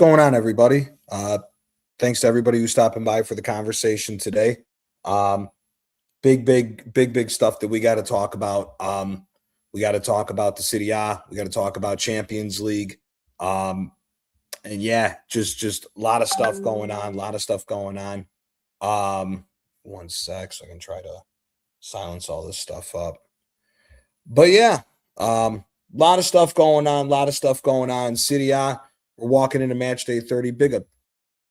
going on, everybody? Thanks to everybody who's stopping by for the conversation today. Big stuff that we got to talk about. We got to talk about the Serie A. We got to talk about Champions League. And yeah, just a lot of stuff going on. One sec, so I can try to silence all this stuff up. But yeah, a lot of stuff going on. Serie A, we're walking into match day 30. Big up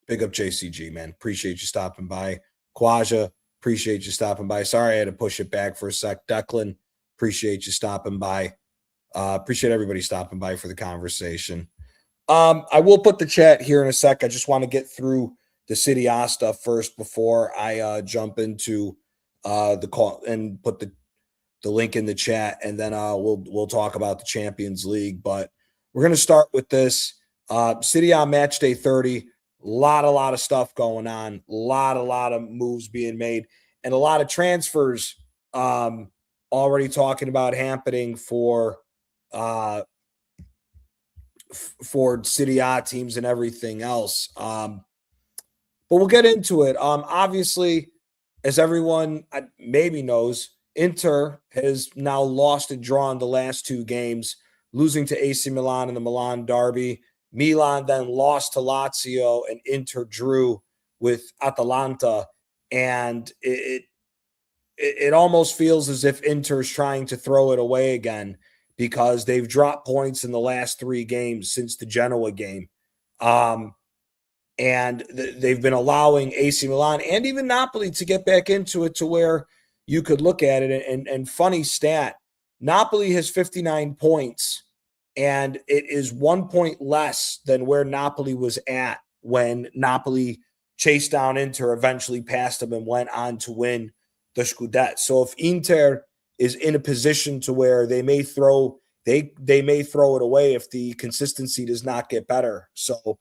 JCG, man. Appreciate you stopping by. Quaja, appreciate you stopping by. Sorry I had to push it back for a sec. Declan, appreciate you stopping by. Appreciate everybody stopping by for the conversation. I will put the chat here in a sec. I just want to get through the Serie A stuff first before I jump into the call and put the link in the chat, and then we'll talk about the Champions League. But we're going to start with this Serie A match day 30. A lot of stuff going on. A lot of moves being made, and a lot of transfers already talking about happening for Serie A teams and everything else. But we'll get into it. Obviously, as everyone maybe knows, Inter has now lost and drawn the last two games, losing to AC Milan in the Milan derby. Milan then lost to Lazio, and Inter drew with Atalanta. And it almost feels as if Inter's trying to throw it away again, because they've dropped points in the last three games since the Genoa game. And they've been allowing AC Milan and even Napoli to get back into it, to where you could look at it. And funny stat, Napoli has 59 points, and it is 1 point less than where Napoli was at when Napoli chased down Inter, eventually passed them, and went on to win the Scudetto. So if Inter is in a position to where they may throw it away if the consistency does not get better. So,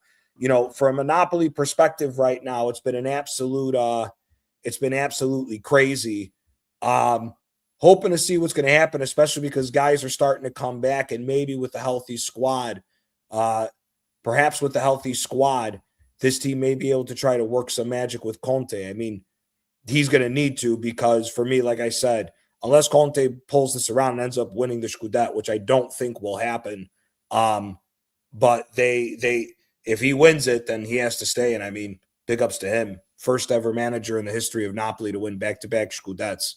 from a Napoli perspective right now, it's been absolutely crazy. Hoping to see what's going to happen, especially because guys are starting to come back, and maybe with a healthy squad, this team may be able to try to work some magic with Conte. I mean, he's going to need to, because for me, like I said, unless Conte pulls this around and ends up winning the Scudetto, which I don't think will happen, but if he wins it, then he has to stay. And I mean, big ups to him. First ever manager in the history of Napoli to win back-to-back Scudettos.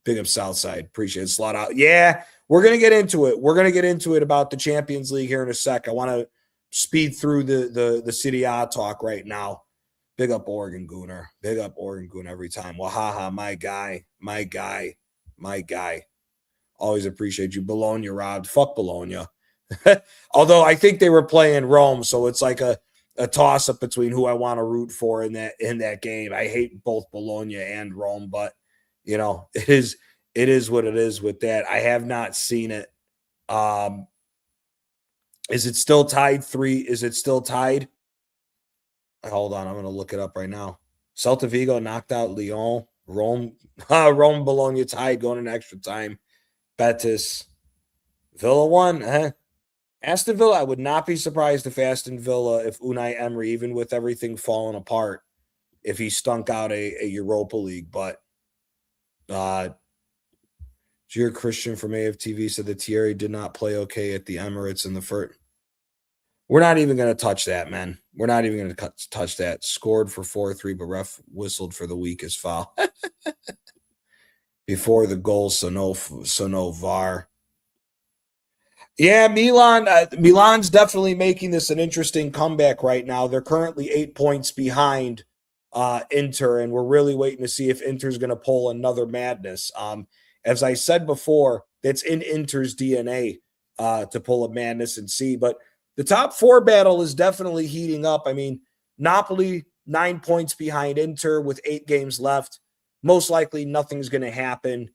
Big up Southside. Appreciate it. Slot out. Yeah, we're going to get into it. We're going to get into it about the Champions League here in a sec. I want to speed through the Serie A talk right now. Big up Oregon Gooner. Big up Oregon Gooner every time. Wahaha, my guy. Always appreciate you. Bologna, Rob. Fuck Bologna. Although I think they were playing Rome, so it's like a toss-up between who I want to root for in that game. I hate both Bologna and Rome, but it is what it is with that. I have not seen it. Is it still tied 3? Is it still tied? Hold on, I'm going to look it up right now. Celta Vigo knocked out Lyon. Rome Bologna tied going in extra time. Betis. Villa won. Aston Villa, I would not be surprised if Aston Villa, if Unai Emery, even with everything falling apart, if he stunk out a Europa League. But Dear Christian from AFTV said that Thierry did not play okay at the Emirates in the first. We're not even going to touch that, man. We're not even going to touch that. Scored for 4-3, but ref whistled for the weakest foul. Before the goal, so no VAR. Yeah, Milan's definitely making this an interesting comeback right now. They're currently 8 points behind Inter, and we're really waiting to see if Inter's going to pull another madness. As I said before, that's in Inter's DNA to pull a madness and see. But the top 4 battle is definitely heating up. I mean, Napoli 9 points behind Inter with 8 games left. Most likely nothing's going to happen.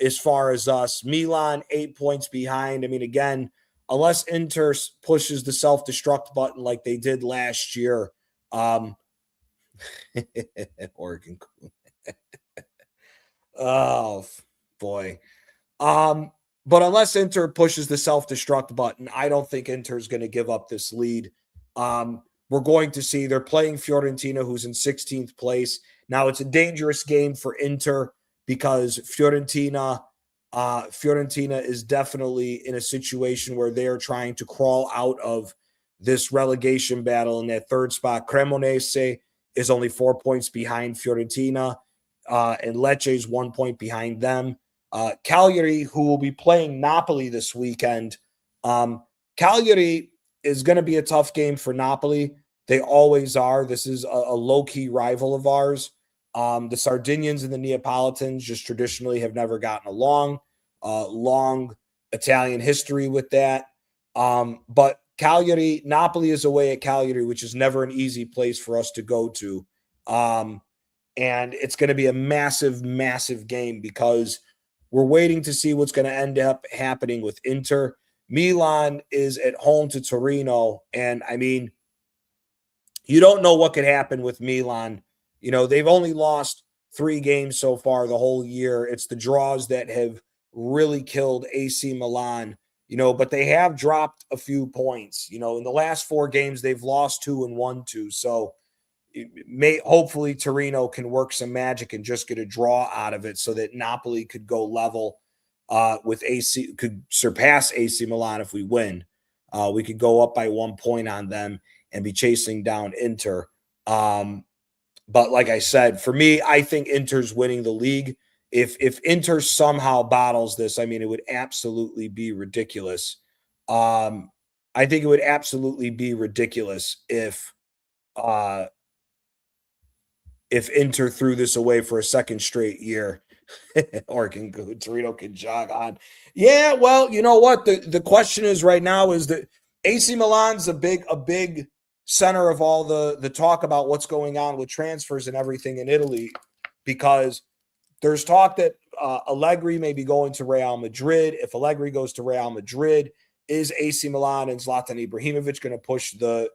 As far as us, Milan 8 points behind. I mean, again, unless Inter pushes the self-destruct button like they did last year, Oregon. Oh boy. But unless Inter pushes the self-destruct button, I don't think Inter is going to give up this lead We're going to see they're playing Fiorentina, who's in 16th place. Now, it's a dangerous game for Inter because Fiorentina is definitely in a situation where they're trying to crawl out of this relegation battle in that third spot. Cremonese is only 4 points behind Fiorentina, and Lecce is 1 point behind them. Cagliari, who will be playing Napoli this weekend. Cagliari is going to be a tough game for Napoli. They always are. This is a low-key rival of ours. The Sardinians and the Neapolitans just traditionally have never gotten along. Long Italian history with that. But Cagliari, Napoli is away at Cagliari, which is never an easy place for us to go to. And it's going to be a massive, massive game because we're waiting to see what's going to end up happening with Inter. Milan is at home to Torino. And I mean, you don't know what could happen with Milan. You know, they've only lost 3 games so far the whole year. It's the draws that have really killed AC Milan, you know, but they have dropped a few points. You know, in the last 4 games, they've lost 2 and won 2. So hopefully Torino can work some magic and just get a draw out of it so that Napoli could go level with AC, could surpass AC Milan if we win. We could go up by 1 point on them and be chasing down Inter. But like I said, for me, I think Inter's winning the league. If Inter somehow bottles this, I mean, it would absolutely be ridiculous. I think it would absolutely be ridiculous if Inter threw this away for a second straight year. Or Torino can jog on. Yeah, well, you know what? The question is right now is that AC Milan's a big center of all the talk about what's going on with transfers and everything in Italy, because there's talk that Allegri may be going to Real Madrid. If Allegri goes to Real Madrid, is AC Milan and Zlatan Ibrahimovic going to push the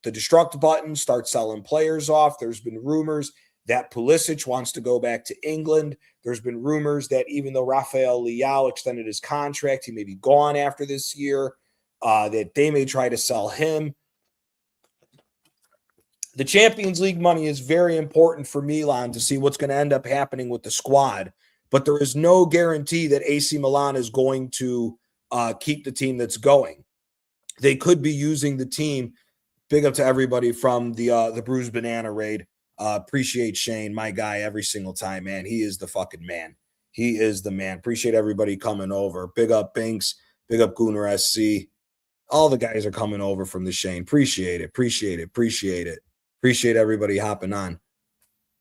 destruct button, start selling players off? There's been rumors that Pulisic wants to go back to England. There's been rumors that even though Rafael Leao extended his contract, he may be gone after this year, that they may try to sell him. The Champions League money is very important for Milan to see what's going to end up happening with the squad, but there is no guarantee that AC Milan is going to keep the team that's going. They could be using the team. Big up to everybody from the Bruised Banana raid. Appreciate Shane, my guy, every single time, man. He is the fucking man. He is the man. Appreciate everybody coming over. Big up Binks. Big up Gooner SC. All the guys are coming over from the Shane. Appreciate it. Appreciate everybody hopping on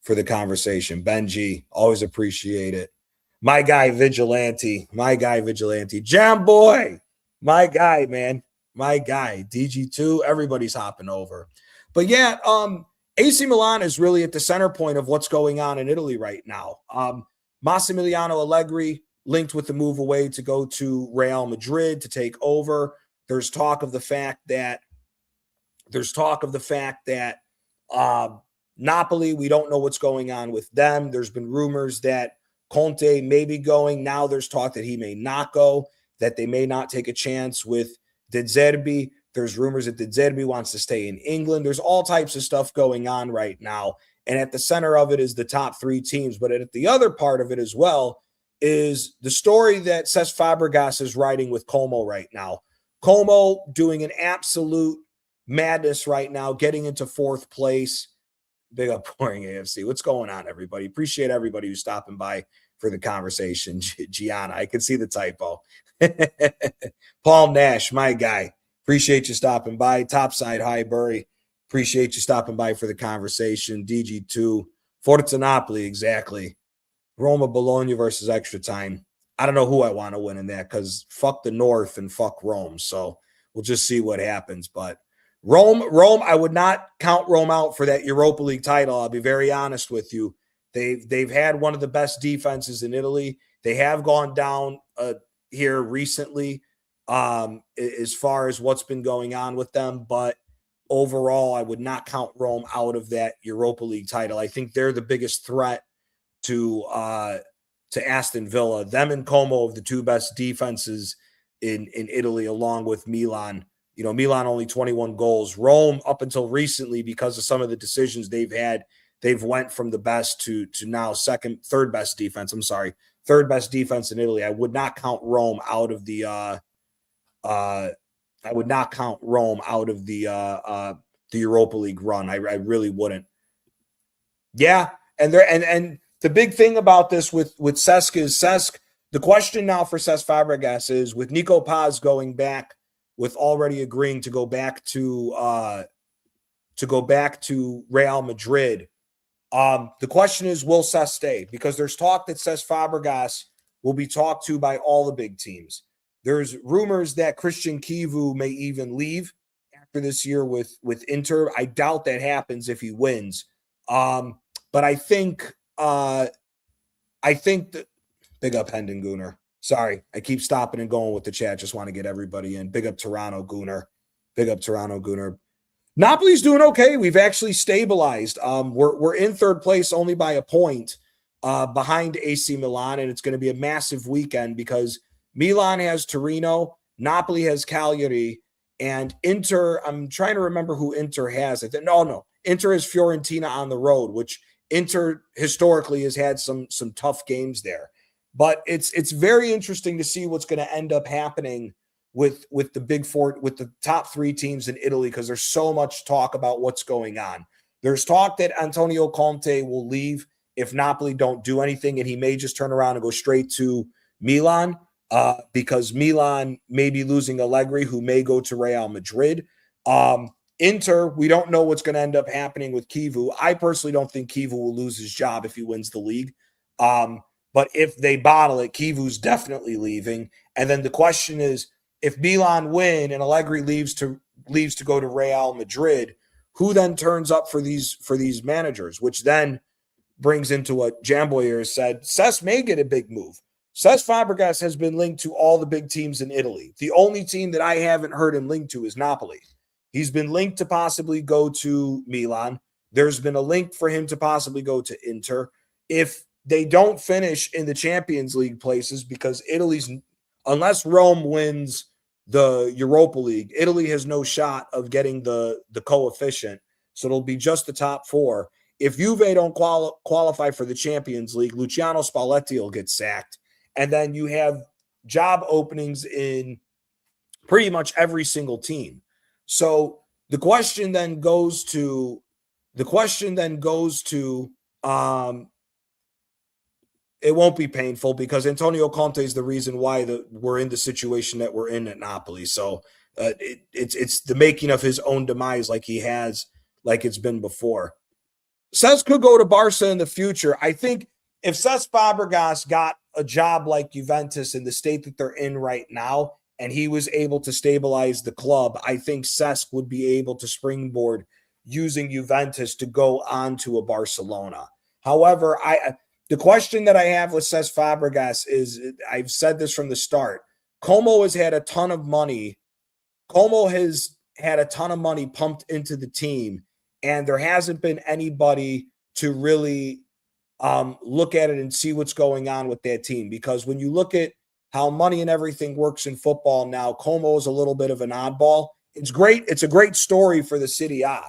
for the conversation. Benji, always appreciate it. My guy, Vigilante. Jam Boy. My guy, man. My guy. DG2. Everybody's hopping over. But yeah, AC Milan is really at the center point of what's going on in Italy right now. Massimiliano Allegri linked with the move away to go to Real Madrid to take over. There's talk of the fact that Napoli, we don't know what's going on with them. There's been rumors that Conte may be going. Now there's talk that he may not go, that they may not take a chance with De Zerbi. There's rumors that De Zerbi wants to stay in England. There's all types of stuff going on right now. And at the center of it is the top 3 teams. But at the other part of it as well is the story that Cesc Fabregas is writing with Como right now. Como doing an absolute madness right now, getting into 4th place. Big up Pouring AFC. What's going on, everybody? Appreciate everybody who's stopping by for the conversation. Gianna, I can see the typo. Paul Nash, my guy. Appreciate you stopping by. Topside Highbury. Appreciate you stopping by for the conversation. DG2. Forza Napoli, exactly. Roma Bologna versus extra time. I don't know who I want to win in that because fuck the North and fuck Rome. So we'll just see what happens. But Rome, I would not count Rome out for that Europa League title. I'll be very honest with you. They've had one of the best defenses in Italy. They have gone down here recently as far as what's been going on with them. But overall, I would not count Rome out of that Europa League title. I think they're the biggest threat to Aston Villa. Them and Como of the 2 best defenses in Italy, along with Milan. Milan only 21 goals. Rome, up until recently, because of some of the decisions they've had, they've went from the best to now third best defense. I'm sorry, third best defense in Italy. I would not count Rome out of the the Europa League run. I really wouldn't. Yeah, and the big thing about this with Cesc is the question now for Cesc Fabregas is, with Nico Paz going back, with already agreeing to go back to Real Madrid. The question is, will Cesc stay? Because there's talk that Cesc Fabregas will be talked to by all the big teams. There's rumors that Christian Kivu may even leave after this year with Inter. I doubt that happens if he wins. But I think that big up Hendon Gunnar. Sorry, I keep stopping and going with the chat. Just want to get everybody in. Big up Toronto Gunnar. Big up Toronto Gunnar. Napoli's doing okay. We've actually stabilized. We're in third place only by a point behind AC Milan, and it's going to be a massive weekend because Milan has Torino, Napoli has Cagliari, and Inter. I'm trying to remember who Inter has. No. Inter has Fiorentina on the road, which Inter historically has had some tough games there. But it's very interesting to see what's going to end up happening with the big four, with the top three teams in Italy, because there's so much talk about what's going on. There's talk that Antonio Conte will leave if Napoli don't do anything, and he may just turn around and go straight to Milan because Milan may be losing Allegri, who may go to Real Madrid. Inter, we don't know what's going to end up happening with Kivu. I personally don't think Kivu will lose his job if he wins the league. But if they bottle it, Kivu's definitely leaving. And then the question is, if Milan win and Allegri leaves to go to Real Madrid, who then turns up for these managers? Which then brings into what Jamboyer said. Cesc may get a big move. Cesc Fabregas has been linked to all the big teams in Italy. The only team that I haven't heard him linked to is Napoli. He's been linked to possibly go to Milan. There's been a link for him to possibly go to Inter. If they don't finish in the Champions League places, because unless Rome wins the Europa League, Italy has no shot of getting the coefficient. So it'll be just the top four. If Juve don't qualify for the Champions League, Luciano Spalletti will get sacked. And then you have job openings in pretty much every single team. So the question then goes to it won't be painful because Antonio Conte is the reason why we're in the situation that we're in at Napoli. So it's the making of his own demise, like it's been before. Cesc could go to Barca in the future. I think if Cesc Fabregas got a job like Juventus in the state that they're in right now, and he was able to stabilize the club, I think Cesc would be able to springboard using Juventus to go on to a Barcelona. However, the question that I have with Cesc Fabregas is, I've said this from the start, Como has had a ton of money. Como has had a ton of money pumped into the team, and there hasn't been anybody to really look at it and see what's going on with that team. Because when you look at how money and everything works in football now, Como is a little bit of an oddball. It's great. It's a great story for the Serie A,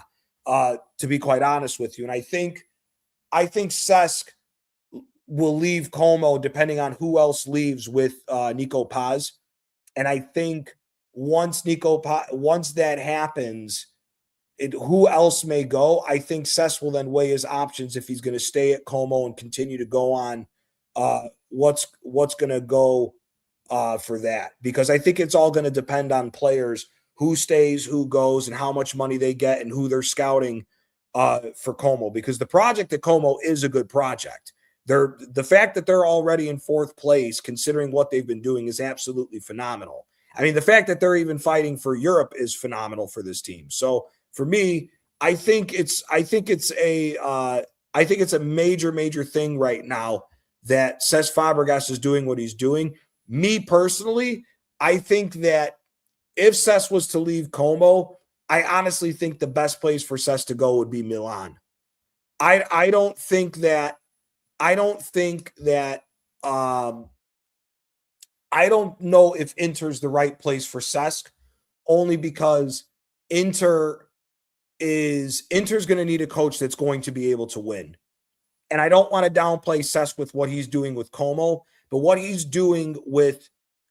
to be quite honest with you. And I think Cesc will leave Como depending on who else leaves with Nico Paz. And I think once that happens, who else may go? I think Cesc will then weigh his options if he's going to stay at Como and continue to go on. What's going to go for that? Because I think it's all going to depend on players, who stays, who goes, and how much money they get, and who they're scouting for Como. Because the project at Como is a good project. The fact that they're already in fourth place, considering what they've been doing, is absolutely phenomenal. I mean, the fact that they're even fighting for Europe is phenomenal for this team. So for me, I think it's a major thing right now that Cesc Fabregas is doing what he's doing. Me personally, I think that if Cesc was to leave Como, I honestly think the best place for Cesc to go would be Milan. I don't know if Inter's the right place for Cesc, only because Inter's going to need a coach that's going to be able to win. And I don't want to downplay Cesc with what he's doing with Como, but what he's doing with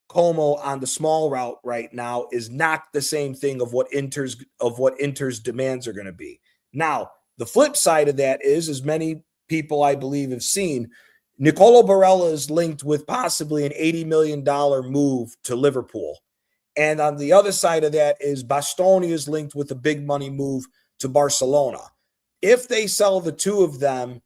Como on the small route right now is not the same thing of what Inter's demands are going to be. Now, the flip side of that is, as many people I believe have seen, Nicolo Barella is linked with possibly an $80 million move to Liverpool. And on the other side of that is Bastoni is linked with a big money move to Barcelona. If they sell the two of them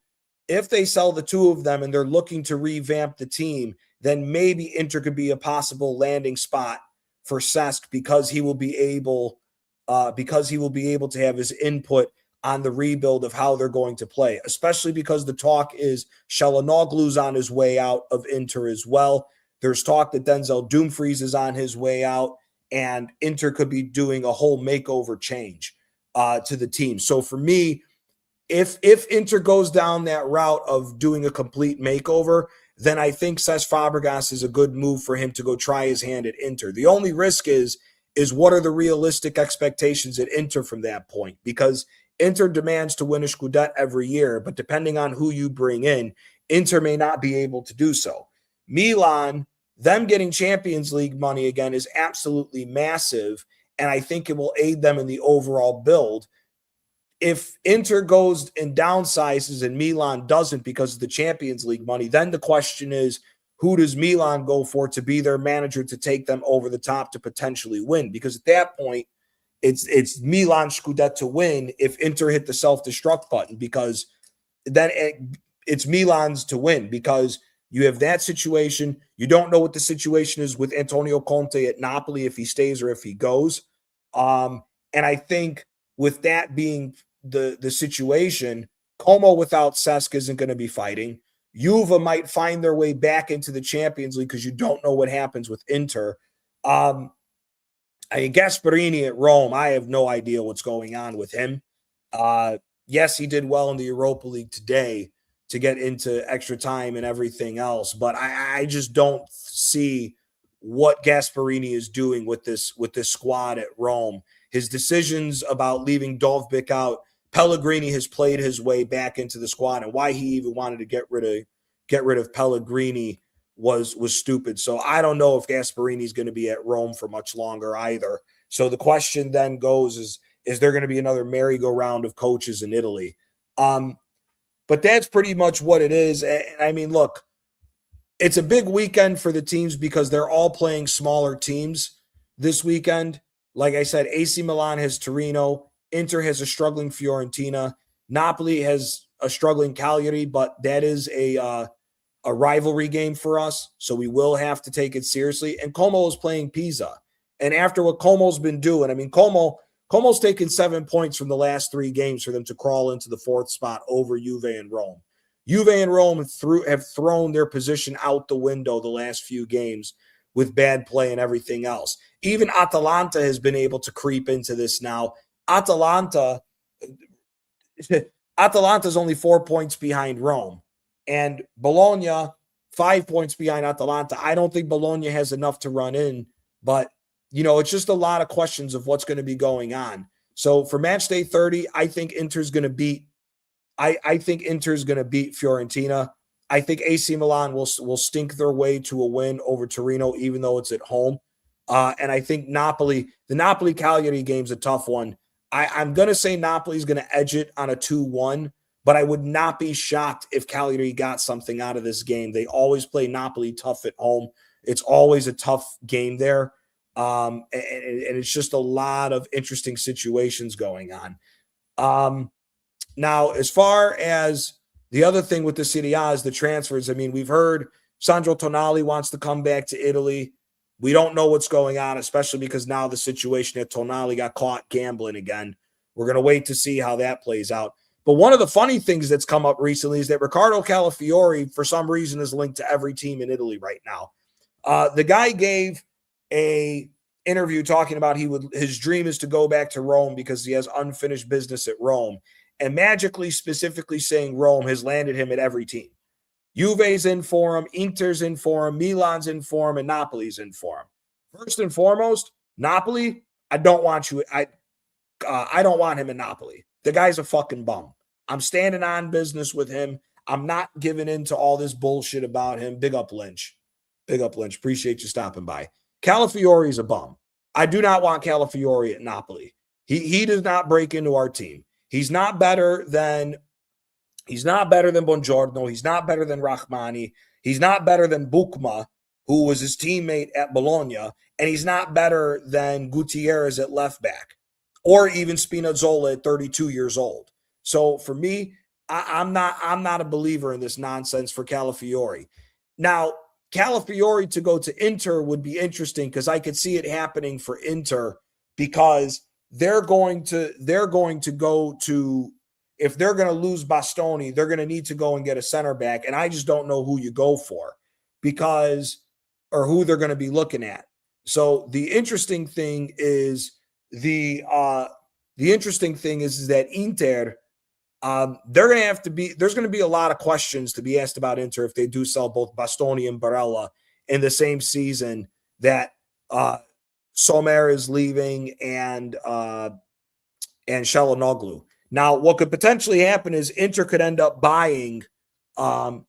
and they're looking to revamp the team, then maybe Inter could be a possible landing spot for Cesc because he will be able to have his input on the rebuild of how they're going to play, especially because the talk is Çalhanoğlu's on his way out of Inter as well. There's talk that Denzel Dumfries is on his way out, and Inter could be doing a whole makeover change to the team. So for me, if Inter goes down that route of doing a complete makeover, then I think Cesc Fabregas is a good move for him to go try his hand at Inter. The only risk is what are the realistic expectations at Inter from that point? Because Inter demands to win a Scudetto every year, but depending on who you bring in, Inter may not be able to do so. Milan, them getting Champions League money again is absolutely massive, and I think it will aid them in the overall build. If Inter goes and downsizes and Milan doesn't because of the Champions League money, then the question is, who does Milan go for to be their manager to take them over the top to potentially win? Because at that point, it's Milan Scudetto to win if Inter hit the self-destruct button, because then it's Milan's to win, because you have that situation. You don't know what the situation is with Antonio Conte at Napoli, if he stays or if he goes. And I think with that being the situation, Como without Cesc isn't going to be fighting. Juve might find their way back into the Champions League because you don't know what happens with Inter. Gasperini at Rome, I have no idea what's going on with him. Yes, he did well in the Europa League today to get into extra time and everything else, but I just don't see what Gasperini is doing with this squad at Rome. His decisions about leaving Dovbyk out, Pellegrini has played his way back into the squad, and why he even wanted to get rid of Pellegrini was stupid. So I don't know if Gasperini is going to be at Rome for much longer either. So the question then goes is there going to be another merry-go-round of coaches in Italy? But that's pretty much what it is. And I mean, look, it's a big weekend for the teams because they're all playing smaller teams this weekend. Like I said, AC Milan has Torino. Inter has a struggling Fiorentina. Napoli has a struggling Cagliari, but that is a rivalry game for us, so we will have to take it seriously. And Como is playing Pisa. And after what Como's been doing, I mean, Como's taken 7 points from the last 3 games for them to crawl into the 4th spot over Juve and Rome. Juve and Rome have thrown their position out the window the last few games with bad play and everything else. Even Atalanta has been able to creep into this now. Atalanta's only 4 points behind Rome. And Bologna, 5 points behind Atalanta. I don't think Bologna has enough to run in, but, it's just a lot of questions of what's going to be going on. So for Matchday 30, I think Inter's going to beat Fiorentina. I think AC Milan will stink their way to a win over Torino, even though it's at home. And I think the Napoli-Cagliari game's a tough one. I'm going to say Napoli's going to edge it on a 2-1, but I would not be shocked if Cagliari got something out of this game. They always play Napoli tough at home. It's always a tough game there. And it's just a lot of interesting situations going on. Now, as far as the other thing with the Serie A is the transfers. I mean, we've heard Sandro Tonali wants to come back to Italy. We don't know what's going on, especially because now the situation that Tonali got caught gambling again. We're going to wait to see how that plays out. But one of the funny things that's come up recently is that Riccardo Calafiori, for some reason, is linked to every team in Italy right now. The guy gave a interview talking about his dream is to go back to Rome because he has unfinished business at Rome. And magically, specifically saying Rome has landed him at every team. Juve's in for him, Inter's in for him, Milan's in for him, and Napoli's in for him. First and foremost, Napoli, I don't want you. I don't want him in Napoli. The guy's a fucking bum. I'm standing on business with him. I'm not giving in to all this bullshit about him. Big up Lynch. Big up Lynch. Appreciate you stopping by. Calafiori is a bum. I do not want Calafiori at Napoli. He does not break into our team. He's not better than Buongiorno. He's not better than Rahmani. He's not better than Bukma, who was his teammate at Bologna, and he's not better than Gutierrez at left back, or even Spinazzola at 32 years old. So for me, I'm not a believer in this nonsense for Calafiori. Now, Calafiori to go to Inter would be interesting because I could see it happening for Inter because they're going to go to, if they're going to lose Bastoni, they're going to need to go and get a center back. And I just don't know who you go for or who they're going to be looking at. So the interesting thing is that Inter, they're going to have to be, there's going to be a lot of questions to be asked about Inter if they do sell both Bastoni and Barella in the same season that Sommer is leaving and Çalhanoğlu. Now, what could potentially happen is Inter could end up buying Akanji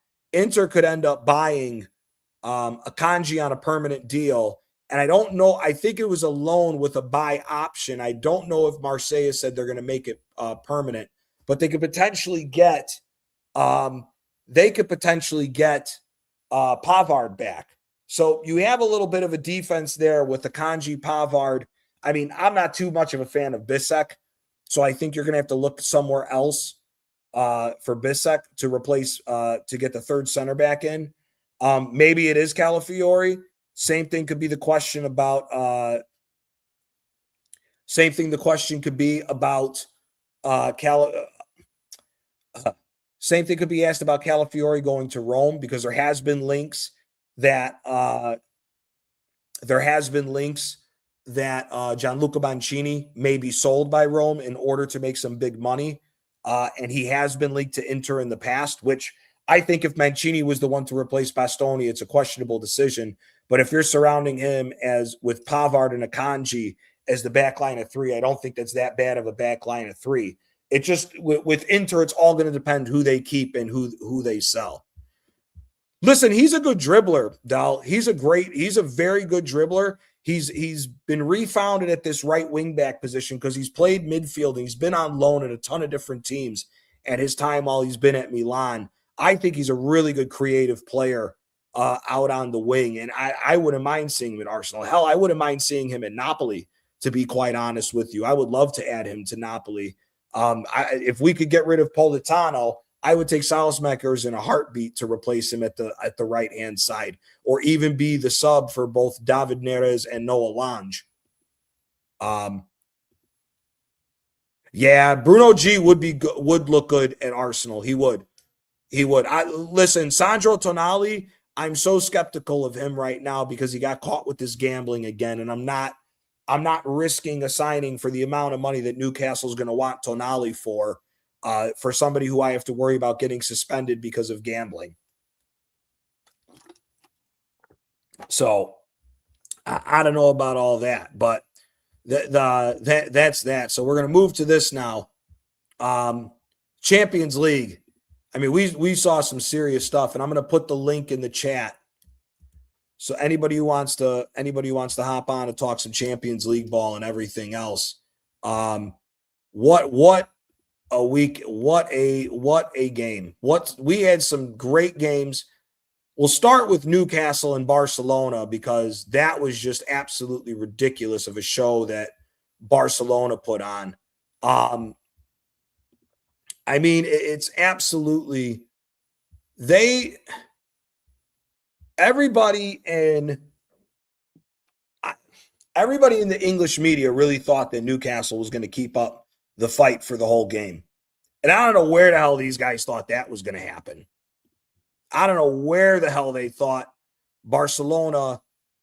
on a permanent deal. And I don't know. I think it was a loan with a buy option. I don't know if Marseille said they're going to make it permanent, but they could potentially get Pavard back. So you have a little bit of a defense there with Akanji, Pavard. I mean, I'm not too much of a fan of Bisek, so I think you're going to have to look somewhere else for Bisek to replace to get the third center back in. Maybe it is Calafiori. Same thing could be the question about. Same thing. The question could be about Same thing could be asked about Calafiori going to Rome because there has been links that Gianluca Mancini may be sold by Rome in order to make some big money, and he has been linked to Inter in the past. Which I think if Mancini was the one to replace Bastoni, it's a questionable decision. But if you're surrounding him with Pavard and Akanji as the back line of three, I don't think that's that bad of a back line of three. It just with Inter, it's all going to depend who they keep and who they sell. Listen, he's a good dribbler, Dal. He's a very good dribbler. He's been refounded at this right wing back position because he's played midfield and he's been on loan at a ton of different teams at his time while he's been at Milan. I think he's a really good creative player out on the wing, and I wouldn't mind seeing him at Arsenal. Hell, I wouldn't mind seeing him at Napoli, to be quite honest with you. I would love to add him to Napoli. If we could get rid of Politano, I would take Salzmakers in a heartbeat to replace him at the right-hand side, or even be the sub for both David Neres and Noah Lange. Yeah, Bruno G would look good at Arsenal. He would. Listen, Sandro Tonali, I'm so skeptical of him right now because he got caught with this gambling again, and I'm not risking a signing for the amount of money that Newcastle is going to want Tonali for somebody who I have to worry about getting suspended because of gambling. So I don't know about all that, but that's that. So we're going to move to this now. Champions League. I mean, we saw some serious stuff, and I'm going to put the link in the chat. So anybody who wants to hop on and talk some Champions League ball and everything else. What a week, what a game. We had some great games. We'll start with Newcastle and Barcelona because that was just absolutely ridiculous of a show that Barcelona put on. I mean, it's absolutely everybody in the English media really thought that Newcastle was going to keep up the fight for the whole game. And I don't know where the hell these guys thought that was going to happen. I don't know where the hell they thought Barcelona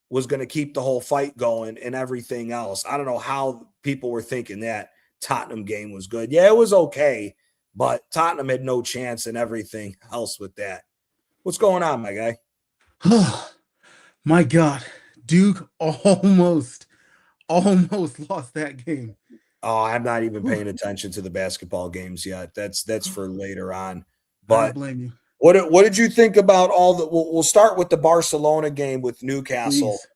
was going to keep the whole fight going and everything else. I don't know how people were thinking that Tottenham game was good. Yeah, it was okay, but Tottenham had no chance and everything else with that. What's going on, my guy? My God, Duke almost almost lost that game. Oh, I'm not even Whew. paying attention to the basketball games yet. That's for later on. I don't But blame you. what did you think about all the? We'll start with the Barcelona game with Newcastle. Please.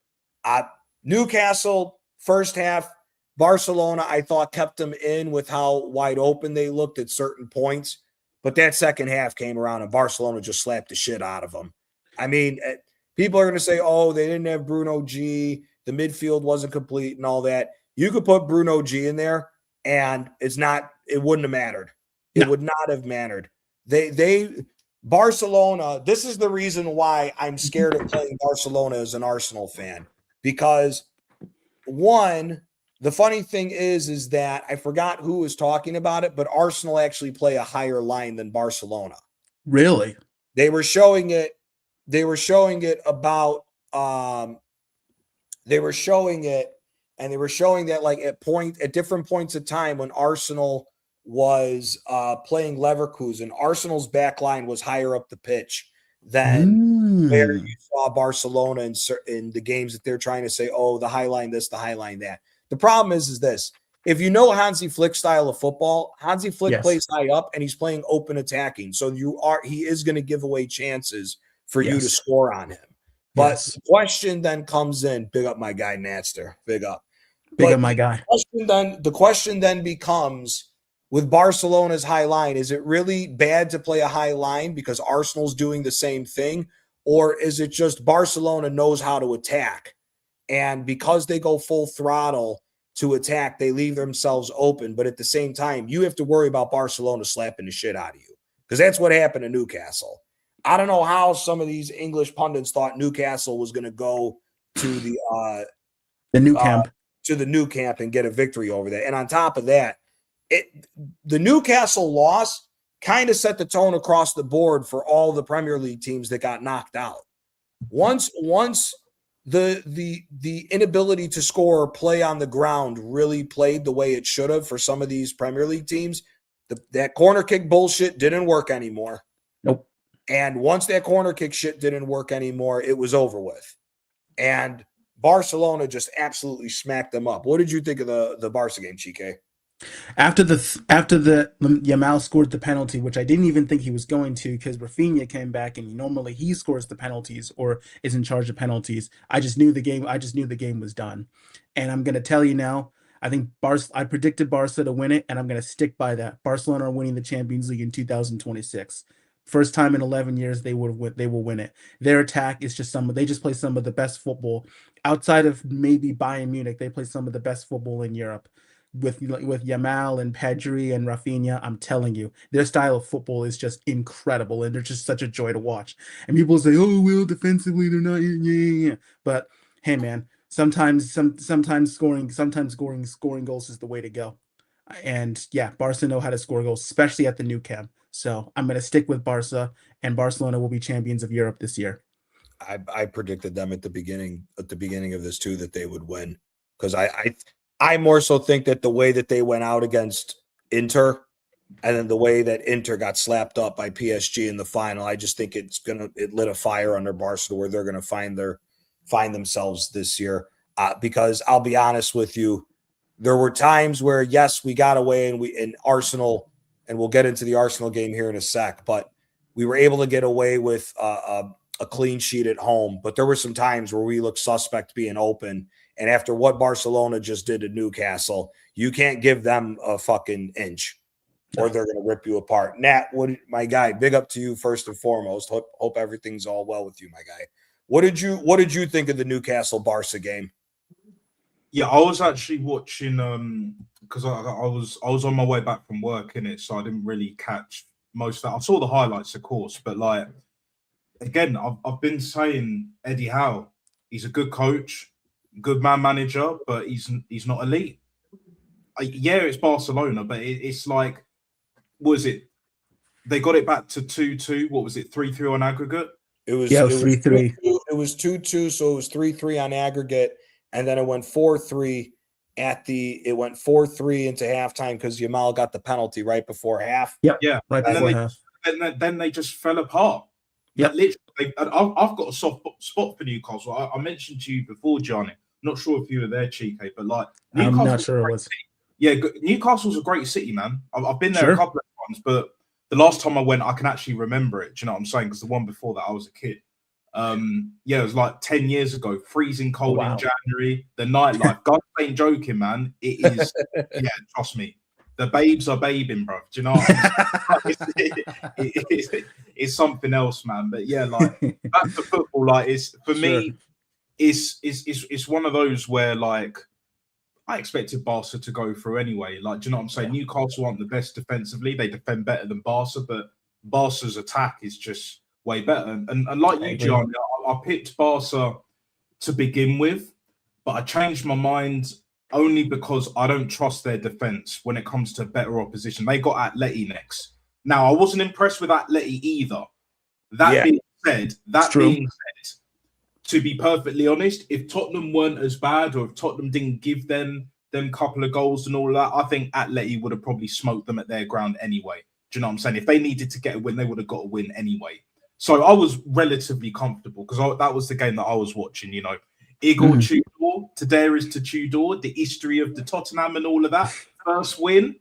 Uh, Newcastle first half, Barcelona I thought kept them in with how wide open they looked at certain points, but that second half came around and Barcelona just slapped the shit out of them. I mean, people are going to say, "Oh, they didn't have Bruno G, the midfield wasn't complete and all that." You could put Bruno G in there and it wouldn't have mattered. It No. would not have mattered. They Barcelona, this is the reason why I'm scared of playing Barcelona as an Arsenal fan. Because one, the funny thing is that I forgot who was talking about it, but Arsenal actually play a higher line than Barcelona. Really? They were showing it, they were showing it about they were showing it and they were showing that like at different points of time when Arsenal was playing Leverkusen, Arsenal's back line was higher up the pitch than where Mm. you saw Barcelona in the games that they're trying to say, oh, the high line this, the high line that. The problem is this. If you know Hansi Flick's style of football, Hansi Flick Yes. plays high up and he's playing open attacking. So he is going to give away chances for you to Yes. score on him. But Yes. the question then comes in, big up my guy Natster, big up. Big up But my guy. the question then becomes with Barcelona's high line, is it really bad to play a high line because Arsenal's doing the same thing? Or is it just Barcelona knows how to attack? And because they go full throttle to attack, they leave themselves open. But at the same time, you have to worry about Barcelona slapping the shit out of you because that's what happened to Newcastle. I don't know how some of these English pundits thought Newcastle was going to go to The new uh, camp. to the new camp and get a victory over there. And on top of that, the Newcastle loss kind of set the tone across the board for all the Premier League teams that got knocked out. Once the inability to score or play on the ground really played the way it should have for some of these Premier League teams, that corner kick bullshit didn't work anymore. Nope. And once that corner kick shit didn't work anymore, it was over with. And Barcelona just absolutely smacked them up. What did you think of the Barca game, Chike? After the Yamal scored the penalty, which I didn't even think he was going to, because Rafinha came back and normally he scores the penalties or is in charge of penalties. I just knew the game. I just knew the game was done, and I'm gonna tell you now. I think I predicted Barca to win it, and I'm gonna stick by that. Barcelona are winning the Champions League in 2026. First time in 11 years they will win it. Their attack is just they just play some of the best football outside of maybe Bayern Munich. They play some of the best football in Europe with Yamal and Pedri and Rafinha. I'm telling you, their style of football is just incredible, and they're just such a joy to watch. And people say, "Oh, well, defensively they're not." Yeah. But hey, man, sometimes scoring goals is the way to go. And yeah, Barca know how to score goals, especially at the new camp. So I'm gonna stick with Barca, and Barcelona will be champions of Europe this year. I predicted them at the beginning of this too that they would win because I more so think that the way that they went out against Inter and then the way that Inter got slapped up by PSG in the final, I just think it lit a fire under Barca where they're gonna find themselves this year. Because I'll be honest with you, there were times where yes, we got away and we in Arsenal, and we'll get into the Arsenal game here in a sec, but we were able to get away with a clean sheet at home. But there were some times where we looked suspect being open. And after what Barcelona just did to Newcastle, you can't give them a fucking inch or they're going to rip you apart. Nat, my guy, big up to you first and foremost. Hope everything's all well with you, my guy. What did you think of the Newcastle Barca game? Yeah, I was actually watching because I was on my way back from work in it, so I didn't really catch most of that. I saw the highlights, of course, but like again, I've been saying Eddie Howe, he's a good coach, good manager, but he's not elite. Yeah, it's Barcelona, but it's like, was it? They got it back to 2-2. What was it? 3-3 on aggregate. It was 3-3. It was 2-2, so it was 3-3 on aggregate, and then it went 4-3 it went 4-3 into halftime because Yamal got the penalty right before half. Yep. Yeah, right before half. Then they just fell apart. Yep. Literally, I've got a soft spot for Newcastle. I mentioned to you before, Johnny. Not sure if you were there, Chike, but like I'm Newcastle not sure it was. Yeah, Newcastle's a great city, man. I've been there Sure. a couple of times, but the last time I went, I can actually remember it. Do you know what I'm saying? Because the one before that, I was a kid. Yeah, it was like 10 years ago, freezing cold in January. The nightlife, guys ain't joking, man. It is, yeah, trust me. The babes are babing, bro. Do you know what I'm saying? It's something else, man. But yeah, like back to football, like it's for me, it's one of those where like I expected Barca to go through anyway. Like, do you know what I'm saying? Newcastle aren't the best defensively. They defend better than Barca, but Barca's attack is just way better. And like you, Gianni, I picked Barca to begin with, but I changed my mind only because I don't trust their defense when it comes to better opposition. They got Atleti next. Now, I wasn't impressed with Atleti either. That being said, to be perfectly honest, if Tottenham weren't as bad or if Tottenham didn't give them couple of goals and all of that, I think Atleti would have probably smoked them at their ground anyway. Do you know what I'm saying? If they needed to get a win, they would have got a win anyway. So I was relatively comfortable because that was the game that I was watching, you know. Igor Tudor, Tadeusz to Tudor, the history of the Tottenham and all of that. First win,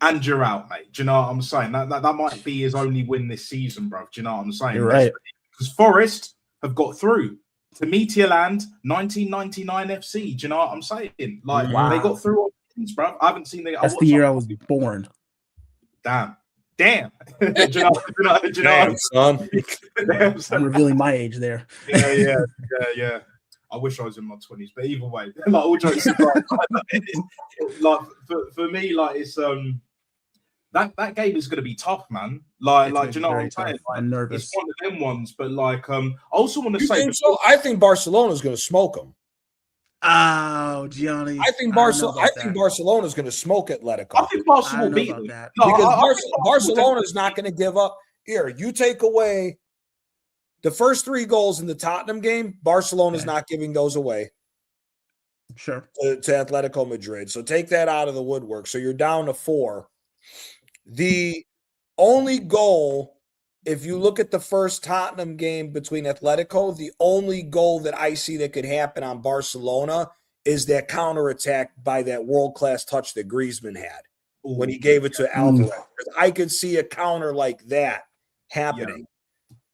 and you're out, mate. Do you know what I'm saying? That might be his only win this season, bro. Do you know what I'm saying? You're right. Because Forest have got through to Midtjylland 1999 FC. Do you know what I'm saying? Like, they got through all things, bro. I haven't seen That's the year I was born. Damn. Do you know, son. I'm revealing my age there. Yeah. I wish I was in my 20s, but either way, like all jokes aside, like for me, like it's that game is going to be tough, man. Like do you know what I'm saying? Like, I'm nervous. It's one of them ones, but like I also want to say, think so? I think Barcelona is going to smoke them. Oh, Gianni. I think Barcelona is going to smoke Atletico. I think Barcelona will beat them. Because Barcelona is not going to give up. Here, you take away the first 3 goals in the Tottenham game, Barcelona is not giving those away. Sure. To Atletico Madrid. So take that out of the woodwork. So you're down to 4. The only goal, if you look at the first Tottenham game between Atletico, the only goal that I see that could happen on Barcelona is that counterattack by that world-class touch that Griezmann had when he gave it to Alvarez. I could see a counter like that happening. Yeah.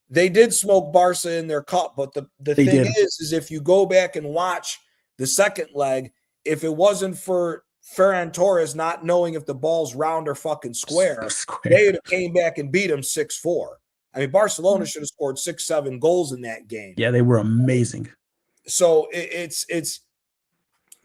They did smoke Barca in their cup, but the thing is if you go back and watch the second leg, if it wasn't for Ferran Torres not knowing if the ball's round or fucking square. They would have came back and beat him 6-4. I mean, Barcelona should have scored 6-7 goals in that game. Yeah, they were amazing. So it's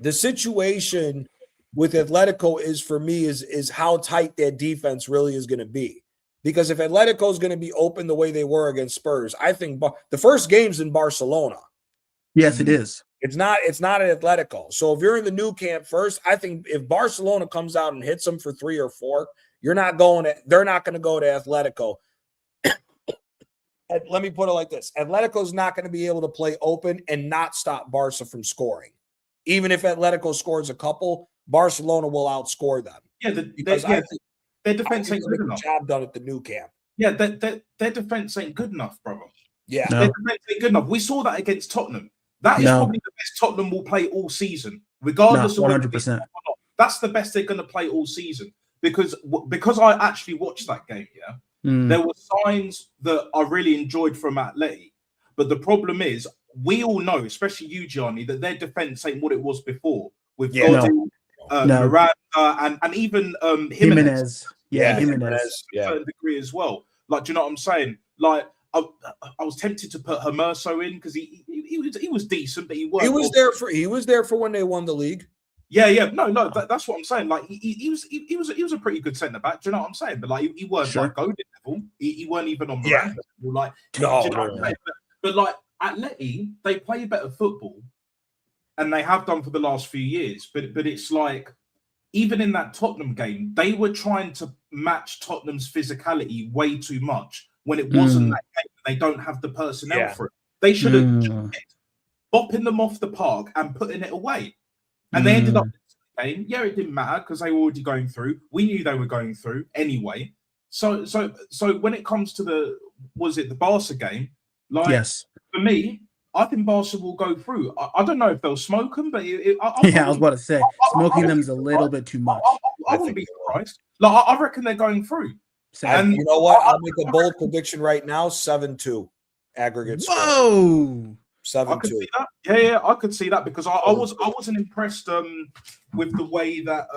the situation with Atletico is for me is how tight that defense really is going to be. Because if Atletico is going to be open the way they were against Spurs, I think the first game's in Barcelona. Yes, it is. It's not at Atletico. So if you're in the new camp first, I think if Barcelona comes out and hits them for 3 or 4, they're not going to go to Atletico. Let me put it like this. Atletico's not going to be able to play open and not stop Barca from scoring. Even if Atletico scores a couple, Barcelona will outscore them. Yeah, their defense ain't good enough. Job done at the new camp. Yeah, their defense ain't good enough, brother. Yeah, their defense ain't good enough. We saw that against Tottenham. That is probably the best Tottenham will play all season, regardless of 100%. That's the best they're going to play all season because I actually watched that game. Yeah, there were signs that I really enjoyed from Atleti, but the problem is we all know, especially you, Gianni, that their defense ain't what it was before with Godin, Miranda, and even Jimenez. Jimenez. To a certain degree as well. Like, do you know what I'm saying? Like, I was tempted to put Hermoso in because he was decent, but he was there for when they won the league. Yeah. No, that's what I'm saying. Like, he was a pretty good centre back. Do you know what I'm saying? But like, he weren't like Godin level. He weren't even on Miranda level. Like, but like Atleti, they play better football, and they have done for the last few years. But it's like, even in that Tottenham game, they were trying to match Tottenham's physicality way too much when it wasn't that game. They don't have the personnel for it. They should have bopping them off the park and putting it away. And they ended up game. Yeah, it didn't matter because they were already going through. We knew they were going through anyway. So when it comes to the Barca game, like for me, I think Barca will go through. I don't know if they'll smoke them, but I was about to say smoking them is a little bit too much. I wouldn't be surprised. Like I reckon they're going through. And you know what? I'll make a bold prediction right now: 7-2 aggregate score. Whoa, 7-2. I could see that. Yeah, I could see that because I wasn't impressed with the way that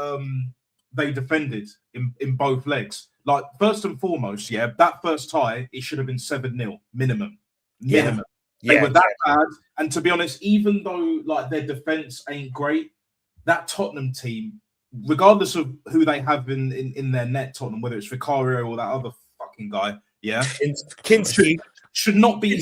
they defended in both legs. Like first and foremost, that first tie it should have been 7-0 minimum. Yeah. They were that bad. And to be honest, even though like their defense ain't great, that Tottenham team, regardless of who they have in their net, Tottenham, whether it's Vicario or that other fucking guy, Kinski should not be like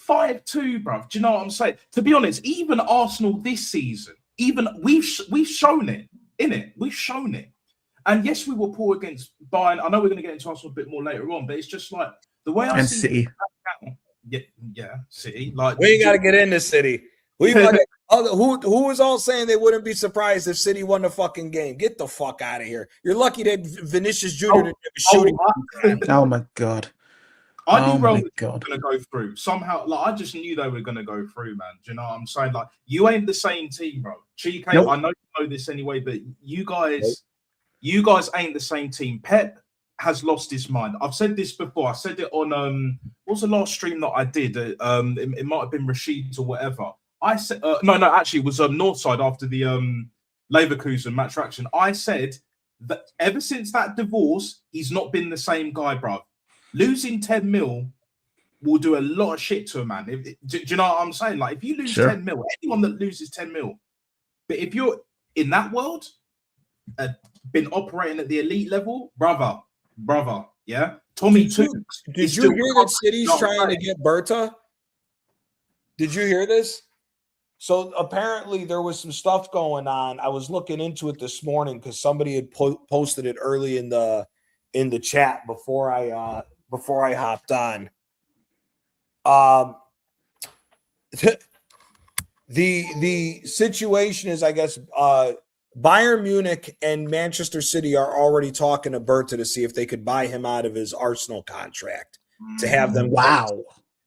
5-2, bruv. Do you know what I'm saying? To be honest, even Arsenal this season, even we've shown it, innit? We've shown it. And yes, we were poor against Bayern. I know we're going to get into Arsenal a bit more later on, but it's just like the way I see City. City. Like we ain't got to get into City. Who was all saying they wouldn't be surprised if City won the fucking game? Get the fuck out of here! You're lucky that Vinicius Jr. didn't shooting. Oh my god! I knew Rome was going to go through somehow. Like I just knew they were going to go through, man. Do you know what I'm saying? Like you ain't the same team, bro. Chique, nope. I know you know this anyway, but you guys ain't the same team. Pep has lost his mind. I've said this before. I said it on what was the last stream that I did? It might have been Rashid's or whatever. I said actually it was Northside after the Leverkusen match reaction. I said that ever since that divorce, he's not been the same guy, bro. Losing 10 mil will do a lot of shit to a man. Do you know what I'm saying? Like if you lose 10 mil, anyone that loses 10 mil, but if you're in that world, been operating at the elite level, brother, yeah. Tommy too. Did you hear that City's trying to get Berta? Did you hear this? So apparently there was some stuff going on. I was looking into it this morning because somebody had posted it early in the chat before I hopped on. The situation is, I guess, Bayern Munich and Manchester City are already talking to Berta to see if they could buy him out of his Arsenal contract to have them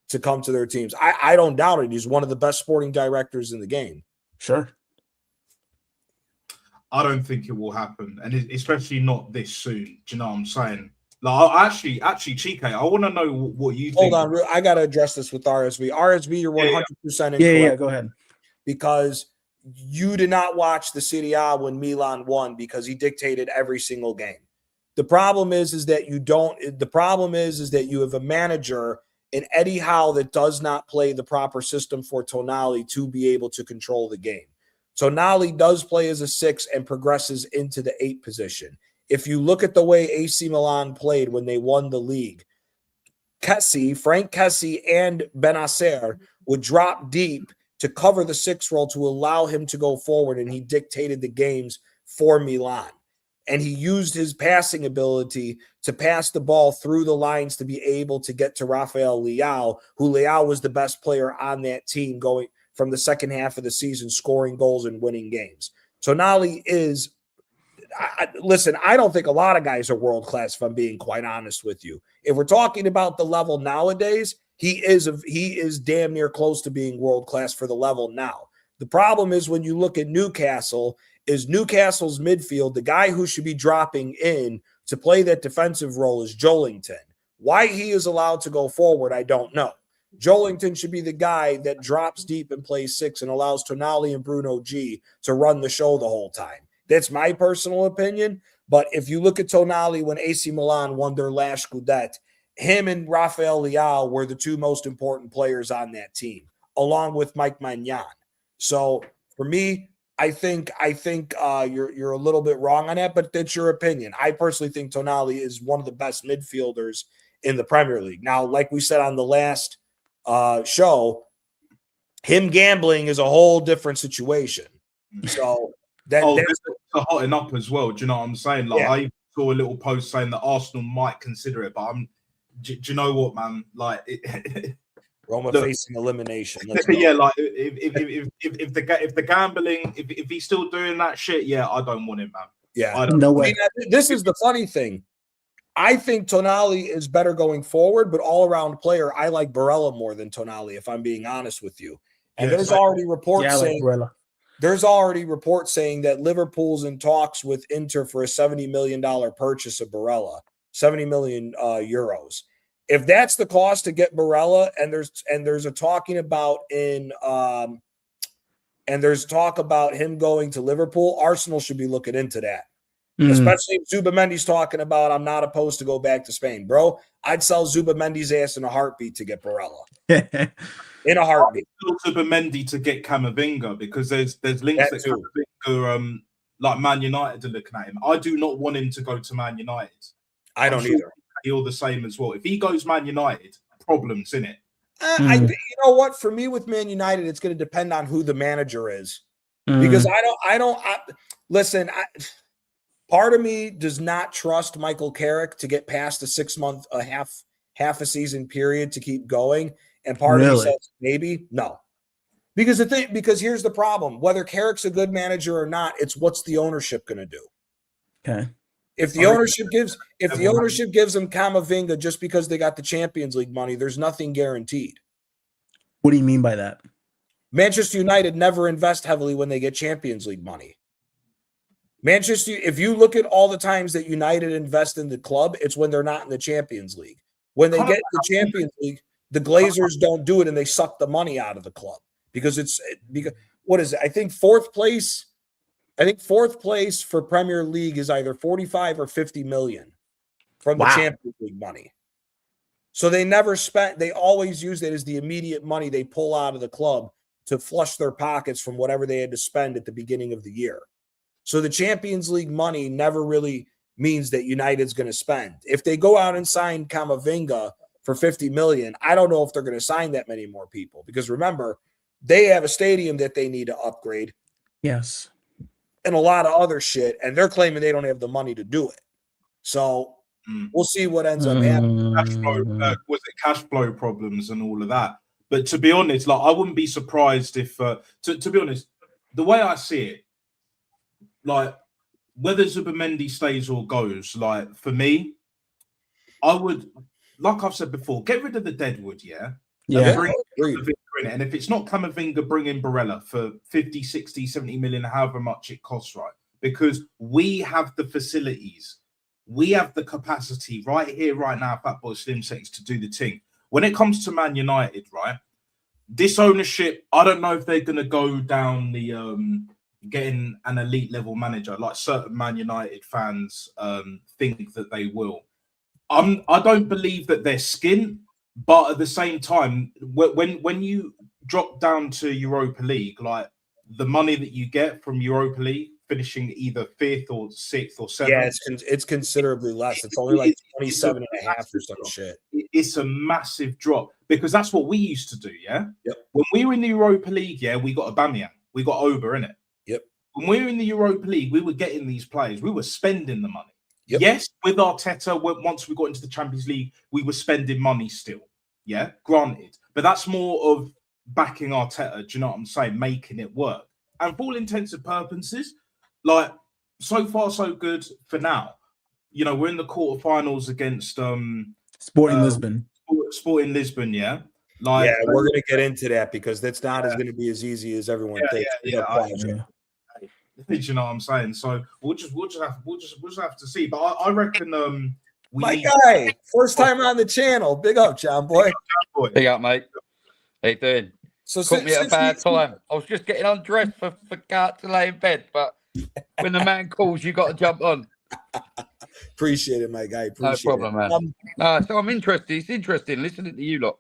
to come to their teams. I don't doubt it. He's one of the best sporting directors in the game. Sure. I don't think it will happen, and especially not this soon. Do you know what I'm saying? Like, actually, Chique, I want to know what you think. Hold on, I got to address this with RSV. RSV, you're 100% incorrect. Yeah, go ahead. Because you did not watch the Serie A when Milan won because he dictated every single game. The problem is that you don't. The problem is that you have a manager in Eddie Howe that does not play the proper system for Tonali to be able to control the game. Tonali does play as a 6 and progresses into the 8 position. If you look at the way AC Milan played when they won the league, Frank Kessie and Benacer would drop deep to cover the 6 role to allow him to go forward, and he dictated the games for Milan. And he used his passing ability to pass the ball through the lines to be able to get to Rafael Leao, who Leao was the best player on that team going from the second half of the season, scoring goals and winning games. Tonali is, listen, I don't think a lot of guys are world-class, if I'm being quite honest with you. If we're talking about the level nowadays, he is damn near close to being world-class for the level now. The problem is when you look at Newcastle, is Newcastle's midfield, the guy who should be dropping in to play that defensive role is Joelinton. Why he is allowed to go forward, I don't know. Joelinton should be the guy that drops deep and plays 6 and allows Tonali and Bruno G to run the show the whole time. That's my personal opinion. But if you look at Tonali when AC Milan won their last Scudetto, him and Rafael Leao were the 2 most important players on that team, along with Mike Maignan. So for me, I think you're a little bit wrong on that, but that's your opinion. I personally think Tonali is one of the best midfielders in the Premier League. Now, like we said on the last show, him gambling is a whole different situation. So that's hotting up as well. Do you know what I'm saying? Like I saw a little post saying that Arsenal might consider it, but do you know what, man? Like Roma facing elimination. Yeah, like if the gambling, if he's still doing that shit, I don't want him, man. Yeah, no way. This is the funny thing. I think Tonali is better going forward, but all-around player, I like Barella more than Tonali, if I'm being honest with you. And there's already reports saying that Liverpool's in talks with Inter for a $70 million purchase of Barella, 70 million euros. If that's the cost to get Barella, and there's a talking about and there's talk about him going to Liverpool, Arsenal should be looking into that. Especially if Zubamendi's talking about, I'm not opposed to go back to Spain. Bro, I'd sell Zubamendi's ass in a heartbeat to get Barella. In a heartbeat. Zubamendi to get Camavinga, because there's links that Camavinga, like Man United are looking at him. I do not want him to go to Man United. I don't either. You're the same as well. If he goes Man United, problems, innit? You know what? For me with Man United, it's going to depend on who the manager is. Because listen, part of me does not trust Michael Carrick to get past a 6 month, half a season period to keep going. And part of me says maybe no. Because here's the problem. Whether Carrick's a good manager or not, it's what's the ownership going to do. Okay. If the ownership gives them Camavinga just because they got the Champions League money, there's nothing guaranteed. What do you mean by that? Manchester United never invest heavily when they get Champions League money. If you look at all the times that United invest in the club, it's when they're not in the Champions League. When they get the Champions League, the Glazers don't do it and they suck the money out of the club because what is it? I think fourth place for Premier League is either 45 or 50 million from the Champions League money. So they never spent, they always use it as the immediate money they pull out of the club to flush their pockets from whatever they had to spend at the beginning of the year. So the Champions League money never really means that United's going to spend. If they go out and sign Camavinga for 50 million, I don't know if they're going to sign that many more people because remember, they have a stadium that they need to upgrade. Yes. And a lot of other shit, and they're claiming they don't have the money to do it. So we'll see what ends up happening. Was it cash flow problems and all of that? But to be honest, like I wouldn't be surprised if, to be honest, the way I see it, like whether Zubamendi stays or goes, like for me, I would, like I've said before, get rid of the deadwood, yeah? Bring Camavinga in it. And if it's not Camavinga, bring in Barella for 50, 60, 70 million, however much it costs, right? Because we have the facilities. We have the capacity right here, right now, Fatboy Slim Seconds to do the thing. When it comes to Man United, right, this ownership, I don't know if they're going to go down the getting an elite level manager like certain Man United fans think that they will. I don't believe that they're skint, but at the same time, when you drop down to Europa League, like the money that you get from Europa League, finishing either 5th or 6th or 7th. Yeah, it's considerably less. It's only like 27 and a half or some shit. It's a massive drop because that's what we used to do, yeah? Yep. When we were in the Europa League, yeah, we got Aubameyang. We got Ober, innit? Yep. When we were in the Europa League, we were getting these players. We were spending the money. Yep. Yes, with Arteta, once we got into the Champions League, we were spending money still. Yeah, granted. But that's more of backing Arteta, do you know what I'm saying? Making it work. And for all intents and purposes, like, so far, so good for now. You know, we're in the quarterfinals against Sporting Lisbon. Sporting Lisbon, yeah. Like, yeah, we're going to get into that because that's not as going to be as easy as everyone thinks. Do you know what I'm saying? So we'll just have to see. But I reckon first time on the channel. Big up, John boy. Big up, mate. How you doing? So caught me at a bad time. I was just getting undressed for Kat to lay in bed, but when the man calls, you got to jump on. Appreciate it, my guy. No problem, man. So I'm interested. It's interesting listening to you lot.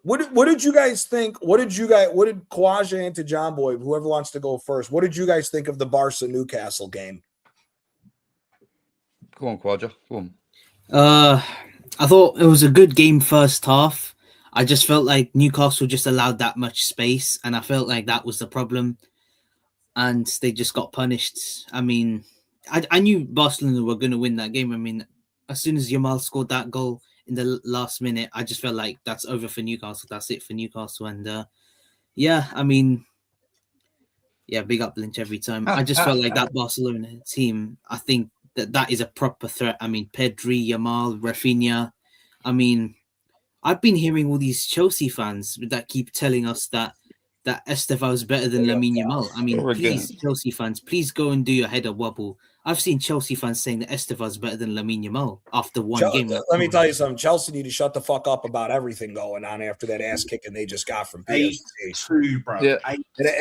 What did you guys think? What did Kwaja and to John Boy, whoever wants to go first, what did you guys think of the Barca Newcastle game? Go on, Kwaja. Go on. I thought it was a good game first half. I just felt like Newcastle just allowed that much space, and I felt like that was the problem. And they just got punished. I mean, I knew Barcelona were going to win that game. I mean, as soon as Yamal scored that goal in the last minute, I just felt like that's over for Newcastle. That's it for Newcastle. And I mean, big up Lynch every time. I just felt like that Barcelona team, I think that is a proper threat. I mean, Pedri, Yamal, Rafinha. I mean, I've been hearing all these Chelsea fans that keep telling us that Estevao is better than Lamine Yamal. I mean, please, Chelsea fans, please go and do your header wobble. I've seen Chelsea fans saying that Estevao is better than Lamine Yamal after one game. Let me tell you something. Chelsea need to shut the fuck up about everything going on after that ass kicking they just got from PSG. 8-2, bro. Yeah.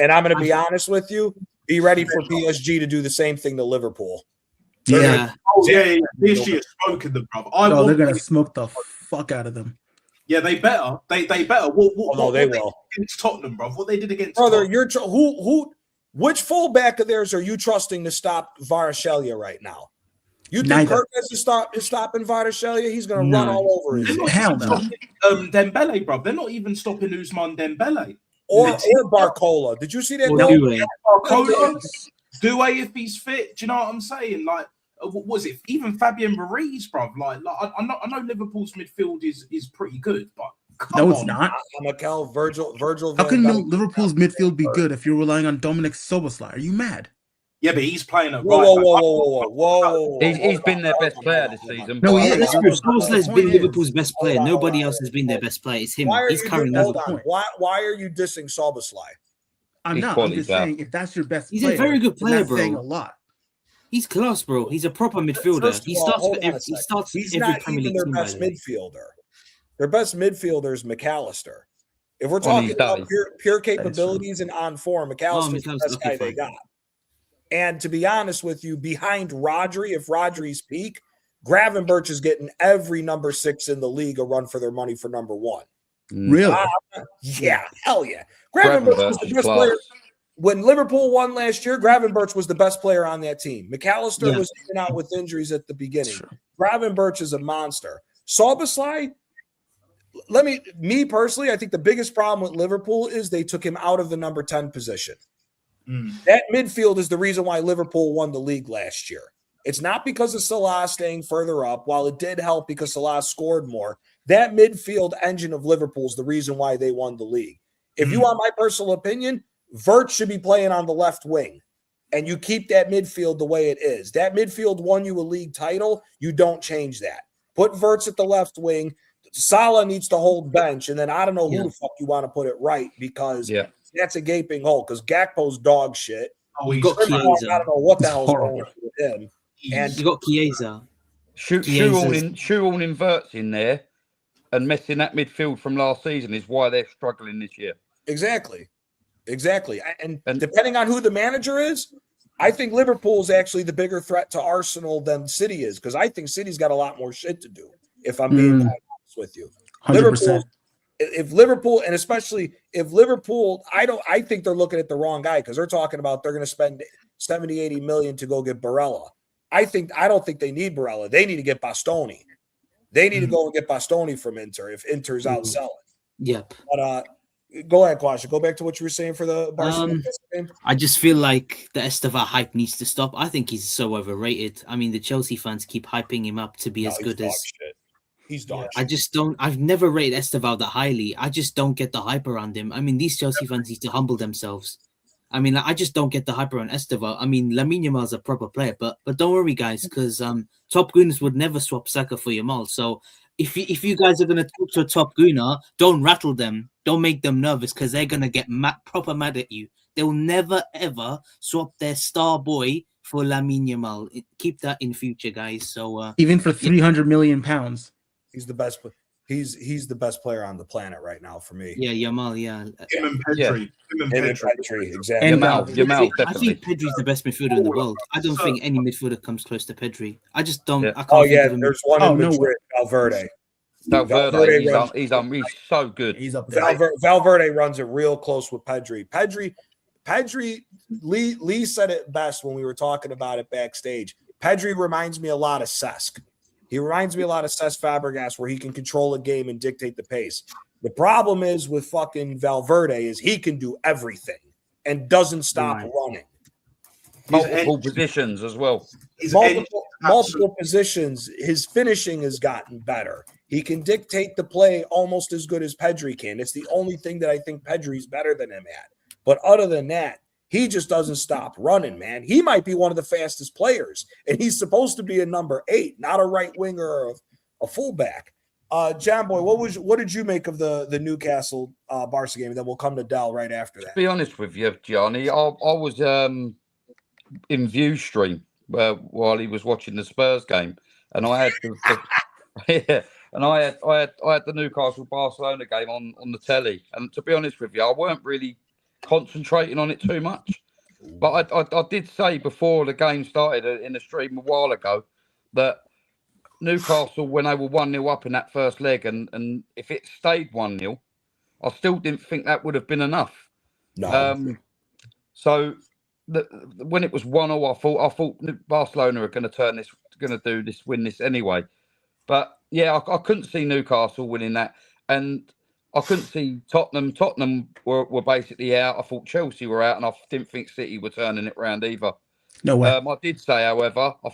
And I'm going to be honest with you. Be ready for PSG to do the same thing to Liverpool. Yeah. Yeah. PSG has spoken them, bro. They're going to smoke the fuck out of them. Yeah, they better. They better. What they will. Did against Tottenham, bro. What they did against Brother, Tottenham. which fullback of theirs are you trusting to stop Kvaratskhelia right now? You think Kirk has to stop stopping Kvaratskhelia? He's going to run all over his hell no. Dembele, bro. They're not even stopping Ousmane Dembele. Or Barcola. Did you see that? Barcola, Doué if he's fit. Do you know what I'm saying? Like, what was it? Even Fabian Ruiz, bro. Like I know Liverpool's midfield is pretty good, but it's not. Mikel, Virgil. How can Liverpool's midfield be good if you're relying on Dominic Szoboszlai? Are you mad? Yeah, but he's playing at Whoa. He's been their best player this season. No, he is. Szoboszlai's been Liverpool's best player. Nobody else has been their best player. It's him. He's carrying the point. Why are you dissing Szoboszlai? I'm not. I'm just saying, if that's your best player, he's a very good player, bro. Saying a lot. He's class, bro. He's a proper midfielder. He starts He's every not Premier even League their best midfielder. Their best midfielder is McAllister. If we're talking about pure capabilities and on form, McAllister's the best guy they got. And to be honest with you, behind Rodri, if Rodri's peak, Gravenberch is getting every number 6 in the league a run for their money for number 1. Really? Yeah, hell yeah. Gravenberch was the best player. When Liverpool won last year, Gravenberch was the best player on that team. McAllister was in and out with injuries at the beginning. Sure. Gravenberch is a monster. Szoboszlai, me personally, I think the biggest problem with Liverpool is they took him out of the number 10 position. That midfield is the reason why Liverpool won the league last year. It's not because of Salah staying further up, while it did help because Salah scored more. That midfield engine of Liverpool is the reason why they won the league. If you want my personal opinion, Vert should be playing on the left wing, and you keep that midfield the way it is. That midfield won you a league title. You don't change that. Put Verts at the left wing. Salah needs to hold bench, and then I don't know who the fuck you want to put it right because that's a gaping hole because Gakpo's dog shit. You got Chiesa. I don't know what the hell's wrong with him. And you got Chiesa. Shoehorning Verts in there and messing that midfield from last season is why they're struggling this year. Exactly. And depending on who the manager is, I think Liverpool's actually the bigger threat to Arsenal than City is because I think City's got a lot more shit to do, if I'm being honest with you. 100%. Liverpool, and especially if Liverpool, I think they're looking at the wrong guy because they're talking about they're going to spend 70, 80 million to go get Barella. I don't think they need Barella. They need to get Bastoni. They need to go and get Bastoni from Inter if Inter's out selling. Yep. But go ahead, Quasha. Go back to what you were saying for the Barcelona game. I just feel like the Estevao hype needs to stop. I think he's so overrated. I mean, the Chelsea fans keep hyping him up to be as good as. Shit. He's dog shit. I just don't. I've never rated Estevao that highly. I just don't get the hype around him. I mean, these Chelsea fans need to humble themselves. I mean, I just don't get the hype around Estevao. I mean, Lamine Yamal's a proper player, but don't worry, guys, because top gooners would never swap Saka for Yamal. So if you guys are gonna talk to a top gooner, don't rattle them. Don't make them nervous because they're gonna get proper mad at you. They'll never ever swap their star boy for Lamine Yamal. Keep that in future, guys. So even for 300 million pounds, he's the best. He's the best player on the planet right now for me. Yeah, Yamal. Yeah, him and Pedri. Exactly. And Yamal, I think Pedri's the best midfielder in the world. I don't think any midfielder comes close to Pedri. I just don't. I can't think of him. There's one in Madrid, Valverde. Valverde, he's so good. He's up there. Valverde runs it real close with Pedri. Lee said it best when we were talking about it backstage. Pedri reminds me a lot of Cesc. He reminds me a lot of Cesc Fabregas, where he can control a game and dictate the pace. The problem is with fucking Valverde is he can do everything and doesn't stop running. Multiple positions as well. Multiple positions. His finishing has gotten better. He can dictate the play almost as good as Pedri can. It's the only thing that I think Pedri's better than him at. But other than that, he just doesn't stop running, man. He might be one of the fastest players, and he's supposed to be a number 8, not a right winger or a fullback. John Boy, what did you make of the Newcastle Barca game? And then we'll come to Dell right after that. To be honest with you, Johnny, I was in view stream while he was watching the Spurs game, and I had and I had the Newcastle Barcelona game on the telly. And to be honest with you, I weren't really concentrating on it too much. But I did say before the game started in the stream a while ago that Newcastle, when they were 1-0 up in that first leg, and if it stayed 1-0, I still didn't think that would have been enough. No. So when it was 1-0, I thought Barcelona are going to win this anyway. But yeah, I couldn't see Newcastle winning that, and I couldn't see Tottenham. Tottenham were basically out. I thought Chelsea were out, and I didn't think City were turning it round either. No way. I did say, however, I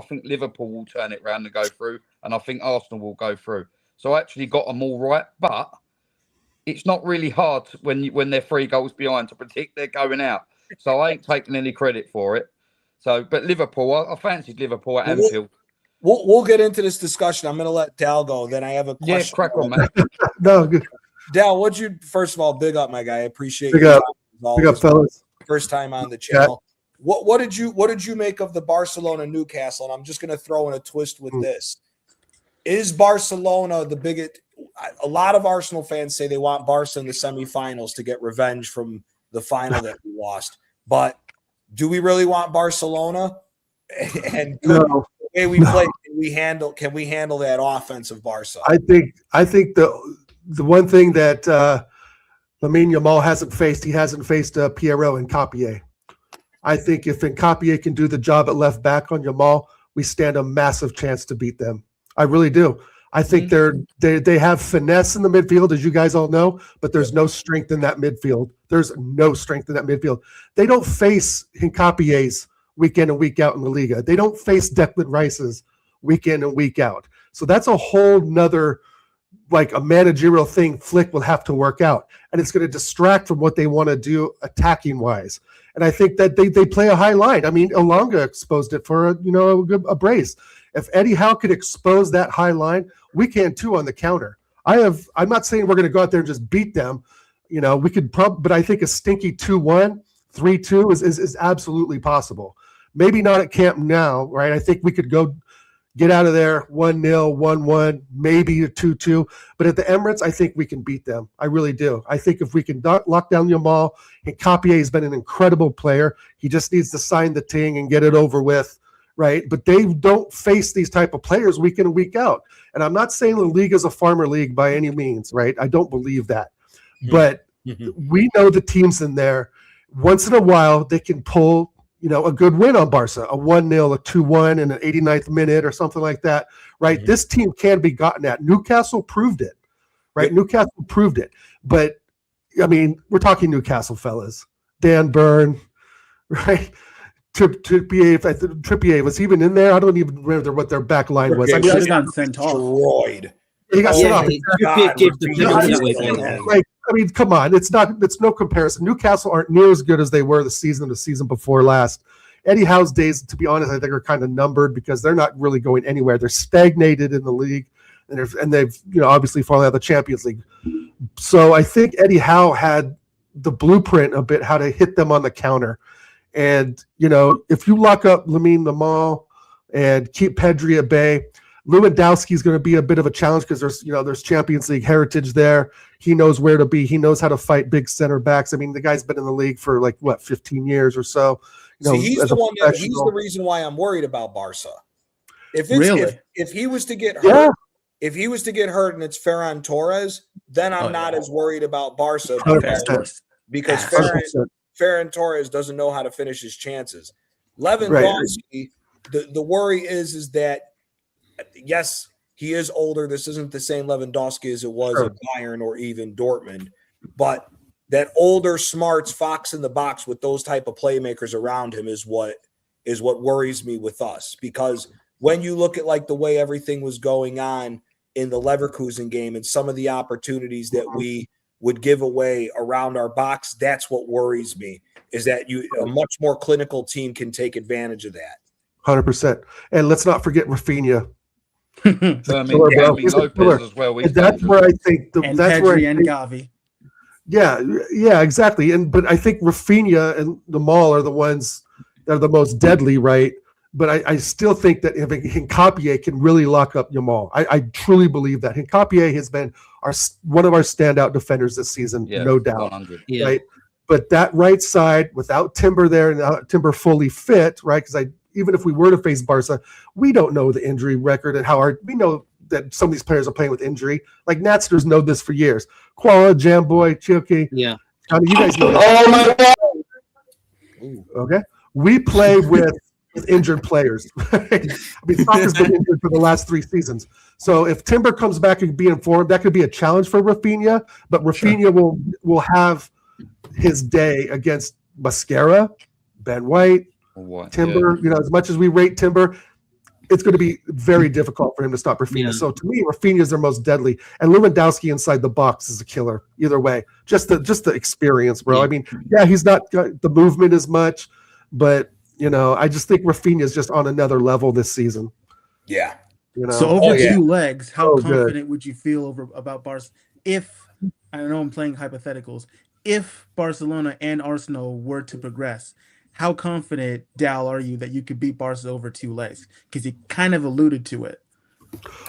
think Liverpool will turn it round and go through, and I think Arsenal will go through. So I actually got them all right, but it's not really hard when they're 3 goals behind to predict they're going out. So I ain't taking any credit for it. So, but Liverpool, I fancied Liverpool at Anfield. We'll get into this discussion. I'm going to let Dal go. Then I have a question. Yeah, crack on, man. No, good. Dal, first of all, big up, my guy. I appreciate Big you. up. Big up, fellas. First time on the channel. Yeah. What did you make of the Barcelona Newcastle? And I'm just going to throw in a twist with this. Is Barcelona the biggest? A lot of Arsenal fans say they want Barca in the semifinals to get revenge from the final that we lost. But do we really want Barcelona? And no. The way we play, can we handle that offense of Barca? I think the one thing that Lamine Yamal hasn't faced Pierrot and Capier. I think if Capier can do the job at left back on Yamal, we stand a massive chance to beat them. I really do. I think they have finesse in the midfield, as you guys all know, but there's no strength in that midfield. There's no strength in that midfield. They don't face Hincapier's week in and week out in the Liga. They don't face Declan Rice's week in and week out. So that's a whole nother, like a managerial thing Flick will have to work out. And it's going to distract from what they want to do attacking wise. And I think that they play a high line. I mean, Elanga exposed it for a brace. If Eddie Howe could expose that high line, we can too on the counter. I'm not saying we're going to go out there and just beat them. We could but I think a stinky 2-1, 3-2 is absolutely possible. Maybe not at Camp Nou, right? I think we could go get out of there 1-0, 1-1, maybe a 2-2. But at the Emirates, I think we can beat them. I really do. I think if we can lock down Yamal, and Capier has been an incredible player. He just needs to sign the ting and get it over with, right? But they don't face these type of players week in and week out. And I'm not saying the league is a farmer league by any means, right? I don't believe that. But we know the teams in there, once in a while, they can pull a good win on Barca, a 1-0, a 2-1 in an 89th minute or something like that, right? This team can be gotten at. Newcastle proved it, right? Newcastle proved it. But, I mean, we're talking Newcastle, fellas. Dan Burn, right? Trippier was even in there. I don't even remember what their back line was. He just got sent off. Destroyed. He got sent off. I mean, come on. It's no comparison. Newcastle aren't near as good as they were the season before last. Eddie Howe's days, to be honest, I think are kind of numbered because they're not really going anywhere. They're stagnated in the league, and they've obviously fallen out of the Champions League. So I think Eddie Howe had the blueprint a bit how to hit them on the counter. And if you lock up Lamine Yamal and keep Pedri at bay, Lewandowski is going to be a bit of a challenge because there's Champions League heritage there. He knows where to be. He knows how to fight big center backs. I mean, the guy's been in the league for 15 years or so. He's the reason why I'm worried about Barca. If he was to get hurt, if he was to get hurt and it's Ferran Torres, then I'm not as worried about Barca because Ferran Torres doesn't know how to finish his chances. Lewandowski, the worry is that yes, he is older. This isn't the same Lewandowski as it was at Bayern or even Dortmund, but that older, smarts, fox in the box with those type of playmakers around him is what worries me with us. Because when you look at the way everything was going on in the Leverkusen game and some of the opportunities that we would give away around our box. That's what worries me, is that a much more clinical team can take advantage of that. 100%. And let's not forget Rafinha. Fermin Lopez as well. And that's where I think and Pedri and Gavi. Yeah, exactly. But I think Rafinha and the Mall are the ones that are the most deadly, right? But I still think that if Hincapié can really lock up Yamal. I truly believe that Hincapié has been one of our standout defenders this season, no doubt. 100. Right? But that right side without Timber there and Timber fully fit, right? Because even if we were to face Barca, we don't know the injury record and we know that some of these players are playing with injury. Like Natsters know this for years. Koala, Jamboy, Chioki. Yeah. Johnny, you guys know that. Oh my God. Okay. We play with injured players. Right? I mean, Soccer's been injured for the last 3 seasons. So if Timber comes back and be informed, that could be a challenge for Rafinha. But Rafinha will have his day against Mascara, Ben White, Timber. You know, as much as we rate Timber, it's going to be very difficult for him to stop Rafinha. Yeah. So to me, Rafinha is their most deadly, and Lewandowski inside the box is a killer. Either way, just the experience, bro. I mean, he's not got the movement as much, but you know, I just think Rafinha is just on another level this season. Yeah. You know? So over 2 legs, how confident would you feel about Barca if, I know I'm playing hypotheticals, if Barcelona and Arsenal were to progress? How confident, Dal, are you that you could beat Barca over 2 legs? Because you kind of alluded to it.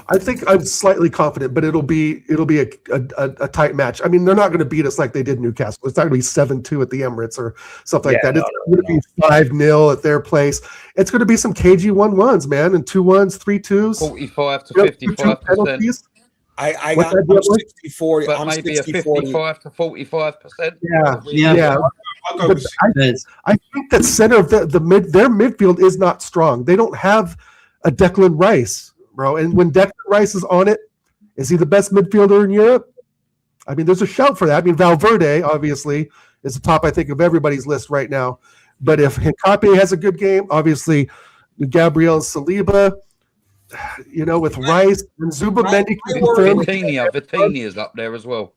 I think I'm slightly confident, but it'll be a tight match. I mean, they're not going to beat us like they did Newcastle. It's not going to be 7-2 at the Emirates or something like that. It's going to be 5-0 at their place. It's going to be some cagey 1-1s, man, and 2-1s, 3-2s. 45 to 55%. I got 60-40. But I'm maybe 60, a 55 to 45%. Yeah. I think that center of their midfield is not strong. They don't have a Declan Rice, bro. And when Declan Rice is on it, is he the best midfielder in Europe? I mean, there's a shout for that. I mean, Valverde obviously is the top, I think, of everybody's list right now. But if Hincapié has a good game, obviously Gabriel Saliba, you know, with Rice and Zubamendi. Vitinha is up there as well.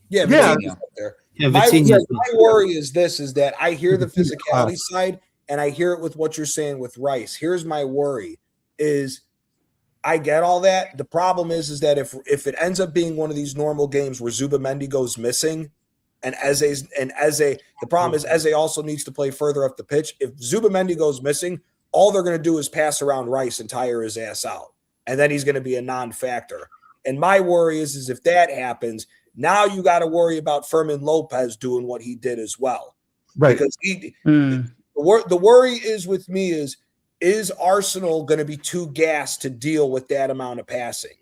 Yeah, Vitinha's up there. Yeah, my worry is that I hear the physicality side and I hear it with what you're saying with Rice. Here's my worry is I get all that. The problem is that if it ends up being one of these normal games where Zubamendi goes missing and Eze, the problem is Eze also needs to play further up the pitch. If Zubamendi goes missing, all they're going to do is pass around Rice and tire his ass out. And then he's going to be a non-factor. And my worry is if that happens, now you got to worry about Fermin Lopez doing what he did as well. Right. Because the worry is with me is Arsenal going to be too gassed to deal with that amount of passing?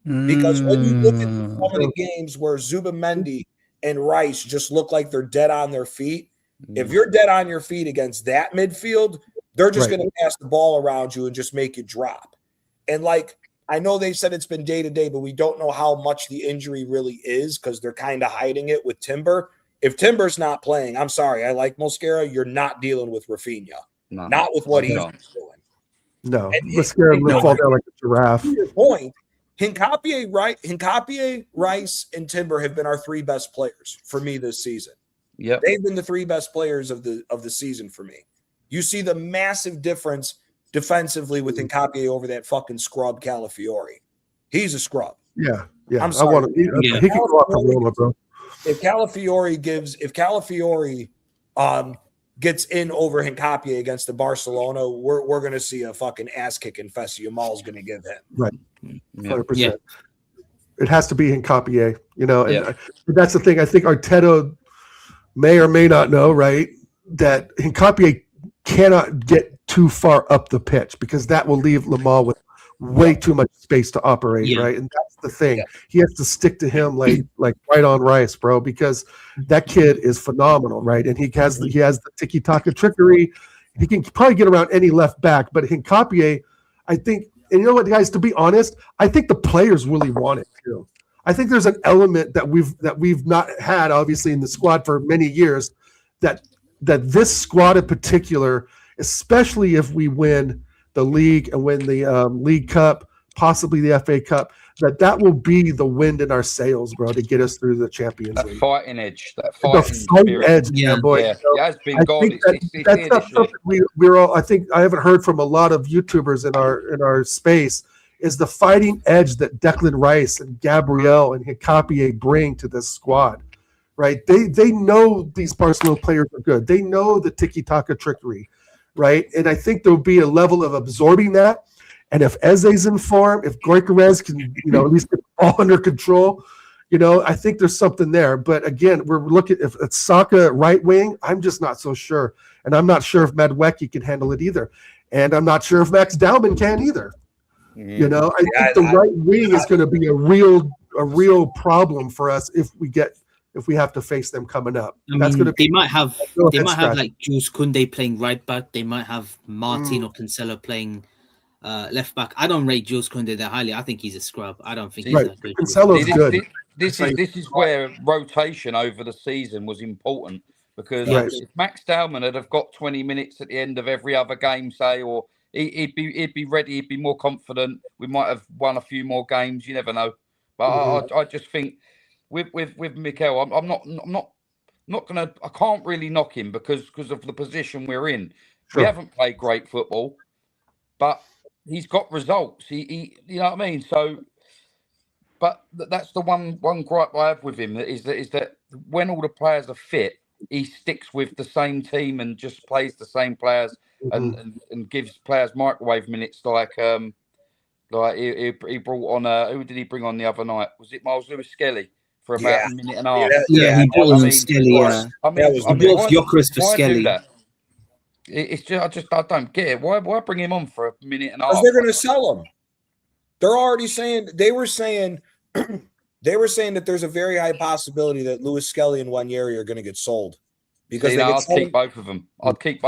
Because when you look at some of the games where Zubamendi and Rice just look like they're dead on their feet, if you're dead on your feet against that midfield, they're just going to pass the ball around you and just make you drop. And I know they said it's been day to day, but we don't know how much the injury really is because they're kind of hiding it with Timber. If Timber's not playing, I'm sorry, I like Mosquera. You're not dealing with Rafinha. No, not with what he's doing. No, Mosquera will fall down like a giraffe. To your point, Hincapié, Rice, and Timber have been our 3 best players for me this season. Yeah, they've been the 3 best players of the season for me. You see the massive difference defensively with Hincapié over that fucking scrub Calafiori. He's a scrub. Yeah. I'm sorry. He can go off the roller, bro. If Calafiori gets in over Hincapié against the Barcelona, we're going to see a fucking ass kicking fest Yamal's going to give him. Right. 100%. It has to be Hincapié, you know. And that's the thing. I think Arteta may or may not know, right, that Hincapié cannot get too far up the pitch because that will leave Lamal with way too much space to operate, right? And that's the thing. He has to stick to him like right on Rice, bro, because that kid is phenomenal, right? And he has the tiki-taka trickery. He can probably get around any left back, but Hincapié, I think, and you know what, guys, to be honest, I think the players really want it too. I think there's an element that we've not had, obviously, in the squad for many years, that this squad in particular, especially if we win the league and win the League Cup, possibly the FA Cup, that will be the wind in our sails, bro, to get us through the Champions That League. fighting edge, that The fighting spirit. edge, Yeah. man, boy. Yeah, it has been I gone. think It's that's here not this year. something we're all. I think I haven't heard from a lot of YouTubers in our space. Is the fighting edge that Declan Rice and Gabriel and Hikapié bring to this squad, right? They know these Barcelona players are good. They know the tiki-taka trickery, right? And I think there'll be a level of absorbing that. And if Eze's in form, if Gyökeres can, at least get all under control, I think there's something there. But again, we're looking if it's Saka right wing. I'm just not so sure, and I'm not sure if Madueke can handle it either, and I'm not sure if Max Dowman can either. I think the right wing is going to be a real problem for us if we have to face them coming up. They might have like Jules Koundé playing right back. They might have Martin or Cancelo playing left back. I don't rate Jules Koundé that highly. I think he's a scrub. I don't think he's that good. Cancelo's good. This is where rotation over the season was important because if Max Dowman had have got 20 minutes at the end of every other game, say, or he'd be ready, he'd be more confident. We might have won a few more games. You never know. But I just think with Mikel, I'm not gonna. I can't really knock him because of the position we're in. Sure. We haven't played great football, but he's got results. He you know what I mean. So, but that's the one gripe I have with him is that when all the players are fit, he sticks with the same team and just plays the same players and gives players microwave minutes like he brought on who did he bring on the other night? Was it Miles Lewis-Skelly for about a minute and a half? He brought on Skelly. He brought Gyökeres for Skelly. It's just I don't get it. Why bring him on for a minute and a half? Because they're going to sell him. They're already saying they were saying that there's a very high possibility that Lewis Skelly and Wanyeri are going to get sold. Because I'd keep both of them. I'd rather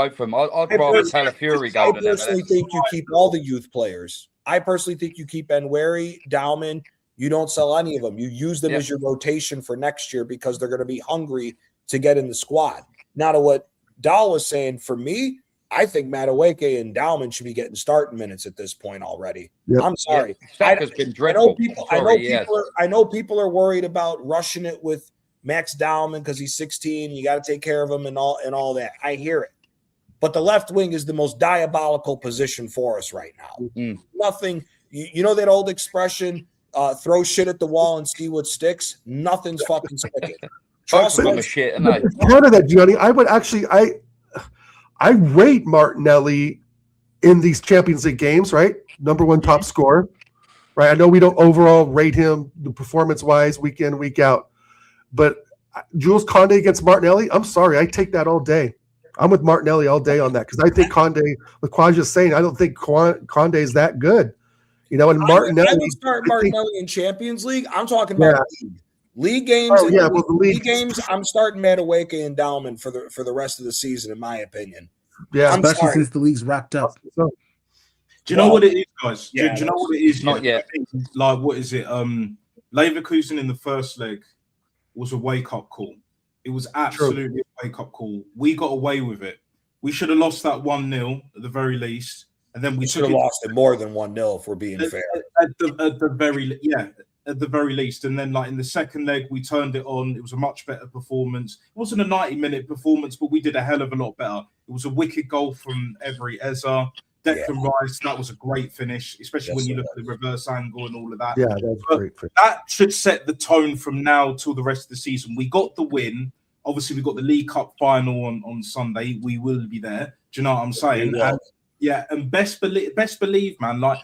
Calafiori go to them. I personally think you keep all the youth players. I personally think you keep Enweri, Dauman. You don't sell any of them. You use them as your rotation for next year because they're going to be hungry to get in the squad. Now, to what Dahl was saying, for me, I think Madueke and Dauman should be getting starting minutes at this point already. Yep. I'm sorry. Saka's been dreadful. I know people are worried about rushing it with Max Dauman because he's 16. You got to take care of him and all that. I hear it. But the left wing is the most diabolical position for us right now. Nothing. You know that old expression, throw shit at the wall and see what sticks? Nothing's fucking sticking. Trust me. Shit, and part of that, Gianni, I would actually I rate Martinelli in these Champions League games, right? Number one top scorer, right? I know we don't overall rate him performance-wise week in, week out. But Jules Koundé against Martinelli, I'm sorry, I take that all day. I'm with Martinelli all day on that because I think Koundé, like Quaj is saying, I don't think Koundé is that good. And Martinelli. I would start Martinelli in Champions League. I'm talking about league games. League games. I'm starting Madueke and Dauman for the rest of the season, in my opinion. Yeah, especially since the league's wrapped up. Do you know what it is, guys? Do you know what it is? Not yet. Like, what is it? Leverkusen in the first leg was a wake-up call. It was absolutely a wake-up call. We got away with it. We should have lost that 1-0 at the very least. And then we should have lost it more than 1-0 if we're being fair. At the very least. And then, like, in the second leg, we turned it on. It was a much better performance. It wasn't a 90-minute performance, but we did a hell of a lot better. It was a wicked goal from Every Eza. Declan Rice, that was a great finish, especially when you look at the reverse angle and all of that. Yeah, that was great. That should set the tone from now till the rest of the season. We got the win. Obviously, we got the League Cup final on Sunday. We will be there. Do you know what I'm saying? And best believe, man, like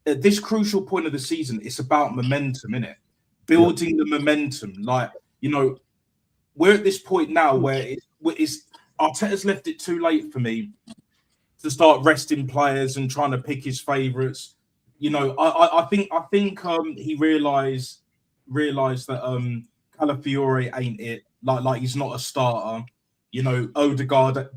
at this crucial point of the season, it's about momentum, innit? Building the momentum. Like, we're at this point now where it's Arteta's left it too late for me to start resting players and trying to pick his favourites. I think he realised that Calafiori ain't it. Like he's not a starter. Odegaard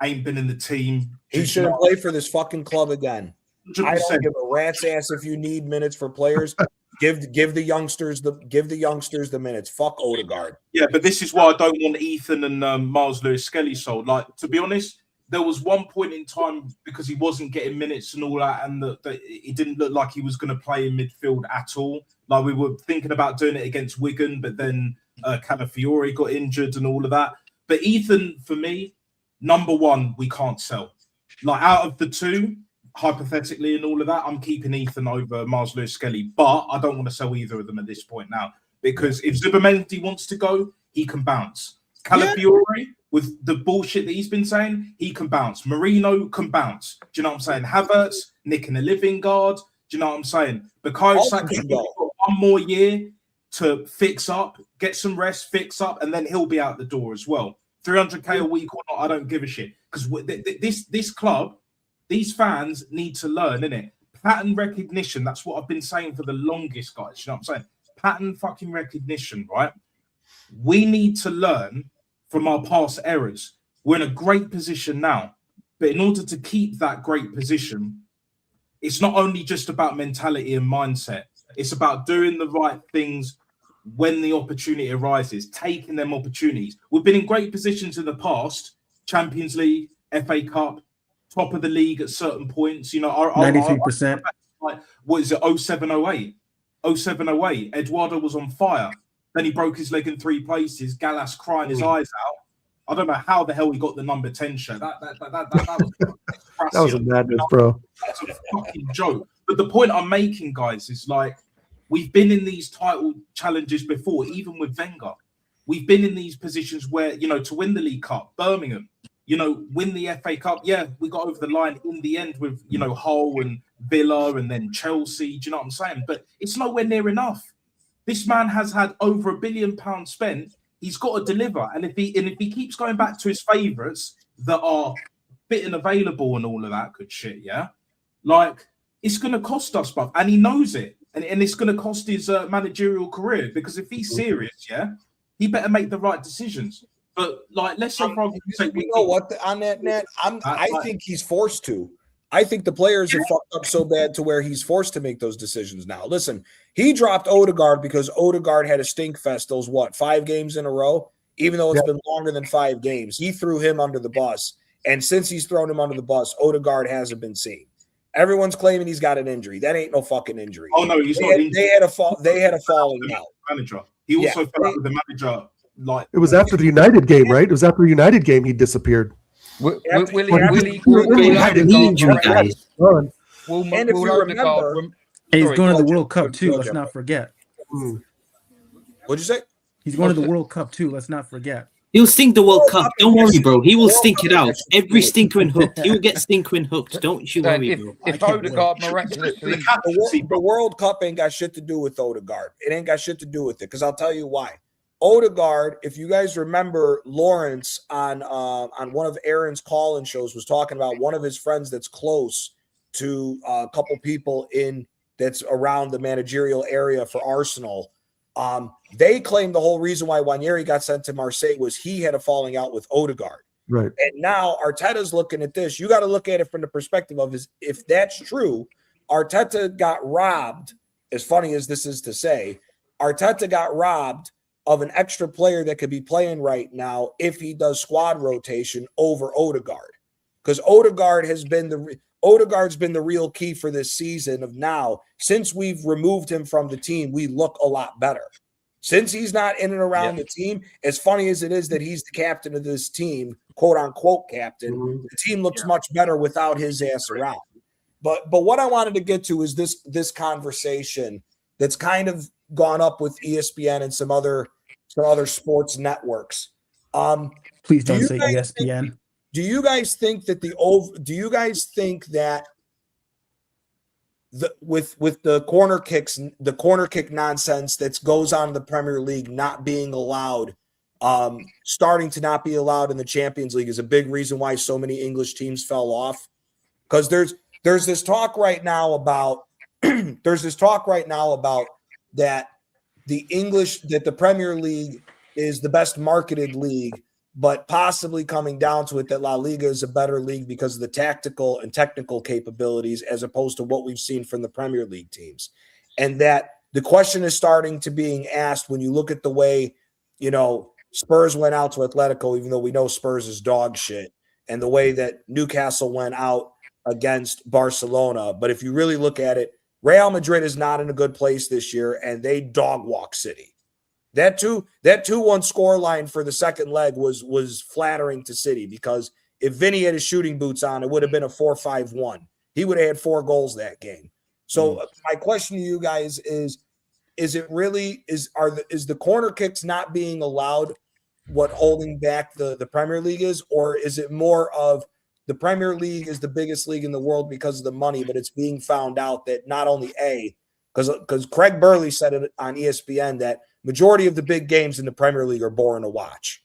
ain't been in the team. He shouldn't play for this fucking club again. 100%. I don't give a rat's ass if you need minutes for players. Give the youngsters the minutes. Fuck Odegaard. Yeah, but this is why I don't want Ethan and Miles Lewis-Skelly sold. Like, to be honest, there was one point in time because he wasn't getting minutes and all that, and that it didn't look like he was going to play in midfield at all. Like we were thinking about doing it against Wigan, but then Calafiore got injured and all of that. But Ethan, for me, number one, we can't sell. Like out of the two, hypothetically and all of that, I'm keeping Ethan over Miles Lewis-Skelly, but I don't want to sell either of them at this point now, because if Zubimendi wants to go, he can bounce. Calafiore, with the bullshit that he's been saying, he can bounce. Marino can bounce. Do you know what I'm saying? Havertz, nicking a living guard. Do you know what I'm saying? Bukayo Saka's got one more year to fix up, get some rest, fix up, and then he'll be out the door as well. 300k a week or not, I don't give a shit. Because this club, these fans need to learn, innit? Pattern recognition. That's what I've been saying for the longest, guys. You know what I'm saying? Pattern fucking recognition, right? We need to learn from our past errors. We're in a great position now, but in order to keep that great position, it's not only just about mentality and mindset. It's about doing the right things when the opportunity arises, taking them opportunities. We've been in great positions in the past, Champions League, FA Cup, top of the league at certain points. You know, 93%. What is it, 0708? 0708, Eduardo was on fire. Then he broke his leg in 3 places. Gallas crying his eyes out. I don't know how the hell he got the number 10 shirt. That was a madness, bro. That's a fucking joke. But the point I'm making, guys, is like we've been in these title challenges before, even with Wenger. We've been in these positions where, you know, to win the League Cup, Birmingham, you know, win the FA Cup. Yeah, we got over the line in the end with, you know, Hull and Villa and then Chelsea. Do you know what I'm saying? But it's nowhere near enough. This man has had over £1 billion spent. He's got to deliver. And if he keeps going back to his favourites that are fit and available and all of that good shit, yeah, like it's going to cost us, bruv. And he knows it. And it's going to cost his managerial career, because if he's serious, yeah, he better make the right decisions. But like, let's say for argument's sake, you know what? On that, Nat, I think he's forced to. I think the players are fucked up so bad to where he's forced to make those decisions now. Listen, he dropped Odegaard because Odegaard had a stink fest those, 5 games in a row? Even though it's been longer than 5 games. He threw him under the bus. And since he's thrown him under the bus, Odegaard hasn't been seen. Everyone's claiming he's got an injury. That ain't no fucking injury. Oh, no, he's not injured. They had a falling out. Manager. He also fell out with the manager. Like, it was after the United game, right? It was after the United game he disappeared. Will And if you remember, he's going to the World Cup too. Let's not forget. What'd you say? He's going to the World Cup too. Let's not forget. He'll stink the World Cup. Don't worry, bro. He will stink it out. Every stinkering hooked. He will get stinkering hooked. Don't you worry, bro. If Odegaard miraculously, the World Cup ain't got shit to do with Odegaard. It ain't got shit to do with it, because I'll tell you why. Odegaard, if you guys remember, Lawrence on one of Aaron's call-in shows was talking about one of his friends that's close to a couple people that's around the managerial area for Arsenal. They claimed the whole reason why Nwaneri got sent to Marseille was he had a falling out with Odegaard. Right. And now Arteta's looking at this. You got to look at it from the perspective of if that's true, Arteta got robbed, as funny as this is to say, Arteta got robbed of an extra player that could be playing right now if he does squad rotation over Odegaard. Because Odegaard's been the real key for this season of now. Since we've removed him from the team, we look a lot better. Since he's not in and around the team, as funny as it is that he's the captain of this team, quote unquote captain, the team looks much better without his ass around. But what I wanted to get to is this conversation that's kind of gone up with ESPN and some other sports networks. Please don't say ESPN. Do you guys think that with the corner kick nonsense that goes on in the Premier League not being allowed, starting to not be allowed in the Champions League is a big reason why so many English teams fell off? Because there's this talk right now about that the Premier League is the best marketed league, but possibly coming down to it that La Liga is a better league because of the tactical and technical capabilities as opposed to what we've seen from the Premier League teams. And that the question is starting to being asked when you look at the way, Spurs went out to Atletico, even though we know Spurs is dog shit. and the way that Newcastle went out against Barcelona. But if you really look at it, Real Madrid is not in a good place this year, and they dog walk City. That 2-1 scoreline for the second leg was flattering to City, because if Vinny had his shooting boots on, it would have been a 4-5-1. He would have had 4 goals that game. So my question to you guys is it really is the corner kicks not being allowed what holding back the Premier League is, or is it more of the Premier League is the biggest league in the world because of the money, but it's being found out that not only because Craig Burley said it on ESPN that majority of the big games in the Premier League are boring to watch.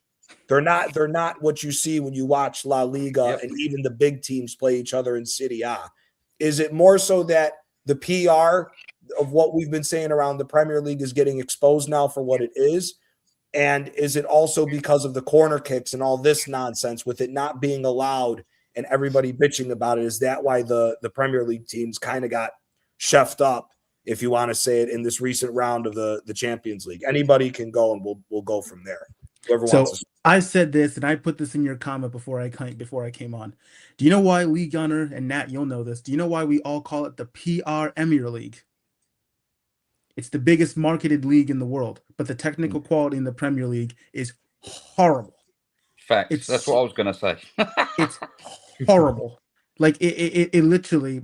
They're not what you see when you watch La Liga and even the big teams play each other in Serie A. Is it more so that the PR of what we've been saying around the Premier League is getting exposed now for what it is? And is it also because of the corner kicks and all this nonsense with it not being allowed and everybody bitching about it? Is that why the Premier League teams kind of got chefed up, if you want to say it, in this recent round of the Champions League? Anybody can go, and we'll go from there. Whoever wants to. I said this, and I put this in your comment before I came on. Do you know why League Gunner and Nat, you'll know this? Do you know why we all call it the PR Emir League? It's the biggest marketed league in the world, but the technical quality in the Premier League is horrible. Facts. That's what I was going to say. It's horrible. Like it literally.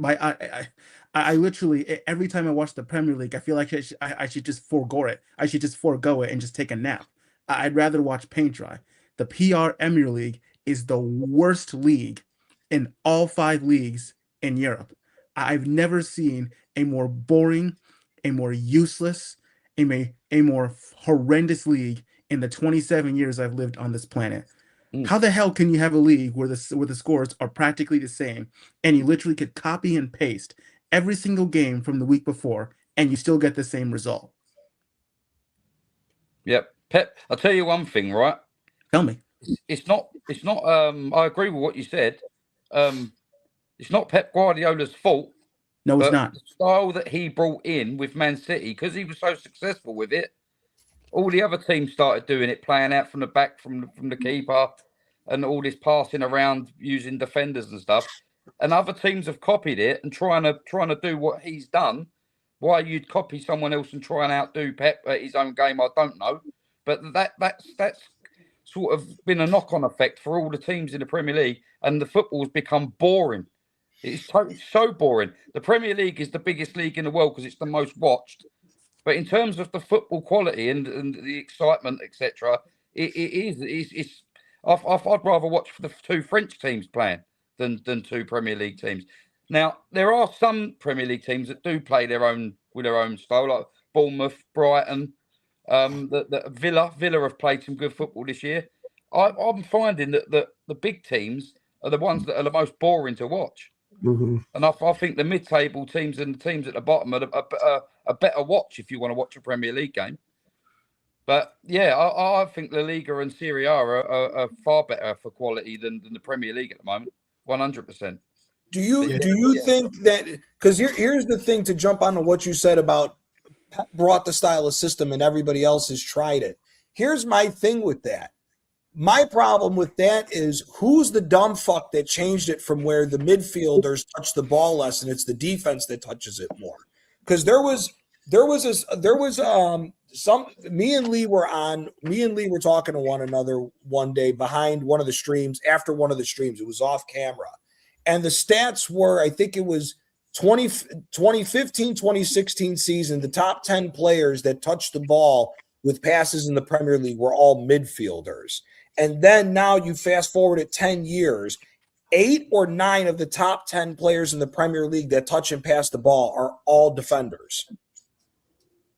I literally, every time I watch the Premier League, I feel like I should just forego it. I should just forego it and just take a nap. I'd rather watch paint dry. The PR Emir League is the worst league in all 5 leagues in Europe. I've never seen a more boring, a more useless, a more horrendous league in the 27 years I've lived on this planet. How the hell can you have a league where the scores are practically the same, and you literally could copy and paste every single game from the week before, and you still get the same result? Yep. Pep, I'll tell you one thing, right? Tell me. It's not I agree with what you said. It's not Pep Guardiola's fault. No, it's not. The style that he brought in with Man City, because he was so successful with it, all the other teams started doing it, playing out from the back, from the keeper, and all this passing around using defenders and stuff. And other teams have copied it and trying to do what he's done. Why you'd copy someone else and try and outdo Pep at his own game, I don't know. But that's sort of been a knock-on effect for all the teams in the Premier League, and the football's become boring. It's so boring. The Premier League is the biggest league in the world because it's the most watched. But in terms of the football quality and the excitement, etc., I'd rather watch the 2 French teams playing than 2 Premier League teams. Now, there are some Premier League teams that do play with their own style, like Bournemouth, Brighton. Villa have played some good football this year. I'm finding that the big teams are the ones that are the most boring to watch. Mm-hmm. And I think the mid-table teams and the teams at the bottom are a better watch if you want to watch a Premier League game. But yeah, I think La Liga and Serie A are far better for quality than the Premier League at the moment. 100%. Do you think that, because here's the thing, to jump on to what you said about brought the style of system and everybody else has tried it. Here's my thing with that. My problem with that is, who's the dumb fuck that changed it from where the midfielders touch the ball less and it's the defense that touches it more? Because me and Lee were talking to one another one day behind one of the streams, after one of the streams. It was off camera. And the stats were, I think it was 2015, 2016 season, the top 10 players that touched the ball with passes in the Premier League were all midfielders. And then now you fast forward at 10 years, 8 or 9 of the top 10 players in the Premier League that touch and pass the ball are all defenders.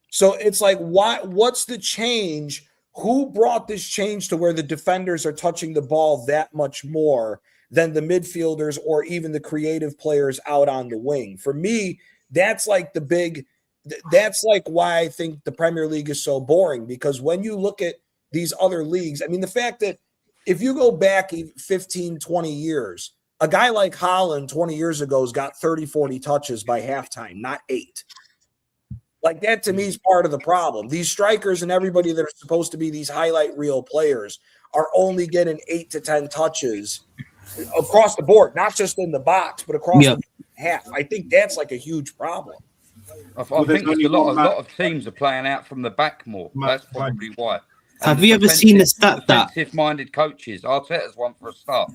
So it's like, what's the change? Who brought this change to where the defenders are touching the ball that much more than the midfielders or even the creative players out on the wing? For me, that's like why I think the Premier League is so boring, because when you look at these other leagues, I mean, the fact that if you go back 15, 20 years, a guy like Haaland 20 years ago has got 30, 40 touches by halftime, not 8. Like, that to me is part of the problem. These strikers and everybody that are supposed to be these highlight reel players are only getting 8 to 10 touches across the board, not just in the box, but across Yeah. the half. I think that's like a huge problem. I Well, there's think it's only a lot one of teams are playing out from the back more. That's probably why. And Have you ever seen the stat that defensive-minded coaches? Arteta's one for a start.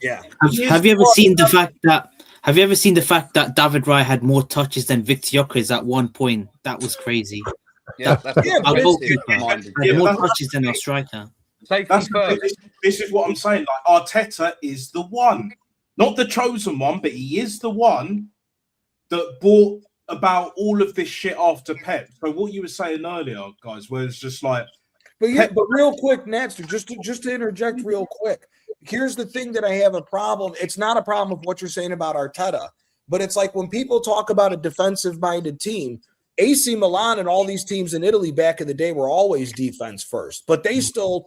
Yeah. have you ever seen the fact that David Raya had more touches than Victor Gyökeres at one point? That was crazy. Yeah, that's Yeah, Our but goalkeeper minded. had more touches than our striker. Safety first. This is what I'm saying. Like Arteta is the one, not the chosen one, but he is the one that brought about all of this shit after Pep. So what you were saying earlier, guys, was just like, But yeah, but real quick, Napster, just to interject real quick. Here's the thing that I have a problem. It's not a problem with what you're saying about Arteta, but it's like when people talk about a defensive-minded team, AC Milan and all these teams in Italy back in the day were always defense first, but they still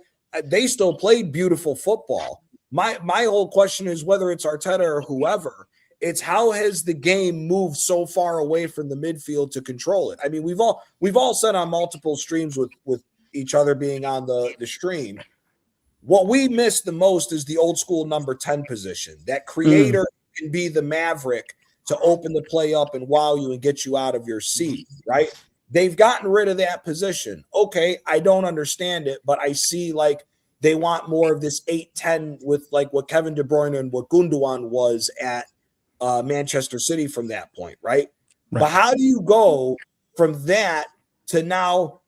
played beautiful football. My whole question is whether it's Arteta or whoever, it's how has the game moved so far away from the midfield to control it? I mean, we've all said on multiple streams with each other being on the stream, what we miss the most is the old school number 10 position. That creator can be the maverick to open the play up and wow you and get you out of your seat, right? They've gotten rid of that position. Okay, I don't understand it, but I see like they want more of this 8-10 with like what Kevin De Bruyne and what Gundogan was at Manchester City from that point, right? But how do you go from that to now?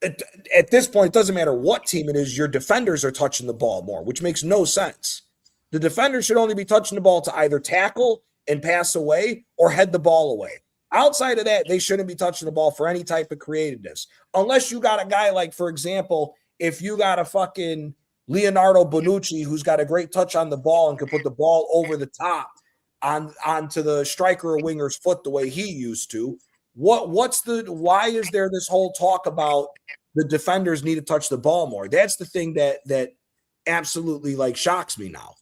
At this point, it doesn't matter what team it is, your defenders are touching the ball more, which makes no sense. The defenders should only be touching the ball to either tackle and pass away or head the ball away. Outside of that, they shouldn't be touching the ball for any type of creativeness. Unless you got a guy like, for example, if you got a fucking Leonardo Bonucci who's got a great touch on the ball and can put the ball over the top onto the striker or winger's foot the way he used to, why is there this whole talk about the defenders need to touch the ball more? That's the thing that absolutely like shocks me now.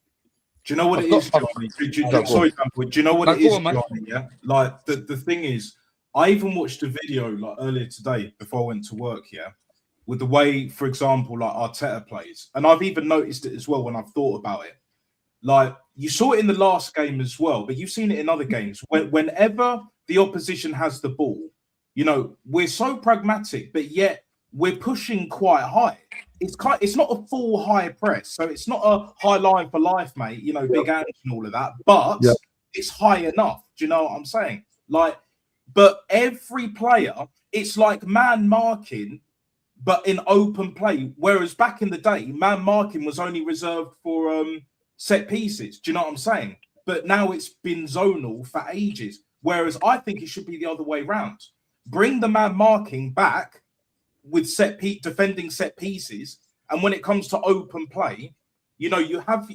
Do you know what it is, Johnny? Do you know what it is, Johnny? Yeah, like the thing is, I even watched a video like earlier today before I went to work. Yeah, with the way, for example, like Arteta plays, and I've even noticed it as well when I've thought about it. Like you saw it in the last game as well, but you've seen it in other games. Whenever the opposition has the ball, you know, we're so pragmatic, but yet we're pushing quite high. It's not a full high press, so it's not a high line for life, mate. You know, big hands and all of that, but it's high enough. Do you know what I'm saying? Like, but every player, it's like man marking, but in open play. Whereas back in the day, man marking was only reserved for set pieces. Do you know what I'm saying? But now it's been zonal for ages. Whereas I think it should be the other way around. Bring the man marking back with defending set pieces, and when it comes to open play, you know, you have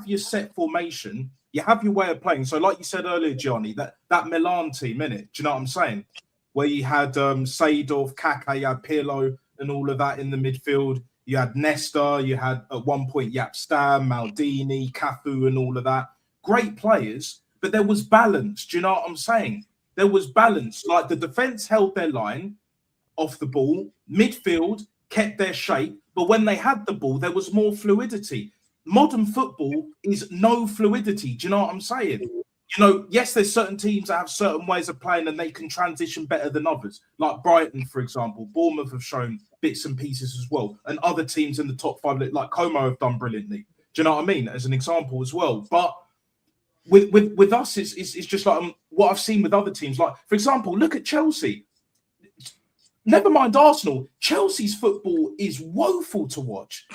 your set formation, you have your way of playing. So, like you said earlier, Johnny, that Milan team, innit? Do you know what I'm saying? Where you had Seedorf, Kaká, you had Pirlo, and all of that in the midfield. You had Nesta, you had at one point Jaap Stam, Maldini, Cafu, and all of that. Great players, but there was balance. Do you know what I'm saying? There was balance. Like the defense held their line off the ball, midfield kept their shape, but when they had the ball, there was more fluidity. Modern football is no fluidity. Do you know what I'm saying? You know, yes, there's certain teams that have certain ways of playing and they can transition better than others. Like Brighton, for example, Bournemouth have shown bits and pieces as well, and other teams in the top five, like Como, have done brilliantly. Do you know what I mean? As an example as well, but with us, it's just like what I've seen with other teams. Like, for example, look at Chelsea. Never mind Arsenal. Chelsea's football is woeful to watch.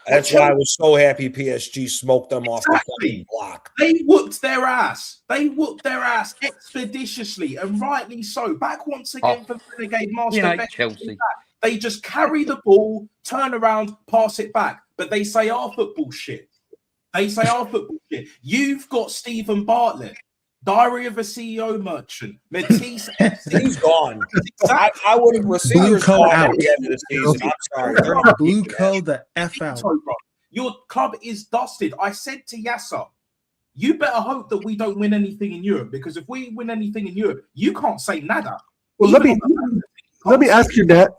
That's why I was so happy PSG smoked them off the fucking block. They whooped their ass. They whooped their ass expeditiously, and rightly so. Back once again for the Renegade Master. Chelsea. They just carry the ball, turn around, pass it back. But they say our football shit. You've got Stephen Bartlett, Diary of a CEO Merchant, Matisse. He's gone. I would have received out at the end of the season. I'm sorry. Blue code the F out. Your club is dusted. I said to Yasser, you better hope that we don't win anything in Europe, because if we win anything in Europe, you can't say nada. Well, let me ask you, Nat.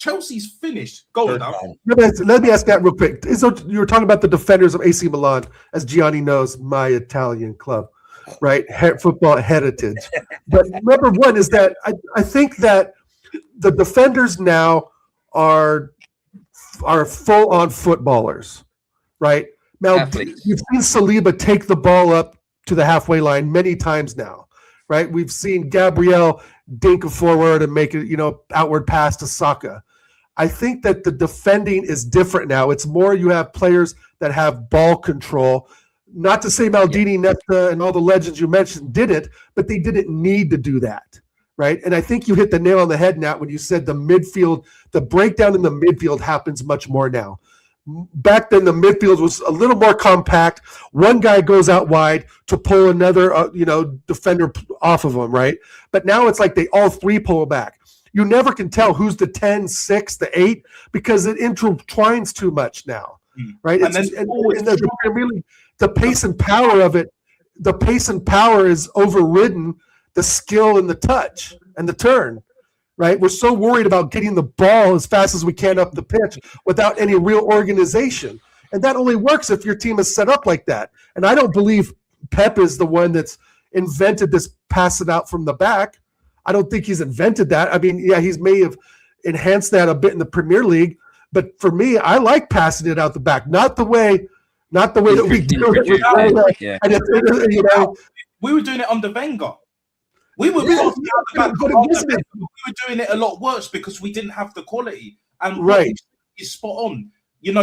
Chelsea's finished. Go on now. Let me ask that real quick. So you were talking about the defenders of AC Milan, as Gianni knows, my Italian club, right? Football heritage. But number one is that I think that the defenders now are full-on footballers, right? Now, you've seen Saliba take the ball up to the halfway line many times now, right? We've seen Gabriel dink forward and make it, outward pass to Saka. I think that the defending is different now. It's more you have players that have ball control. Not to say Maldini, Nesta, and all the legends you mentioned didn't, but they didn't need to do that, right? And I think you hit the nail on the head, Nat, when you said the breakdown in the midfield happens much more now. Back then, the midfield was a little more compact. One guy goes out wide to pull another, defender off of him, right? But now it's like they all three pull back. You never can tell who's the 10, 6, the 8, because it intertwines too much now, right? The pace and power of it, the pace and power is overridden the skill and the touch and the turn, right? We're so worried about getting the ball as fast as we can up the pitch without any real organization. And that only works if your team is set up like that. And I don't believe Pep is the one that's invented this pass it out from the back. I don't think he's invented that. I mean, yeah, he may have enhanced that a bit in the Premier League, but for me, I like passing it out the back, not the way that we do it. We were doing it under Wenger. We were doing it a lot worse because we didn't have the quality. And right, is spot on. They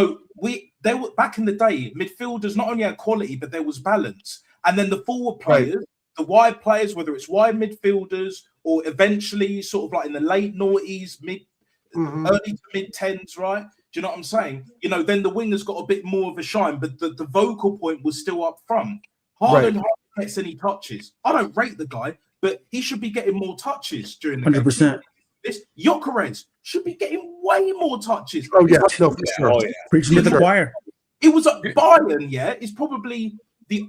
were back in the day. Midfielders not only had quality, but there was balance. And then the forward players, the wide players, whether it's wide midfielders or eventually sort of like in the late noughties, early to mid tens, right? Do you know what I'm saying? Then the wingers got a bit more of a shine, but the vocal point was still up front. Haaland gets any touches. I don't rate the guy, but he should be getting more touches during the 100%. This Gyökeres should be getting way more touches. Oh yeah, no, for sure. Oh, yeah. Preaching to the choir. It was at Bayern. Yeah, it's probably the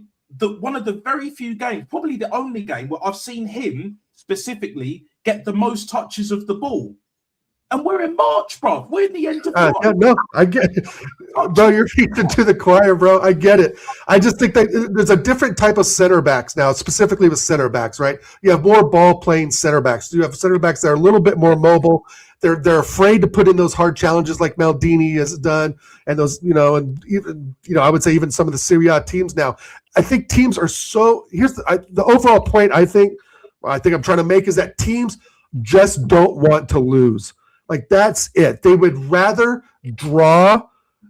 one of the very few games, probably the only game where I've seen him specifically get the most touches of the ball. And we're in March, bro. We're in the end of March. No, I get it. Bro, you're preaching to the choir, bro. I get it. I just think that there's a different type of center backs now, specifically with center backs, right? You have more ball-playing center backs. You have center backs that are a little bit more mobile. They're afraid to put in those hard challenges like Maldini has done, and those, and even, I would say even some of the Serie A teams now. I think teams are so. Here's the overall point. I think I'm trying to make is that teams just don't want to lose. Like, that's it. They would rather draw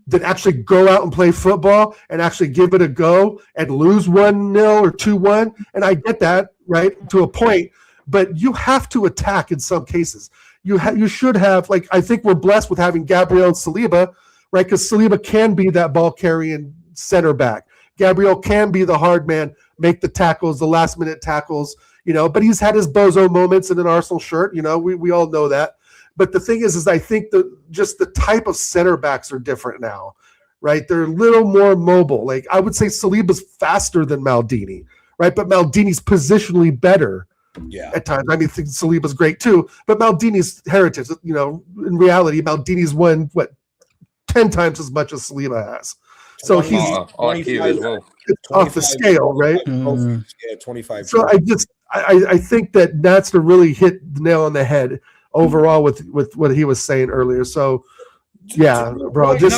than actually go out and play football and actually give it a go and lose 1-0 or 2-1. And I get that, right, to a point. But you have to attack in some cases. You should have, like, I think we're blessed with having Gabriel and Saliba, right, because Saliba can be that ball-carrying center back. Gabriel can be the hard man, make the tackles, the last-minute tackles, but he's had his bozo moments in an Arsenal shirt. We all know that. But the thing is I think just the type of center backs are different now, right? They're a little more mobile. Like, I would say Saliba's faster than Maldini, right? But Maldini's positionally better at times. I mean, I think Saliba's great too, but Maldini's heritage, in reality, Maldini's won, 10 times as much as Saliba has. So he's IQ as well. Off the scale, right? Yeah, 25. So I think that's to really hit the nail on the head overall with what he was saying earlier. So yeah, bro, the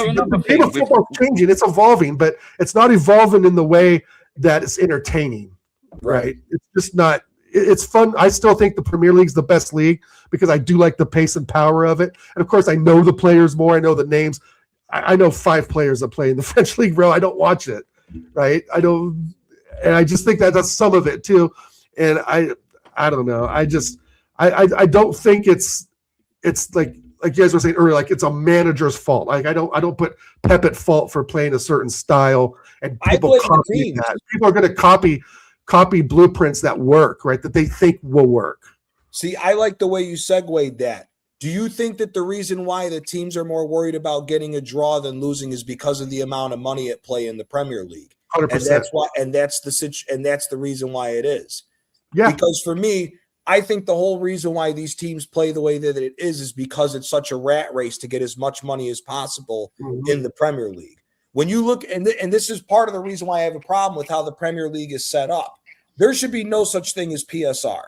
game of football is changing. It's evolving, but it's not evolving in the way that it's entertaining, right? It's just not. It's fun. I still think the Premier League's the best league because I do like the pace and power of it. And of course, I know the players more. I know the names. I know 5 players that play in the French league, bro. I don't watch it, right? I don't, and I just think that's some of it too. And I don't know. I don't think it's like you guys were saying earlier, like it's a manager's fault. Like I don't put Pep at fault for playing a certain style, and people copy that. People are going to copy blueprints that work, right? That they think will work. See, I like the way you segued that. Do you think that the reason why the teams are more worried about getting a draw than losing is because of the amount of money at play in the Premier League? 100%. And that's the reason why it is. Yeah. Because for me, I think the whole reason why these teams play the way that it is because it's such a rat race to get as much money as possible in the Premier League. When you look, and this is part of the reason why I have a problem with how the Premier League is set up. There should be no such thing as PSR.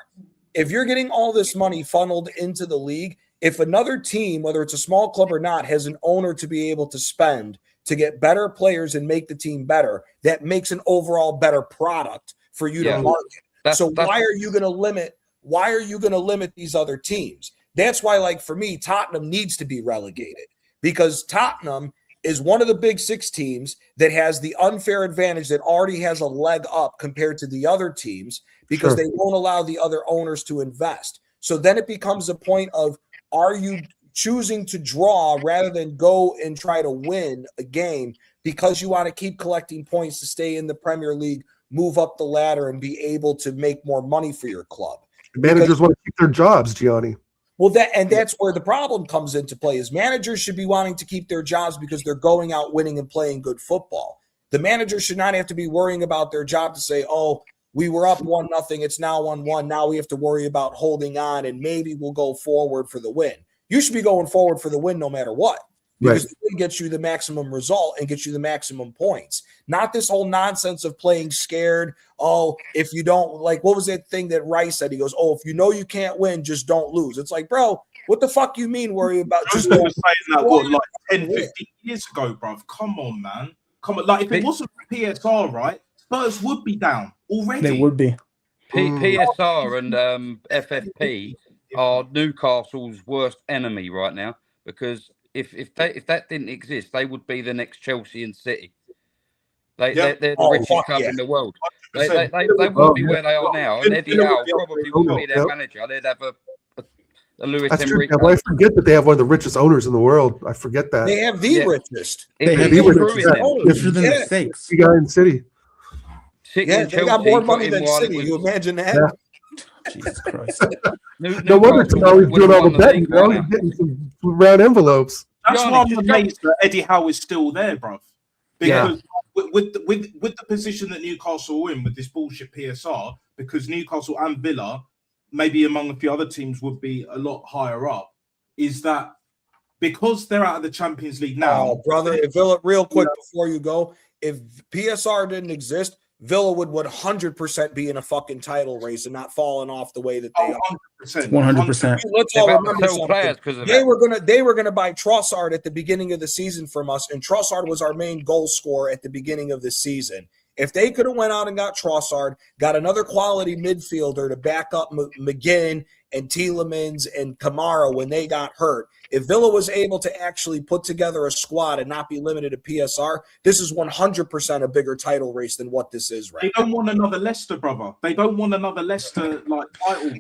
If you're getting all this money funneled into the league, if another team, whether it's a small club or not, has an owner to be able to spend to get better players and make the team better, that makes an overall better product for you to market. Why are you going to limit? Why are you going to limit these other teams? That's why, like, for me, Tottenham needs to be relegated, because Tottenham is one of the big six teams that has the unfair advantage that already has a leg up compared to the other teams, because they won't allow the other owners to invest. So then it becomes a point of, are you choosing to draw rather than go and try to win a game because you want to keep collecting points to stay in the Premier League, move up the ladder, and be able to make more money for your club? Managers want to keep their jobs, Gianni. Well, that's where the problem comes into play, is managers should be wanting to keep their jobs because they're going out winning and playing good football. The manager should not have to be worrying about their job to say, oh, we were up 1-0, it's now 1-1. Now we have to worry about holding on, and maybe we'll go forward for the win. You should be going forward for the win no matter what, because the win gets you the maximum result and gets you the maximum points. Not this whole nonsense of playing scared. Oh, if you don't, like, what was that thing that Rice said? He goes, oh, if you know you can't win, just don't lose. It's like, bro, what the fuck you mean worry about? Just saying that, what, like 10, 15 years ago, bro? Come on, man. Come on. Like, if it wasn't for PSR, right, Spurs would be down already. They would be. PSR and FFP are Newcastle's worst enemy right now, because if that didn't exist, they would be the next Chelsea and City. They're the richest club in the world. They wouldn't be where they are now, and Eddie Howe probably wouldn't be their manager. They'd have a Lewis Enrique. I forget that they have one of the richest owners in the world. I forget that. They have the richest. They have the richest. Richer than the Saints. The guy in City. They got more money than City. You imagine that? Yeah. Jesus Christ. No wonder Tonali's doing all the betting. He's getting some round envelopes. That's why I'm amazed that Eddie Howe is still there, bro. Because with the position that Newcastle are in with this bullshit PSR, because Newcastle and Villa, maybe among a few other teams, would be a lot higher up, is that because they're out of the Champions League now. Oh, brother, if Villa, real quick before you go, if PSR didn't exist, Villa would 100% be in a fucking title race and not falling off the way that they are. 100%. Let's all remember something. They were gonna buy Trossard at the beginning of the season from us, and Trossard was our main goal scorer at the beginning of the season. If they could have went out and got Trossard, got another quality midfielder to back up McGinn and Tielemans and Kamara when they got hurt, if Villa was able to actually put together a squad and not be limited to PSR, this is 100% a bigger title race than what this is right now. They don't want another Leicester, brother. They don't want another Leicester like title,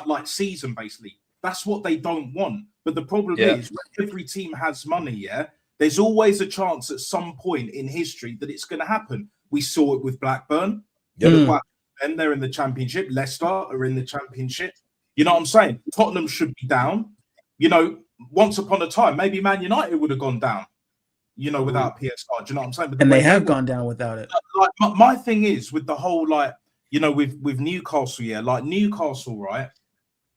like season, basically. That's what they don't want. But the problem is, when every team has money, there's always a chance at some point in history that it's going to happen. We saw it with Blackburn. And they're in the Championship. Leicester are in the Championship. You know what I'm saying? Tottenham should be down. You know, once upon a time, maybe Man United would have gone down, you know, without PSR. Do you know what I'm saying? But and they have gone down without it. Like, my thing is with the whole, like, you know, with Newcastle, like Newcastle, right?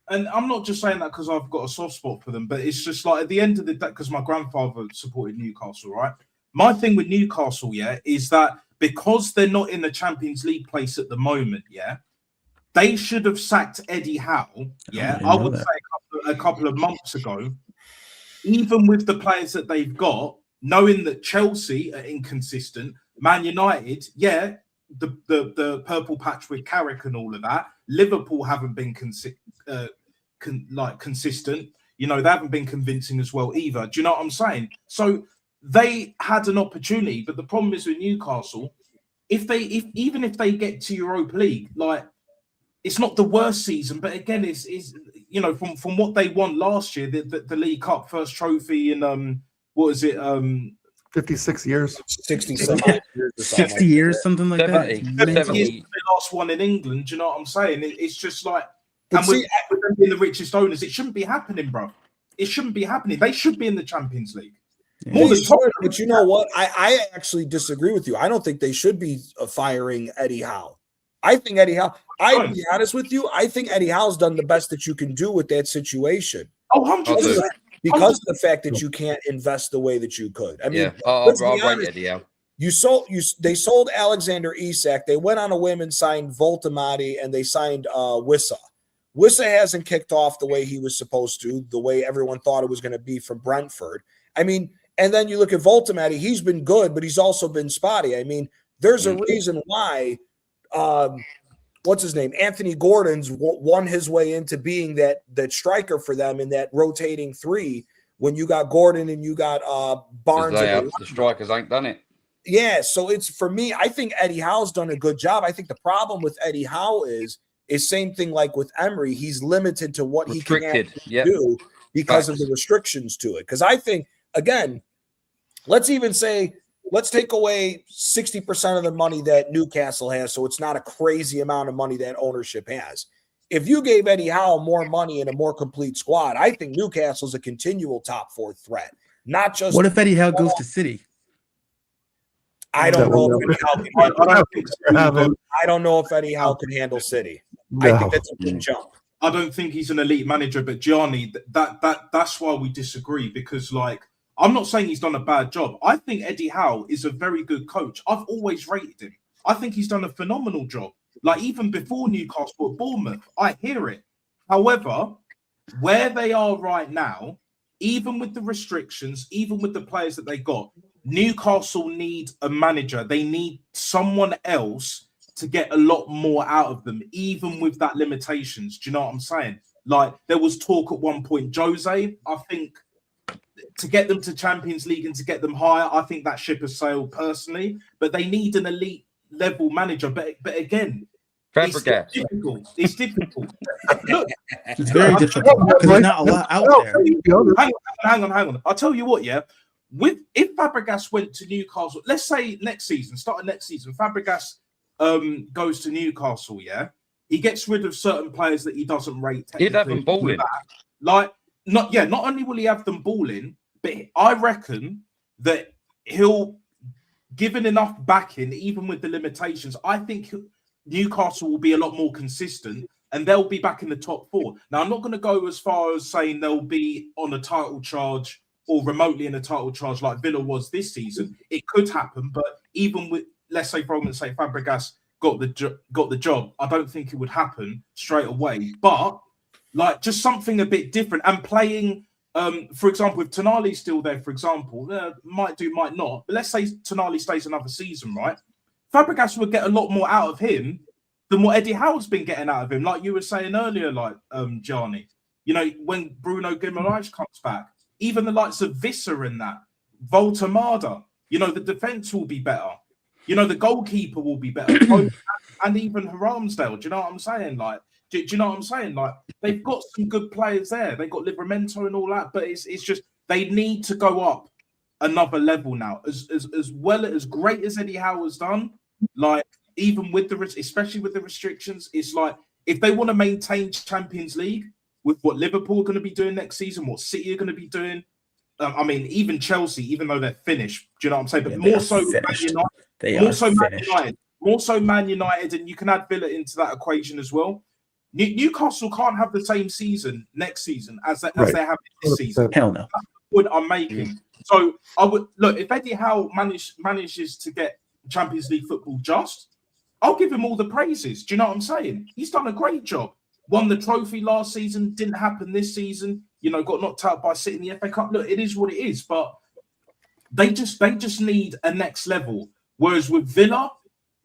And I'm not just saying that because I've got a soft spot for them, but it's just like at the end of the day, because my grandfather supported Newcastle, right? My thing with Newcastle, is that because they're not in the Champions League place at the moment, they should have sacked Eddie Howe, I would say a couple of months ago, even with the players that they've got, knowing that Chelsea are inconsistent, Man United, the purple patch with Carrick and all of that, Liverpool haven't been consistent, you know, they haven't been convincing as well either. Do you know what I'm saying? So they had an opportunity, but the problem is with Newcastle, even if they get to Europa League, like, it's not the worst season, but again, it's you know, from what they won last year, the League Cup first trophy in 56 years, 67 years, 60 years, something like that. 70 years, the last one in England. Do you know what I'm saying? It's just like, and with them being the richest owners, it shouldn't be happening, bro. It shouldn't be happening. They should be in the Champions League. But you know what? I actually disagree with you. I don't think they should be firing Eddie Howe. I think Eddie Howe. I'll be honest with you. I think Eddie Howe's done the best that you can do with that situation. Oh, 100%. Because of the fact that you can't invest the way that you could. I mean, I'll rate Eddie Howe. They sold Alexander Isak. They went on a whim and signed Voltamati, and they signed Wissa. Wissa hasn't kicked off the way he was supposed to, the way everyone thought it was going to be from Brentford. I mean, and then you look at Voltamati, he's been good, but he's also been spotty. I mean, there's a reason why, what's his name? Anthony Gordon's won his way into being that striker for them in that rotating three when you got Gordon and you got Barnes. The strikers ain't done it. Yeah, so it's for me, I think Eddie Howe's done a good job. I think the problem with Eddie Howe is same thing like with Emery. He's limited to what he can do because of the restrictions to it. Because I think, again, let's take away 60% of the money that Newcastle has, so it's not a crazy amount of money that ownership has. If you gave Eddie Howe more money and a more complete squad, I think Newcastle's a continual top 4 threat. Not just what if Eddie Howe goes to City? I don't know if Eddie Howe can handle City. No. I think that's a big jump. I don't think he's an elite manager, but Gianni, that's why we disagree, because like I'm not saying he's done a bad job. I think Eddie Howe is a very good coach. I've always rated him. I think he's done a phenomenal job. Like even before Newcastle at Bournemouth, I hear it. However, where they are right now, even with the restrictions, even with the players that they got, Newcastle need a manager. They need someone else to get a lot more out of them, even with that limitations. Do you know what I'm saying? Like there was talk at one point, Jose, I think to get them to Champions League and to get them higher, I think that ship has sailed personally, but they need an elite level manager. But again, Fabregas. It's difficult. Look, it's very difficult because there's not a lot out there. Hang on. I'll tell you what, yeah. If Fabregas went to Newcastle, let's say next season, Fabregas goes to Newcastle, yeah, he gets rid of certain players that he doesn't rate. He'd have them balling. Not only will he have them balling, but I reckon that he'll, given enough backing, even with the limitations, I think Newcastle will be a lot more consistent and they'll be back in the top 4. Now, I'm not going to go as far as saying they'll be on a title charge or remotely in a title charge like Villa was this season. It could happen, but even with, let's say, for argument's sake, Fabregas got the job, I don't think it would happen straight away. But like just something a bit different and playing, for example, if Tonali's still there, for example, might do, might not. But let's say Tonali stays another season, right? Fabregas would get a lot more out of him than what Eddie Howe's been getting out of him. Like you were saying earlier, like Gianni, you know, when Bruno Guimaraes comes back, even the likes of Visser and that, Voltamada, you know, the defense will be better. You know, the goalkeeper will be better. And even Ramsdale, do you know what I'm saying? Like, do you know what I'm saying? Like, they've got some good players there. They've got Livramento and all that, but it's just they need to go up another level now. As well, as great as Eddie Howe has done, like, even with especially with the restrictions, it's like, if they want to maintain Champions League, with what Liverpool are going to be doing next season, what City are going to be doing. I mean, even Chelsea, even though they're finished, do you know what I'm saying? But Yeah, more so Man United. More so Man United, and you can add Villa into that equation as well. Newcastle can't have the same season next season as they have this season. Hell no. That's the point I'm making. So I would look, if Eddie Howe manages to get Champions League football just, I'll give him all the praises. Do you know what I'm saying? He's done a great job. Won the trophy last season, didn't happen this season. You know, got knocked out by City in the FA Cup. Look, it is what it is, but they just need a next level. Whereas with Villa,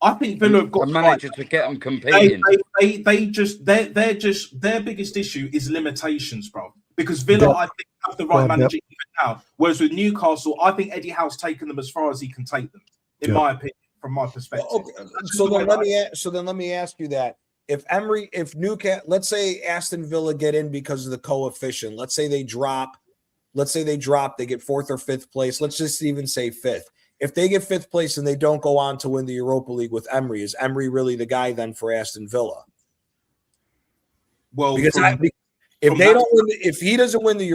I think Villa have got a manager to get them competing. Their biggest issue is limitations, bro. Because Villa, I think, have the right manager even now. Whereas with Newcastle, I think Eddie Howe's taken them as far as he can take them, in my opinion, from my perspective. Okay. So then let me ask you that. If Newcastle, let's say Aston Villa get in because of the coefficient, let's say they drop, they get 4th or 5th place. Let's just even say 5th. If they get 5th place and they don't go on to win the Europa League with Emery, is Emery really the guy then for Aston Villa? Well, because if he doesn't win the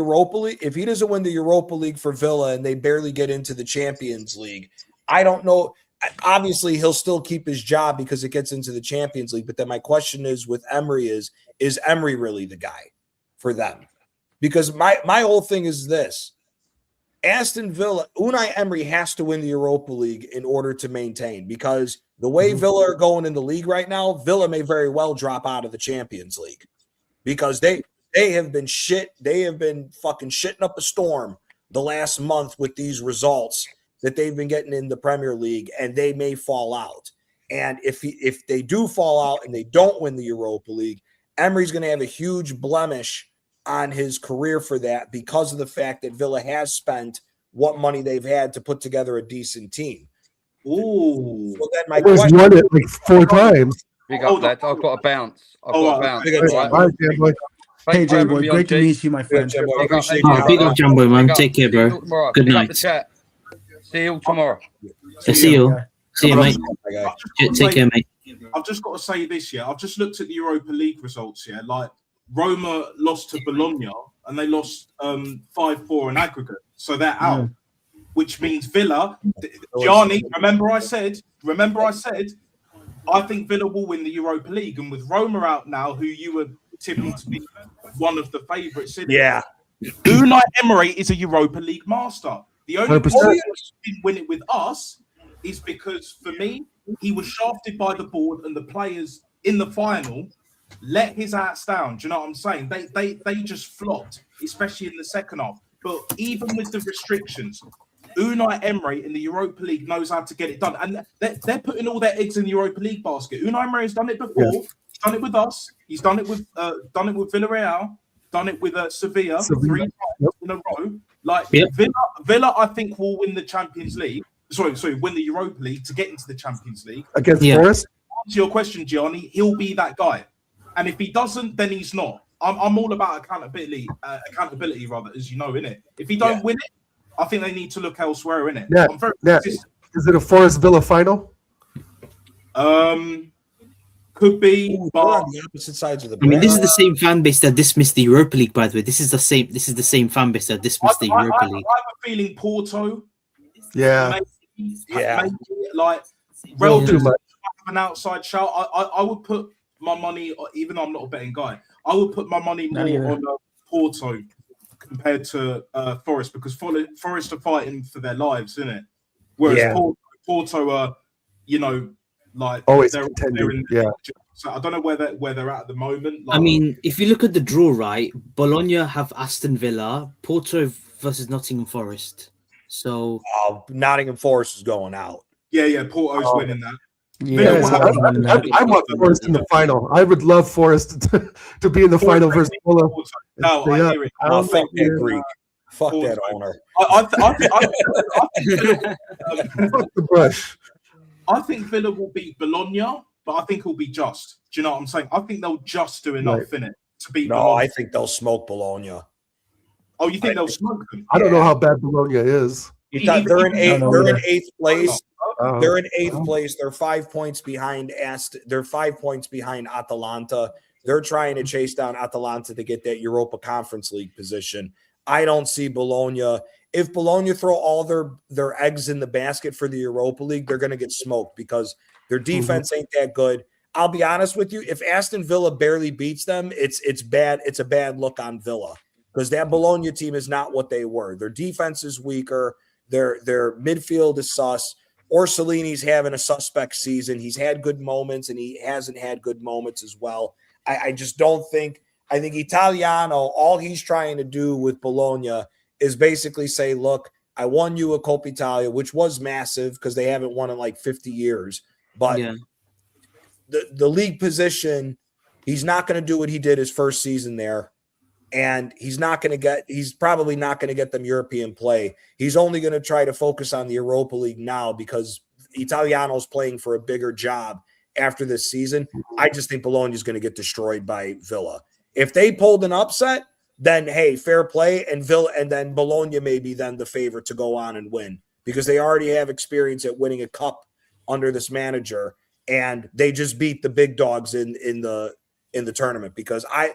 Europa League for Villa and they barely get into the Champions League, I don't know. obviously he'll still keep his job because it gets into the Champions League. But then my question is with Emery is Emery really the guy for them? Because my whole thing is this. Aston Villa, Unai Emery has to win the Europa League in order to maintain, because the way Villa are going in the league right now, Villa may very well drop out of the Champions League because they have been shit. They have been fucking shitting up a storm the last month with these results that they've been getting in the Premier League, and they may fall out. And if they do fall out and they don't win the Europa League, Emery's going to have a huge blemish on his career for that, because of the fact that Villa has spent what money they've had to put together a decent team. Ooh. So then my He's question, won it like 4 times. Big up, lads. I've got a bounce. I've got a bounce. big up, Right? All right, Dan boy. Thanks Hey, for having J-Boy, me on, great to G. meet you, my friend. Jimbo, I Big up, appreciate mate. you. Big up, Jumbo, man. Big up. Take care, bro. See you tomorrow. Good Big up night. the chat. See you all tomorrow. See you. See you, mate. Okay. Take care, mate. I've just got to say this, yeah. I've just looked at the Europa League results, yeah. Like Roma lost to Bologna and they lost 5-4 in aggregate, so they're out. Which means Villa, Gianni. Remember I said, I think Villa will win the Europa League, and with Roma out now, who you were tipping to be one of the favourites, Yeah. Unai Emery is a Europa League master. The only 100%. reason he didn't win it with us is because, for me, he was shafted by the board and the players in the final let his ass down. Do you know what I'm saying? They just flopped, especially in the second half. But even with the restrictions, Unai Emery in the Europa League knows how to get it done. And they're putting all their eggs in the Europa League basket. Unai Emery has done it before. Yeah. He's done it with us. He's done it with Villarreal. Done it with Sevilla 3 times in a row. Like Villa, I think will win the Champions League. Sorry, win the Europa League to get into the Champions League. Against Forest? To your question, Gianni, he'll be that guy. And if he doesn't, then he's not. I'm all about accountability rather, as you know, innit? If he don't win it, I think they need to look elsewhere, innit? Yeah. I'm very Is it a Forest Villa final? Could be, Ooh, but they're on the opposite sides of the I mean, this is bracket. the same fan base that dismissed the Europa League, by the way. This is the same fan base that dismissed the Europa League. I have a feeling Porto. Yeah. Maybe like Well, Relden too much. have an outside shout. I would put my money, even though I'm not a betting guy, I would put my money more on Porto compared to Forest, because Forest are fighting for their lives, isn't it? Whereas Porto are, like Always they're contending. in, so I don't know where they're at the moment. Like, I mean, if you look at the draw, right, Bologna have Aston Villa, Porto versus Nottingham Forest. So Nottingham Forest is going out. yeah, Porto's winning that. Yeah, I want Forest in the final. I would love Forest to be in the final versus Villa. No, I hear it. Fuck that Greek. Fuck that owner. Fuck the brush. I think Villa will beat Bologna, but I think it'll be just. Do you know what I'm saying? I think they'll just do enough in it to beat Bologna. I think they'll smoke Bologna. Oh, you think they'll smoke them? I don't know how bad Bologna is. They're in eighth. They're in eighth place. Oh. They're in eighth place. They're 5 points behind They're 5 points behind Atalanta. They're trying to chase down Atalanta to get that Europa Conference League position. I don't see Bologna. If Bologna throw all their eggs in the basket for the Europa League, they're going to get smoked because their defense ain't that good. I'll be honest with you. If Aston Villa barely beats them, it's bad. It's a bad look on Villa because that Bologna team is not what they were. Their defense is weaker. Their midfield is sus. Orsolini's having a suspect season. He's had good moments, and he hasn't had good moments as well. I just don't think – I think Italiano, all he's trying to do with Bologna is basically say, look, I won you a Coppa Italia, which was massive because they haven't won in like 50 years. But the league position, he's not going to do what he did his first season there. And he's probably not going to get them European play. He's only going to try to focus on the Europa League now because Italiano's playing for a bigger job after this season. I just think Bologna is going to get destroyed by Villa. If they pulled an upset, then hey, fair play, and then Bologna may be then the favorite to go on and win because they already have experience at winning a cup under this manager, and they just beat the big dogs in the tournament. Because I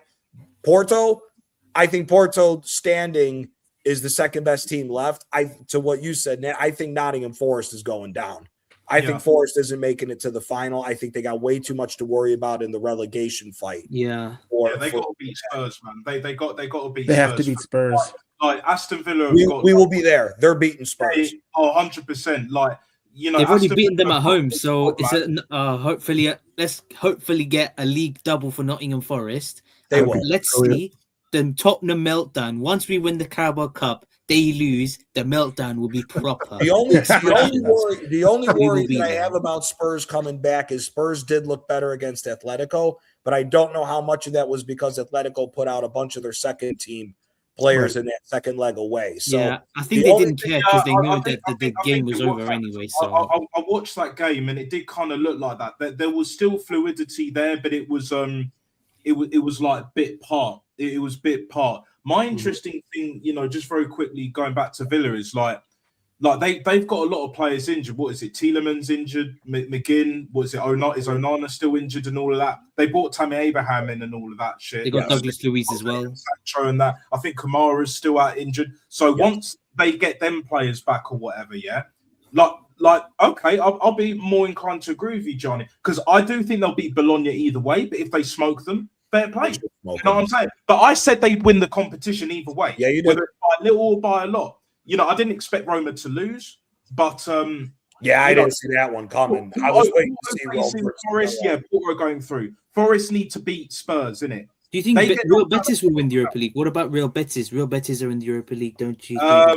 think Porto standing is the second best team left. To what you said, Nat, I think Nottingham Forest is going down. I think Forest isn't making it to the final. I think they got way too much to worry about in the relegation fight. Yeah. They got to beat Spurs, man. They got to beat. They Spurs. have to beat Spurs. Like Aston Villa. We will be there. They're beating Spurs. 100%. Like, you know, they've already Aston beaten them Villa at home, so it's let's hopefully get a league double for Nottingham Forest. They will. Let's see the Tottenham meltdown. Once we win the Carabao Cup, they lose. The meltdown will be proper. The only worry that I have about Spurs coming back is Spurs did look better against Atletico, but I don't know how much of that was because Atletico put out a bunch of their second team players in that second leg away. So yeah, I think they didn't care because they knew that the game was over anyway. So I watched that game and it did kind of look like that. There was still fluidity there, but it was like bit part. It was bit part. My interesting thing, you know, just very quickly going back to Villa is like they've got a lot of players injured. What is it? Tielemans injured, McGinn. Is Onana still injured and all of that? They bought Tammy Abraham in and all of that shit. They got Douglas Luiz as well. Sancho and that. I think Kamara's still out injured. So once they get them players back or whatever, like okay, I'll be more inclined to agree with you, Johnny, because I do think they'll beat Bologna either way. But if they smoke them, fair play. You know what I'm saying? But I said they'd win the competition either way. Yeah, you did. Whether by a little or by a lot. You know, I didn't expect Roma to lose, but I didn't see that one coming. I was waiting to see Forest. Porto going through. Forest need to beat Spurs, innit? Do you think Real Betis will win the Europa League? What about Real Betis? Real Betis are in the Europa League, don't you? I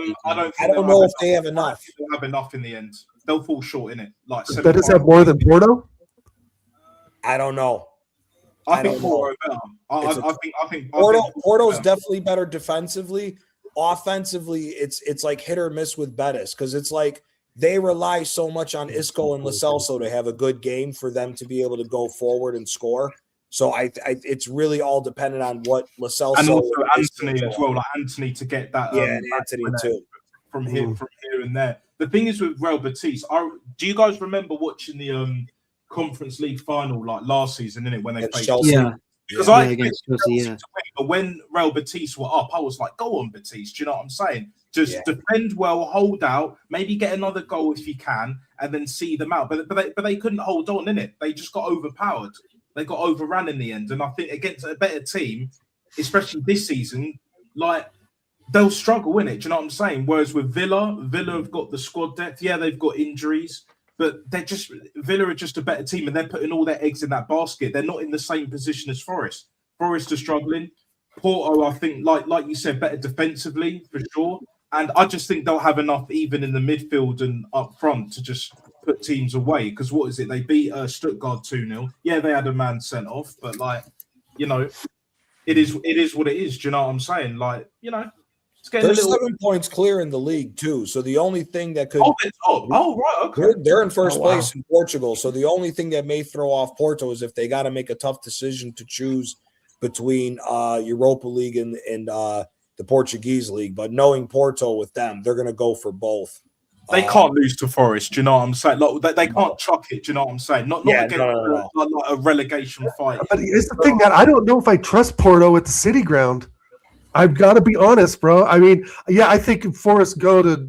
don't know if they have enough. They'll have enough in the end. They'll fall short in it. Like does Betis have more than Porto? I don't know. I think Porto are better. I think Porto's definitely better defensively. Offensively, it's like hit or miss with Betis because it's like they rely so much on Isco and Lo Celso to have a good game for them to be able to go forward and score. So it's really all dependent on what Lo Celso and also Anthony as well, like Anthony to get that. And Anthony too from here and there. The thing is with Real Betis, do you guys remember watching the Conference League final like last season? In it when they played Chelsea. Yeah. Because I expected Chelsea to win, but when Real Betis were up, I was like, "Go on, Betis!" Do you know what I'm saying? Just defend well, hold out, maybe get another goal if you can, and then see them out. But they couldn't hold on, innit? They just got overpowered. They got overrun in the end. And I think against a better team, especially this season, like they'll struggle, innit? Do you know what I'm saying? Whereas with Villa have got the squad depth. Yeah, they've got injuries. But Villa are just a better team, and they're putting all their eggs in that basket. They're not in the same position as Forest. Forest are struggling. Porto, I think, like you said, better defensively for sure. And I just think they'll have enough, even in the midfield and up front, to just put teams away. Because what is it? They beat Stuttgart 2-0. Yeah, they had a man sent off, but it is what it is. Do you know what I'm saying? They're 7 points clear in the league too. So the only thing that could right, okay. They're in first place in Portugal. So the only thing that may throw off Porto is if they got to make a tough decision to choose between Europa League and the Portuguese league. But knowing Porto with them, they're going to go for both. They can't lose to Forest. Do you know what I'm saying? They can't chuck it. Do you know what I'm saying? Not against like a relegation fight. But it's the thing that I don't know if I trust Porto at the City Ground. I've got to be honest, bro. I mean, I think if Forest go to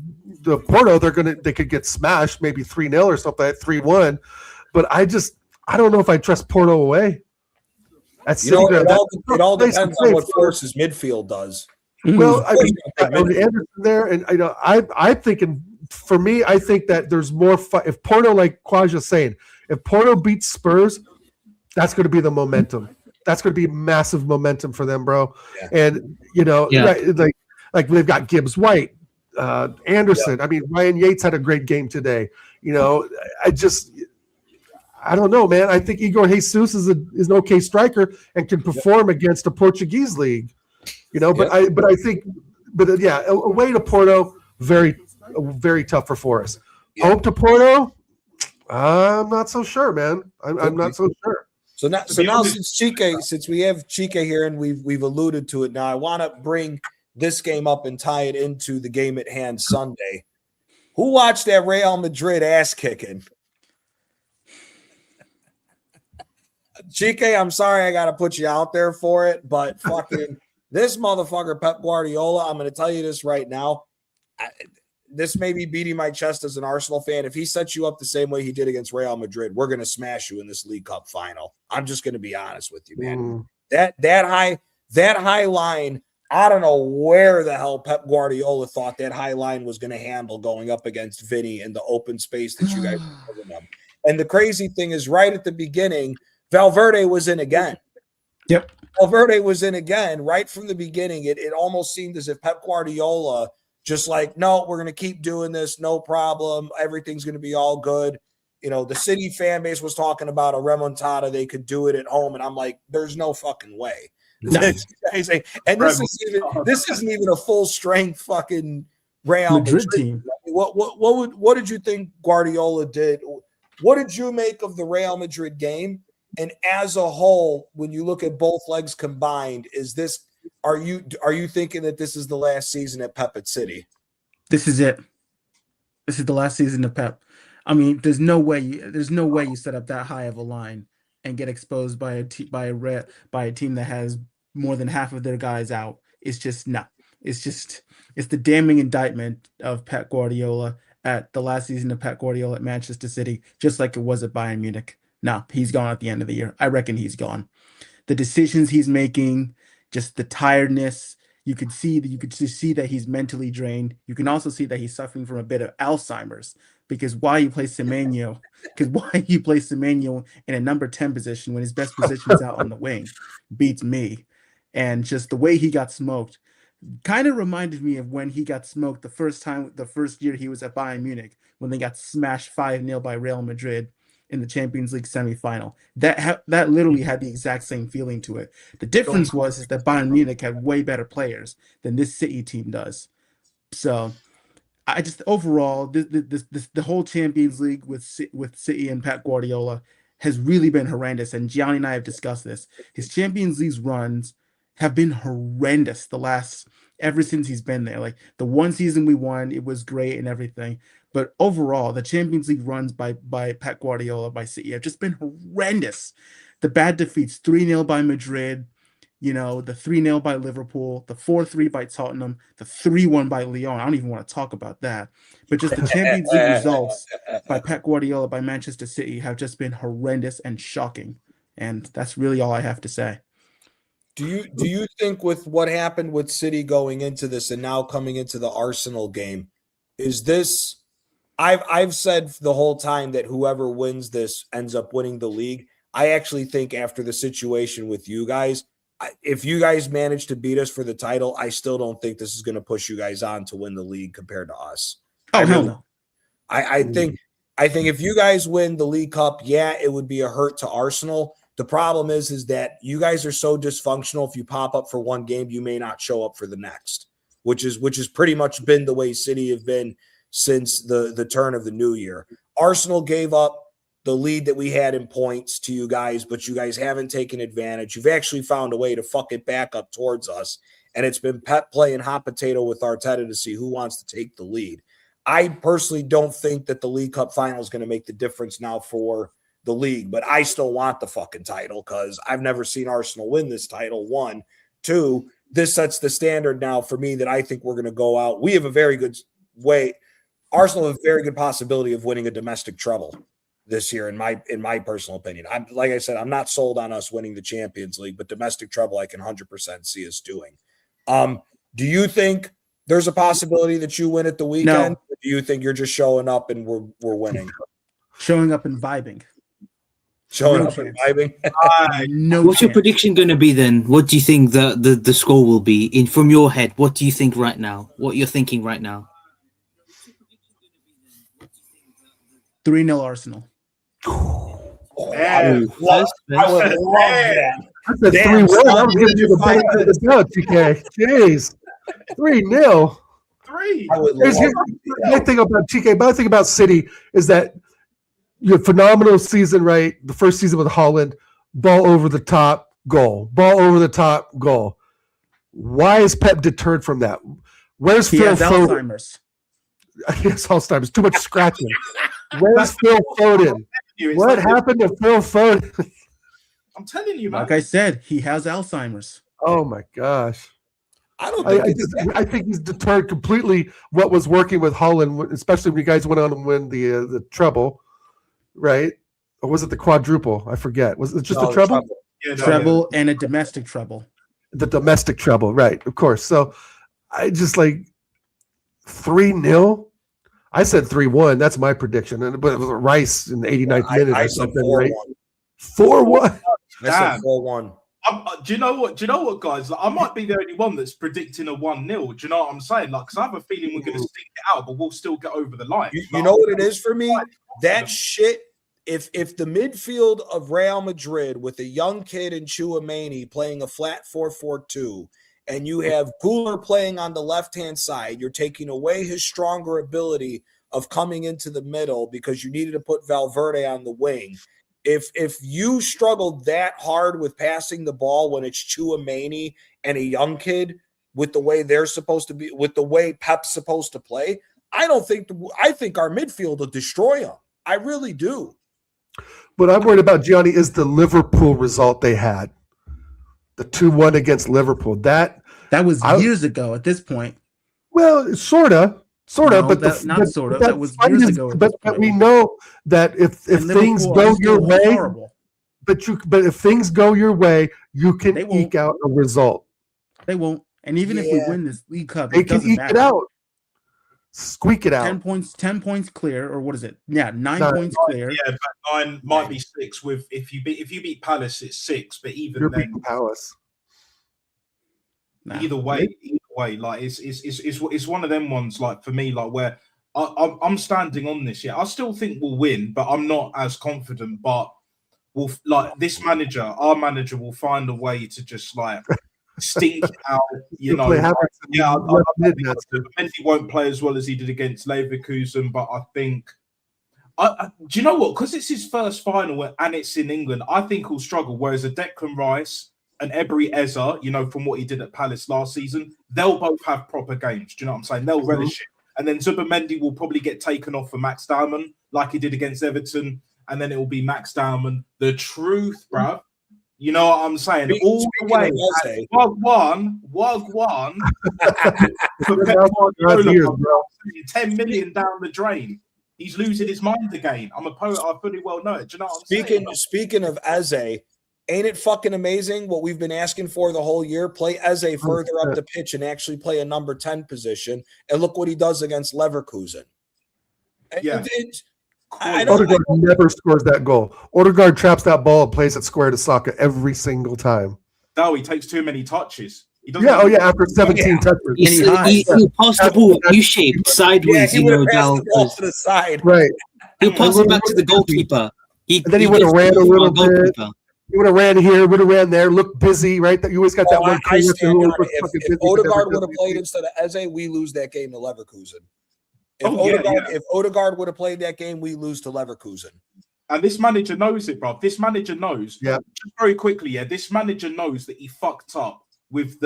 Porto, they could get smashed, maybe 3-0 or something, 3-1. But I don't know if I trust Porto away. At City Ground, it all depends on what Forest's midfield does. Well, I mean, Anderson there, and I'm thinking. For me, I think that there's more if Porto, like Quaja's saying, if Porto beats Spurs, that's going to be the momentum. That's going to be massive momentum for them, bro. Yeah. And like they've got Gibbs White, Anderson. Yeah. I mean, Ryan Yates had a great game today. I don't know, man. I think Igor Jesus is an okay striker and can perform against a Portuguese league. But I think away to Porto, very tough for Forest. Yeah. Home to Porto, I'm not so sure, man. I'm not so sure. So now since we have Chique here and we've alluded to it now, I want to bring this game up and tie it into the game at hand Sunday. Who watched that Real Madrid ass kicking? Chique, I'm sorry I got to put you out there for it, but fucking this motherfucker Pep Guardiola, I'm going to tell you this right now. this may be beating my chest as an Arsenal fan. If he sets you up the same way he did against Real Madrid, we're going to smash you in this League Cup final. I'm just going to be honest with you, man. That high line, I don't know where the hell Pep Guardiola thought that high line was going to handle going up against Vinny in the open space that you guys were giving them. And the crazy thing is, right at the beginning, Valverde was in again. Yep. Valverde was in again right from the beginning. It almost seemed as if Pep Guardiola just like, no, we're going to keep doing this. No problem. Everything's going to be all good. You know, the City fan base was talking about a remontada. They could do it at home. And I'm like, there's no fucking way. Nice. And this isn't even a full strength fucking Real Madrid team. What did you think Guardiola did? What did you make of the Real Madrid game? And as a whole, when you look at both legs combined, are you thinking that this is the last season at Pep at City? This is it. This is the last season of Pep. I mean, there's no way you set up that high of a line and get exposed by a team that has more than half of their guys out. It's just no. It's the damning indictment of Pep Guardiola at the last season of Pep Guardiola at Manchester City, just like it was at Bayern Munich. No, he's gone at the end of the year. I reckon he's gone. The decisions he's making, just the tiredness, you could see that he's mentally drained. You can also see that he's suffering from a bit of Alzheimer's, because why you play Semenyo in a number 10 position when his best position is out on the wing beats me. And just the way he got smoked kind of reminded me of when he got smoked the first year he was at Bayern Munich, when they got smashed 5-0 by Real Madrid in the Champions League semifinal. That literally had the exact same feeling to it. The difference is that Bayern Munich had way better players than this City team does. So I just overall the whole Champions League with City and Pep Guardiola has really been horrendous. And Gianni and I have discussed this. His Champions League runs have been horrendous ever since he's been there. Like the one season we won, it was great and everything. But overall, the Champions League runs by Pep Guardiola, by City, have just been horrendous. The bad defeats, 3-0 by Madrid, the 3-0 by Liverpool, the 4-3 by Tottenham, the 3-1 by Lyon. I don't even want to talk about that. But just the Champions League results by Pep Guardiola, by Manchester City, have just been horrendous and shocking. And that's really all I have to say. Do you think with what happened with City going into this and now coming into the Arsenal game, is this... I've said the whole time that whoever wins this ends up winning the league. I actually think after the situation with you guys, if you guys manage to beat us for the title, I still don't think this is going to push you guys on to win the league compared to us. Hell no. I think if you guys win the League Cup, it would be a hurt to Arsenal. The problem is that you guys are so dysfunctional. If you pop up for one game, you may not show up for the next, which has pretty much been the way City have been since the turn of the new year. Arsenal gave up the lead that we had in points to you guys, but you guys haven't taken advantage. You've actually found a way to fuck it back up towards us, and it's been Pep playing hot potato with Arteta to see who wants to take the lead. I personally don't think that the League Cup final is going to make the difference now for the league, but I still want the fucking title because I've never seen Arsenal win this title, 1. 2, this sets the standard now for me that I think we're going to go out. We have a very good way. Arsenal have a very good possibility of winning a domestic treble this year, in my personal opinion. Like I said, I'm not sold on us winning the Champions League, but domestic treble I can 100% see us doing. Do you think there's a possibility that you win at the weekend? No. Or do you think you're just showing up and we're winning? Showing up and vibing. What's your prediction going to be then? What do you think the score will be from your head? What do you think right now? What you're thinking right now? 3-0 Arsenal. I would love that. I said 3-1. I was giving you the benefit of the doubt, TK. Jeez. 3-0. 3. My thing about TK, my thing about City is that you have phenomenal season, right? The first season with Holland, ball over the top, goal. Ball over the top, goal. Why is Pep deterred from that? Where's Phil Foden? Alzheimer's. Yes, Alzheimer's. Too much scratching. Where's Phil Foden? What happened to Phil Foden? I'm telling you, man. Like I said, he has Alzheimer's. Oh my gosh. I don't think I think he's deterred completely what was working with Holland, especially when you guys went on and win the treble, right? Or was it the quadruple? I forget. Was it just the treble? Yeah, Treble and a domestic treble. The domestic treble, right? Of course. So I just like 3-0. I said 3-1. That's my prediction. But it was Rice in the 89th minute or something, right? 4-1. I said 4-1. Do you know what, guys? Like, I might be the only one that's predicting a 1-0. Do you know what I'm saying? Like, because I have a feeling we're going to stink it out, but we'll still get over the line. You know what it is for me? That shit. If the midfield of Real Madrid with a young kid in Tchouaméni playing a flat 4-4-2, and you have Guler playing on the left-hand side, you're taking away his stronger ability of coming into the middle because you needed to put Valverde on the wing. If you struggled that hard with passing the ball when it's Tchouaméni and a young kid with the way they're supposed to be, with the way Pep's supposed to play, I think our midfield will destroy them. I really do. What I'm worried about, Gianni, is the Liverpool result they had. The 2-1 against Liverpool. That was years ago at this point. Well, sort of, No, but that was years ago. But we know that if things go your way, but if things go your way, you can eke out a result. They won't. And even if we win this League Cup, they can eke it out. Squeak it out. 10 points clear, or what is it? Yeah, 9 points clear. Yeah, but 9 might be 6. With if you beat Palace, it's 6. But even You're then, beating Palace. Either way, like it's one of them ones. Like for me, like where I'm standing on this. Yeah, I still think we'll win, but I'm not as confident. But we'll our manager will find a way to just like stink out, you know. Yeah, Mendy won't play as well as he did against Leverkusen, but I think, do you know what? Because it's his first final and it's in England, I think he'll struggle. Whereas a Declan Rice and Ebery Eza, you know, from what he did at Palace last season, they'll both have proper games. Do you know what I'm saying? They'll relish it. And then Zubimendi will probably get taken off for Max Diamond, like he did against Everton, and then it will be Max Diamond. The truth, bruv. You know what I'm saying? All the way. Wagwan. 10 million down the drain. He's losing his mind again. I'm a poet. I fully well know it. Do you know what I'm saying? Speaking of Eze, ain't it fucking amazing what we've been asking for the whole year? Play Eze further up the pitch and actually play a number 10 position. And look what he does against Leverkusen. Yeah. Odegaard never scores that goal. Odegaard traps that ball and plays it square to Saka every single time. No, he takes too many touches. After 17 touches. He passed the ball U-shaped sideways, he would have passed the ball to the side. Right. He passed it back to the goalkeeper. And then he would have ran a little bit. He would have ran here, would have ran there, looked busy, right? You always got that one. If Odegaard would have played instead of Eze, we lose that game to Leverkusen. If Odegaard would have played that game, we lose to Leverkusen. And this manager knows it, bro. This manager knows. Yeah. Just very quickly, this manager knows that he fucked up with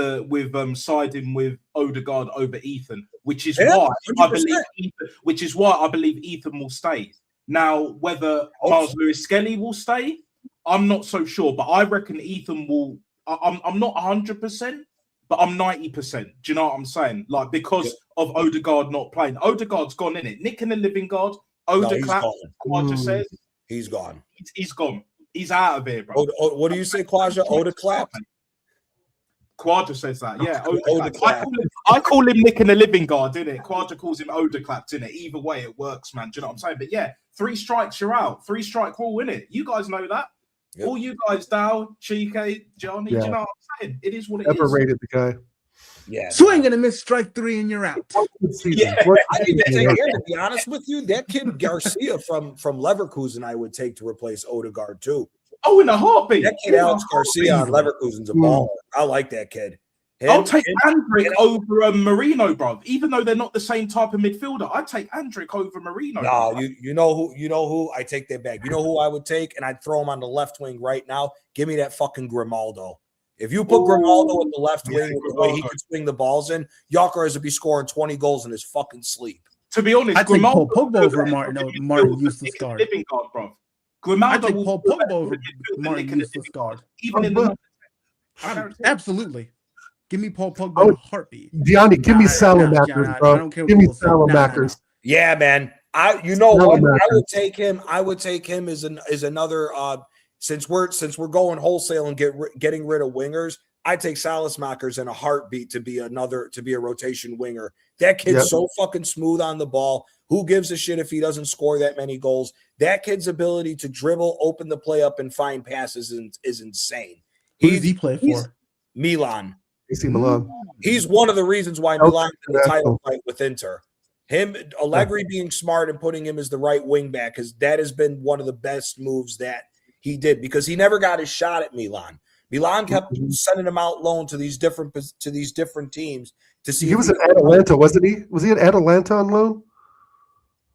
siding with Odegaard over Ethan, which is why I believe Ethan will stay. Now, whether Miles Lewis-Skelly will stay, I'm not so sure, but I reckon Ethan will. I'm not 100%. But I'm 90%. Do you know what I'm saying? Like, because of Odegaard not playing. Odegaard's gone, in it. Nick and the living God. Quadra says. He's gone. He's gone. He's out of here, bro. What do you say, Quadra? Odeclap? Quadra says that, yeah. I call him Nick and the living God, innit? Quadra calls him Odeclap, innit? Either way, it works, man. Do you know what I'm saying? But yeah, 3 strikes, you're out. 3-strike rule, innit? You guys know that. Yep. All you guys, Dow, Chike, Johnny, do you know what I'm saying? It is what it is. Overrated the guy. Yeah. Swing and a miss, strike 3, and you're out. Yeah. To be honest with you, that kid Garcia from Leverkusen, I would take to replace Odegaard too. Oh, in a heartbeat. That kid Alex Garcia on Leverkusen's a baller. I like that kid. I'll take Andrick over Marino, bro. Even though they're not the same type of midfielder, I'd take Andrick over Marino. No, you know who I take that back. You know who I would take, and I'd throw him on the left wing right now. Give me that fucking Grimaldo. If you put Grimaldo in the left wing with the way he can swing the balls in, Gyökeres would be scoring 20 goals in his fucking sleep. To be honest, I'd take Paul Pogba over Martin useless guard. Living guard, bro. Grimaldo I'd take Paul Pogba over Martin useless guard. Even in the absolutely. Give me Paul Pogba in a heartbeat. Gianni, give me Salamakers, I bro. don't care what Give me people say. Salamakers. Yeah, man. You know what? Salamakers. I would take him as another. Since we're going wholesale and getting rid of wingers, I take Salamakers in a heartbeat to be a rotation winger. That kid's so fucking smooth on the ball. Who gives a shit if he doesn't score that many goals? That kid's ability to dribble, open the play up, and find passes is insane. Who does he play for? Milan. AC Milan. He's one of the reasons why Milan's in the title fight with Inter. Allegri being smart and putting him as the right wing back, because that has been one of the best moves that he did, because he never got his shot at Milan. Milan kept sending him out loan to these different teams to see. He was at Atalanta, wasn't he? Was he at Atalanta on loan?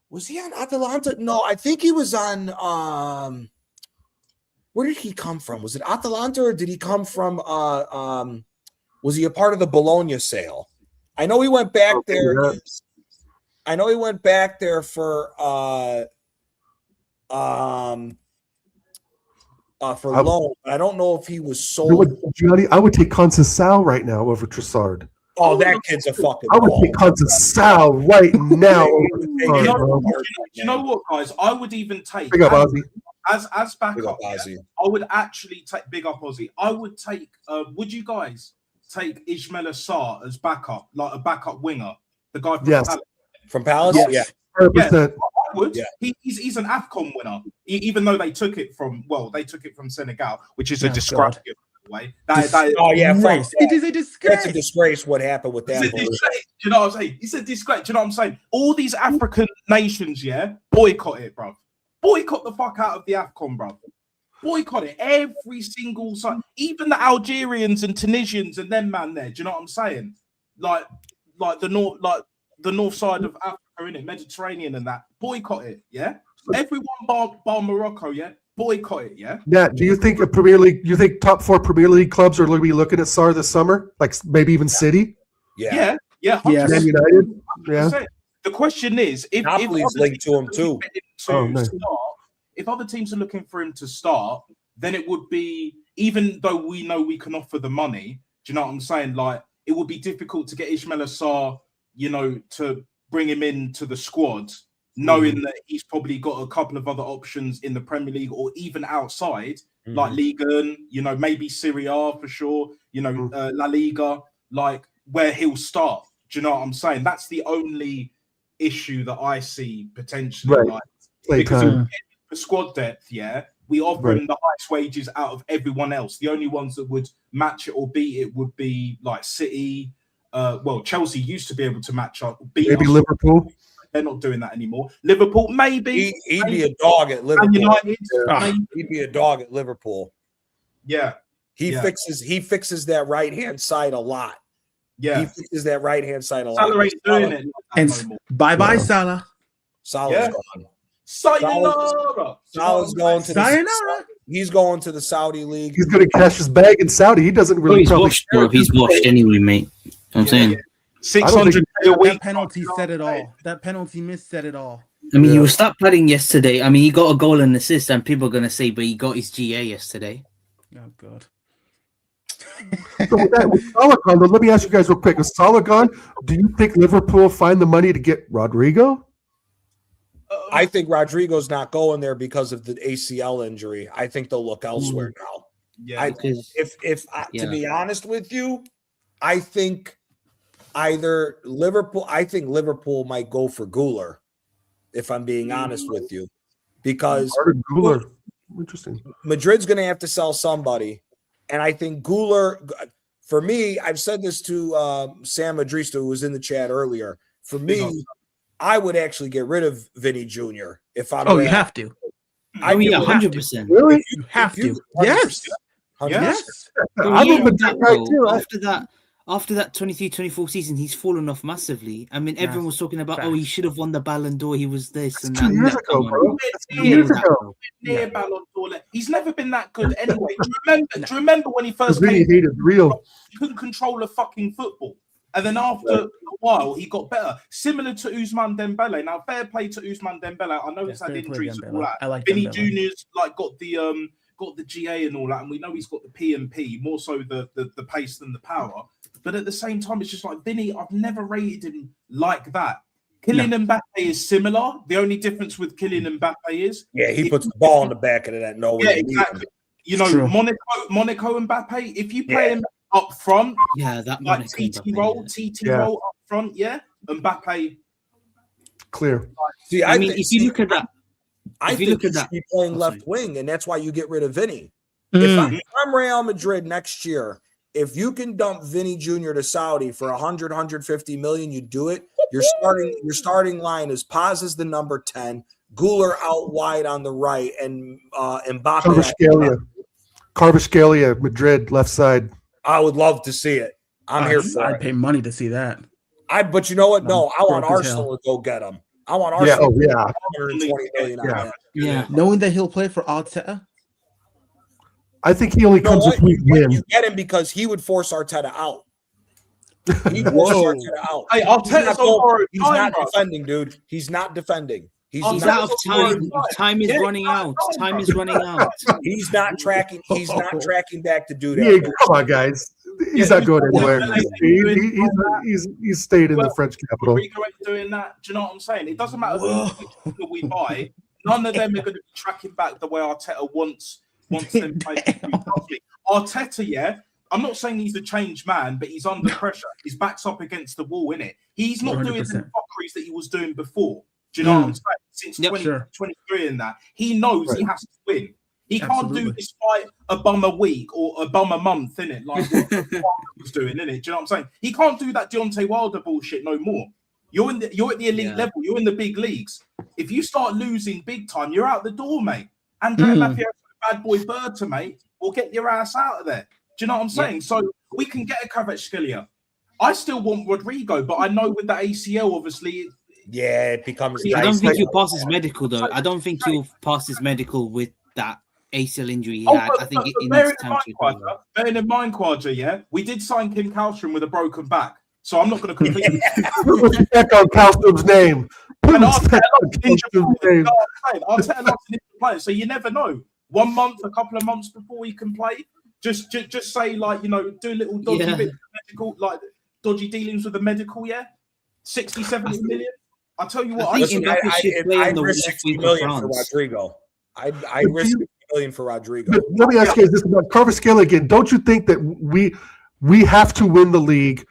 Was he on Atalanta? No, I think he was on. Where did he come from? Was it Atalanta, or did he come from? Was he a part of the Bologna sale? I know he went back there. Yeah. I know he went back there for loan. I don't know if he was sold. Gianni, I would take Conceição right now over Trossard. Oh, that kid's a fucking. I would take Conceição right now. You know what, guys? I would even take Big up, Ozzy. as backup. Ozzy. I would actually take big up Ozzy. I would take. Would you guys take Ismail Assar as backup, like a backup winger? The guy from Palace. From Palace, yeah. 100%. I would. Yeah. He's an AFCON winner, even though they took it from Senegal, which is a disgrace. Way. That Disgrace. It is a disgrace. That's a disgrace. What happened with that? Do you know what I'm saying? It's a disgrace. Do you know what I'm saying? All these African nations, boycott it, bro. Boycott the fuck out of the AFCON, bro. Boycott it. Every single side, even the Algerians and Tunisians and them man there. Do you know what I'm saying? Like the north side of Africa, innit? Mediterranean and that. Boycott it, yeah. Everyone bar Morocco, yeah. Boycott it, yeah. Nat, do you think a Premier League? You think top 4 Premier League clubs are going to be looking at Sarr this summer? Like maybe even City? Yeah. Man United. Yeah. The question is, if Napoli's linked to him too. If other teams are looking for him to start, then it would be, even though we know we can offer the money. Do you know what I'm saying? Like, it would be difficult to get Ismail Assar, to bring him into the squad, knowing that he's probably got a couple of other options in the Premier League or even outside, like Liga, maybe Serie A for sure, La Liga, like where he'll start. Do you know what I'm saying? That's the only issue that I see potentially. Right. Because for squad depth, we offer him the highest wages out of everyone else. The only ones that would match it or beat it would be like City. Chelsea used to be able to match up. Maybe Liverpool. They're not doing that anymore. Liverpool, maybe. He'd be a dog at Liverpool. United, he'd be a dog at Liverpool. Yeah. He fixes that right hand side a lot. Yeah. He fixes that right hand side a lot. Salah ain't doing it. And bye Salah. Salah's gone. Sayonara. Salah's going to Sayonara. He's going to the Saudi league. He's going to cash his bag in Saudi. He doesn't really. He's washed anyway, mate. I'm saying 600 a week. That penalty said it all. That penalty miss said it all. I mean, he was start padding yesterday. I mean, he got a goal and assist, and people are gonna say, but he got his GA yesterday. Oh God. So with Salah gone, let me ask you guys real quick. With Salah gone, do you think Liverpool find the money to get Rodrigo? I think Rodrigo's not going there because of the ACL injury. I think they'll look elsewhere now. Yeah. To be honest with you, I think either Liverpool. I think Liverpool might go for Güler, if I'm being honest with you, because Güler. Interesting. Madrid's going to have to sell somebody, and I think Güler. For me, I've said this to Sam Madrista, who was in the chat earlier. For me, I would actually get rid of Vinny Jr. if I'm. Oh, you have to. 100%. Really? You have to. Yes. Yes. After that 23-24 season, he's fallen off massively. I mean, everyone was talking about, he should have won the Ballon d'Or. He was this and that. 2 years ago, bro. 2 years ago. Near Ballon d'Or. He's never been that good anyway. Do you remember when he first came? He hated real. He couldn't control a fucking football. And then after a while, he got better. Similar to Ousmane Dembele. Now, fair play to Ousmane Dembele. I know he's had injuries and all that. I like Vinny Dembele. Jr.'s got the GA and all that, and we know he's got the P&P, more so the pace than the power. but at the same time, it's just like Vinny. I've never rated him like that. Kylian Mbappe is similar. The only difference with Kylian Mbappe is he puts the ball in the back of the net. No, yeah, exactly. You know, Monaco Mbappe. If you play him up front, that like TT roll up front, Mbappe clear. See, I mean, if you look at that, I think he should be playing left wing, and that's why you get rid of Vinny. If I'm Real Madrid next year, if you can dump Vinny Jr. to Saudi for 100, 150 million, you do it. Your starting line is Paz is the number 10, Guler out wide on the right, and Mbappe. Kvaratskhelia, Madrid, left side. I would love to see it. I'm here for I'd it. pay money to see that. But you know what? No, I want Arsenal to go get him. I want Arsenal to get 120 million on that. Yeah. Knowing that he'll play for Arteta? I think he only comes if we win. You get him because he would force Arteta out. He forces Arteta out. Hey, he's not defending, dude. He's not defending. He's out of time. Time is running out. Time is running out. He's not tracking. He's not tracking back to do that. Yeah, come on, guys. He's not going anywhere. He's stayed in the French capital. Doing that. Do you know what I'm saying? It doesn't matter who we buy. None of them are going to be tracking back the way Arteta wants them to. Arteta, I'm not saying he's a changed man, but he's under pressure. His back's up against the wall, innit? He's not 100%. Doing the fuckeries that he was doing before. Do you know what I'm saying? Since 2023 and that. He knows he has to win. He can't do this fight a bum a week or a bum a month, innit? Like what Wilder was doing, innit? Do you know what I'm saying? He can't do that Deontay Wilder bullshit no more. You're at the elite level. You're in the big leagues. If you start losing big time, you're out the door, mate. Andrea Lafayette, bad boy Berta, mate, will get your ass out of there. Do you know what I'm saying? So we can get a Kvaratskhelia. I still want Rodrigo, but I know with the ACL, obviously. It becomes. I don't think he'll pass his medical, though. I don't think he'll pass his medical with that ACL injury he had. I think it needs time to recover. Bearing in mind, Quadra, we did sign Kim Kallstrom with a broken back. So I'm not going to completely check on Kallstrom's name. Arteta loves ninja players, so you never know. 1 month, a couple of months before he can play, just say like do a little dodgy bit of medical, like dodgy dealings with the medical. 60, 70 million. I tell you what, I'd risk 60 million for Rodrigo. I'd risk 60 million for Rodrigo. Let me ask you this about Kvaratskhelia again. Don't you think that we have to win the league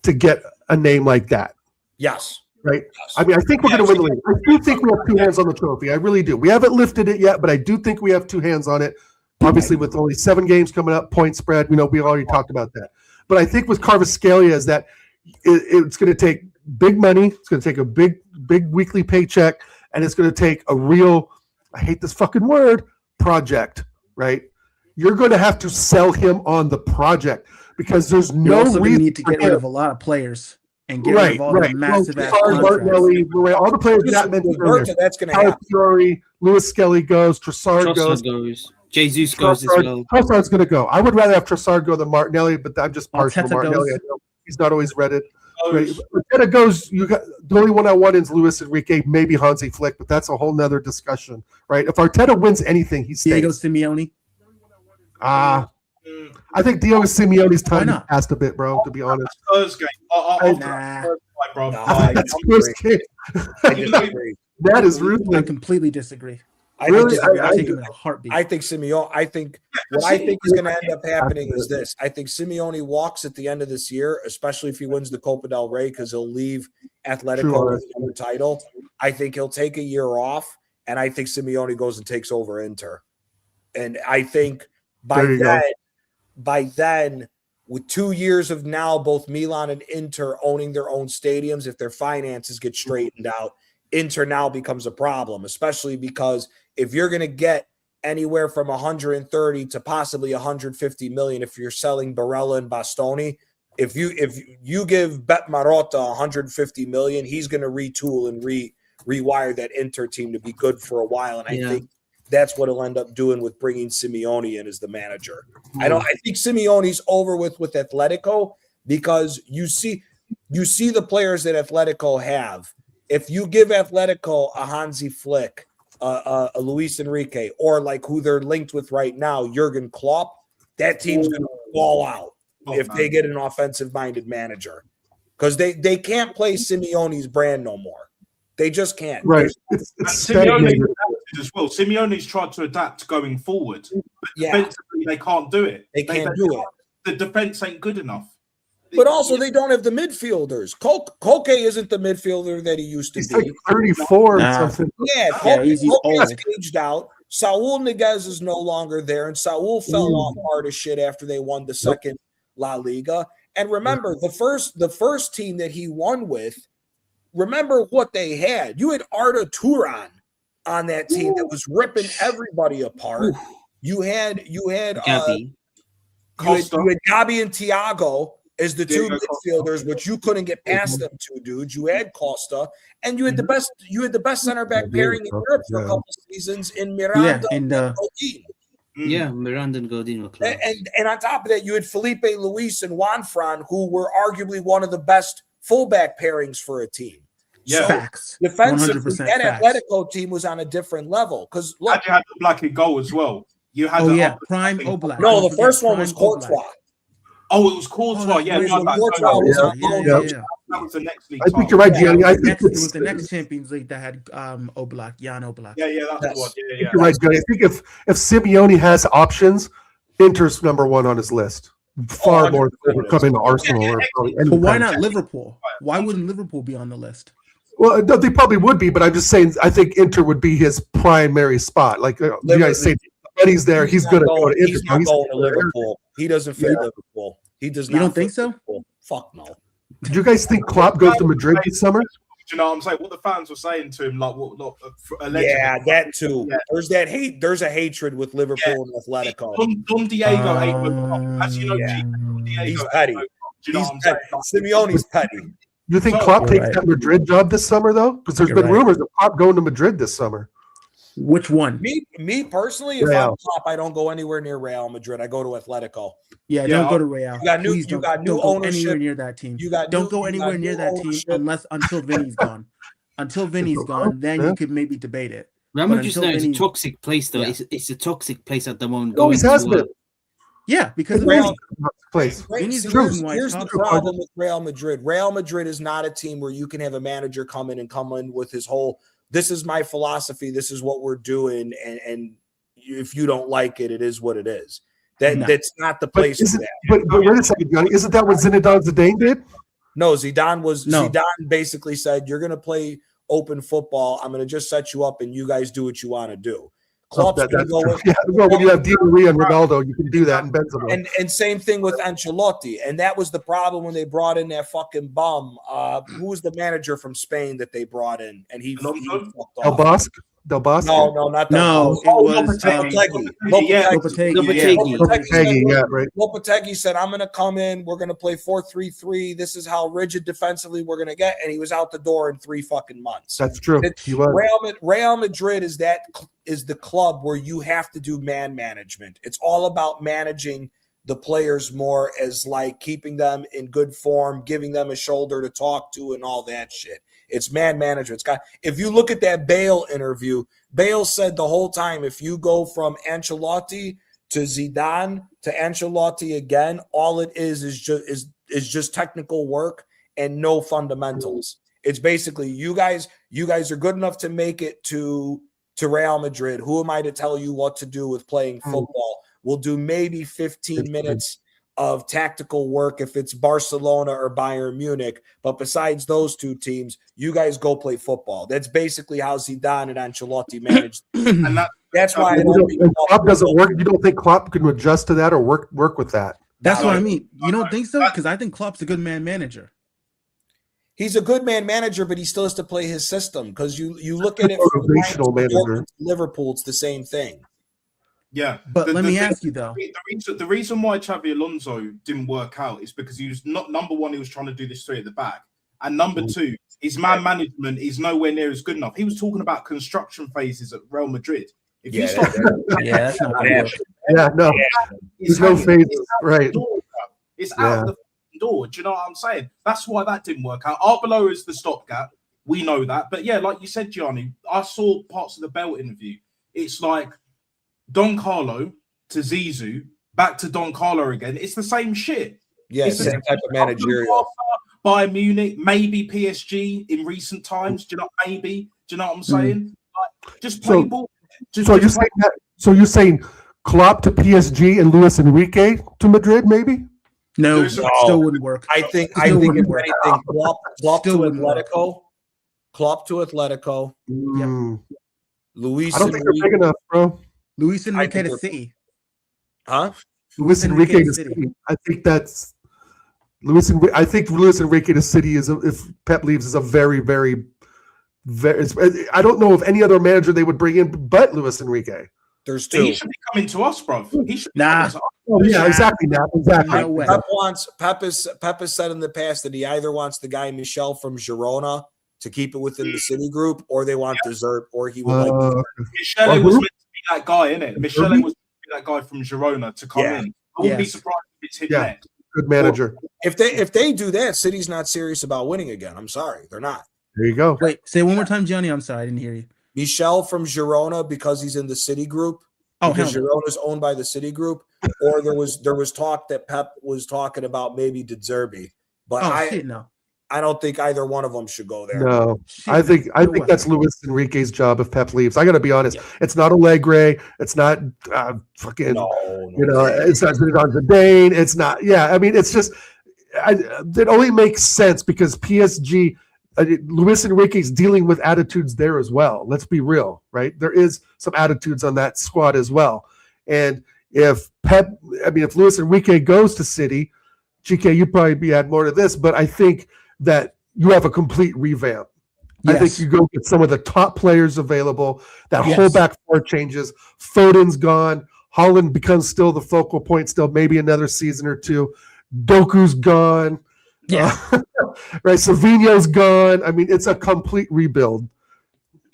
to get a name like that? Yes. Right? Yes. I mean, I think we're going to win the league. I do think we have two hands on the trophy. I really do. We haven't lifted it yet, but I do think we have two hands on it. Obviously, with only 7 games coming up, point spread, we already talked about that. But I think with Kvaratskhelia is that it's going to take big money. It's going to take a big weekly paycheck, and it's going to take a real, I hate this fucking word, project, right? You're going to have to sell him on the project because there's no reason. You need to get rid of a lot of players and get rid of all the massive ass Martinelli, all the players that mentioned earlier. That's going to happen. Fiore, Lewis Skelly goes, Trossard goes. Jesus goes as well. Trossard's going to go. I would rather have Trossard go than Martinelli, but I'm just partial to Martinelli. I know he's not always read it. Right. Arteta goes. You got the only one I want is Luis Enrique, maybe Hansi Flick, but that's a whole nother discussion, right? If Arteta wins anything, he stays. Diego Simeone. I think Diego Simeone's time passed a bit, bro. To be honest, Spurs game. That is rude. I completely disagree. I think Simeone. I think what I think is going to end up happening is this. I think Simeone walks at the end of this year, especially if he wins the Copa del Rey, because he'll leave Atletico with the title. I think he'll take a year off, and I think Simeone goes and takes over Inter. And I think by then, with 2 years of now both Milan and Inter owning their own stadiums, if their finances get straightened out, Inter now becomes a problem, especially because if you're going to get anywhere from 130 to possibly 150 million, if you're selling Barella and Bastoni, if you give Bet Marotta 150 million, he's going to retool and rewire that Inter team to be good for a while. And I think that's what he'll end up doing with bringing Simeone in as the manager. I think Simeone's over with Atletico because you see the players that Atletico have. If you give Atletico a Hansi Flick, a Luis Enrique, or like who they're linked with right now, Jurgen Klopp, that team's going to fall out. if they get an offensive-minded manager, because they can't play Simeone's brand no more. They just can't. Right. It's Simeone as well. Simeone's tried to adapt going forward, but defensively they can't do it. They can't do it. The defense ain't good enough. But also, they don't have the midfielders. Koke isn't the midfielder that he used to he's be. like 34 or something. Yeah, he's Koke's aged out. Saul Niguez is no longer there, and Saul fell off hard as shit after they won the second La Liga. And remember, the first team that he won with, remember what they had. You had Arda Turan on that team that was ripping everybody apart. You had Gabi. You had Gabi and Thiago as the two midfielders, which you couldn't get past them two dudes. You had Costa, and you had the best center back pairing in Europe for a couple seasons in Miranda and Godin. Yeah, Miranda and Godin were close. And on top of that, you had Felipe Luis and Juanfran, who were arguably one of the best fullback pairings for a team. Yeah, so facts. Defensively, that Atletico team was on a different level. Because look, you had the Black in goal as well. You had Prime Oblak. No, the first one was Courtois. Oh, it was Courtois. That was the next league. I think you're right, Gianni. I think it was the next Champions League that had Oblak, Jan Oblak. Yeah, that's the one. Yeah. You're right, Gianni. I think if Simeone has options, Inter's number one on his list. Far more than coming to Arsenal. But why not Liverpool? Why wouldn't Liverpool be on the list? Well, no, they probably would be, but I'm just saying I think Inter would be his primary spot. Like you guys say, money's there. He's going to go to Inter. He's not going to Liverpool. He doesn't fit Liverpool. He does not. You don't think so? Liverpool. Fuck no. Did you guys think Klopp goes to Madrid this summer? Do you know what I'm saying? What the fans were saying to him, yeah, that too. Yeah. There's that hate. There's a hatred with Liverpool and Atletico. Don Diego hate as you know, he's petty. Do you know what I'm saying? Simeone's petty. You think Klopp takes that Madrid job this summer, though? Because there's been rumors of Klopp going to Madrid this summer. Which one? Me personally, if I'm Klopp, I don't go anywhere near Real Madrid. I go to Atletico. Yeah, don't go to Real. You got new ownership. Anywhere near that team. Don't go anywhere near that team until Vinny's gone. Until Vinny's gone, then you could maybe debate it. Real Madrid's now a toxic place, though. It's a toxic place at the moment. Always has been. Yeah, because Real place. Here's the problem with Real Madrid. Real Madrid is not a team where you can have a manager come in with his whole, this is my philosophy, this is what we're doing, and if you don't like it, it is what it is. That's not the place for that. But wait a second, Johnny. Isn't that what Zinedine Zidane did? No, Zidane basically said, you're going to play open football. I'm going to just set you up, and you guys do what you want to do. When you have Di Maria and Ronaldo, you can do that in Benzema. And same thing with Ancelotti. And that was the problem when they brought in that fucking bum. Who was the manager from Spain that they brought in? And he fucked off. Del Bosque? No, not that. No, it was Lopetegui said, I'm going to come in. We're going to play 4-3-3. This is how rigid defensively we're going to get. And he was out the door in 3 fucking months. That's true. Real Madrid is the club where you have to do man management. It's all about managing the players more as like keeping them in good form, giving them a shoulder to talk to and all that shit. It's man management. If you look at that Bale interview, Bale said the whole time, if you go from Ancelotti to Zidane to Ancelotti again, all it is just technical work and no fundamentals. It's basically you guys are good enough to make it to Real Madrid. Who am I to tell you what to do with playing football? We'll do maybe 15 minutes of tactical work if it's Barcelona or Bayern Munich. But besides those two teams, you guys go play football. That's basically how Zidane and Ancelotti managed. And that's why Klopp doesn't work. You don't think Klopp can adjust to that or work with that? That's what I mean. You don't think so? Because I think Klopp's a good man manager. He's a good man manager, but he still has to play his system. Because you look at it from Liverpool, it's the same thing. Yeah, but let me ask you though. The reason why Xabi Alonso didn't work out is because he was not number one. He was trying to do this three at the back, and number two, his man management is nowhere near as good enough. He was talking about construction phases at Real Madrid. If you start, that's not good. No, there's no phases, right? It's out the door. Do you know what I'm saying? That's why that didn't work out. Arbeloa is the stopgap. We know that, but yeah, like you said, Gianni, I saw parts of the Bell interview. It's like Don Carlo to Zizou, back to Don Carlo again. It's the same shit. Yeah, It's the same type of managerial. Bayern Munich, maybe PSG in recent times. Do you know? Maybe. Do you know what I'm saying? Like, just play ball. So you're saying Klopp to PSG and Luis Enrique to Madrid, maybe? No, No. still wouldn't work. I think if wouldn't work. anything, Klopp to Still wouldn't work. Atletico. Klopp to Atletico. Luis I don't think they're big Enrique. enough, bro. Luis Enrique think to we're- City. Huh? Luis Enrique to City. I think that's Luis. I think Luis Enrique to City is if Pep leaves is a very, very, very. I don't know of any other manager they would bring in but Luis Enrique. There's He two. should be coming to us, bro. He should be Nah. coming to us. Oh yeah, exactly. Now, exactly. No way. Pep has said in the past that he either wants the guy Michel from Girona to keep it within the City group, or they want Dessert, or he would like. Michele was meant to be that guy, innit? Michele was meant to be that guy from Girona to come in. I wouldn't be surprised if it's him next. Good manager. If they do that, City's not serious about winning again. I'm sorry, they're not. There you go. Wait, say it one more time, Johnny. I'm sorry, I didn't hear you. Michel from Girona because he's in the City group. Oh, because hell no. Girona's owned by the City group, or there was talk that Pep was talking about maybe De Zerbi, but No. I don't think either one of them should go there. No, Shit, I think way. that's Luis Enrique's job if Pep leaves. I got to be honest. It's not Allegri. It's not fucking. No, It's not Zidane. It's not. Yeah, I mean, it's just. It only makes sense because PSG. Luis Enrique's dealing with attitudes there as well. Let's be real, right? There is some attitudes on that squad as well. And if Luis Enrique goes to City, GK, you'd probably add more to this, but I think that you have a complete revamp. Yes. I think you go get some of the top players available. That whole back four changes. Foden's gone. Holland becomes still the focal point, still maybe another season or two. Doku's gone. Yeah. Right. Savinho's gone. I mean, it's a complete rebuild.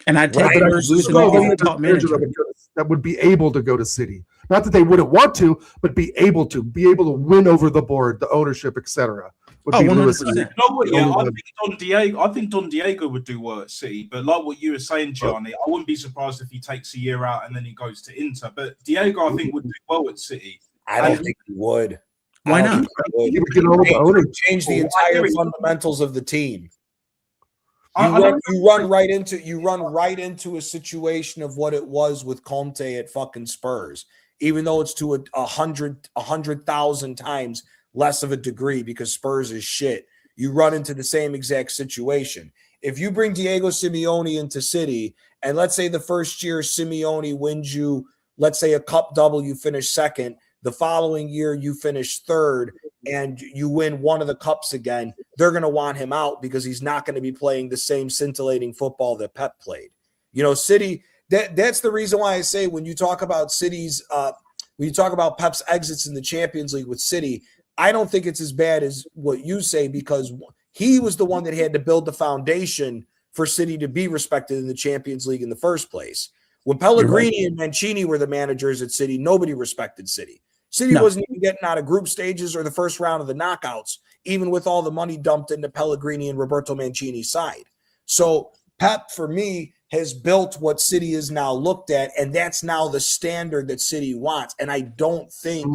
And I'd take Reiner's Luis gone. Enrique as the top manager. That would be able to go to City. Not that they wouldn't want to, but be able to win over the board, the ownership, etc. Oh, 100%. You know what? Yeah, I think Don Diego would do well at City. But like what you were saying, Gianni, I wouldn't be surprised if he takes a year out and then he goes to Inter. But Diego, I think, would do well at City. I don't think he would. Why not? He would get all the owners. Change the entire fundamentals of the team. You run right into a situation of what it was with Conte at fucking Spurs, even though it's to 100,000 times less of a degree because Spurs is shit. You run into the same exact situation. If you bring Diego Simeone into City, and let's say the first year Simeone wins you, let's say a cup double, you finish second. The following year, you finish third and you win one of the cups again. They're going to want him out because he's not going to be playing the same scintillating football that Pep played. You know, City, that's the reason why I say when you talk about City's, when you talk about Pep's exits in the Champions League with City, I don't think it's as bad as what you say because he was the one that had to build the foundation for City to be respected in the Champions League in the first place. When Pellegrini and Mancini were the managers at City, nobody respected City. City wasn't even getting out of group stages or the first round of the knockouts, even with all the money dumped into Pellegrini and Roberto Mancini's side. So Pep, for me, has built what City is now looked at, and that's now the standard that City wants. And I don't think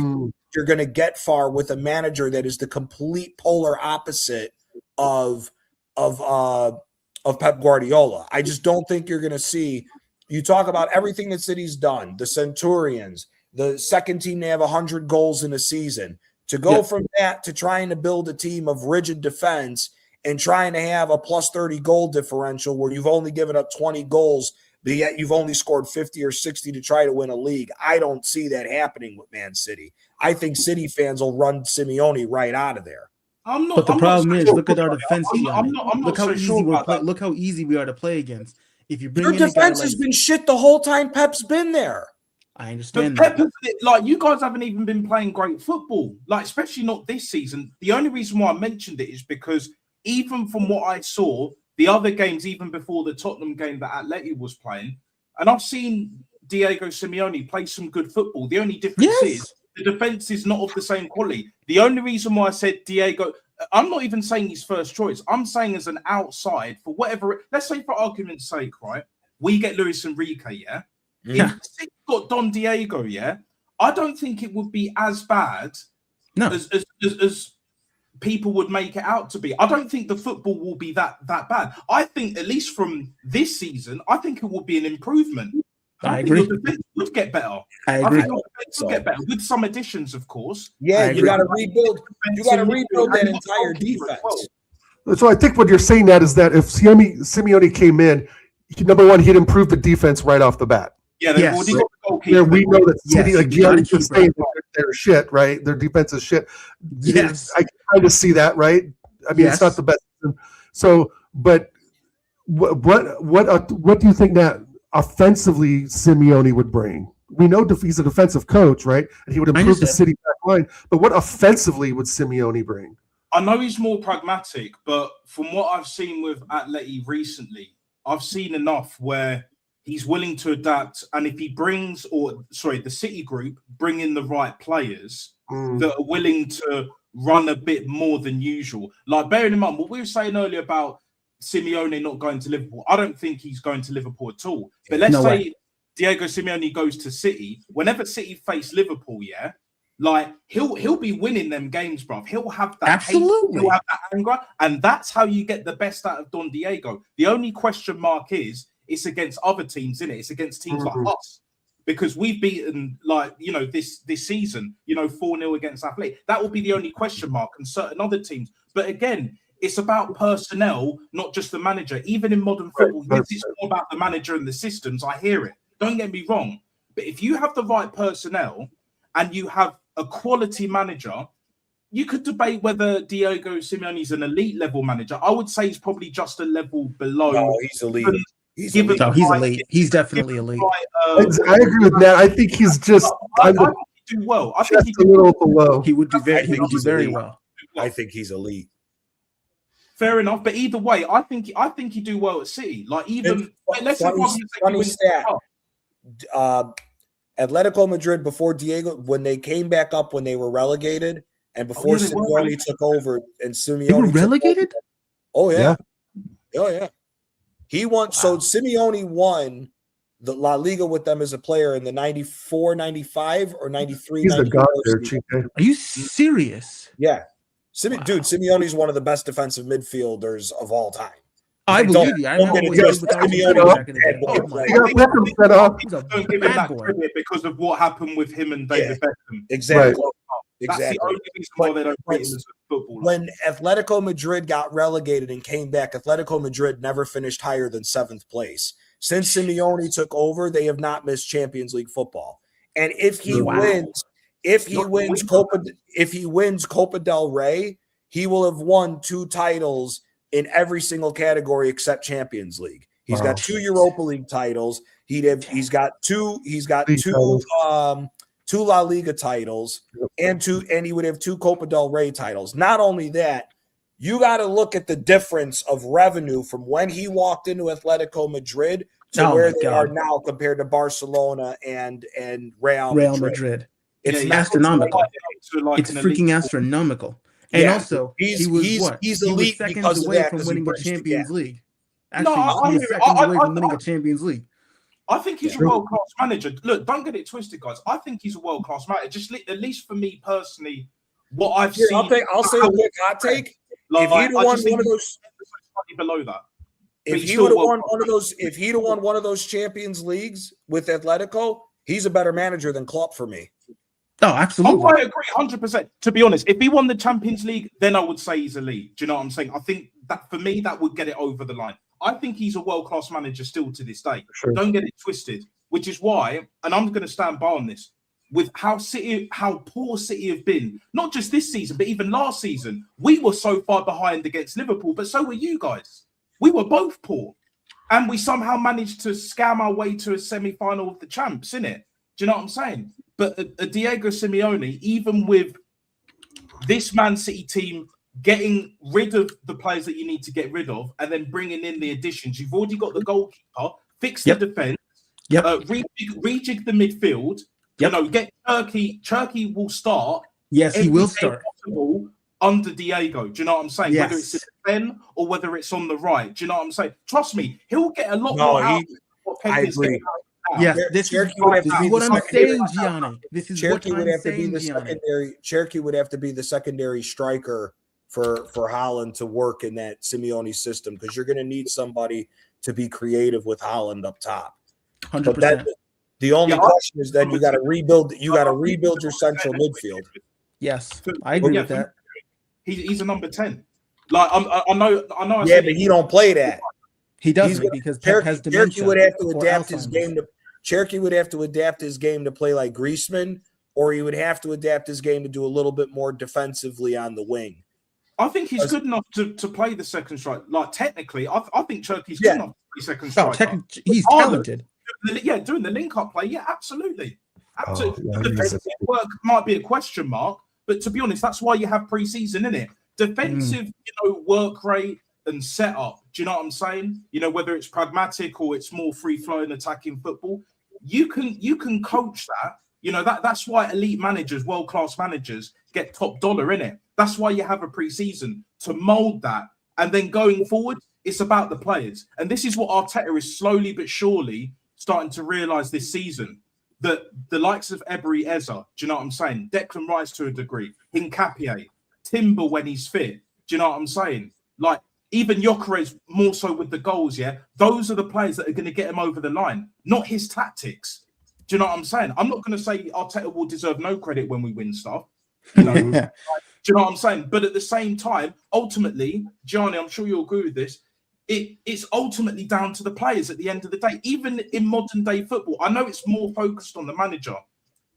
you're going to get far with a manager that is the complete polar opposite of Pep Guardiola. I just don't think you're going to see. You talk about everything that City's done, the Centurions, the second team to have 100 goals in a season. To go from that to trying to build a team of rigid defense and trying to have a plus 30 goal differential where you've only given up 20 goals, but yet you've only scored 50 or 60 to try to win a league. I don't see that happening with Man City. I think City fans will run Simeone right out of there. But the problem is, look at our defense. Look how easy easy we are to play against. If you bring your defense has been shit the whole time Pep's been there. I understand. But Pep, like you guys haven't even been playing great football, like especially not this season. The only reason why I mentioned it is because even from what I saw, the other games, even before the Tottenham game that Atleti was playing, and I've seen Diego Simeone play some good football. The only difference is the defense is not of the same quality. The only reason why I said Diego, I'm not even saying he's first choice. I'm saying as an outside for whatever. Let's say for argument's sake, right? We get Luis Enrique, yeah. If City got Don Diego, I don't think it would be as bad as people would make it out to be. I don't think the football will be that bad. I think, at least from this season, I think it will be an improvement. I think agree. the defense would get better. I agree. think the defense would get better with some additions, of course. Yeah, I you agree. got to rebuild. You got to rebuild that entire defense. So I think what you're saying that is that if Simeone came in, number one, he'd improve the defense right off the bat. Yeah, they've Yes. already got the goalkeeper. Yeah, we know that City, Yes, like you gotta Gianni was keep saying, it. they're shit, right? Their defense is shit. Yes. I kind of see that, right? I mean, Yes. it's not the best. So, but what do you think that offensively Simeone would bring? We know he's a defensive coach, right? And he would improve the understand. City back line. But what offensively would Simeone bring? I know he's more pragmatic, but from what I've seen with Atleti recently, I've seen enough where he's willing to adapt. And if he brings, the City group bring in the right players that are willing to run a bit more than usual. Like, bearing in mind what we were saying earlier about Simeone not going to Liverpool, I don't think he's going to Liverpool at all. But let's say Diego Simeone goes to City. Whenever City face Liverpool, like he'll be winning them games, bro. He'll have that Absolutely. he'll have that anger, and that's how you get the best out of Don Diego. The only question mark is it's against other teams, isn't it? It's against teams like us, because we've beaten, like, this season, 4-0 against Athletic. That will be the only question mark, and certain other teams. But again, it's about personnel, not just the manager. Even in modern football, yes, it's more about the manager and the systems. I hear it. Don't get me wrong. But if you have the right personnel and you have a quality manager, you could debate whether Diego Simeone is an elite level manager. I would say he's probably just a level below. No, he's elite. He's Given- elite. No, he's elite. He's definitely elite. I agree with that. I think he's just I think he'd do well. I think just a little below. He would do very he's very elite. well. I think he's elite. Fair enough, but either way, I think he'd do well at City. Like, even let's say funny stat. Atletico Madrid, before Diego, when they came back up, when they were relegated, and before Simeone took over, and Simeone They were relegated? Oh yeah. He won. Wow. So Simeone won the La Liga with them as a player in the 94, 95, or 93. He's the god there, Chico. Are you serious? Yeah. Dude, Simeone's one of the best defensive midfielders of all time. I believe you. I remember when he was with Arteta back in the day. Oh my God. He's a Don't give him bad that boy. credit because of what happened with him and David Beckham. Exactly. Right. That's the only reason why they don't treat him as a footballer. When Atletico Madrid got relegated and came back, Atletico Madrid never finished higher than 7th place. Since Simeone took over, they have not missed Champions League football. And if he wins Copa del Rey, he will have won 2 titles in every single category except Champions League. He's got 2 Europa League titles. He's got two La Liga titles and he would have 2 Copa del Rey titles. Not only that, you got to look at the difference of revenue from when he walked into Atletico Madrid to where they are now compared to Barcelona and Real Madrid. It's astronomical. It's freaking astronomical. And also, he's elite seconds because away of that, from he winning the bridged the Champions gap. League. Actually, he's seconds away from winning a Champions League. I think he's a world-class manager. Look, don't get it twisted, guys. I think he's a world-class manager. Just at least for me personally, what I've seen. I'll say a quick hot take. Like, if he'd have won one of those, below that. if he would have won one of those Champions Leagues with Atletico, he's a better manager than Klopp for me. Oh, absolutely. I agree 100%. To be honest, if he won the Champions League, then I would say he's elite. Do you know what I'm saying? I think that for me, that would get it over the line. I think he's a world-class manager still to this day. Sure. Don't get it twisted, which is why, and I'm going to stand by on this, with how poor City have been, not just this season, but even last season, we were so far behind against Liverpool, but so were you guys. We were both poor. And we somehow managed to scam our way to a semi-final of the champs, innit? Do you know what I'm saying? But a Diego Simeone, even with this Man City team getting rid of the players that you need to get rid of and then bringing in the additions, you've already got the goalkeeper, fix the defense, rejig the midfield, get Turkey. Turkey will start. Yes, he will start. Under Diego. Do you know what I'm saying? Yes. Whether it's in the pen or whether it's on the right. Do you know what I'm saying? Trust me, he'll get a lot more out of what I Pep is agree. getting out. Yes, this is what I'm saying, Gianni. This is what I'm saying, Gianni. Cherokee would have to be the secondary striker for Haaland to work in that Simeone system, because you're going to need somebody to be creative with Haaland up top. 100%. But that, the only question is then you got to rebuild. You got to rebuild your central midfield. Yes, I agree with that. He's a number 10. Like I know. Yeah, but he don't play that. He doesn't, because Pep has dementia. Cherokee would have to adapt Alzheimer's. his game to. Cherokee would have to adapt his game to play like Griezmann, or he would have to adapt his game to do a little bit more defensively on the wing. I think he's good enough to play the second strike. Like technically, I think Cherokee good enough to play second strike. He's talented. Doing the link-up play, absolutely. Absolutely. Oh, The defensive work might be a question mark, but to be honest, that's why you have pre-season, in it. Defensive, work rate and setup. Do you know what I'm saying? Whether it's pragmatic or it's more free-flowing attacking football, you can coach that. That's why elite managers, world-class managers, get top dollar, in it. That's why you have a pre-season, to mold that. And then going forward, it's about the players. And this is what Arteta is slowly but surely starting to realise this season. That the likes of Ebery Eze, do you know what I'm saying? Declan Rice to a degree, Hincapié, Timber when he's fit. Do you know what I'm saying? Like, even Gyökeres more so with the goals, yeah? Those are the players that are going to get him over the line, not his tactics. Do you know what I'm saying? I'm not going to say Arteta will deserve no credit when we win stuff. Do you know what I'm saying? But at the same time, ultimately, Gianni, I'm sure you'll agree with this, it's ultimately down to the players at the end of the day. Even in modern day football, I know it's more focused on the manager,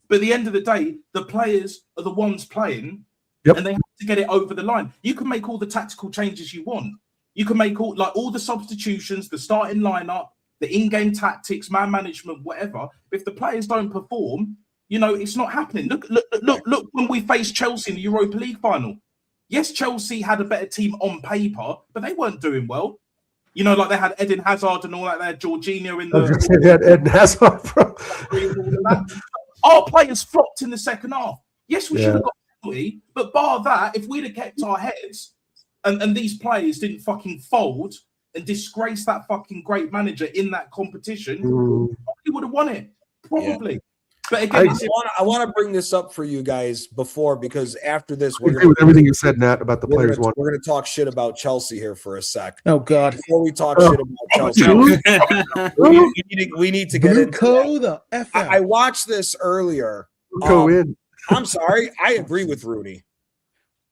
but at the end of the day, the players are the ones playing, and they have to get it over the line. You can make all the tactical changes you want. You can make all the substitutions, the starting lineup, the in-game tactics, man management, whatever. If the players don't perform, it's not happening. Look when we faced Chelsea in the Europa League final. Yes, Chelsea had a better team on paper, but they weren't doing well. Like they had Eden Hazard and all that. They had Jorginho in the. They had Eden Hazard, bro. Our players flopped in the second half. Yes, we should have got a penalty, but bar that, if we'd have kept our heads and these players didn't fucking fold and disgrace that fucking great manager in that competition, we would have won it. Probably. Yeah. But again, I want to bring this up for you guys because after this, we're agree with everything you said, Nat, about the players. We're going to talk shit about Chelsea here for a sec. Oh God! Before we talk shit about Chelsea, we need to get into that. I watched this earlier. I'm sorry. I agree with Rooney.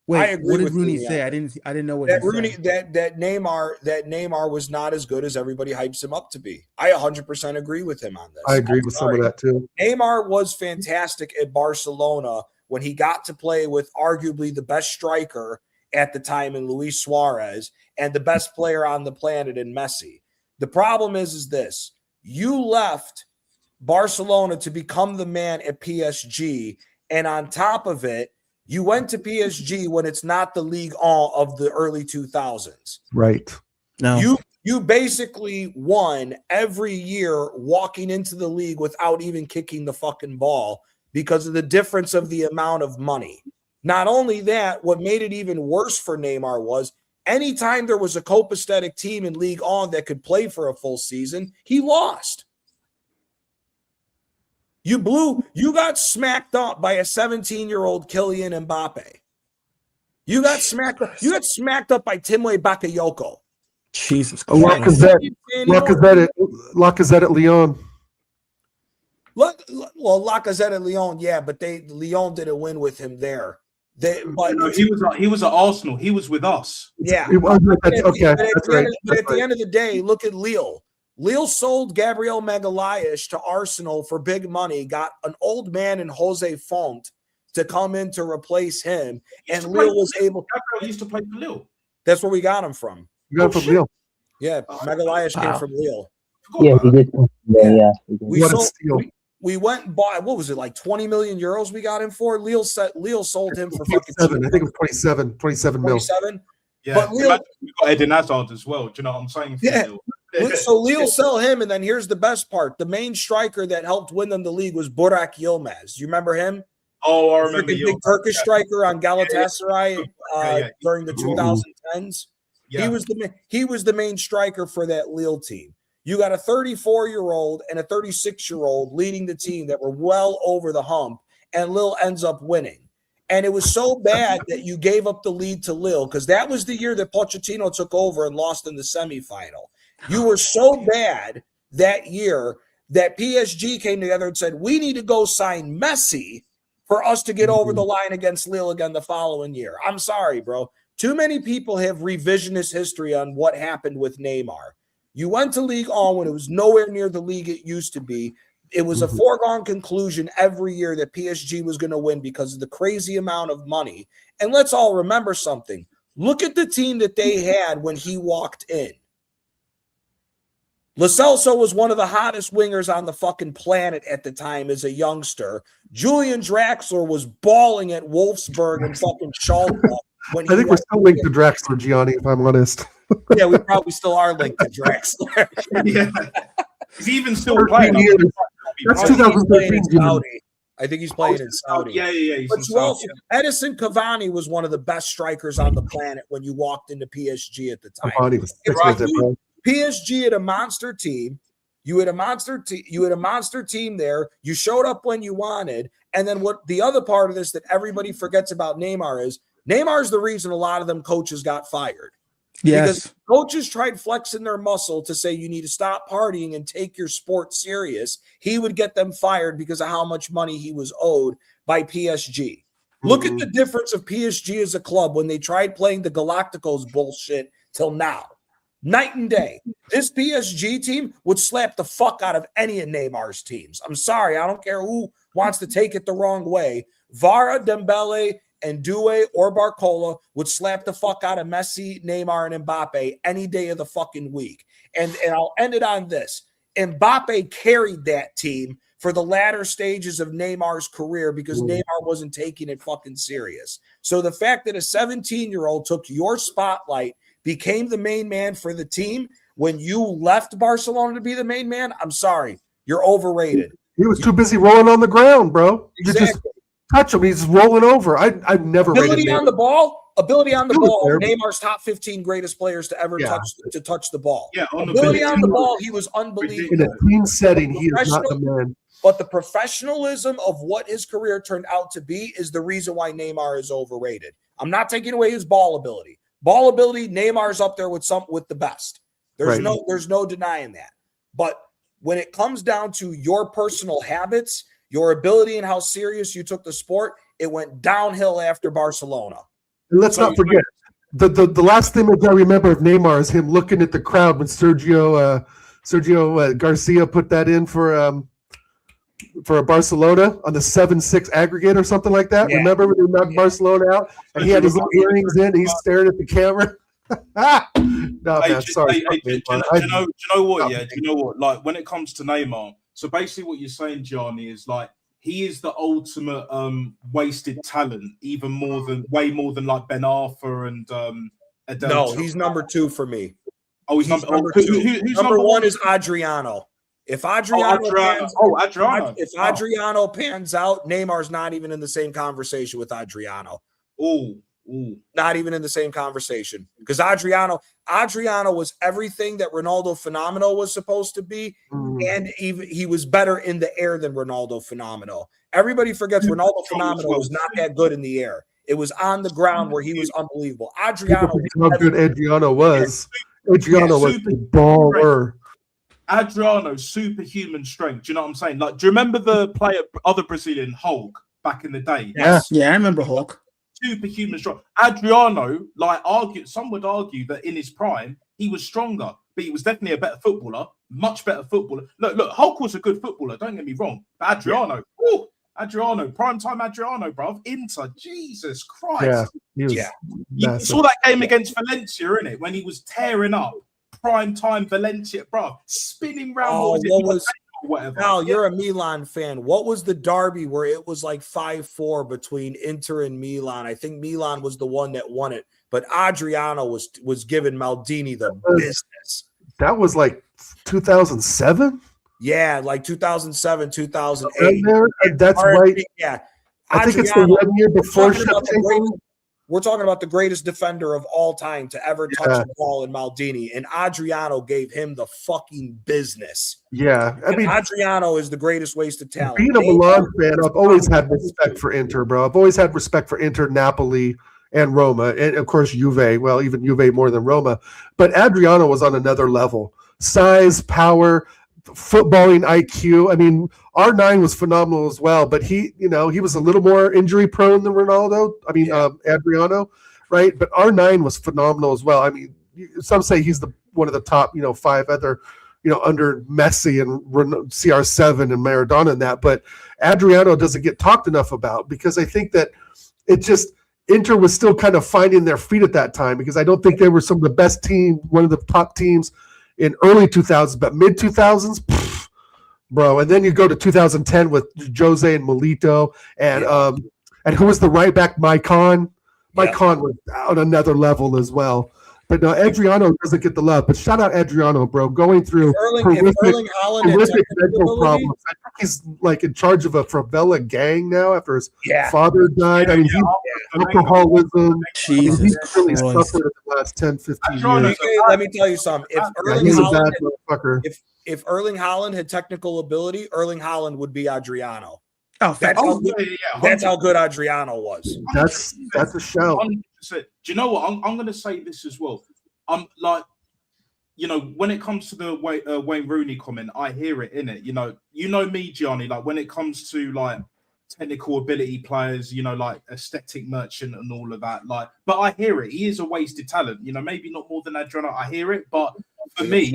Wait, what did Rooney say? I didn't know what that Rooney said. that Neymar was not as good as everybody hypes him up to be. I 100% agree with him on this. I agree with some of that too. Neymar was fantastic at Barcelona when he got to play with arguably the best striker at the time in Luis Suarez and the best player on the planet in Messi. The problem is this: you left Barcelona to become the man at PSG, and on top of it, you went to PSG when it's not the Ligue 1 of the early 2000s. Right. No. You basically won every year walking into the league without even kicking the fucking ball because of the difference of the amount of money. Not only that, what made it even worse for Neymar was anytime there was a copacetic team in Ligue 1 that could play for a full season, he lost. You got smacked up by a 17-year-old Kylian Mbappe. You got smacked up by Timwe Bakayoko. Jesus Christ. Lacazette at Lyon. Well, Lacazette at Lyon, yeah, but Lyon didn't win with him there. He was at Arsenal. He was with us. Yeah. But at the end of the day, look at Lille. Lille sold Gabriel Magalhaes to Arsenal for big money, got an old man in Jose Font to come in to replace him, and Lille was able. Gabriel used to play for Lille. That's where we got him from. You got from Lille. Yeah, Magalhaes came from Lille. Yeah, he did. Yeah. We went and bought, what was it, like 20 million euros we got him for? Lille sold him for fucking 7. I think it was 27 mil. 27? Yeah, but Lille, we got Eden Hazard as well. Do you know what I'm saying? Yeah. So Lille sell him, and then here's the best part. The main striker that helped win them the league was Burak Yilmaz. You remember him? Oh, I remember. The big Turkish striker on Galatasaray during the 2010s. Yeah. He was the main striker for that Lille team. You got a 34-year-old and a 36-year-old leading the team that were well over the hump, and Lille ends up winning. And it was so bad that you gave up the lead to Lille, because that was the year that Pochettino took over and lost in the semifinal. You were so bad that year that PSG came together and said, we need to go sign Messi for us to get over the line against Lille again the following year. I'm sorry, bro. Too many people have revisionist history on what happened with Neymar. You went to Ligue 1 when it was nowhere near the league it used to be. It was a foregone conclusion every year that PSG was going to win because of the crazy amount of money. And let's all remember something. Look at the team that they had when he walked in. Lo Celso was one of the hottest wingers on the fucking planet at the time as a youngster. Julian Draxler was balling at Wolfsburg and fucking Schalke. I think we're still linked to Draxler, Gianni, if I'm honest. Yeah, we probably still are linked to Draxler. Yeah. He's even still playing. That's He's playing 2013. in Saudi. I think he's playing in Saudi. Yeah. He's But in you Saudi, also, Edison Cavani was one of the best strikers on the planet when you walked into PSG at the time. Cavani was If with it, you- bro. PSG had a monster team. You had a monster team there. You showed up when you wanted. And then what the other part of this that everybody forgets about Neymar is Neymar's the reason a lot of them coaches got fired. Yes. Because coaches tried flexing their muscle to say you need to stop partying and take your sport serious. He would get them fired because of how much money he was owed by PSG. Look at the difference of PSG as a club when they tried playing the Galacticos bullshit till now. Night and day. This PSG team would slap the fuck out of any of Neymar's teams. I'm sorry. I don't care who wants to take it the wrong way. Vara, Dembele, and Doué or Barcola would slap the fuck out of Messi, Neymar, and Mbappe any day of the fucking week. And I'll end it on this. Mbappe carried that team for the latter stages of Neymar's career because Neymar wasn't taking it fucking serious. So the fact that a 17-year-old took your spotlight, became the main man for the team when you left Barcelona to be the main man, I'm sorry. You're overrated. He was too busy rolling on the ground, bro. Exactly. You just touch him, he's rolling over. I've never Ability rated on the ball. Ability on the He was ball. there. Neymar's top 15 greatest players to ever touch the ball. Yeah, Ability on the ball, he was in unbelievable. a team setting. He is not the man. But the professionalism of what his career turned out to be is the reason why Neymar is overrated. I'm not taking away his ball ability. Ball ability, Neymar's up there with the best. There's no denying that. But when it comes down to your personal habits, your ability and how serious you took the sport, it went downhill after Barcelona. And let's not forget the last thing that I remember of Neymar is him looking at the crowd when Sergio Garcia put that in for a Barcelona on the 7-6 aggregate or something like that. Yeah. Remember when they knocked Barcelona out and he had his little earrings in and he's staring at the camera? No, man, sorry. Do you know what? Yeah, do you know what? Like when it comes to Neymar, so basically what you're saying, Gianni, is like he is the ultimate wasted talent, way more than like Ben Arthur and Adele. No, he's number 2 for me. Oh, he's number 2. Who's number 1 is Adriano. If Adriano pans out, Neymar's not even in the same conversation with Adriano. Not even in the same conversation. Because Adriano was everything that Ronaldo Fenomeno was supposed to be, and he was better in the air than Ronaldo Fenomeno. Everybody forgets Ronaldo Fenomeno was not that good in the air. It was on the ground where he was unbelievable. Adriano, how good Adriano was. Adriano was a baller. Adriano's superhuman strength. Do you know what I'm saying? Like, do you remember the other Brazilian Hulk back in the day? Yeah, I remember Hulk. Superhuman strong. Adriano, some would argue that in his prime he was stronger, but he was definitely a better footballer, much better footballer. Look, Hulk was a good footballer. Don't get me wrong, but Adriano, primetime Adriano, bruv, Inter, Jesus Christ, You saw that game against Valencia, innit? When he was tearing up primetime Valencia, bruv, spinning round. Whatever. Now you're a Milan fan. What was the derby where it was like 5-4 between Inter and Milan? I think Milan was the one that won it, but Adriano was giving Maldini the business. That was like 2007. Yeah, like 2007, 2008. That's right. Yeah, I think it's the 1 year before Shevchenko. We're talking about the greatest defender of all time to ever touch the ball in Maldini, and Adriano gave him the fucking business. Yeah, I mean, Adriano is the greatest wasted talent. Being a Milan fan, I've always had respect for Inter, bro. I've always had respect for Inter, Napoli, and Roma, and of course Juve. Well, even Juve more than Roma. But Adriano was on another level. Size, power, footballing IQ. I mean, R9 was phenomenal as well, but he was a little more injury prone than Ronaldo. I mean, Adriano, right? But R9 was phenomenal as well. I mean, some say he's one of the top, 5 other, under Messi and CR7 and Maradona and that. But Adriano doesn't get talked enough about because I think that Inter was still kind of finding their feet at that time because I don't think they were some of the best team, one of the top teams in early 2000s, but mid 2000s, bro. And then you go to 2010 with Jose and Milito, and who was the right back? Maicon. Maicon was on another level as well. But no, Adriano doesn't get the love. But shout out Adriano, bro. Going through horrific mental problems. I think he's like in charge of a favela gang now after his father died. I mean, alcoholism. Jesus he's really Christ. suffered in the last 10, 15 years. Let me tell you something. He's a bad motherfucker. If Erling Haaland had technical ability, Erling Haaland would be Adriano. Oh, That's how good Adriano was. That's a show. 100%. Do you know what? I'm going to say this as well. I'm like, when it comes to the Wayne Rooney comment, I hear it in it. You know me, Gianni. Like when it comes to like technical ability players, like aesthetic merchant and all of that. Like, but I hear it. He is a wasted talent. Maybe not more than Adriano. I hear it, but for me,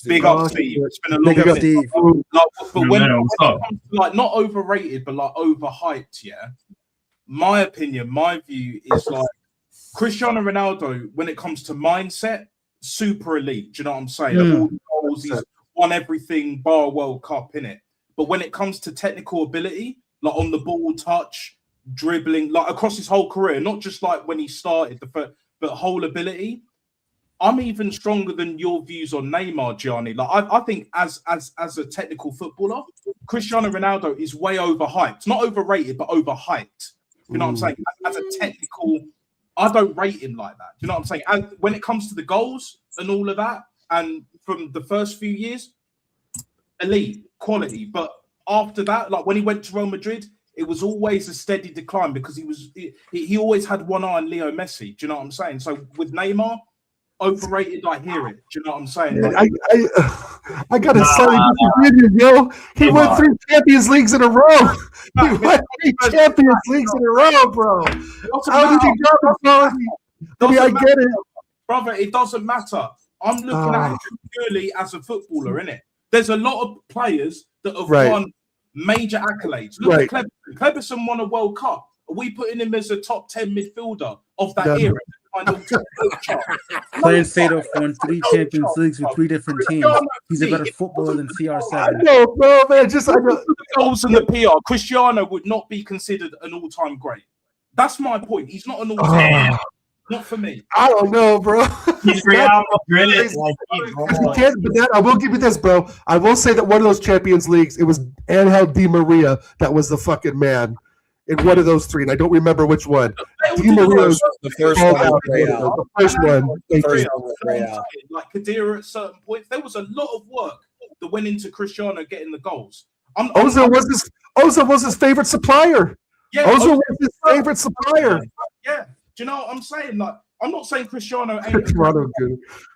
big up to you. It's been a long time. But when it comes to, like not overrated, but like overhyped, my opinion, my view is like Cristiano Ronaldo, when it comes to mindset, super elite. Do you know what I'm saying? All the goals, he's won everything bar World Cup, innit? But when it comes to technical ability, like on the ball, touch, dribbling, like across his whole career, not just like when he started, but whole ability, I'm even stronger than your views on Neymar, Gianni. Like I think as a technical footballer, Cristiano Ronaldo is way overhyped. Not overrated, but overhyped. You know what I'm saying? As a technical, I don't rate him like that. You know what I'm saying? And when it comes to the goals and all of that, and from the first few years, elite, quality. But after that, like when he went to Real Madrid, it was always a steady decline because he always had one eye on Leo Messi. Do you know what I'm saying? So with Neymar, overrated, I hear it. Do you know what I'm saying? Like, I gotta slightly disagree with you, yo. He won 3 Champions Leagues in a row. He won 3 Champions Leagues in a row, bro. How did he drop the quality? I mean, I get it. Brother, it doesn't matter. I'm looking at it purely as a footballer, innit? There's a lot of players that have won major accolades. Look at Cleberson. Cleberson won a World Cup. Are we putting him as a top 10 midfielder of that era? Clarence Seedorf won 3 Champions Leagues with 3 different teams. He's a better footballer than CR7. No, bro, man. Just the goals and the PR. Cristiano would not be considered an all-time great. That's my point. He's not an all-time great. Not for me. I don't know, bro. He's Real Madrid. But I will give you this, bro. I will say that one of those Champions Leagues, it was Angel Di Maria that was the fucking man in one of those 3, and I don't remember which one. Di Maria was the first one. The first one. Like Kadira at certain points, there was a lot of work that went into Cristiano getting the goals. Ozil was his favorite supplier. Yeah, Ozil was his favorite supplier. Yeah. Do you know what I'm saying? Like, I'm not saying Cristiano ain't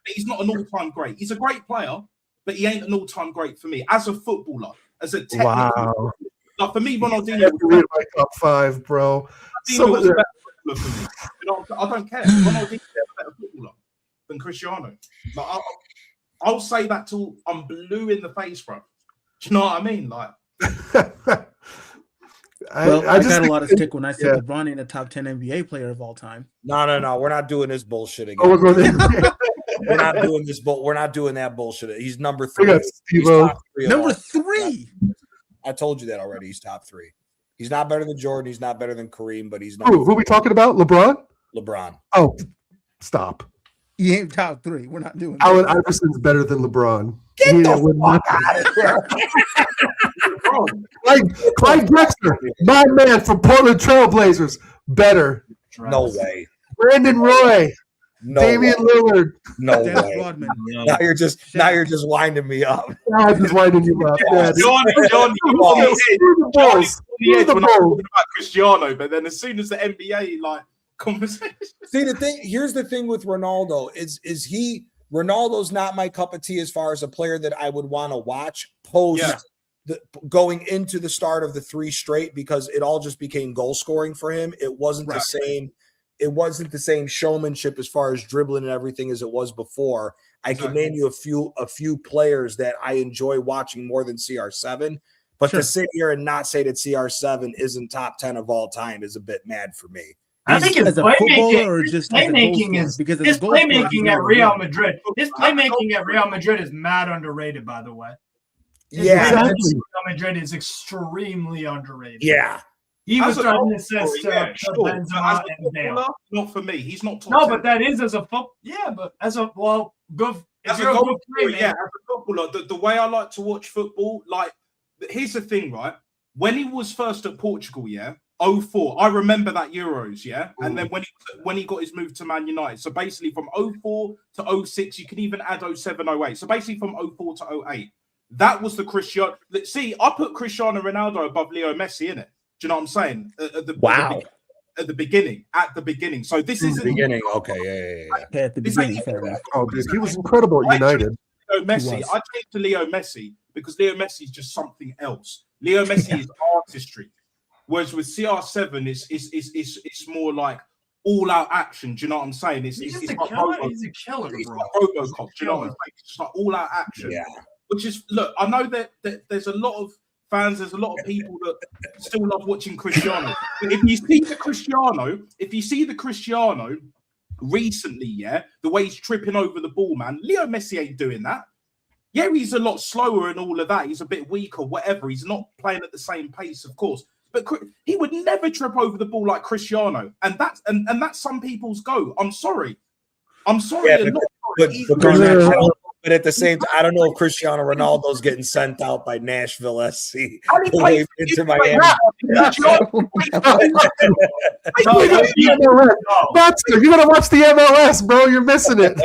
he's not an all-time great. He's a great player, but he ain't an all-time great for me as a footballer, as a technical. Like for me, Ronaldinho was my top 5, bro. was a better footballer for me. I don't care. Ronaldinho is a better footballer than Cristiano. Like, I'll say that till I'm blue in the face, bro. Do you know what I mean? Like. I got a lot of stick when I said LeBron ain't a top 10 NBA player of all time. No. We're not doing this bullshit again. We're not doing this. We're not doing that bullshit. He's number 3. Number 3. I told you that already. He's top 3. He's not better than Jordan. He's not better than Kareem, but he's who are we talking about? LeBron. Oh, stop. He ain't top 3. We're not doing Allen Iverson's better than LeBron. Get the fuck out of here. Clyde Drexler, my man from Portland Trailblazers, better. No way. Brandon Roy, No Damian way. Lillard. No Dennis way. Rodman. Now you're just winding me up. I'm just winding you up. Yeah, Johnny, the Bulls. when I The was Bulls. talking about Cristiano, but then as soon as the NBA like conversation, See, here's the thing with Ronaldo Ronaldo's not my cup of tea as far as a player that I would want to watch post going into the start of the 3 straight, because it all just became goal scoring for him. It wasn't the same. It wasn't the same showmanship as far as dribbling and everything as it was before. I can name you a few players that I enjoy watching more than CR7, but to sit here and not say that CR7 isn't top 10 of all time is a bit mad for me. I think his as a footballer or his just as a goal playmaking scorer? is Because as his a goal scorer, he's playmaking not at Real good. Madrid. His playmaking at Real Madrid is mad underrated, by the way. His Yeah, playmaking at exactly. Real Madrid is extremely underrated. yeah. He was As a trying goal to assist scorer, to But as Benzema a and Bale. footballer, not for me. He's not top No, 10. but that is as a football. Yeah, but as a good. If As a you're a goal good scorer, playmaker, yeah, as a footballer, the way I like to watch football, like, here's the thing, right? When he was first at Portugal, 04, I remember that Euros, and then when he got his move to Man United, so basically from 04 to 06, you can even add 07, 08. So basically from 04 to 08, that was the Cristiano. See, I put Cristiano Ronaldo above Leo Messi in it. Do you know what I'm saying? At the beginning. So this isn't Beginning. Okay. Yeah. Okay, at the This beginning, ain't- fair enough. Oh, dude, he was incredible at United. Leo Messi. was. I changed to Leo Messi because Leo Messi is just something else. Leo Messi is artistry, whereas with CR7, it's more like all-out action. Do you know what I'm saying? It's he's like a killer. Robo- He's a killer, it's bro. like RoboCop. Do you know what I'm saying? It's just like all-out action. Yeah. Which is, look, I know that there's a lot of fans, there's a lot of people that still love watching Cristiano. But if you see the Cristiano recently, the way he's tripping over the ball, man, Leo Messi ain't doing that. Yeah, he's a lot slower and all of that. He's a bit weaker, whatever. He's not playing at the same pace, of course. But he would never trip over the ball like Cristiano. And that's some people's go. I'm sorry. Yeah, but at the same time, I don't know if Cristiano Ronaldo's getting sent out by Nashville SC into Miami. Baxter, you gotta watch the MLS, bro. You're missing it.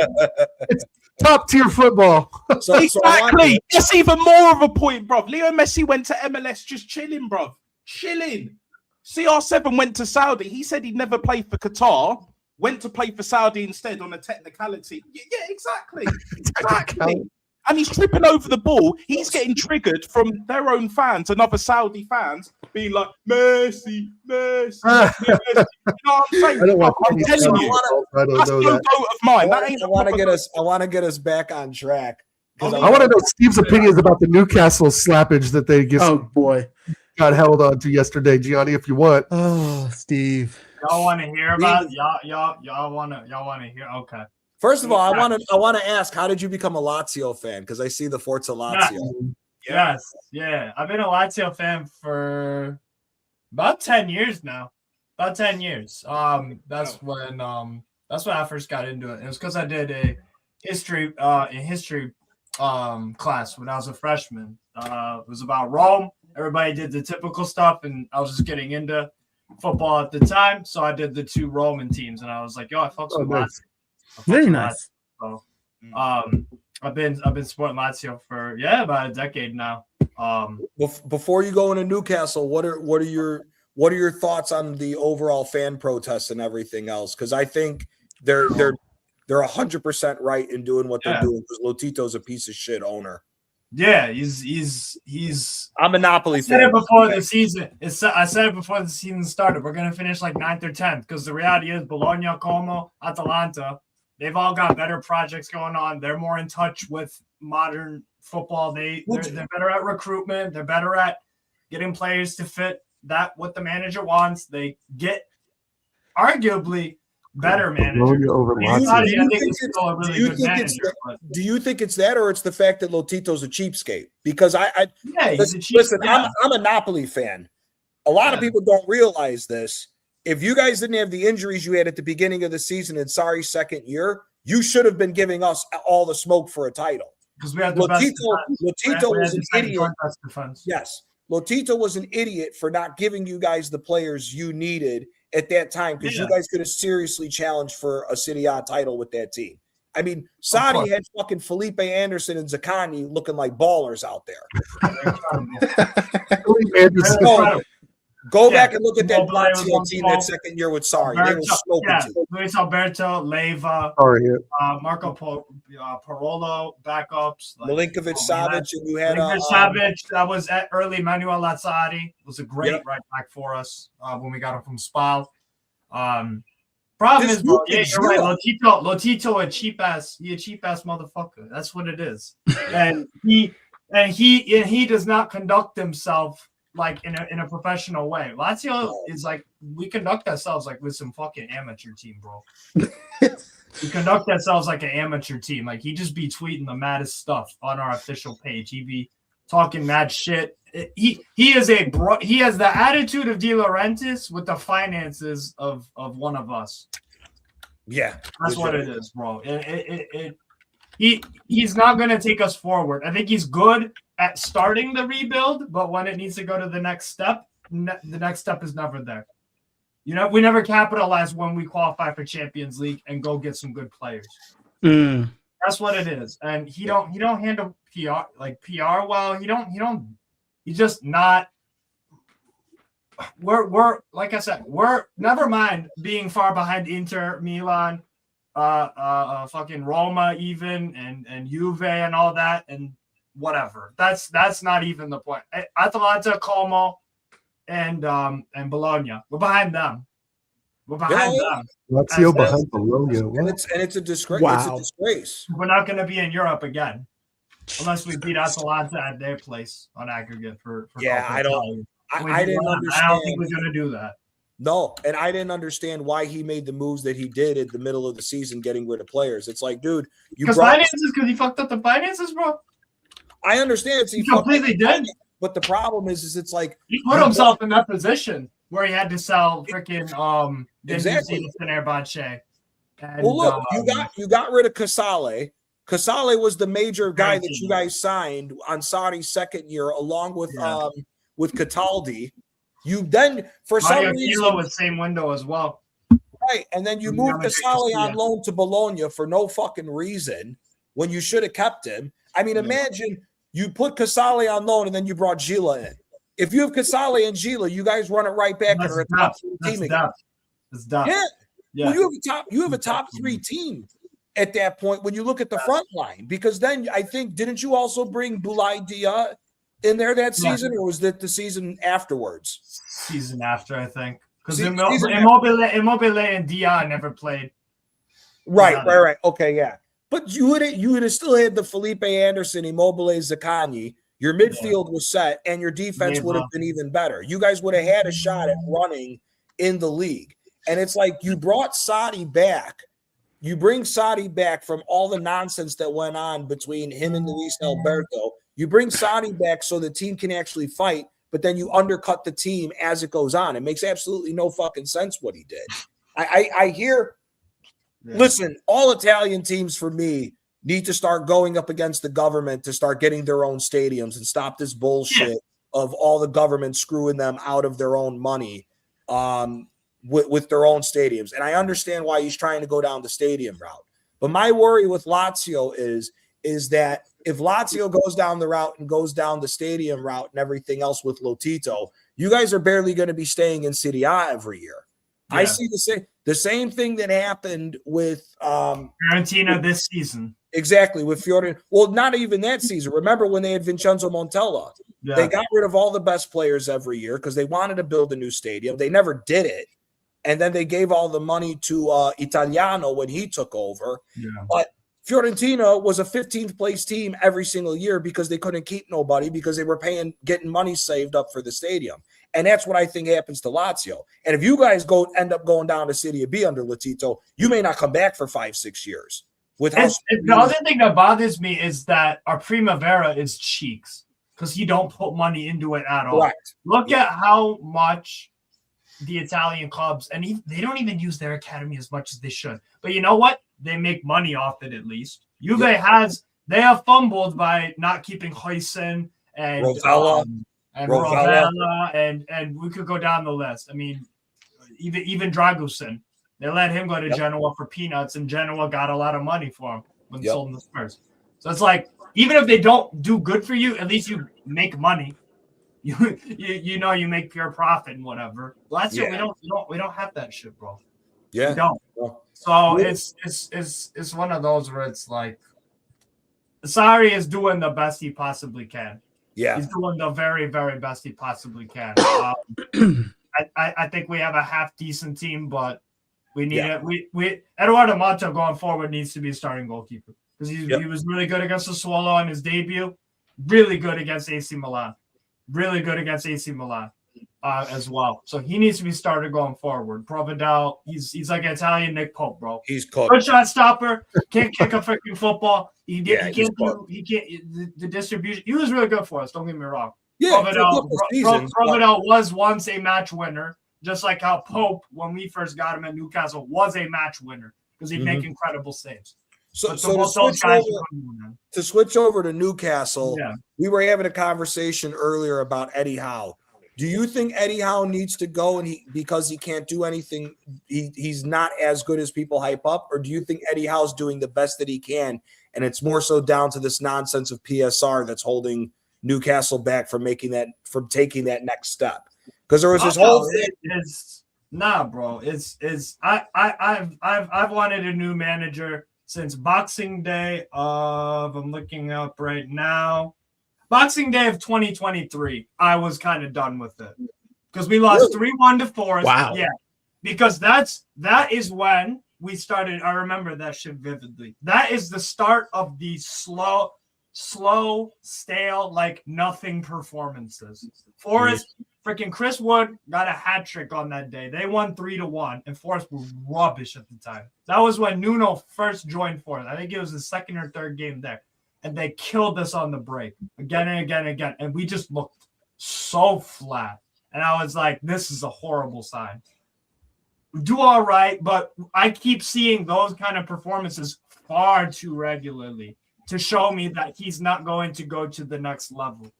It's top tier football. Exactly. That's even more of a point, bro. Leo Messi went to MLS just chilling, bro. Chilling. CR7 went to Saudi. He said he'd never play for Qatar. Went to play for Saudi instead on a technicality. Yeah, exactly. And he's tripping over the ball. He's getting triggered from their own fans and other Saudi fans being like, Messi. You know what I'm saying? I don't watch I'm any telling you. I don't That's know no that. goat of mine. I want to get us back on track. I want to know Steve's opinions about the Newcastle slappage that they Oh boy, got held on to yesterday, Gianni. If you want, oh Steve, Y'all want to hear about it? Y'all want to hear? Okay. First of all, I want to ask, how did you become a Lazio fan? Because I see the Forza Lazio. Yes, yeah. I've been a Lazio fan for about 10 years now. About 10 years. That's when I first got into it. It was because I did a history class when I was a freshman. It was about Rome. Everybody did the typical stuff, and I was just getting into football at the time, so I did the 2 Roman teams, and I was like, "Yo, I fucks with Lazio." Very nice. So, I've been supporting Lazio for about a decade now. Before you go into Newcastle, what are your thoughts on the overall fan protests and everything else? Because I think they're 100% right in doing what they're doing. Because Lotito's a piece of shit owner. Yeah, he's. I'm a Napoli fan. I said it before the season. I said it before the season started. We're gonna finish like 9th or 10th because the reality is Bologna, Como, Atalanta. They've all got better projects going on. They're more in touch with modern football. They're better at recruitment. They're better at getting players to fit what the manager wants. They get arguably better manager. Do you think it's that, or it's the fact that Lotito's a cheapskate? Because listen, I'm a Napoli fan. A lot of people don't realize this. If you guys didn't have the injuries you had at the beginning of the season in Sarri's second year, you should have been giving us all the smoke for a title. Because we had the Lotito was an idiot. Yes. Lotito was an idiot for not giving you guys the players you needed at that time because you Yeah. guys could have seriously challenged for a Serie A title with that team. I mean, Sadi had fucking Felipe Anderson and Zaccagni looking like ballers out there. Anderson. So, go Yeah, back and look at that Immobile was Lazio on team top. that second year with Sarri. They were smoking Yeah, too. Luis Alberto, Leyva, Sorry, Marco Parolo, backups. Milinkovic Savic, and you had Milinkovic Savic. That was at early. Manuel Lazzari was a great Yep. right back for us when we got him from Spal. Problem This is, bro, Luka you're right. Zero. Lotito, a cheap ass motherfucker. That's what it is. And he does not conduct himself like in a professional way. Lazio is like we conduct ourselves like with some fucking amateur team, bro. We conduct ourselves like an amateur team. Like he just be tweeting the maddest stuff on our official page. He be talking mad shit. He has the attitude of De Laurentiis with the finances of one of us. Yeah, That's what it is, bro. He's not going to take us forward. I think he's good at starting the rebuild, but when it needs to go to the next step, the next step is never there. You know, we never capitalize when we qualify for Champions League and go get some good players. That's what it is. And he don't handle PR well. He's just not. We're like I said, we're never mind being far behind Inter, Milan, fucking Roma even and Juve and all that and whatever. That's not even the point. Atalanta, Como, and Bologna. We're behind them. We're behind them. Lazio behind Bologna. And it's a disgrace. Wow. It's a disgrace. We're not going to be in Europe again unless we beat Atalanta at their place on aggregate for Yeah, Coppa I don't. Italia. I didn't understand. I don't think we're going to do that. No, and I didn't understand why he made the moves that he did at the middle of the season, getting rid of players. It's like, dude, you Because brought. he fucked up the finances, bro. I understand. He completely did. But the problem is it's like He put himself in that position where he had to sell freaking Exactly. Fenerbahce. And, well, look, you got rid of Casale. Casale was the major guy that you guys signed on Sarri's second year, along with Cataldi. You then, for Mario some reason, Kilo was same window as well. right, and then you moved Casale on loan to Bologna for no fucking reason when you should have kept him. I mean, imagine you put Casale on loan and then you brought Gila in. If you have Casale and Gila, you guys run it right back and are a top three team again. That's dumb. Yeah. Well, you have a top three team at that point when you look at the front line, because then I think, didn't you also bring Boulaye Dia in there that season, or was that the season afterwards? Season after, I think. Because Season Immobile and Dia never played. Right. Okay, yeah. But you would have still had the Felipe Anderson, Immobile, Zaccagni. Your midfield was set, and your defense would have been even better. You guys would have had a shot at running in the league. And it's like you brought Sadi back. You bring Sadi back from all the nonsense that went on between him and Luis Alberto. You bring Sadi back so the team can actually fight, but then you undercut the team as it goes on. It makes absolutely no fucking sense what he did. I hear, listen, all Italian teams for me need to start going up against the government to start getting their own stadiums and stop this bullshit of all the government screwing them out of their own money with their own stadiums. And I understand why he's trying to go down the stadium route. But my worry with Lazio is that if Lazio goes down the route and goes down the stadium route and everything else with Lotito, you guys are barely going to be staying in Serie A every year. Yeah. I see the same thing that happened with Fiorentina this season. Exactly, with Fiorentina. Well, not even that season. Remember when they had Vincenzo Montella? Yeah. They got rid of all the best players every year because they wanted to build a new stadium. They never did it. And then they gave all the money to Italiano when he took over. Yeah. But Fiorentina was a 15th place team every single year because they couldn't keep nobody because they were getting money saved up for the stadium. And that's what I think happens to Lazio. And if you guys end up going down to Serie B under Lotito, you may not come back for 5-6 years. The other thing that bothers me is that our Primavera is cheeks because he don't put money into it at all. Right. Look at how much the Italian clubs, and they don't even use their academy as much as they should. But you know what? They make money off it at least. Juve they have fumbled by not keeping Huysen and Rovella, and we could go down the list. I mean, even Dragusin. They let him go to Genoa for peanuts, and Genoa got a lot of money for him when sold in the Spurs. So it's like, even if they don't do good for you, at least you make money. You make pure profit and whatever. Last year we don't have that shit, bro. Yeah. We don't. So it's one of those where it's like, Sarri is doing the best he possibly can. Yeah. He's doing the very, very best he possibly can. I think we have a half decent team, but we need it. We Eduardo Mata going forward needs to be a starting goalkeeper because he was really good against the Swallow on his debut. Really good against AC Milan. Really good against AC Milan as well. So he needs to be started going forward. Provedel, he's like an Italian Nick Pope, bro. He's cooked. Good shot stopper. Can't kick a freaking football. He can't the distribution. He was really good for us. Don't get me wrong. Yeah, Provedel was once a match winner, just like how Pope, when we first got him at Newcastle, was a match winner because he'd make incredible saves. So to switch over to Newcastle, we were having a conversation earlier about Eddie Howe. Do you think Eddie Howe needs to go because he can't do anything, he's not as good as people hype up? Or do you think Eddie Howe's doing the best that he can, and it's more so down to this nonsense of PSR that's holding Newcastle back from taking that next step? Because there was this whole thing. Nah, bro. I've wanted a new manager since Boxing Day I'm looking up right now. Boxing Day of 2023, I was kind of done with it because we lost 3-1 to Forest. Wow. Yeah, because that is when we started. I remember that shit vividly. That is the start of the slow, stale, like nothing performances. Forest, freaking Chris Wood got a hat trick on that day. They won 3-1, and Forest were rubbish at the time. That was when Nuno first joined Forest. I think it was the second or third game there. And they killed us on the break again and again and again. And we just looked so flat. And I was like, this is a horrible sign. We do all right, but I keep seeing those kind of performances far too regularly to show me that he's not going to go to the next level.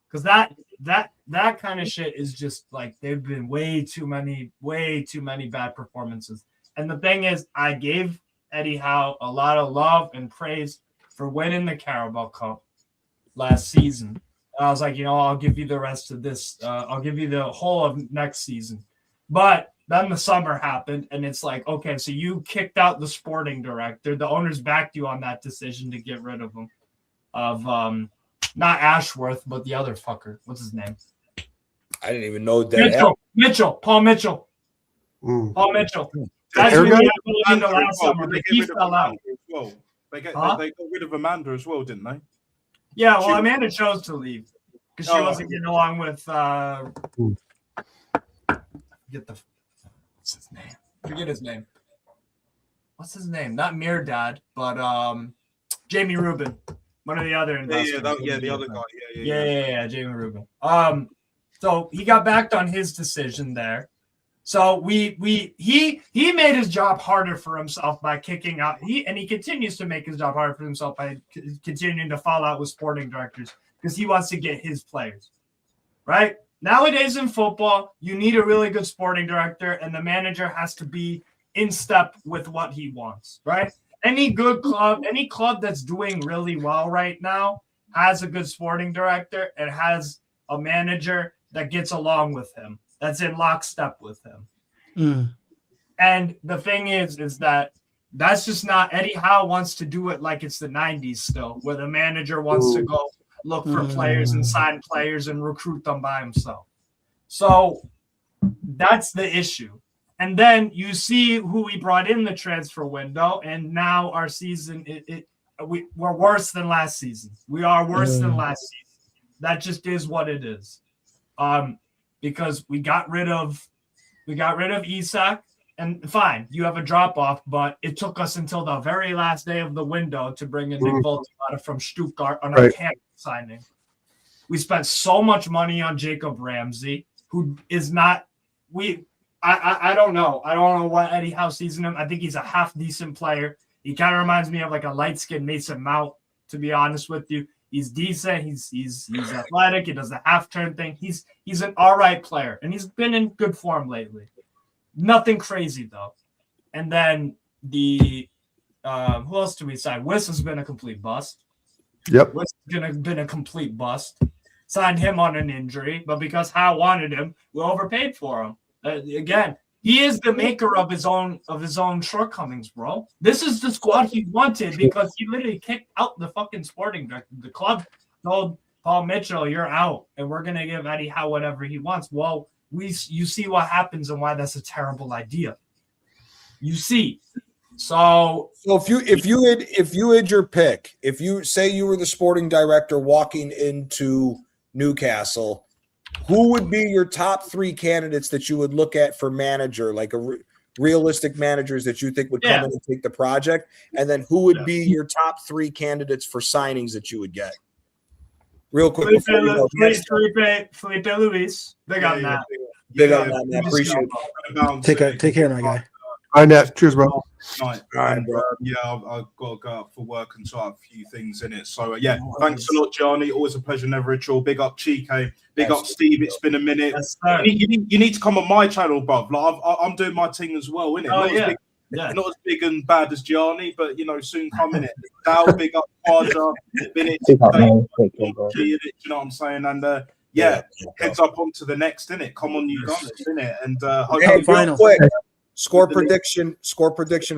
Because that kind of shit is just like, they've been way too many bad performances. And the thing is, I gave Eddie Howe a lot of love and praise for winning the Carabao Cup last season. I was like, I'll give you the rest of this. I'll give you the whole of next season. But then the summer happened, and it's like, okay, so you kicked out the sporting director. The owners backed you on that decision to get rid of him. Of not Ashworth, but the other fucker. What's his name? I didn't even know that. Paul Mitchell. Paul Mitchell. That's who we had in the last summer. But he fell out. They got rid of Amanda as well, didn't they? Yeah, well, Amanda chose to leave because she wasn't getting along with what's his name? Forget his name. What's his name? Not Mirdad, but Jamie Rubin, one of the other investors. The other guy. Yeah, Jamie Rubin. So he got backed on his decision there. So he made his job harder for himself by kicking out. He continues to make his job harder for himself by continuing to fall out with sporting directors because he wants to get his players. Right? Nowadays in football, you need a really good sporting director, and the manager has to be in step with what he wants. Right? Any good club, any club that's doing really well right now has a good sporting director and has a manager that gets along with him. That's in lockstep with him. And the thing is that's just not Eddie Howe wants to do it like it's the 90s still, where the manager wants to go look for players and sign players and recruit them by himself. So that's the issue. And then you see who we brought in the transfer window, and now our season, we're worse than last season. We are worse than last season. That just is what it is. Because we got rid of Isak, and fine, you have a drop off, but it took us until the very last day of the window to bring in Nick Voltemata from Stuttgart on a camp signing. We spent so much money on Jacob Ramsey, who is not. I don't know. I don't know what Eddie Howe sees in him. I think he's a half decent player. He kind of reminds me of like a light skinned Mason Mount, to be honest with you. He's decent. He's athletic. He does the half turn thing. He's an all right player, and he's been in good form lately. Nothing crazy though. And then the who else do we sign? Wiss has been a complete bust. Yep. Wiss has been a complete bust. Signed him on an injury, but because Howe wanted him, we overpaid for him. Again, he is the maker of his own shortcomings, bro. This is the squad he wanted because he literally kicked out the fucking sporting director. The club told Paul Mitchell, "You're out, and we're gonna give Eddie Howe whatever he wants." Well, you see what happens and why that's a terrible idea. You see, so if you had your pick, if you say you were the sporting director walking into Newcastle, who would be your top 3 candidates that you would look at for manager, like realistic managers that you think would come in and take the project? And then who would be your top 3 candidates for signings that you would get? Real quick. Felipe Luis. Big on that. Big on that, man. Appreciate it. Take care, my guy. All right, Nat. Cheers, bro. Night. All right, bro. I've got to go up for work and sort out a few things in it. So, thanks a lot, Gianni. Always a pleasure, never a chore. Big up, Chico. Big up, Steve. It's been a minute. Yes, you need to come on my channel, bruv. Like, I'm doing my thing as well, innit? Not as big and bad as Gianni, but, soon come in it. Dow, big up, Quadra. Big up, man. Take care, bro. You know what I'm saying? And, heads up onto the next, innit? Come on, you guys, innit? And hey, real quick. Score prediction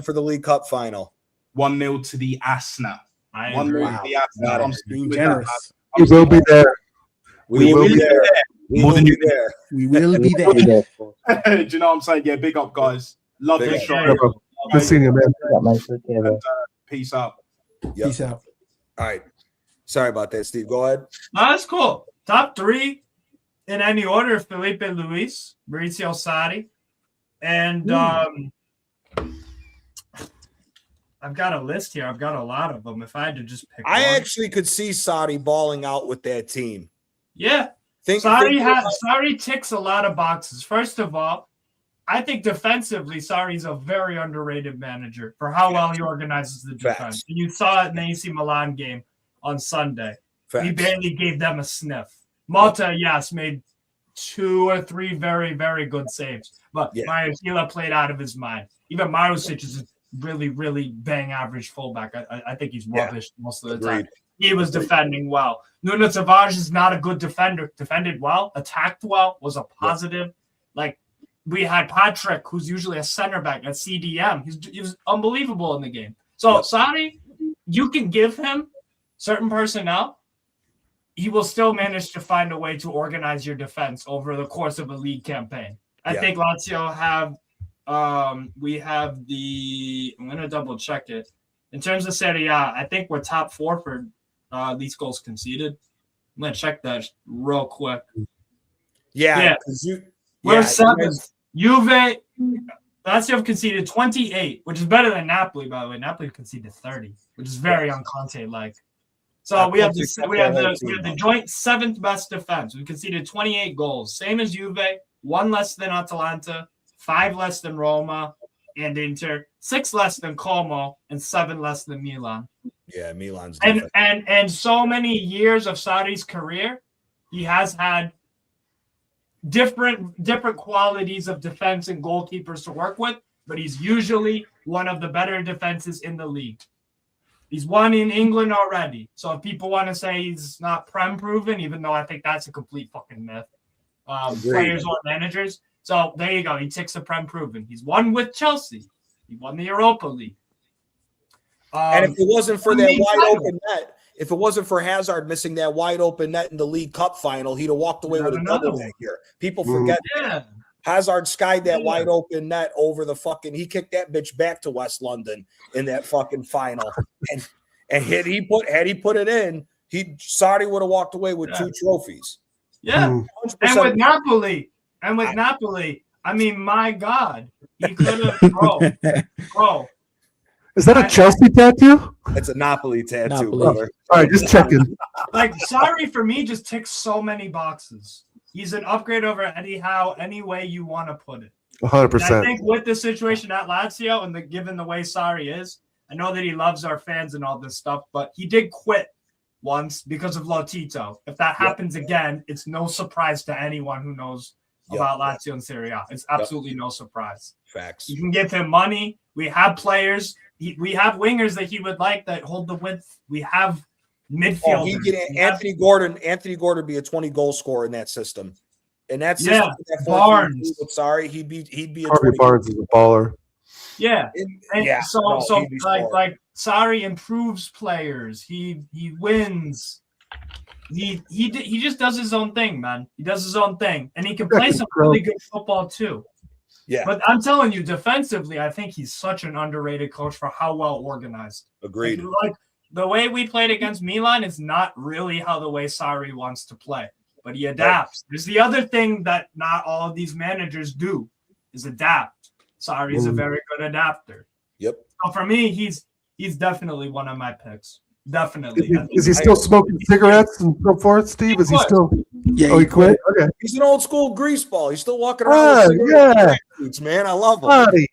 for the League Cup final. 1-0 to the Asna. 1-0 to the Asna. I'm being generous. We will be there. We will be there. We will be there. We will be there. Do you know what I'm saying? Yeah, big up, guys. Love Big this up. show. Good seeing you, man. Big up, man. Take care, bro. And, peace out. Yep. Peace out. All right. Sorry about that, Steve. Go ahead. No, that's cool. Top 3 in any order: Felipe Luis, Maurizio Sarri, and I've got a list here. I've got a lot of them. If I had to just pick, I one. actually could see Sadi balling out with that team. Yeah, Sarri ticks a lot of boxes. First of all, I think defensively, Sarri's a very underrated manager for how well he organizes the defense. And you saw it in the AC Milan game on Sunday. He barely gave them a sniff. Malta, yes, made 2 or 3 very, very good saves. But Mario played out of his mind. Even Marusic is a really, really bang average fullback. I think he's rubbish most of the time. He was defending well. Nuno Tavares is not a good defender. Defended well, attacked well, was a positive. Like, we had Patrick, who's usually a center back at CDM. He was unbelievable in the game. So, Sarri, you can give him certain personnel. He will still manage to find a way to organize your defense over the course of a league campaign. I think Lazio have we have the – I'm going to double check it. In terms of Serie A, I think we're top 4 for least goals conceded. I'm going to check that real quick. Yeah. We're 7th. Juve, Lazio have conceded 28, which is better than Napoli, by the way. Napoli conceded 30, which is very un-Conte-like. So we have the joint 7th best defense. We conceded 28 goals, same as Juve, 1 less than Atalanta, 5 less than Roma and Inter, 6 less than Como, and 7 less than Milan. Yeah, Milan's and so many years of Sarri's career, he has had different qualities of defense and goalkeepers to work with, but he's usually one of the better defenses in the league. He's won in England already. So if people want to say he's not Prem proven, even though I think that's a complete fucking myth, players or managers. So there you go. He ticks the Prem proven. He's won with Chelsea. He won the Europa League. And if it wasn't for that wide open net, if it wasn't for Hazard missing that wide open net in the League Cup final, he'd have walked away with a double that year. People forget that. Hazard skied that wide open net over the fucking. He kicked that bitch back to West London in that fucking final, and had he put it in, Sarri would have walked away with 2 trophies. Yeah, 100%. And with Napoli, I mean, my God, he could have, bro. Is that a Chelsea tattoo? It's a Napoli tattoo, brother. All right, just checking. Like, Sarri for me just ticks so many boxes. He's an upgrade over Eddie Howe any way you want to put it. 100%. I think with the situation at Lazio and given the way Sarri is, I know that he loves our fans and all this stuff, but he did quit once because of Lotito. If that happens again, it's no surprise to anyone who knows about Lazio and Serie A. It's absolutely no surprise. Facts. You can give him money. We have players. We have wingers that he would like that hold the width. We have midfielders. He get Anthony Gordon. Anthony Gordon be a 20-goal scorer in that system. In that system, that Barnes. Sorry, he'd be a Harvey 20. Barnes is a baller. Yeah. So he'd be spoiled. like Sarri improves players. He wins. He just does his own thing, man. He does his own thing, and he can play some really good football too. Yeah. But I'm telling you, defensively, I think he's such an underrated coach for how well organized. Agreed. Like the way we played against Milan is not really how the way Sarri wants to play, but he adapts. There's the other thing that not all of these managers do is adapt. Sarri is a very good adapter. Yep. So for me, he's definitely one of my picks. Definitely. Is he still smoking cigarettes and so forth, Steve? Is he still? Yeah, Oh, he quit. Okay. He's an old school greaseball. He's still walking around. Yeah. Boots, man. I love him. Buddy.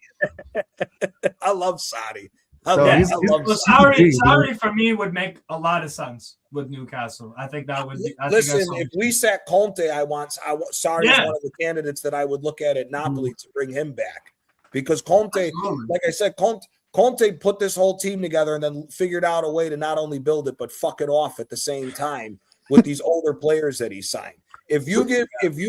I love Sadi. Sarri for me would make a lot of sense with Newcastle. I think that would be. Listen, if we sack Conte, Sarri is one of the candidates that I would look at Napoli to bring him back, because Conte, like I said, Conte put this whole team together and then figured out a way to not only build it but fuck it off at the same time with these older players that he signed. If you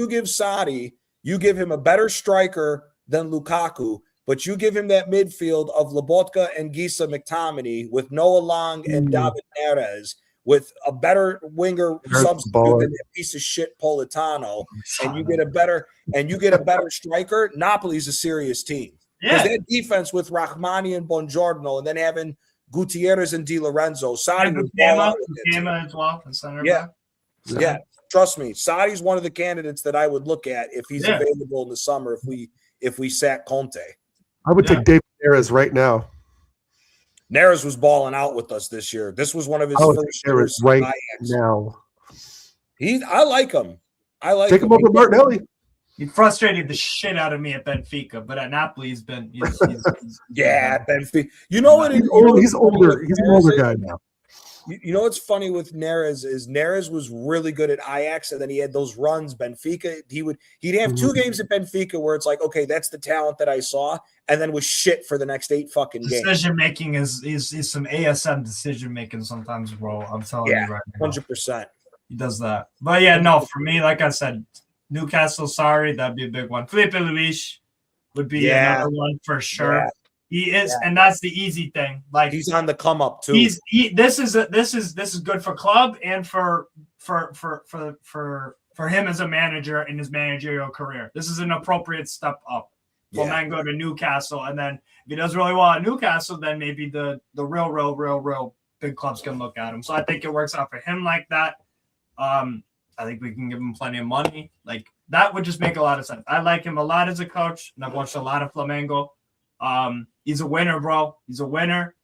give Sadi, you give him a better striker than Lukaku, but you give him that midfield of Lobotka and Gisa McTominay with Noah Long and David Neres, with a better winger substitute than a piece of shit Politano, and you get a better striker. Napoli's a serious team. Because that defense with Rahmani and Buongiorno, and then having Gutierrez and Di Lorenzo, Sadi was as well. Yeah, trust me, Sadi's one of the candidates that I would look at if he's available in the summer. If we sack Conte, I would take David Neres right now. Neres was balling out with us this year. This was one of his first years right now. I like him. Take him over Martinelli. He frustrated the shit out of me at Benfica, but at Napoli, he's Benfica. You know what? He's older. He's an older guy now. You know what's funny with Neres is Neres was really good at Ajax, and then he had those runs. Benfica, he'd have 2 games at Benfica where it's like, okay, that's the talent that I saw, and then was shit for the next 8 fucking games. Decision making is some ASM decision making sometimes, bro. I'm telling you right now, 100%. He does that. But yeah, no, for me, like I said, Newcastle, sorry, that'd be a big one. Felipe Luis would be another one for sure. Yeah. He is, and that's the easy thing. Like he's on the come up too. This is good for club and for him as a manager in his managerial career. This is an appropriate step up. Flamengo to Newcastle, and then if he does really well at Newcastle, then maybe the real big clubs can look at him. So I think it works out for him like that. I think we can give him plenty of money. Like that would just make a lot of sense. I like him a lot as a coach, and I've watched a lot of Flamengo. He's a winner, bro. He's a winner.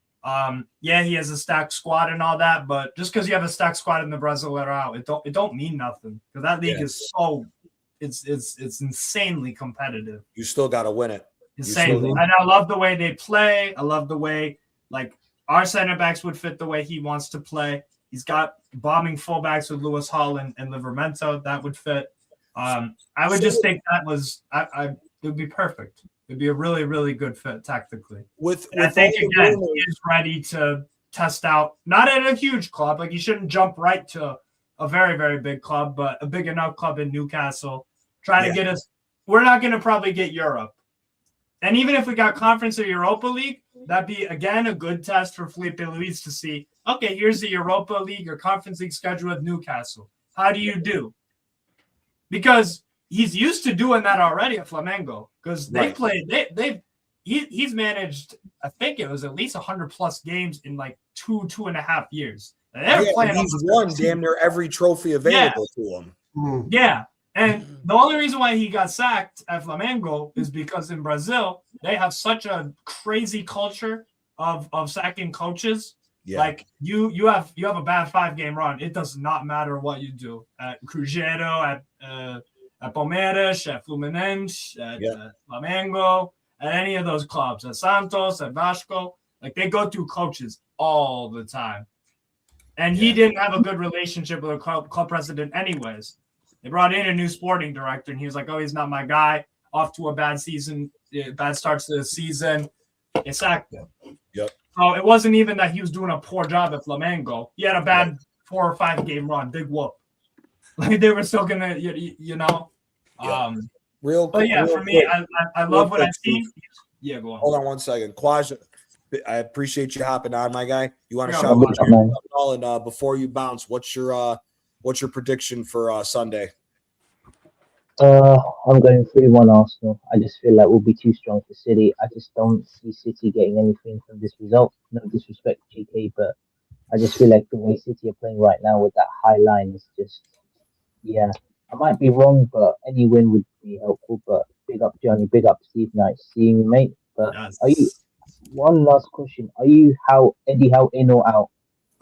He has a stacked squad and all that, but just because you have a stacked squad in the Brasileirão, it don't mean nothing, because that league is so it's insanely competitive. You still got to win it. Insane. And I love the way they play. I love the way like our center backs would fit the way he wants to play. He's got bombing fullbacks with Lewis Hall and Livramento. That would fit. I would just think it would be perfect. It'd be a really, really good fit tactically. I think again, he is ready to test out, not at a huge club. Like he shouldn't jump right to a very, very big club, but a big enough club in Newcastle. Trying to get us. We're not going to probably get Europe. And even if we got Conference or Europa League, that'd be, again, a good test for Felipe Luis to see, okay, here's the Europa League or Conference League schedule with Newcastle. How do you do? Because he's used to doing that already at Flamengo, because he's managed, I think it was at least 100+ games in like 2.5 years. He's won damn near every trophy available to him. Yeah. And the only reason why he got sacked at Flamengo is because in Brazil, they have such a crazy culture of sacking coaches. Yeah. Like you have a bad 5-game run. It does not matter what you do at Cruzeiro, at Palmeiras, at Fluminense, at Flamengo, at any of those clubs, at Santos, at Vasco. Like they go through coaches all the time. And he didn't have a good relationship with a club president anyways. They brought in a new sporting director, and he was like, "Oh, he's not my guy." Off to a bad season, bad starts to the season. They sacked him. Yep. So it wasn't even that he was doing a poor job at Flamengo. He had a bad 4 or 5 game run, big whoop. Like they were still gonna, you know. Yeah. But yeah, for me, I love what I've seen. Yeah, go on. Hold on one second, Quaj. I appreciate you hopping on, my guy. You want to Yeah, shout what's out up, man? and before you bounce, what's your prediction for Sunday? I'm going 3-1 Arsenal. I just feel like we'll be too strong for City. I just don't see City getting anything from this result. No disrespect to GK, but I just feel like the way City are playing right now with that high line is just, yeah. I might be wrong, but any win would be helpful. But big up Johnny, big up Steve. Nice seeing you, mate. But Yes. are you? One last question: are you Eddie Howe in or out?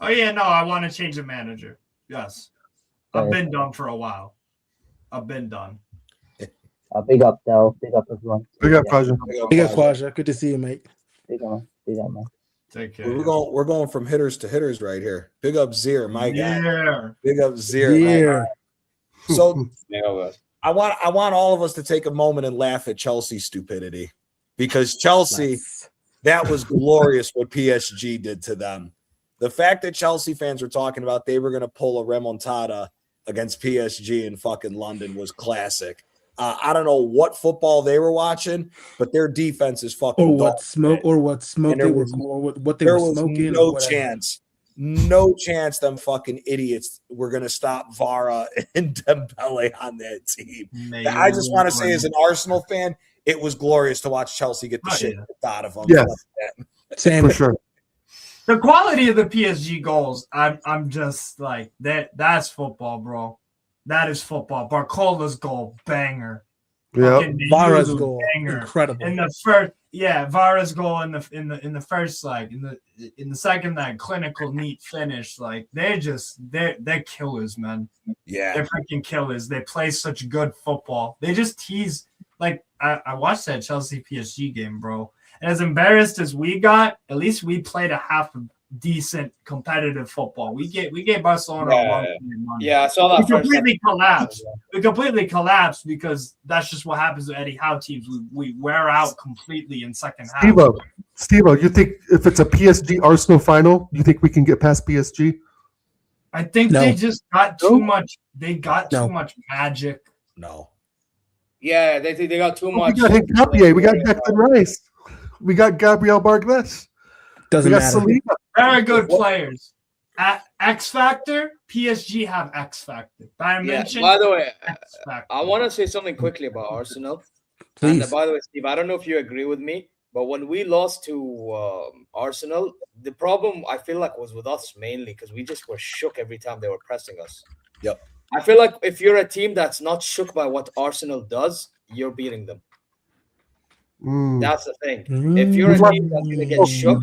Oh yeah, no, I want to change the manager. Yes, I've been done for a while. I've been done. Big up, Del. Big up, everyone. Big up, Kaja. Big up, Quaja. Good to see you, mate. Big up, man. Take care. We're going from hitters to hitters right here. Big up Zier, my guy. Yeah. Big up Zier. my Yeah. guy. So I want all of us to take a moment and laugh at Chelsea's stupidity, because Chelsea, that was glorious what PSG did to them. The fact that Chelsea fans were talking about they were going to pull a remontada against PSG in fucking London was classic. I don't know what football they were watching, but their defense is fucking. Or what smoke they were, or what they were smoking. No chance them fucking idiots were going to stop Vara and Dembele on that team. I just want to say, as an Arsenal fan, it was glorious to watch Chelsea get the shit out of them. Yes. Same For sure. The quality of the PSG goals, I'm just like that's football, bro. That is football. Barcola's goal, banger. Yeah. Vara's goal, incredible. In the first, Vara's goal in the first leg, in the second leg, clinical neat finish. Like they're killers, man. Yeah, they're freaking killers. They play such good football. They just tease. Like I watched that Chelsea PSG game, bro. And as embarrassed as we got, at least we played a half of decent competitive football. We gave Barcelona a long time. Yeah, I saw that. We completely collapsed. We completely collapsed because that's just what happens with Eddie Howe teams. We wear out completely in second half. Steve-O, you think if it's a PSG Arsenal final, you think we can get past PSG? I think they just got too much. They got too much magic. No. Yeah, they got too much. We got Capier. We got Declan Rice. We got Gabriel Bargues. Doesn't matter. Very good players. At X Factor, PSG have X Factor. By the way, I want to say something quickly about Arsenal. Please. And by the way, Steve, I don't know if you agree with me, but when we lost to Arsenal, the problem I feel like was with us mainly because we just were shook every time they were pressing us. Yep. I feel like if you're a team that's not shook by what Arsenal does, you're beating them. That's the thing. If you're a team that's going to get shook,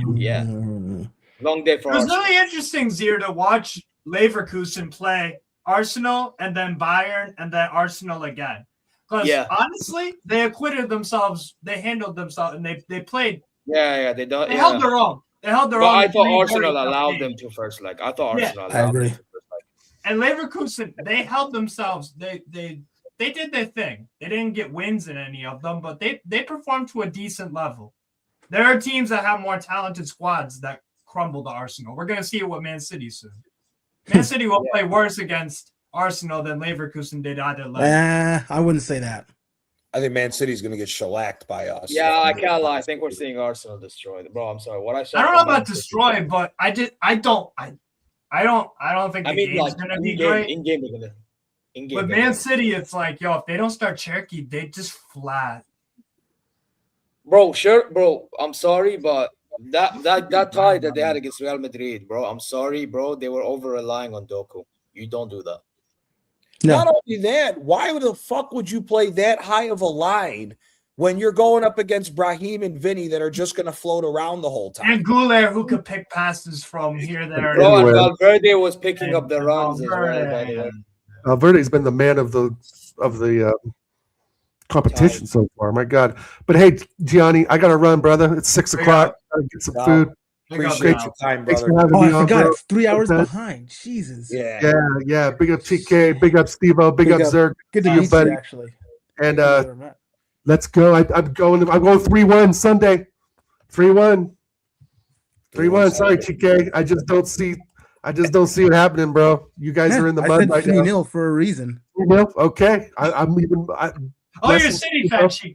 long day for It was Arsenal. really interesting, Zier, to watch Leverkusen play Arsenal and then Bayern and then Arsenal again. Because honestly, they acquitted themselves. They handled themselves and they played. Yeah, they don't. They held their own. But I thought Arsenal allowed them to first leg. I thought Arsenal allowed them to first leg. And Leverkusen, they held themselves. They did their thing. They didn't get wins in any of them, but they performed to a decent level. There are teams that have more talented squads that crumble to Arsenal. We're going to see it with Man City soon. Man City will play worse against Arsenal than Leverkusen did either leg. I wouldn't say that. I think Man City's going to get shellacked by us. Yeah, I can't lie. I think we're seeing Arsenal destroyed. Bro, I'm sorry. What I said. I don't know about destroyed, but I don't think the game's going to be great. In game, they're going to. With Man City, it's like, if they don't start Cherky, they just flat. Bro, I'm sorry, but that tie that they had against Real Madrid, bro, I'm sorry, bro. They were over-relying on Doku. You don't do that. No. Not only that, why the fuck would you play that high of a line when you're going up against Brahim and Vinny that are just going to float around the whole time? And Goulet, who could pick passes from here, there. Bro, and Valverde was picking up the runs as well, by the way. Valverde's been the man of the competition so far. My God! But hey, Gianni, I gotta run, brother. It's 6:00. Gotta get some food. Appreciate your time, Thanks brother. for having Oh, me I on, forgot. bro. It's 3 hours Okay. behind. Jesus. Yeah. Big up TK. Big up Steve-O. Big up Zerg. Good to See you, meet buddy. you, actually. And Never met. let's go. I'm going 3-1 Sunday. 3-1. 3-1. Sorry, TK. I just don't see it happening, bro. You guys are in the I mud said right 3-0 now. for a reason. 3-0? Okay. I'm even. Oh, you're a City fan, TK.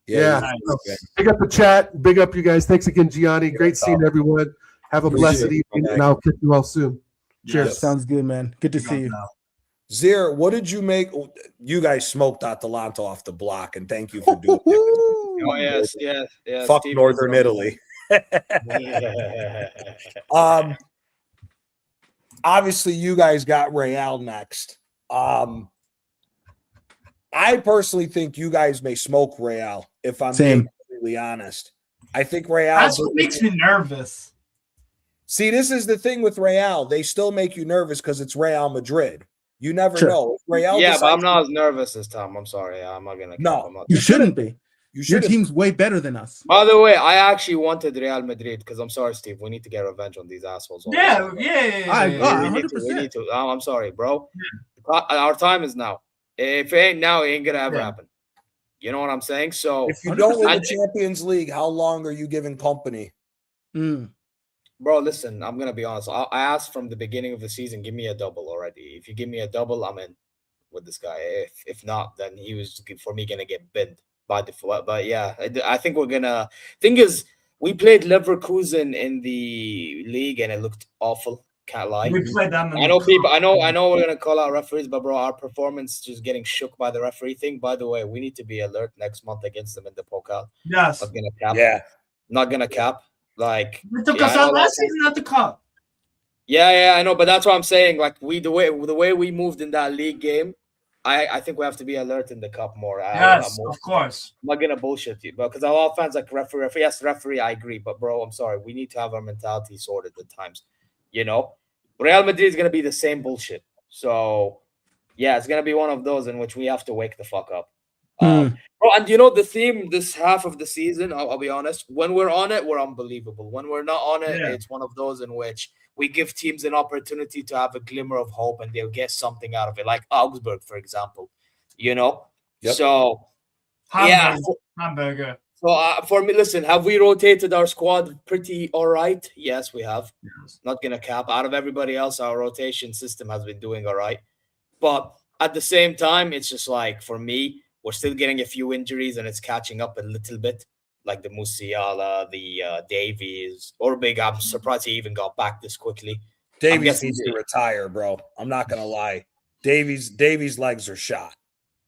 Yeah. Nice. Big up the chat. Big up you guys. Thanks again, Gianni. Great seeing everyone. Have a blessed evening, and I'll catch you all soon. Cheers. Sounds good, man. Good to see you. Zir, what did you make? You guys smoked Atalanta off the block, and thank you for doing it. Oh yes. Fuck Steve Northern was Italy. Obviously, you guys got Real next. I personally think you guys may smoke Real, if I'm being completely honest. I think Real. That's what makes me nervous. See, this is the thing with Real. They still make you nervous because it's Real Madrid. You never know. If Real but I'm not as nervous this time. I'm sorry. I'm not gonna. No, you shouldn't be. Your team's way better than us. By the way, I actually wanted Real Madrid because I'm sorry, Steve. We need to get revenge on these assholes. Yeah. We need to. I'm sorry, bro. Our time is now. If it ain't now, it ain't gonna ever happen. You know what I'm saying? So if you don't win the Champions League, how long are you giving company? Bro, listen, I'm gonna be honest. I asked from the beginning of the season, give me a double already. If you give me a double, I'm in with this guy. If not, then he was for me gonna get binned by default. But yeah, I think we're gonna. Thing is, we played Leverkusen in the league and it looked awful. Can't lie. We played them. I know people. I know we're gonna call out referees, but bro, our performance just getting shook by the referee thing. By the way, we need to be alert next month against them in the Pokal. Yes. Not gonna cap. Yeah. Not gonna cap. Like it took us out last season at the cup. Yeah, I know, but that's what I'm saying. Like the way we moved in that league game, I think we have to be alert in the cup more. Yes, of course. I'm not gonna bullshit you, but because a lot of fans like referee. Yes, referee, I agree, but bro, I'm sorry. We need to have our mentality sorted at times. You know, Real Madrid is gonna be the same bullshit. So yeah, it's gonna be one of those in which we have to wake the fuck up. Bro, and you know the theme this half of the season, I'll be honest, when we're on it, we're unbelievable. When we're not on it, it's one of those in which we give teams an opportunity to have a glimmer of hope and they'll get something out of it, like Augsburg, for example. You know? Yep. So, Hamburger. So, for me, listen, have we rotated our squad pretty all right? Yes, we have. Yes. Not going to cap. Out of everybody else, our rotation system has been doing all right. But at the same time, it's just like, for me, we're still getting a few injuries and it's catching up a little bit, like the Musiala, the Davies, or Big. I'm surprised he even got back this quickly. Davies needs to retire, bro. I'm not going to lie. Davies' legs are shot.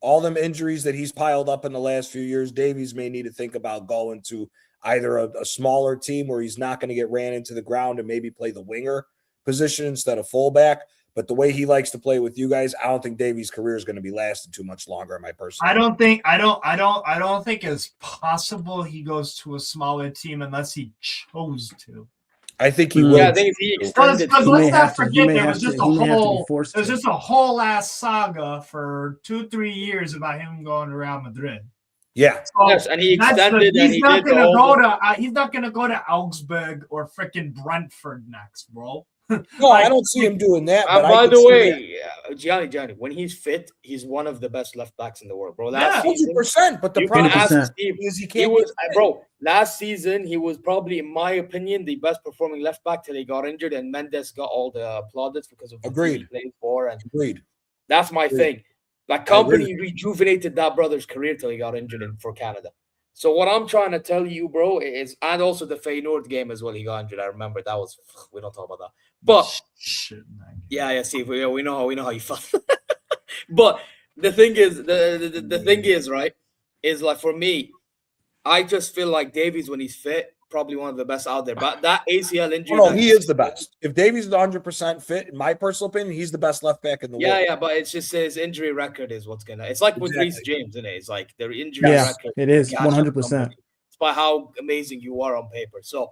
All them injuries that he's piled up in the last few years, Davies may need to think about going to either a smaller team where he's not going to get ran into the ground and maybe play the winger position instead of fullback. But the way he likes to play with you guys, I don't think Davies' career is going to be lasting too much longer. In my personal, I don't think it's possible he goes to a smaller team unless he chose to. I think he will. Yeah, I think he extended. Because let's not forget there was just a whole ass saga for 2-3 years about him going to Real Madrid. Yeah. So yes, and he extended. He's not going to go to Augsburg or freaking Brentford next, bro. No, I don't see him doing that. And by the way, Gianni, when he's fit, he's one of the best left backs in the world, bro. Last 100%. But the problem is he can't. Last season he was probably, in my opinion, the best performing left back till he got injured, and Mendes got all the plaudits because of the team he played for. And that's my thing. Like company rejuvenated that brother's career till he got injured for Canada. So what I'm trying to tell you, bro, is, and also the Feyenoord game as well, he got injured. I remember that was, we don't talk about that. But shit, man. Yeah, see, we know how you felt. But the thing is, the thing is, right, is like for me, I just feel like Davies when he's fit, probably one of the best out there. But that ACL injury, he is the best. If Davies is 100% fit, in my personal opinion, he's the best left back in the world. Yeah, but it's just his injury record is what's gonna. It's like with Reece James, isn't it? It's like their injury record. It is 100%. It's by how amazing you are on paper. So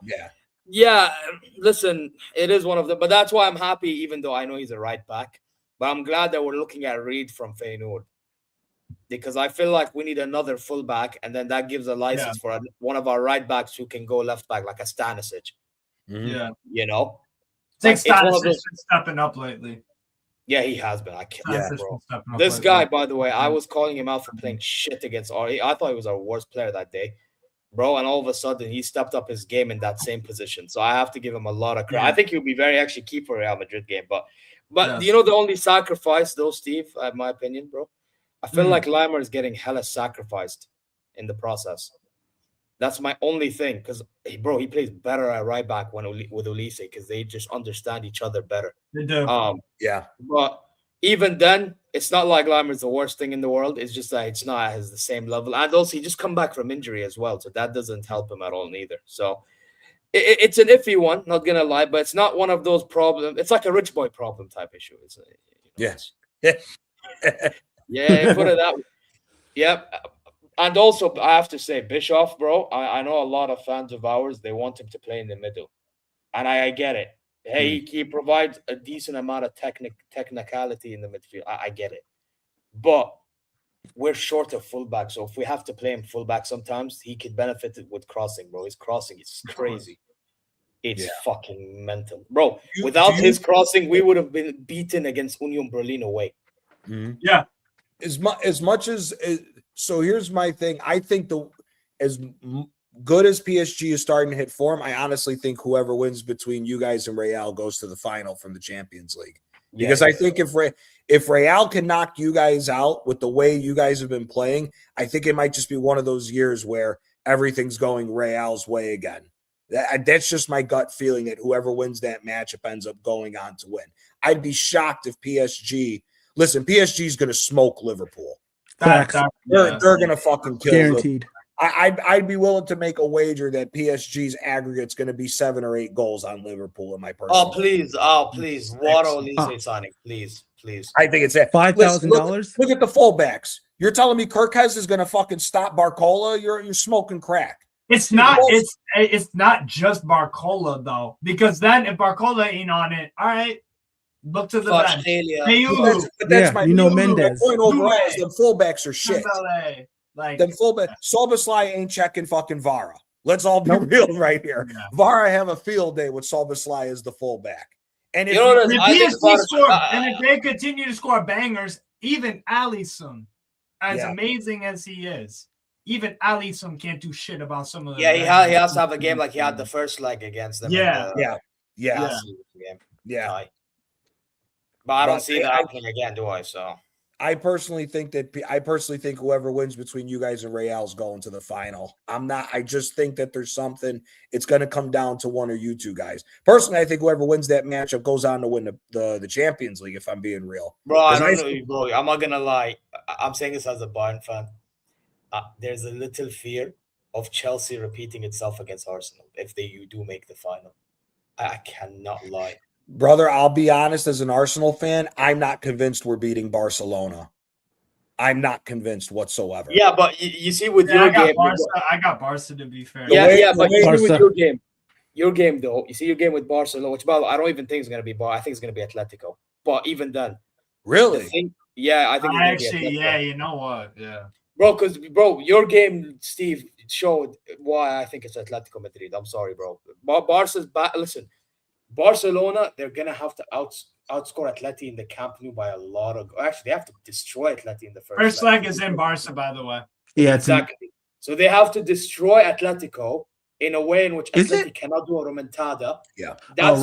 yeah. Listen, it is one of them. But that's why I'm happy, even though I know he's a right back. But I'm glad that we're looking at Reed from Feyenoord. Because I feel like we need another fullback, and then that gives a license for one of our right backs who can go left back, like a Stanisic. Mhm. Yeah. You know, Six Like, it's one times of those- been stepping up lately. yeah, he has been. I can't, Yeah, bro. Stepping up This lately. guy, by the way, I was calling him out for playing shit against Ari. I thought he was our worst player that day, bro. And all of a sudden, he stepped up his game in that same position. So I have to give him a lot of credit. Yeah. I think he'll be very actually key for Real Madrid game. But Yes. you know, the only sacrifice, though, Steve, in my opinion, bro, I feel Mm. like Limer is getting hella sacrificed in the process. That's my only thing, because bro, he plays better at right back with Olise because they just understand each other better. They do. Yeah. But even then, it's not like Limer's the worst thing in the world. It's just that it's not at the same level. And also, he just come back from injury as well. So that doesn't help him at all neither. So it's an iffy one, not going to lie. But it's not one of those problems. It's like a rich boy problem type issue. Yes. Yeah, put it that way. Yep. And also, I have to say, Bischoff, bro, I know a lot of fans of ours, they want him to play in the middle. And I get it. Hey, he provides a decent amount of technicality in the midfield. I get it. But we're short of fullback. So if we have to play him fullback sometimes, he could benefit with crossing, bro. His crossing is crazy. It's fucking mental. Bro, without his crossing, we would have been beaten against Union Berlin away. Mhm. Yeah. As much as so here's my thing. I think good as PSG is starting to hit form, I honestly think whoever wins between you guys and Real goes to the final from the Champions League. Because I think if Real can knock you guys out with the way you guys have been playing, I think it might just be one of those years where everything's going Real's way again. That's just my gut feeling that whoever wins that matchup ends up going on to win. I'd be shocked if PSG. Listen, PSG is going to smoke Liverpool. Facts. They're going to fucking kill Liverpool. Guaranteed. I'd be willing to make a wager that PSG's aggregate's going to be 7 or 8 goals on Liverpool in my personal. Oh please, what Olise signing, please. I think it's that $5,000. Look at the fullbacks. You're telling me Kirkhez is going to fucking stop Barcola? You're smoking crack. It's not. It's not just Barcola though, because then if Barcola ain't on it, all right, look to the bench. But that's my Mendes. point overall is the fullbacks are shit. Like Then fullback Soboslai ain't checking fucking Vara. Let's all be real right here. Yeah. Vara have a field day with Soboslai as the fullback. And if if they continue to score bangers, even Alisson, as amazing as he is, even Alisson can't do shit about some of the. Yeah, he has to have a game like he had the first leg against them. Yeah. But I don't see that happening again, do I? So I personally think whoever wins between you guys and Real's going to the final. I just think that there's something. It's going to come down to one or you two guys. Personally, I think whoever wins that matchup goes on to win the Champions League. If I'm being real, bro, I don't know, bro. I'm not gonna lie. I'm saying this as a Bayern fan. There's a little fear of Chelsea repeating itself against Arsenal if you do make the final. I cannot lie. Brother, I'll be honest, as an Arsenal fan, I'm not convinced we're beating Barcelona. I'm not convinced whatsoever. Yeah, but you see with your game. I got Barca to be fair. But you see with your game though, you see your game with Barcelona, which I don't even think it's going to be Barca. I think it's going to be Atletico. But even then. Really? I think you know what? Yeah. Bro, your game, Steve, showed why I think it's Atletico Madrid. I'm sorry, bro. Barca's bad. Listen. Barcelona, they're gonna have to outscore Atleti in the Camp Nou by a lot of. Actually, they have to destroy Atleti in the first leg. Is in Barca, by the way. Yeah, exactly. So they have to destroy Atletico in a way in which Atleti cannot do a remontada. Yeah, that's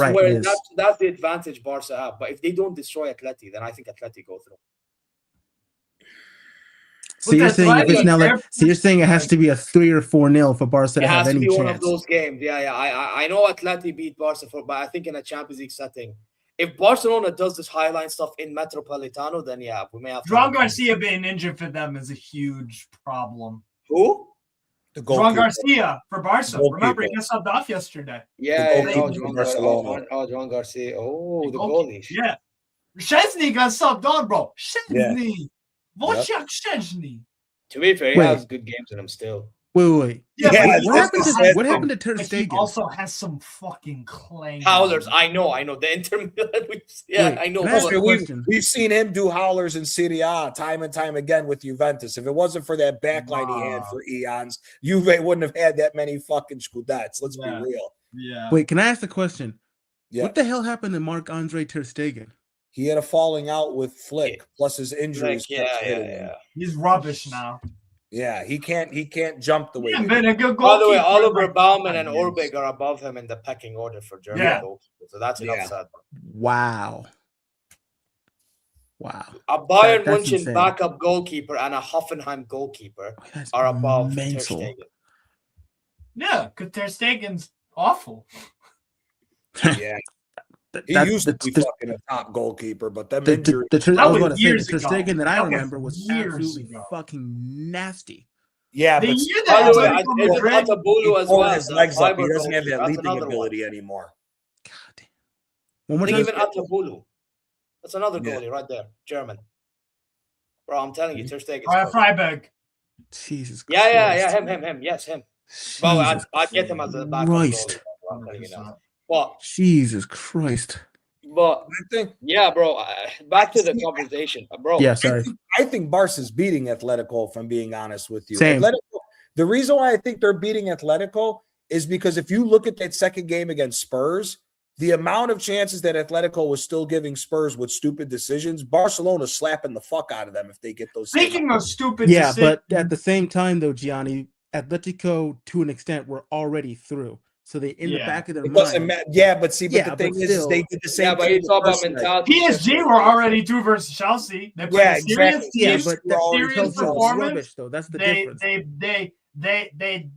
that's the advantage Barca have. But if they don't destroy Atleti, then I think Atleti go through. So you're saying it has to be a 3 or 4-0 for Barca to have any chance. It has to be one of those games. Yeah. I know Atleti beat Barca, but I think in a Champions League setting, if Barcelona does this highline stuff in Metropolitano, then we may have. João Garcia being injured for them is a huge problem. Who? João Garcia for Barca. Remember, he got subbed off yesterday. João Garcia. Oh, the goalie. Yeah, Szczesny got subbed on, bro. Szczesny. Szczesny. To be fair, he has good games in him still. Wait. Yeah, what happened to Ter Stegen? He also has some fucking clang. Howlers, I know. The Inter Milan. I know. We've seen him do howlers in Serie A time and time again with Juventus. If it wasn't for that backline he had for eons, Juve wouldn't have had that many fucking scudettes. Let's be real. Yeah. Wait, can I ask a question? Yeah. What the hell happened to Marc-Andre Ter Stegen? He had a falling out with Flick, plus his injuries. Like, kept hitting him. He's rubbish now. Yeah, he can't jump the way. Yeah, they been do. a good By the way, goalkeeper. Oliver like Baumann 5 and years. Orbeck are above him in the pecking order for German Yeah. goalkeepers. So that's enough Yeah. said. Wow. Wow. A Bayern That's München insane. backup goalkeeper and a Hoffenheim goalkeeper That's are above Ter mental. Stegen. Yeah, because Ter Stegen's awful. Yeah, he That's used to be fucking a top goalkeeper, but them injuries. I That was was about to say the years Ter ago. Stegen that I That was remember was years absolutely ago. fucking nasty. Yeah, The but year By that the way, Atletico is it Madrid, Atabulu as tore well? his the legs up. He fiber doesn't have goalkeeper, that that's leaping another one. ability anymore. God damn. One more I think time. even Atabulu. That's another Yeah. goalie right there, German. Bro, I'm telling you, Ter Stegen's or cooked. Freiberg. Jesus Christ. Yeah, him. Yes, him. Well, I'd get him as a backup Christ. goalie. That's what I'm telling you now. But Jesus Christ. I think. yeah, bro. Back to the conversation, bro. Yeah, sorry. I think Barca's beating Atletico. If I'm being honest with you, Same. Atletico, the reason why I think they're beating Atletico is because if you look at that second game against Spurs, the amount of chances that Atletico was still giving Spurs with stupid decisions, Barcelona's slapping the fuck out of them if they get those. Speaking of stupid Yeah, decisions, but at the same time, though, Gianni, Atletico, to an extent, were already through. So they, in the Yeah. back of their It doesn't mind, matter. Yeah, but see, but Yeah, the thing but is, still- they did the same Yeah, but thing. it's all about first leg. mentality. PSG were already through versus Chelsea. They played Yeah, a serious exactly. yeah, team, but We're already serious told Chelsea was performance. rubbish, though. That's the They difference.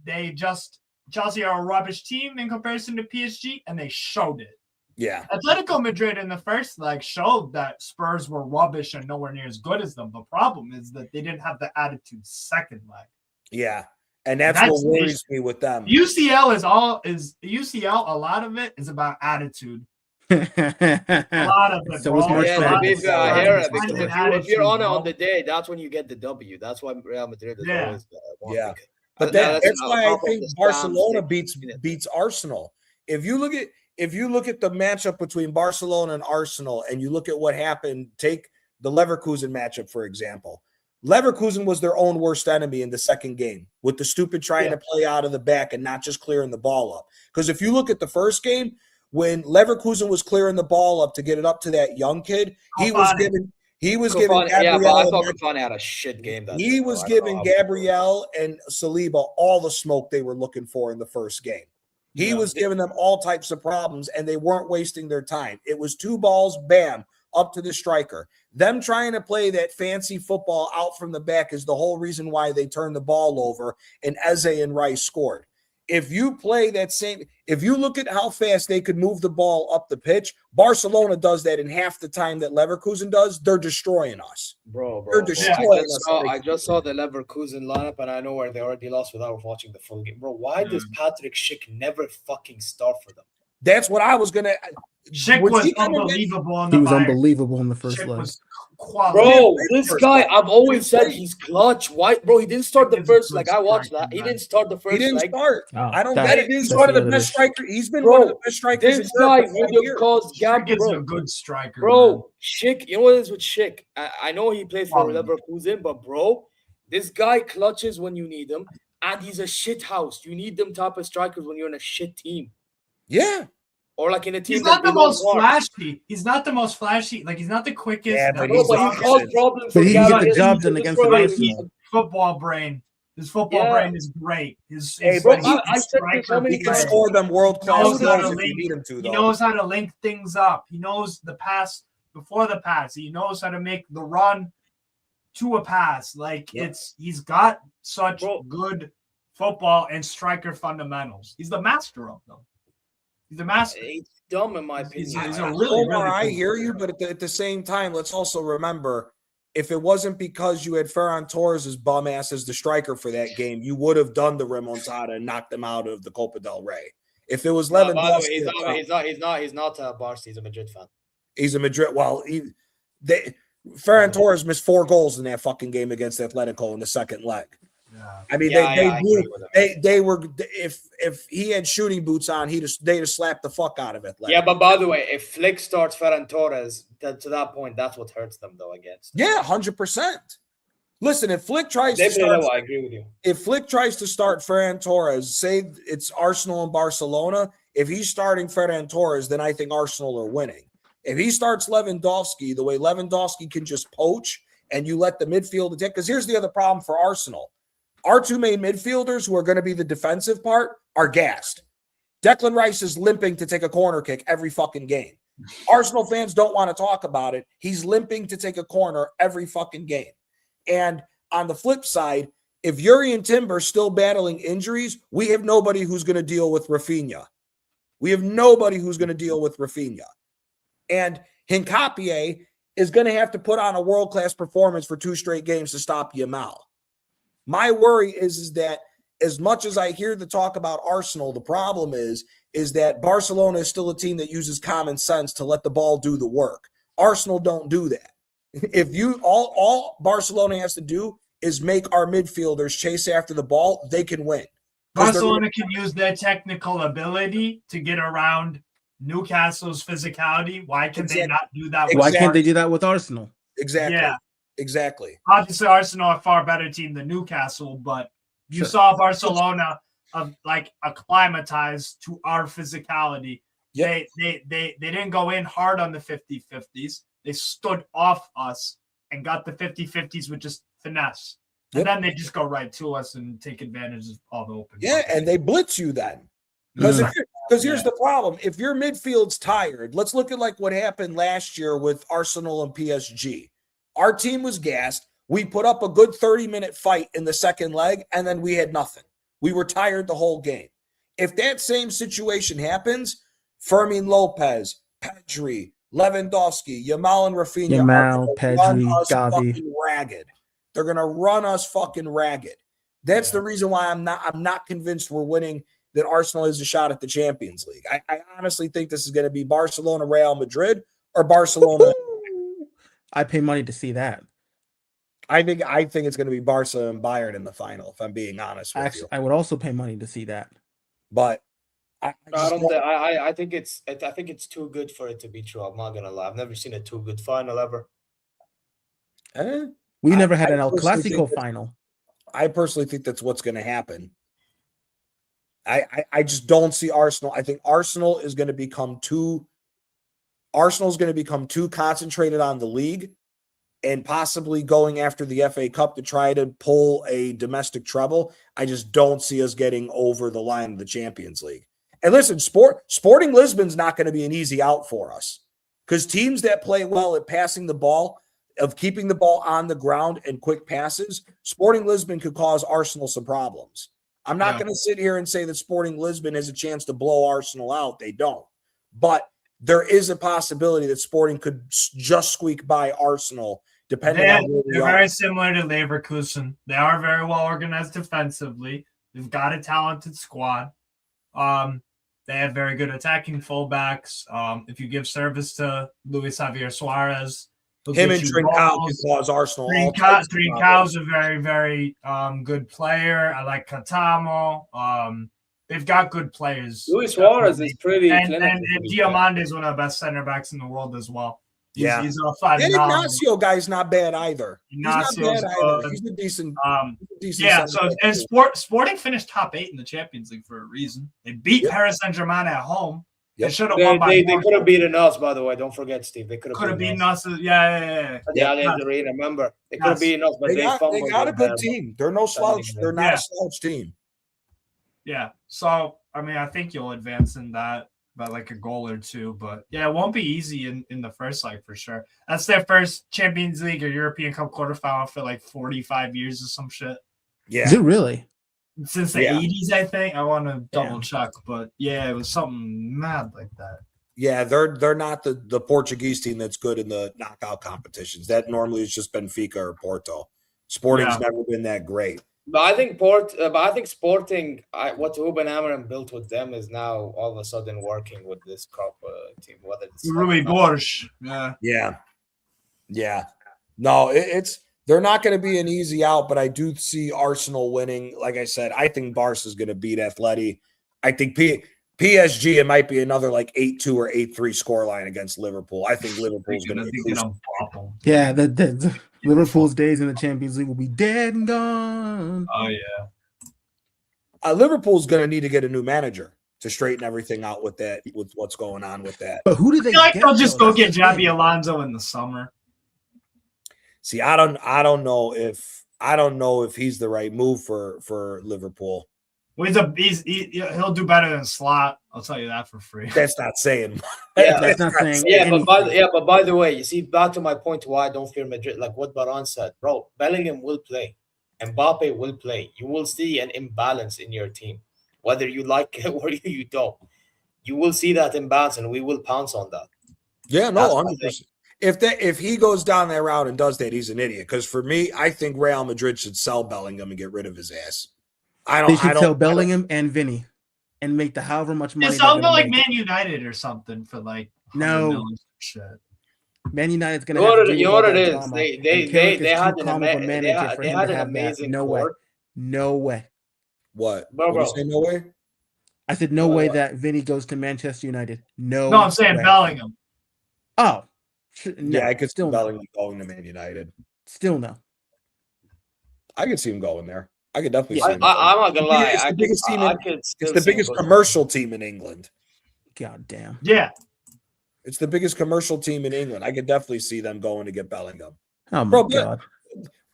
they just Chelsea are a rubbish team in comparison to PSG, and they showed it. Yeah, Atletico Madrid in the first leg showed that Spurs were rubbish and nowhere near as good as them. The problem is that they didn't have the attitude second leg. yeah, and that's That's what the worries me with them. UCL is UCL. A lot of it is about attitude. A lot of it. So was bro. March Yeah, A lot to be Madness. of fair, I it hear is it because finding if you're on it attitude, on bro. the day, that's when you get the W. That's why Real Madrid is Yeah. always one. Yeah. Because- But that's that's on why I top of think the Barcelona stamps, beats Arsenal. If you look at the matchup between Barcelona and Arsenal, and you look at what happened, take the Leverkusen matchup for example. Leverkusen was their own worst enemy in the second game with the stupid trying to play out of the back and not just clearing the ball up. Because if you look at the first game, when Leverkusen was clearing the ball up to get it up to that young kid, he was giving Kofani- yeah, but I Gabriel thought Kofani had a shit game. That he day, was bro. I don't giving know how- Gabriel and Saliba all the smoke they were looking for in the first game. He was giving them all types of problems, and they weren't wasting their time. It was two balls, bam, up to the striker. Them trying to play that fancy football out from the back is the whole reason why they turned the ball over and Eze and Rice scored. If you play that same, if you look at how fast they could move the ball up the pitch, Barcelona does that in half the time that Leverkusen does. They're destroying us. Bro. They're destroying us. I just saw the Leverkusen lineup, and I know where they already lost without watching the full game. Bro, why does Patrick Schick never fucking start for them? That's what I was gonna. Schick was was he coming in? unbelievable in He the was Bayern. unbelievable in the first Schick leg. was quality. Bro, this guy, I've always said he's clutch. Why, bro? He didn't start the He's a first good leg. I watched striker, that. He man. didn't start the He first didn't leg. start. Oh, I don't that- get it. He's that's one of the what it best is. strikers. He's been Bro, one of the best strikers in This Europe guy for 4 would have years. caused Schick gap, is bro. a good striker, man. Bro, Schick, you know what it is with Schick? I know he plays for Quality. Leverkusen, but bro, this guy clutches when you need him, and he's a shit house. You need them type of strikers when you're in a shit team. Yeah. Or like in a team He's not the they don't most want. flashy. He's not the most flashy. Like he's not the quickest. Yeah, the but No, he's but he decent. caused problems But for he can get the Gabriel. job done This against bro, the he's- Arsenal. football brain. His football Yeah. brain is great. Hey, bro, his I said this so many He can times. score them world class knows how goals to if you link. need him to, He though. knows how to link things up. He knows the pass before the pass. He knows how to make the run to a pass. Like Yep. he's got such Bro. good football and striker fundamentals. He's the master of them. He's the master. It's dumb in my He's- opinion. he's a really, Omar, really I good hear you, player. but at the same time, let's also remember, if it wasn't because you had Ferran Torres' bum ass as the striker for that game, you would have done the remontada and knocked them out of the Copa del Rey. If it was By the way, Lewandowski, he's not a Barca. He's a Madrid fan. he's a Madrid. Well, Ferran Torres missed 4 goals in that fucking game against Atletico in the second leg. Yeah. I mean, I they agree blew. with him. They were if he had shooting boots on, they'd have slapped the fuck out of it. Yeah, but by the way, if Flick starts Ferran Torres, to that point, that's what hurts them though against. Yeah, 100%. Listen, if Flick tries They to play start, low, I agree with you. if Flick tries to start Ferran Torres, say it's Arsenal and Barcelona, if he's starting Ferran Torres, then I think Arsenal are winning. If he starts Lewandowski, the way Lewandowski can just poach and you let the midfield attack, because here's the other problem for Arsenal. Our two main midfielders, who are going to be the defensive part, are gassed. Declan Rice is limping to take a corner kick every fucking game. Arsenal fans don't want to talk about it. He's limping to take a corner every fucking game. And on the flip side, if Yuri and Timber's still battling injuries, we have nobody who's going to deal with Rafinha. We have nobody who's going to deal with Rafinha. And Hincapié is going to have to put on a world-class performance for 2 straight games to stop Yamal. My worry is that as much as I hear the talk about Arsenal, the problem is that Barcelona is still a team that uses common sense to let the ball do the work. Arsenal don't do that. If you all Barcelona has to do is make our midfielders chase after the ball, they can win. Barcelona can use their technical ability to get around Newcastle's physicality. Why can they not do that? Why can't they do that with Arsenal? Exactly. Yeah. Exactly. Obviously, Arsenal are a far better team than Newcastle, but you saw Barcelona acclimatized to our physicality. Yep. They didn't go in hard on the 50-50s. They stood off us and got the 50-50s with just finesse. And then they just go right to us and take advantage of all the open. Yeah, and they blitz you then. Because here's the problem. If your midfield's tired, let's look at like what happened last year with Arsenal and PSG. Our team was gassed. We put up a good 30-minute fight in the second leg, and then we had nothing. We were tired the whole game. If that same situation happens, Fermin Lopez, Pedri, Lewandowski, Yamal, and Rafinha Yamal, Pedri, Gavi, ragged. They're going to run us fucking ragged. That's the reason why I'm not convinced we're winning, that Arsenal has a shot at the Champions League. I honestly think this is going to be Barcelona, Real Madrid, or Barcelona. I pay money to see that. I think it's going to be Barca and Bayern in the final, if I'm being honest with you. I would also pay money to see that. But I think it's too good for it to be true. I'm not gonna lie. I've never seen a too good final ever. We never had an El Clasico final. I personally think that's what's going to happen. I just don't see Arsenal. I think Arsenal is going to become too concentrated on the league and possibly going after the FA Cup to try to pull a domestic treble. I just don't see us getting over the line of the Champions League. And listen, Sporting Lisbon's not going to be an easy out for us, because teams that play well at passing the ball, of keeping the ball on the ground and quick passes, Sporting Lisbon could cause Arsenal some problems. I'm not going to sit here and say that Sporting Lisbon has a chance to blow Arsenal out. They don't. But there is a possibility that Sporting could just squeak by Arsenal, depending on where they're very similar to Leverkusen. They are very well organized defensively. They've got a talented squad. They have very good attacking fullbacks. If you give service to Luis Javier Suarez, him and Trincao can cause Arsenal. Trincao's a very, very good player. I like Katamo. They've got good players. Luis Suarez is pretty. And Diamande is one of the best center backs in the world as well. He's a fun. And Ignacio guy's not bad either. He's a decent. Sporting finished top 8 in the Champions League for a reason. They beat Paris Saint-Germain at home. They should have won by They could have beaten us, by the way. Don't forget, Steve. They could have beaten us. Yeah. The Allianz Arena, remember? They could have beaten us, but they got a good team. They're no slouch. They're not a slouch team. Yeah. So, I mean, I think you'll advance in that by like a goal or two. But, yeah, it won't be easy in the first leg for sure. That's their first Champions League or European Cup quarterfinal for like 45 years or some shit. Yeah. Is it really? Since the 80s, I think. I want to double check, but yeah, it was something mad like that. Yeah, they're not the Portuguese team that's good in the knockout competitions. That normally has just Benfica or Porto. Sporting's never been that great. But I think Sporting, what Ruben Amorim built with them is now all of a sudden working with this cup team. Whether it's Rui Borges, yeah. No, they're not going to be an easy out, but I do see Arsenal winning. Like I said, I think Barca is going to beat Atleti. I think PSG, it might be another like 8-2 or 8-3 scoreline against Liverpool. I think Liverpool's going to be Yeah, the Liverpool's days in the Champions League will be dead and gone. Oh, yeah. Liverpool's going to need to get a new manager. to straighten everything out with that, with what's going on with that. But who do I they feel like get? they'll just though? go get That's the thing. Javi Alonso in the summer. See, I don't know if he's the right move for Liverpool. Well, he'll do better than Slot. I'll tell you that for free. That's not saying. Yeah, That's not saying but anything. by the way, you see, back to my point why I don't fear Madrid, like what Baran said, bro. Bellingham will play, Mbappe will play. You will see an imbalance in your team, whether you like it or you don't. You will see that imbalance, and we will pounce on that. Yeah, That's no, my 100%. If he goes down that route and does that, he's an idiot. Because for me, I think Real Madrid should sell Bellingham and get rid of his ass. They should sell Bellingham and Vinny, and make the however much money. It's something they're gonna like make. Man United or something for like No. $100 million shit. Man United's gonna. You know have what to it- deal you know with what all it that is? drama. They And Carrick is had too an calm of a ama- manager for they him had to an have that. amazing No way. core. No way. What? Bro, What do you say? No way. I said no What, way what? that Vinny goes to Manchester United. No. No, I'm saying way. Bellingham. Oh, no. Yeah, I could see still no. Bellingham going to Man United. Still no. I could see him going there. I could definitely Yeah. see him. going. I'm not gonna lie. It's the biggest team in- It's It's the biggest commercial team in England. God damn. Yeah. It's the biggest commercial team in England. I could definitely see them going to get Bellingham. Oh my Bro, God.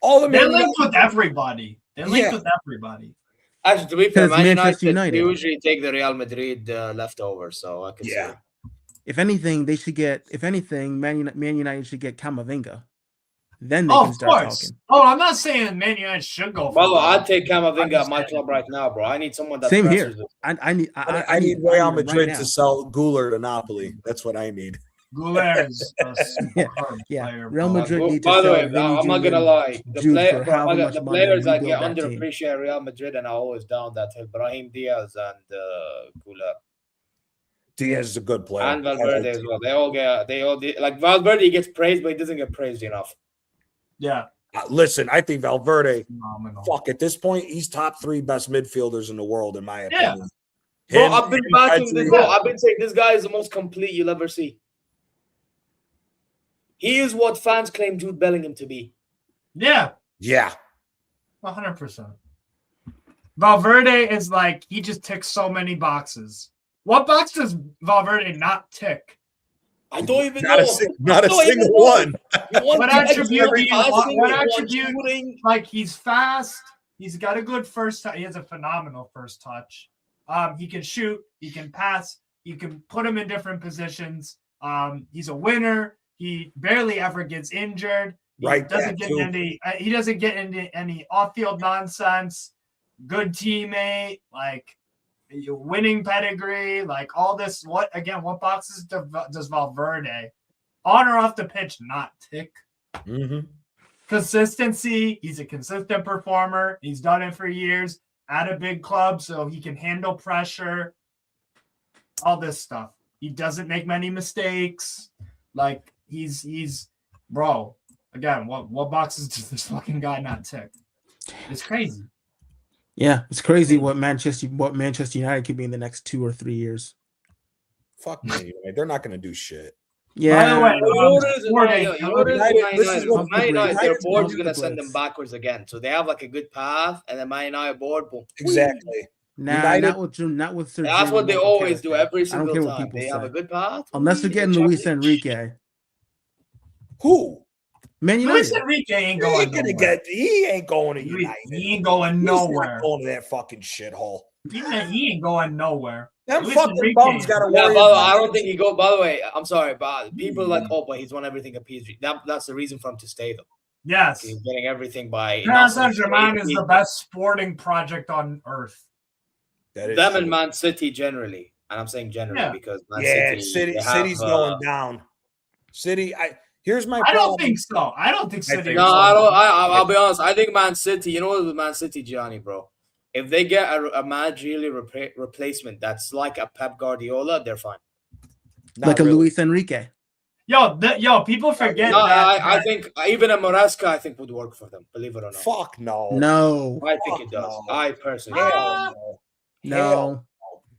All the They're Man linked United- with everybody. They're linked Yeah. with everybody. Actually, to be fair, Because Man Manchester United United. usually take the Real Madrid leftovers, so I could see Yeah. it. If anything, they should get. If anything, Man United should get Camavinga. Then they Oh, can of start course. talking. Oh, I'm not saying Man United should go for By the way, Bellingham. I'd take Camavinga at just my saying. club right now, bro. I need someone that Same here. presses it. I need. I need I Real him right Madrid now. to sell Guler to Napoli. That's what I need. Goulet is a Yeah, superb yeah. player. Real bro. Madrid need to By the sell way, Vinny I'm not Jr. gonna lie. The, Jude play, for bro, however much the money and players that rebuild get that team. underappreciated Real Madrid and are always down that hill. Brahim Diaz and Goulet. Diaz is a good player. And Valverde as well. Like Valverde gets praised, but he doesn't get praised enough. Yeah. Listen, I think Valverde, Phenomenal. fuck, at this point, he's top 3 best midfielders in the world, in my Yeah. opinion. Bro, Him, I've been backing this. Pedri- Bro, I've been saying this guy is the most complete you'll ever see. He is what fans claim Jude Bellingham to be. Yeah. Yeah. 100%. Valverde is like, he just ticks so many boxes. What box does Valverde not tick? I don't even Not know. a, not a Don't even single know. one. What attribute do you want? What Passing, attribute? shooting. Like, he's fast. He's got a good first touch. He has a phenomenal first touch. He can shoot. He can pass. You can put him in different positions. He's a winner. He barely ever gets injured. He Right doesn't back, get too. into he doesn't get into any off-field nonsense. Good teammate, like winning pedigree, like all this. What boxes does Valverde on or off the pitch not tick? Mm-hmm. Consistency. He's a consistent performer. He's done it for years at a big club, so he can handle pressure. All this stuff. He doesn't make many mistakes. Like he's bro. Again, what boxes does this fucking guy not tick? It's crazy. Yeah, it's crazy what Manchester United could be in the next 2 or 3 years. Fuck Man United. They're not going to do shit. Yeah. By the way, this is what Man United, their United's board's going gonna to send them backwards again. So they have like a good path, and then Man United board, boom. Exactly. Nah, United- not with Sir That's Jim what and they Michael always Carrick, do though. every I don't care single what time. people They say. have a good path. Unless they're getting Luis Enrique. Who? Man Luis United. Enrique ain't He going ain't, gonna nowhere. he ain't going to He United. ain't going He's not nowhere. going to that fucking shithole. He ain't going nowhere. Them Luis fucking Enrique bums is- got to Yeah, worry by the way, about I don't think he go. By the way, I'm sorry, but people are like, oh, but he's won everything at PSG. That's the reason for him to stay, though. Yes. He's getting everything by. Paris Saint-Germain is the best sporting project on earth. That is Them true. and Man City generally, and I'm saying generally Yeah. because Man Yeah, City, they City's have, going down. City, here's my I problem. don't think so. I don't think City. think No, is I going don't. to- I'll be honest. I think Man City. You know what with Man City, Gianni, bro? If they get a managerial replacement that's like a Pep Guardiola, they're fine. Not Like a really. Luis Enrique. Yo, people forget No, that. I think even a Moresca, I think would work for them. Believe it or not, Fuck no. No. I think it Fuck does. no. I personally, Hell no. No.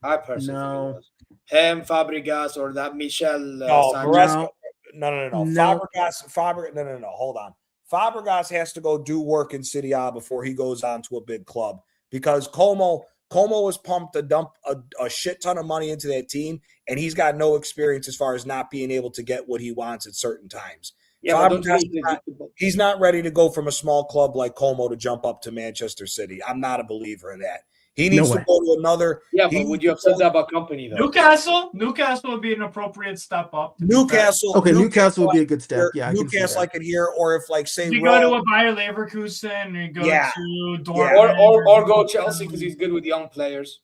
I personally No. think it does. Him, Fabregas, or that Michel No, Sanchez. Maresca. No. No. Fabregas. No. Hold on. Fabregas has to go do work in Serie A before he goes on to a big club because Como Como was pumped to dump a shit ton of money into that team, and he's got no experience as far as not being able to get what he wants at certain times. Yeah, but don't Fabregas you think he's not ready to go from a small club like Como to jump up to Manchester City. I'm not a believer in that. He needs to go to another. Yeah, but would you have said that about company though? Newcastle would be an appropriate step up. Newcastle would be a good step. Yeah, Newcastle I could hear, or if like say you go to a Bayer Leverkusen, or you go to Dortmund, or go Chelsea because he's good with young players.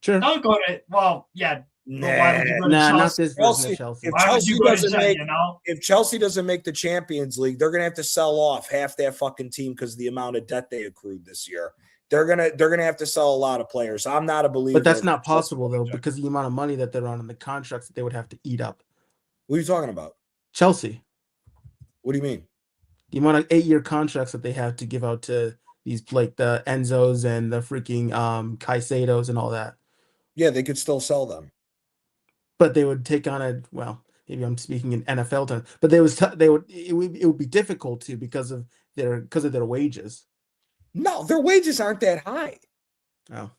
Sure. Don't go to why would you go to not Chelsea? this version of Chelsea. If Chelsea doesn't make the Champions League, they're gonna have to sell off half that fucking team because of the amount of debt they accrued this year. They're gonna have to sell a lot of players. I'm not a believer. But that's not possible though, because of the amount of money that they're on and the contracts that they would have to eat up. What are you talking about? Chelsea. What do you mean? The amount of 8-year contracts that they have to give out to these like the Enzos and the freaking Caicedos and all that. Yeah, they could still sell them. But they would take on maybe I'm speaking in NFL terms, but it would be difficult to because of their wages. No, their wages aren't that high. Oh.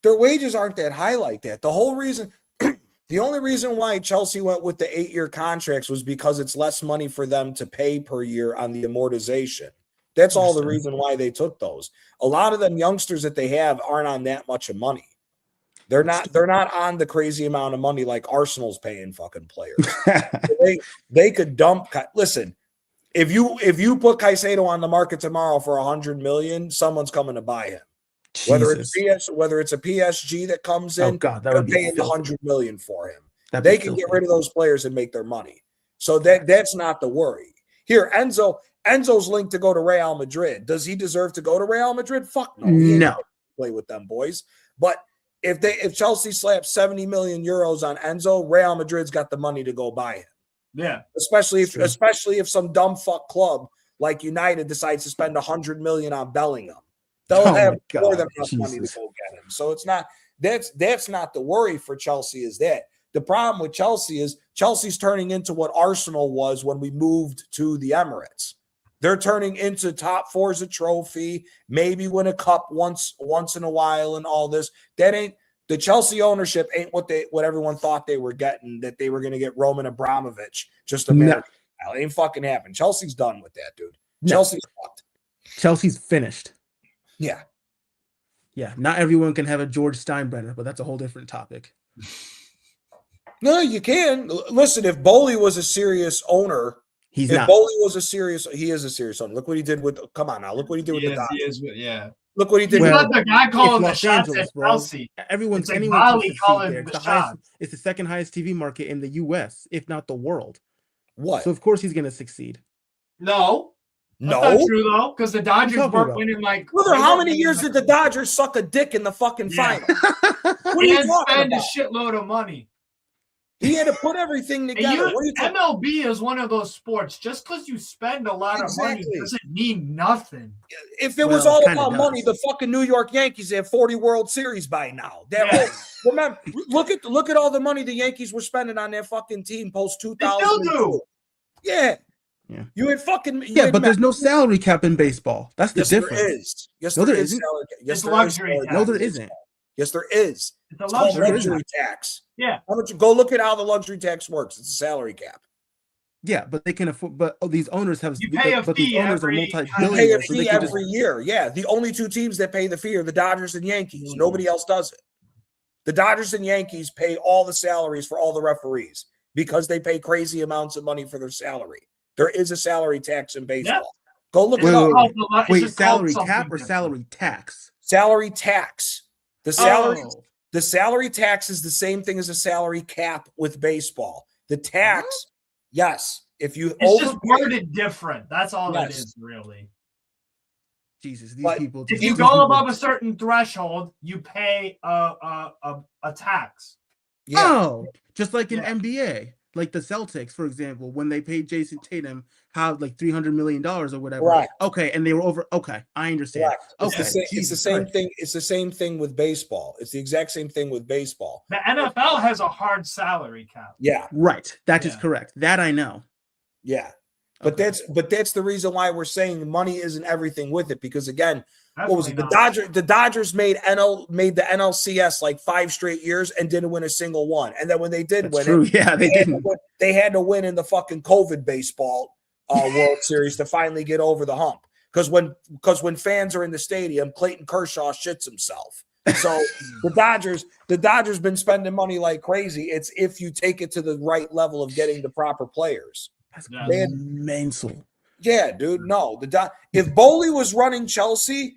Their wages aren't that high like that. The only reason why Chelsea went with the 8-year contracts was because it's less money for them to pay per year on the amortization. That's all the reason why they took those. A lot of them youngsters that they have aren't on that much of money. They're not on the crazy amount of money like Arsenal's paying fucking players. they could dump. Listen, if you put Caicedo on the market tomorrow for $100 million, someone's coming to buy him. Whether it's a PSG that comes in, they're paying $100 million for him. They can get rid of those players and make their money. So that's not the worry. Here, Enzo's linked to go to Real Madrid. Does he deserve to go to Real Madrid? Fuck no. No. Play with them boys. But if Chelsea slaps 70 million euros on Enzo, Real Madrid's got the money to go buy him. Yeah. Especially if some dumb fuck club like United decides to spend 100 million on Bellingham. They'll have more than enough money to go get him. So it's not that's not the worry for Chelsea is that. The problem with Chelsea is Chelsea's turning into what Arsenal was when we moved to the Emirates. They're turning into top four as a trophy, maybe win a cup once in a while and all this. That ain't the Chelsea ownership ain't what everyone thought they were getting, that they were going to get Roman Abramovich just American. No. It ain't fucking happened. Chelsea's done with that, dude. No. Chelsea's fucked. Chelsea's finished. Yeah. Yeah. Not everyone can have a George Steinbrenner, but that's a whole different topic. No, you can. Listen, if Bowley was a serious owner, he is a serious owner. Look what he did with the Dodgers. Look what he did. Well, the guy calling the shots at Chelsea. Anyone calling the shots. It's the second highest TV market in the U.S., if not the world. What? So of course he's going to succeed. No. That's not true though, because the Dodgers weren't winning like. Brother, how many years did the Dodgers suck a dick in the fucking final? What are you talking about? A shitload of money. He had to put everything together. MLB is one of those sports. Just because you spend a lot of money doesn't mean nothing. If it was all about money, the fucking New York Yankees have 40 World Series by now. Remember, look at all the money the Yankees were spending on their fucking team post 2002. Yeah. You had fucking but there's no salary cap in baseball. That's the difference. There is. Yes, no, there is. Yes, there luxury is. No, there isn't. Yes, there is. It's a luxury tax. Yeah. How much? Go look at how the luxury tax works. It's a salary cap. Yeah, but they can afford. But these owners have. You pay a fee these owners every. Are multi-billionaires. You pay a fee every year. Yeah, the only two teams that pay the fee are the Dodgers and Yankees. Mm-hmm. Nobody else does it. The Dodgers and Yankees pay all the salaries for all the referees because they pay crazy amounts of money for their salary. There is a salary tax in baseball. Yeah. Go look it up. Wait, salary cap or salary tax? Salary tax. The salary tax is the same thing as a salary cap with baseball. The tax, yes. If you it's just worded different. That's all it is, really. Jesus, these people. If you go above a certain threshold, you pay a tax. Yeah. Oh, just like in NBA. Like the Celtics, for example, when they paid Jason Tatum like $300 million or whatever. Right. Okay, and they were over. Okay, I understand. Right. Okay, it's the same thing. It's the same thing with baseball. It's the exact same thing with baseball. The NFL has a hard salary cap. Yeah. Right. That is correct. That I know. Yeah. But that's the reason why we're saying money isn't everything with it. Because again, what was it? Definitely The Dodgers made the NLCS like 5 straight years and didn't win a single one. And then when they did win it, yeah, they had to win in the fucking COVID baseball World Series to finally get over the hump. Because when fans are in the stadium, Clayton Kershaw shits himself. So the Dodgers been spending money like crazy. It's if you take it to the right level of getting the proper players. That's mental. Yeah, dude. No, if Bowley was running Chelsea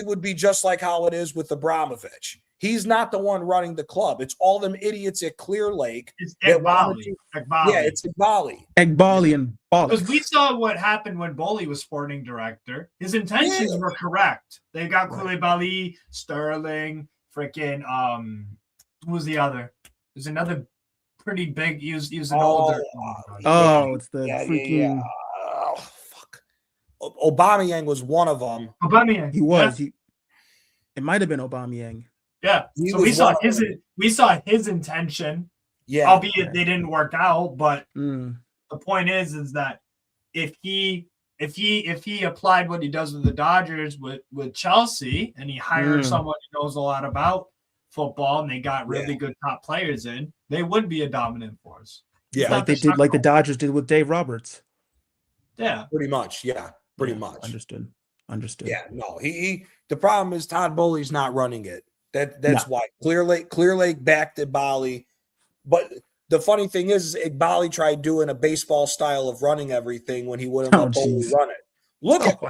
would be just like how it is with Abramovich. He's not the one running the club. It's all them idiots at Clear Lake. It's Egbali. Yeah, it's Egbali. Egbali and Bollocks. Because we saw what happened when Bowley was sporting director. His intentions were correct. They got Koulibaly, Sterling, freaking who was the other? There's another pretty big. He was an older. It's the freaking. Oh, fuck. Aubameyang was one of them. Aubameyang. He was. It might have been Aubameyang. Yeah. So we saw his intention. Yeah. Albeit they didn't work out, but the point is that if he applied what he does with the Dodgers with Chelsea and he hired someone who knows a lot about football and they got really good top players in, they would be a dominant force. Yeah, like they did, like the Dodgers did with Dave Roberts. Yeah, pretty much. Yeah, pretty much. Understood. Yeah, no, he. The problem is Todd Bowley's not running it. That's why Clear Lake backed Egbali. But the funny thing is Egbali tried doing a baseball style of running everything when he wouldn't let Bowley run it. Look at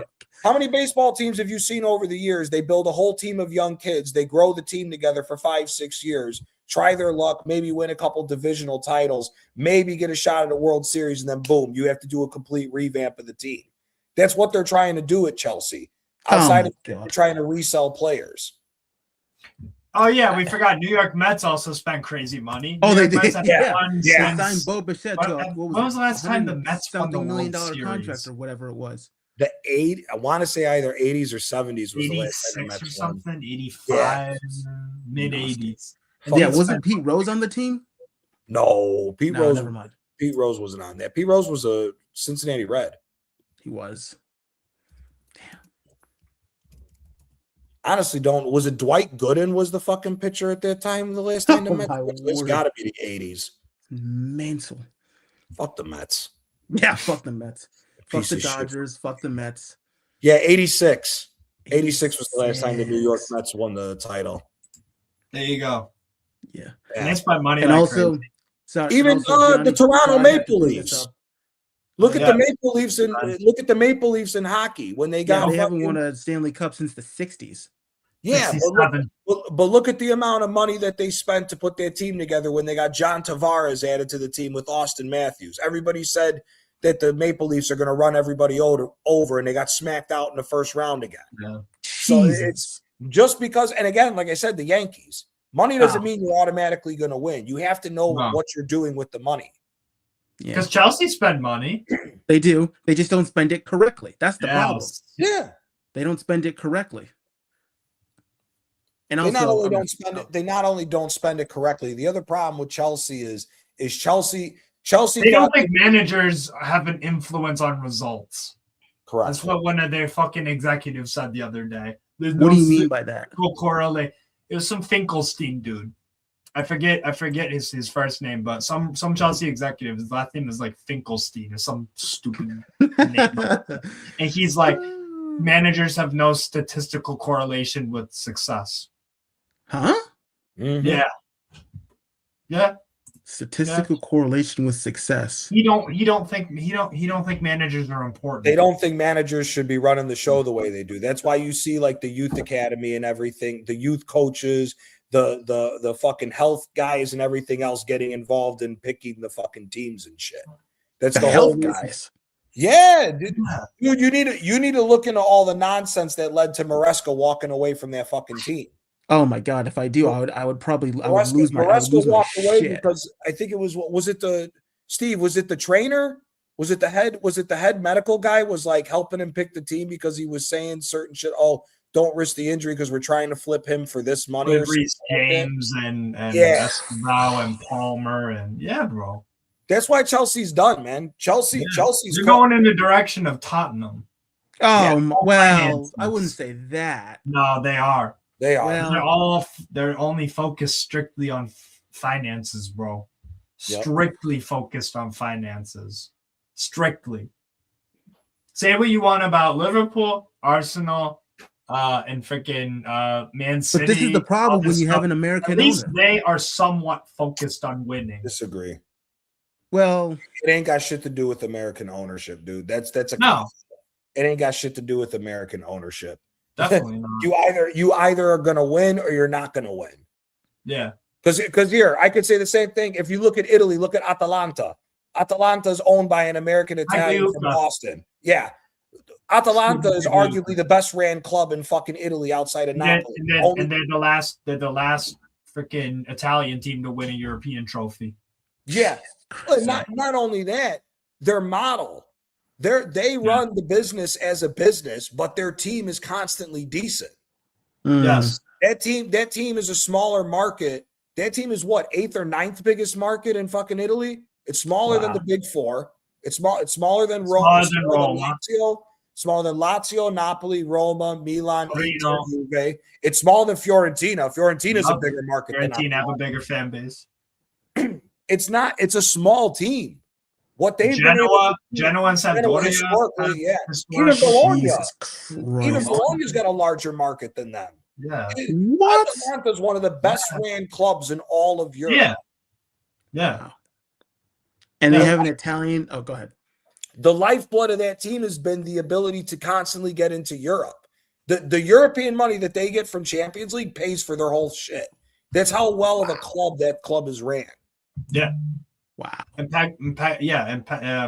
how many baseball teams have you seen over the years? They build a whole team of young kids. They grow the team together for 5-6 years, try their luck, maybe win a couple divisional titles, maybe get a shot at a World Series, and then boom, you have to do a complete revamp of the team. That's what they're trying to do at Chelsea. Outside of trying to resell players. Oh yeah, we forgot. New York Mets also spent crazy money. Oh, they did. Signed Bo Bichette to when was the last time the Mets won the $1 million World Series? contract or whatever it was? I want to say either 80s or 70s was the last time the Mets or something. won. 85, mid 80s. Yeah, wasn't Pete Rose on the team? No, Pete Rose. Never mind. Pete Rose wasn't on that. Pete Rose was a Cincinnati Red. He was. Honestly, was it Dwight Gooden was the fucking pitcher at that time the last time the Mets? It's got to be the 80s. Mental. Fuck the Mets. Yeah, fuck the Mets. Fuck the Dodgers. Fuck the Mets. Yeah, 86. 86 was the last time the New York Mets won the title. There you go. Yeah. And they spent money. And like also, crazy. sorry, even the Toronto Maple Leafs. Look at the Maple Leafs in hockey when they got. They haven't won a Stanley Cup since the 60s. Yeah, but look at the amount of money that they spent to put their team together when they got John Tavares added to the team with Austin Matthews. Everybody said that the Maple Leafs are going to run everybody over, and they got smacked out in the first round again. Yeah. So it's just because, and again, like I said, the Yankees. Money doesn't mean you're automatically going to win. You have to know what you're doing with the money. Because Chelsea spend money. They do. They just don't spend it correctly. That's the problem. Yeah. They don't spend it correctly. And they not only don't spend it, they not only don't spend it correctly. The other problem with Chelsea is Chelsea. They don't think managers have an influence on results. Correct. That's what one of their fucking executives said the other day. What do you mean by that? Correlate. It was some Finkelstein dude. I forget his first name, but some Chelsea executive, his last name is like Finkelstein or some stupid name. And he's like, managers have no statistical correlation with success. Huh? Mm-hmm. Yeah. Statistical correlation with success. He don't think managers are important. They don't think managers should be running the show the way they do. That's why you see like the youth academy and everything, the youth coaches, the fucking health guys and everything else getting involved in picking the fucking teams and shit. That's the health whole guys. Yeah, dude, you need to look into all the nonsense that led to Maresca walking away from that fucking team. Oh my god! If I do, I would lose my. Maresca walked away because I think it was the trainer? Was it the head medical guy was like helping him pick the team because he was saying certain shit? Oh, don't risk the injury because we're trying to flip him for this money. With Reece James and Escobar and Palmer and bro. That's why Chelsea's done, man. Chelsea's They're going in the direction of Tottenham. Well, I wouldn't say that. No, they are. They are. Well, They're only focused strictly on finances, bro. Yep. Strictly focused on finances. Strictly. Say what you want about Liverpool, Arsenal, and freaking Man City. But this is the problem when you have an American At least owner. they are somewhat focused on winning. Disagree. Well, it ain't got shit to do with American ownership, dude. That's a no. It ain't got shit to do with American ownership. Definitely not. You either are gonna win or you're not gonna win. Yeah. Because here I could say the same thing. If you look at Italy, look at Atalanta. Atalanta is owned by an American Italian from Boston. Yeah. Atalanta is arguably the best ran club in fucking Italy outside of Napoli. And they're the last freaking Italian team to win a European trophy. Yeah. But not only that, their model. They run the business as a business, but their team is constantly decent. Yes. That team is a smaller market. That team is what, 8th or 9th biggest market in fucking Italy? It's smaller than the Big Four. It's smaller than Rome. Smaller than Lazio, Napoli, Roma, Milan, Inter, Juve. It's smaller than Fiorentina. Fiorentina's a bigger market than Fiorentina have a bigger fan base. It's not. It's a small team. What they Genoa and Sampdoria. Even Bologna's got a larger market than them. Yeah. What? Atalanta's one of the best ran clubs in all of Europe. Yeah. And they have an Italian. Oh, go ahead. The lifeblood of that team has been the ability to constantly get into Europe. The European money that they get from Champions League pays for their whole shit. That's how well of a club that club is ran. Yeah. Wow. And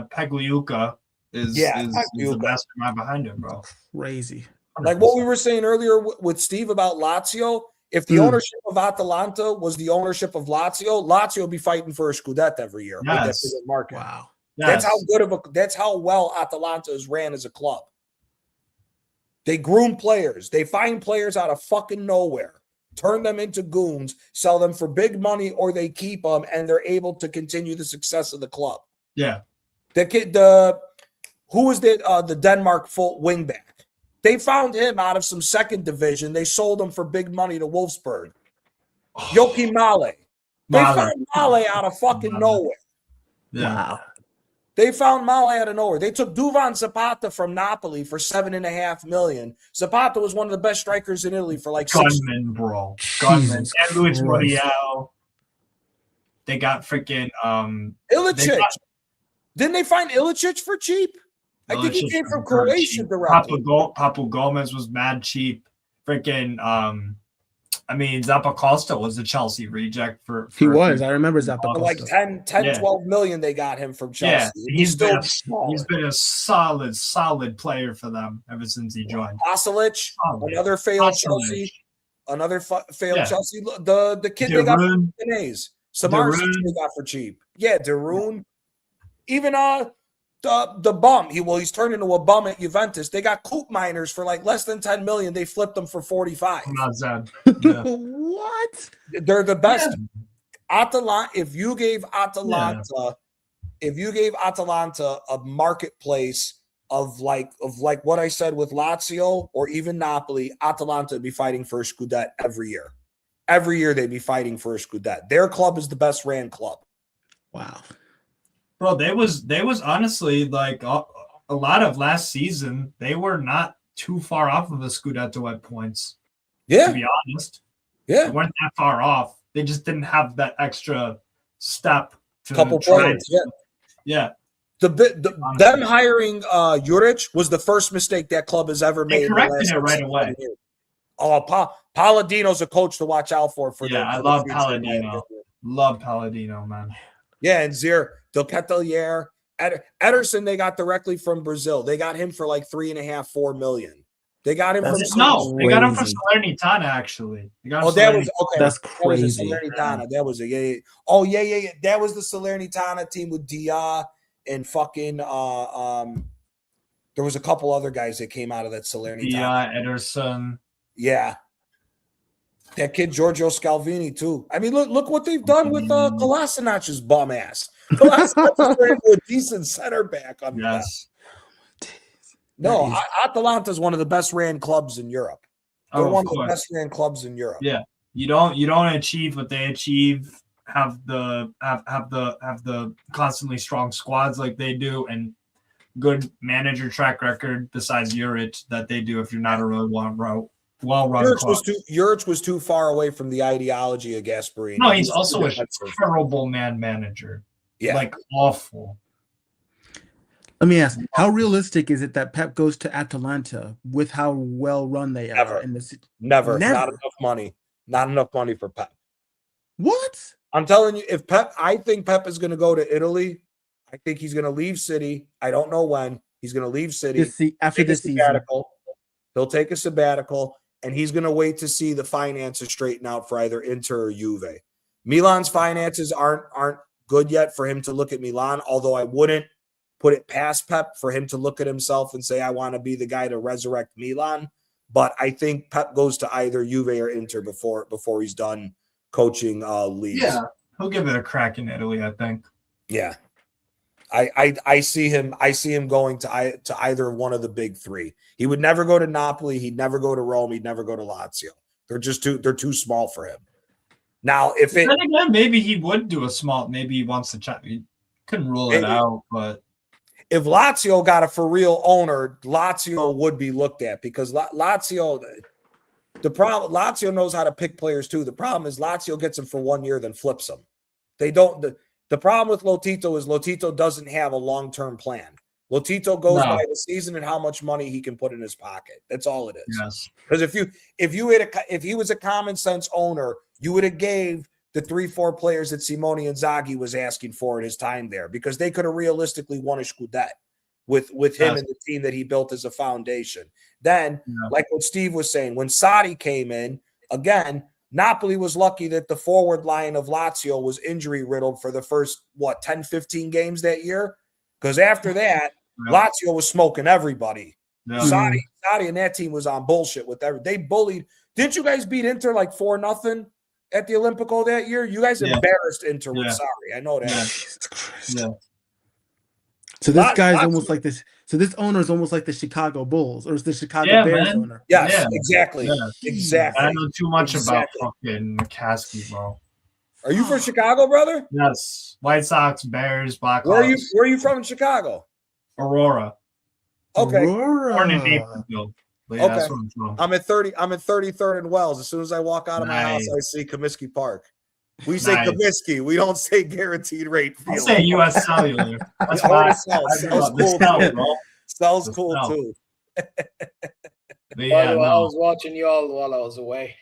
Pagliuca is the mastermind behind it, bro. Crazy. 100%. Like what we were saying earlier with Steve about Lazio, if the ownership of Atalanta was the ownership of Lazio would be fighting for a Scudetto every year. Yes. With that bigger market. Wow. Yes. That's how well Atalanta is ran as a club. They groom players. They find players out of fucking nowhere, turn them into goons, sell them for big money, or they keep them, and they're able to continue the success of the club. Yeah. Who was the Denmark full wingback? They found him out of some second division. They sold him for big money to Wolfsburg. Joachim Male. They found Male out of fucking nowhere. Yeah. Wow. They found Male out of nowhere. They took Duvan Zapata from Napoli for $7.5 million. Zapata was one of the best strikers in Italy for like Gunman, bro. Gunman. And Luis Muriel. They got freaking Ilicic. Didn't they find Ilicic for cheap? I think he came from Croatia directly. Papu Gomez was mad cheap. Freaking Zappacosta was a Chelsea reject for he was. I remember Zappacosta. Like 12 million they got him from Chelsea. Yeah, he's been a solid player for them ever since he joined. Osilic, another failed Chelsea. Another failed Chelsea. The kid they got from Canades. Samar they got for cheap. Yeah, Darun. Even the bum. He's turned into a bum at Juventus. They got Coop Miners for like less than 10 million. They flipped them for 45. Not sad. Yeah. What? They're the best. Yeah. Atalanta. If you gave Atalanta a marketplace of like what I said with Lazio or even Napoli, Atalanta would be fighting for a Scudetto every year. Every year they'd be fighting for a Scudetto. Their club is the best ran club. Wow. Bro, they was honestly like a lot of last season. They were not too far off of a Scudetto at points. Yeah, to be honest. Yeah, they weren't that far off. They just didn't have that extra step. To couple players. Yeah. Them hiring Juric was the first mistake that club has ever made. They corrected it right away. Oh, Palladino's a coach to watch out for. I love Palladino. Love Palladino, man. Yeah, and Del Ketelier, Ederson, they got directly from Brazil. They got him for like 3.5-4 million. They got him they got him from Salernitana, actually. That's crazy. That was yeah. That was the Salernitana team with Dia and fucking there was a couple other guys that came out of that Salernitana. Dia, Ederson. Yeah. That kid Giorgio Scalvini too. I mean, look what they've done with Kolasinac's bum ass. Kolasinac is turned into a decent center back under that. Yes. No, Atalanta is one of the best ran clubs in Europe. They're one of the best ran clubs in Europe. Yeah, you don't achieve what they achieve. Have the constantly strong squads like they do, and good manager track record besides Juric that they do. If you're not a really well-run Juric was too far away from the ideology of Gasperini. No, he's also a terrible manager. Yeah, like awful. Let me ask: how realistic is it that Pep goes to Atalanta with how well run they are? Never. Not enough money. Not enough money for Pep. What? I'm telling you, I think Pep is going to go to Italy. I think he's going to leave City. I don't know when. He's going to leave City after this season. He'll take a sabbatical, and he's going to wait to see the finances straighten out for either Inter or Juve. Milan's finances aren't good yet for him to look at Milan, although I wouldn't put it past Pep for him to look at himself and say, I want to be the guy to resurrect Milan. But I think Pep goes to either Juve or Inter before he's done coaching leagues. Yeah, he'll give it a crack in Italy, I think. Yeah. I see him going to either one of the big three. He would never go to Napoli, he'd never go to Rome, he'd never go to Lazio. They're too small for him. Now, maybe he would do a small, maybe he wants to check. He couldn't rule it out, but if Lazio got a for real owner, Lazio would be looked at because Lazio knows how to pick players too. The problem is Lazio gets them for 1 year, then flips them. They don't. The problem with Lotito is Lotito doesn't have a long-term plan. Lotito goes by the season and how much money he can put in his pocket. That's all it is. Yes. Because if he was a common sense owner, you would have gave the 3-4 players that Simone Inzaghi was asking for in his time there, because they could have realistically won a Scudetto with him and the team that he built as a foundation. Then, like what Steve was saying, when Sarri came in, again, Napoli was lucky that the forward line of Lazio was injury riddled for the first, 10, 15 games that year? Because after that, Lazio was smoking everybody. Sarri and that team was on bullshit with everything. They bullied. Didn't you guys beat Inter like 4-0 at the Olimpico that year? You guys embarrassed Inter with Sarri. I know that. Jesus Christ. Yeah. So this guy's almost like this. So this owner is almost like the Chicago Bulls or is the Chicago Bears owner. Yes, exactly. Yeah. Exactly. I don't know too much about fucking McCaskey, bro. Are you from Chicago, brother? Yes. White Sox, Bears, Blackhawks. Where are you from in Chicago? Aurora. Okay. Born in Naperville. Yeah, okay. That's where I'm from. I'm at 33rd and Wells. As soon as I walk out of my house, I see Comiskey Park. We say Comiskey. We don't say guaranteed rate field. I say U.S. Cellular. That's why Sells cool too. Sells cool too. I was watching y'all while I was away.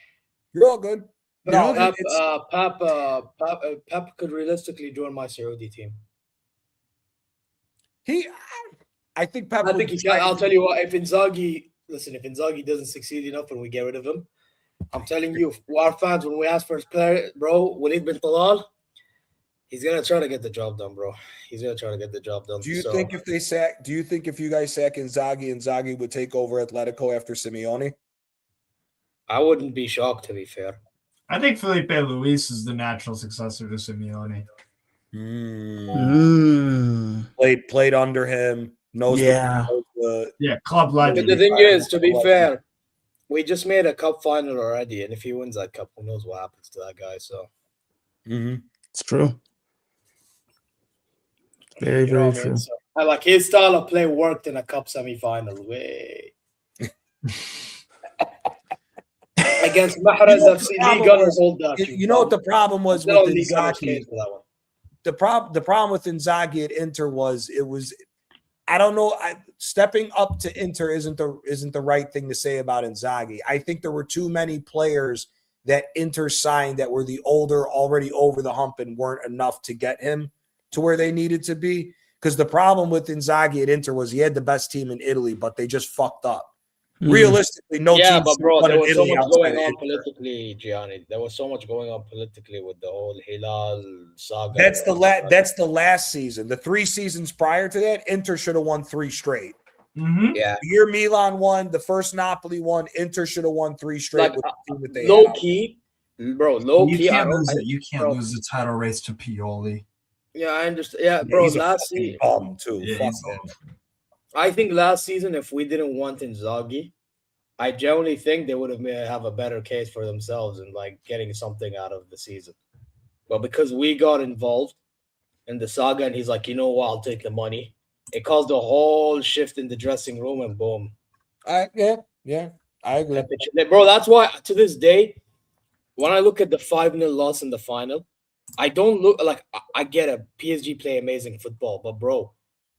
You're all good. No, Pep could realistically join my Saudi team. I think Pep. I think he can. I'll tell you what. If Inzaghi doesn't succeed enough and we get rid of him, I'm telling you, our fans, when we ask for his player, bro, Walid bin Talal, he's gonna try to get the job done, bro. He's gonna try to get the job done. Do you think if you guys sack Inzaghi would take over Atletico after Simeone? I wouldn't be shocked, to be fair. I think Felipe Luis is the natural successor to Simeone. Played under him. Knows club legend. But the thing is, to be fair, we just made a cup final already, and if he wins that cup, who knows what happens to that guy? So, it's true. Very, very true. So, like his style of play worked in a cup semi-final. Way against Mahrez FC, Gunners hold that. You know what the problem was with Inzaghi? The problem with Inzaghi at Inter was I don't know. Stepping up to Inter isn't the right thing to say about Inzaghi. I think there were too many players that Inter signed that were the older, already over the hump, and weren't enough to get him to where they needed to be. Because the problem with Inzaghi at Inter was he had the best team in Italy, but they just fucked up. Realistically, no team. Yeah, but bro, there was so much going on politically, Gianni. There was so much going on politically with the whole Hilal saga. That's the last season. The 3 seasons prior to that, Inter should have won 3 straight. Mm-hmm. Yeah, The year Milan won, the first Napoli won, Inter should have won 3 straight like with the team that they low had. key, bro. Low You key, I can't don't. lose it. You can't bro. lose the title race to Pioli. Yeah, I understand. Yeah, bro. He's a Last fucking season, bum too. Yeah, Fuck he's that. awful. I think last season, if we didn't want Inzaghi, I generally think they would have a better case for themselves and like getting something out of the season. But because we got involved in the saga, and he's like, you know what, I'll take the money. It caused a whole shift in the dressing room, and boom. Yeah, I agree. Bro, that's why to this day, when I look at the 5-0 loss in the final, I don't look like I get a PSG play amazing football, but bro,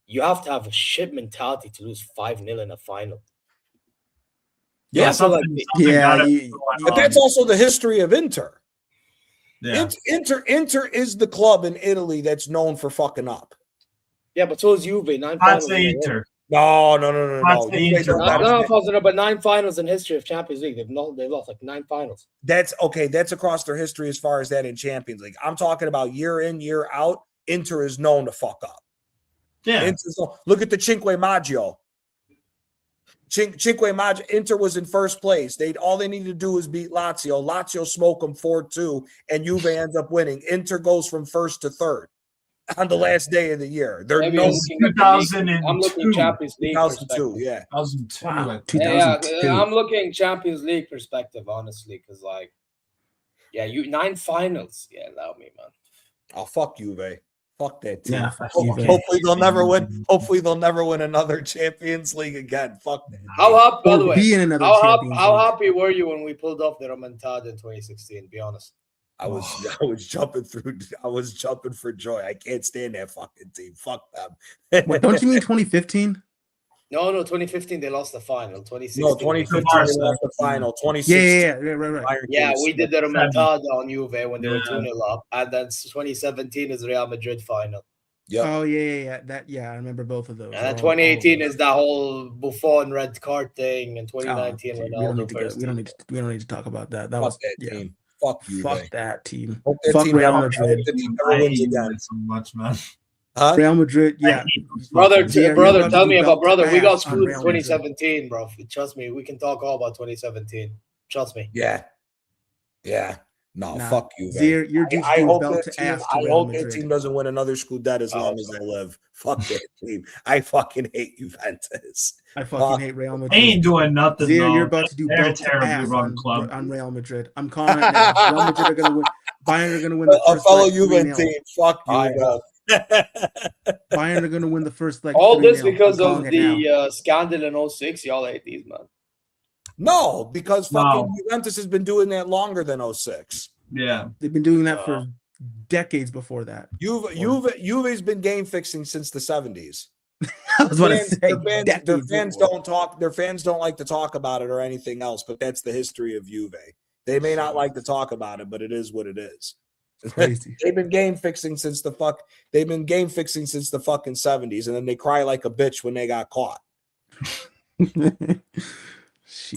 you have to have a shit mentality to lose 5-0 in a final. Yeah, so like, But that's also the history of Inter. Yeah. Inter is the club in Italy that's known for fucking up. Yeah, but so is Juve. 9 I'd finals. say Inter. No. I'd say Inter. But 9 finals in history of Champions League. They've lost like 9 finals. That's okay. That's across their history as far as that in Champions League. I'm talking about year in, year out. Inter is known to fuck up. Yeah. Look at the Cinque Maggio. Cinque Maggio. Inter was in first place. All they needed to do was beat Lazio. Lazio smoke them 4-2, and Juve ends up winning. Inter goes from first to third on the last day of the year. They're Maybe no 2002. I'm looking Champions League 2002. perspective. Yeah. 2002. Wow, 2002. 2002. I'm looking Champions League perspective, honestly, because like, yeah, 9 finals. Yeah, allow me, man. Oh, fuck Juve. Fuck that team. Yeah, fuck Juve. Hopefully they'll never win. Hopefully they'll never win another Champions League again. Fuck that. How happy, by the Or way, be in another how Champions League. happy were you when we pulled off the remontada in 2016? Be honest. I was jumping through. I was jumping for joy. I can't stand that fucking team. Fuck them. Wait, don't you mean 2015? No, 2015 they lost the final. 2016. No, 2015 they lost the final. 2016. Yeah, right. Yeah, we did the remontada on Juve when they were 2-0 up, and then 2017 is Real Madrid final. Yep. Oh yeah. I remember both of those. And then 2018 is that whole Buffon red card thing, and 2019 we don't need to talk about that. That Fuck was that team. Fuck you. Fuck that team. Hope that Fuck team Real never- Madrid. hope that team I never hate wins you again. guys so much, man. Huh? Real Madrid, yeah. Brother, You're brother, about to tell do me about belt to brother. We got ass on screwed in Real Madrid. 2017, bro. Trust me, we can talk all about 2017. Trust me. Yeah. No, Nah, fuck you. Zier, you're just I doing hope belt that to team. ass to I Real hope that Madrid. team doesn't win another Scudetto as long as I live. Fuck that team. I fucking hate Juventus. I fucking hate Real They Madrid. ain't doing nothing. Zier, though. you're about to do They're a belt to terribly ass run club. on Real Madrid. I'm calling it now. Real Madrid are going to win. Bayern are going to win the A first fellow leg Juve 3-0. team. Fuck you. I know. Bayern are going to win the first leg. All this 3-0. because I'm of calling it now. the scandal in 06. Y'all hate these, man. No, because fucking No. Juventus has been doing that longer than 06. Yeah. They've been doing that for decades before that. Juve's been game fixing since the 70s. I was about to say Their decades fans before. don't talk. Their fans don't like to talk about it or anything else. But that's the history of Juve. They may not like to talk about it, but it is what it is. Crazy. They've been game fixing since the fucking 70s, and then they cry like a bitch when they got caught.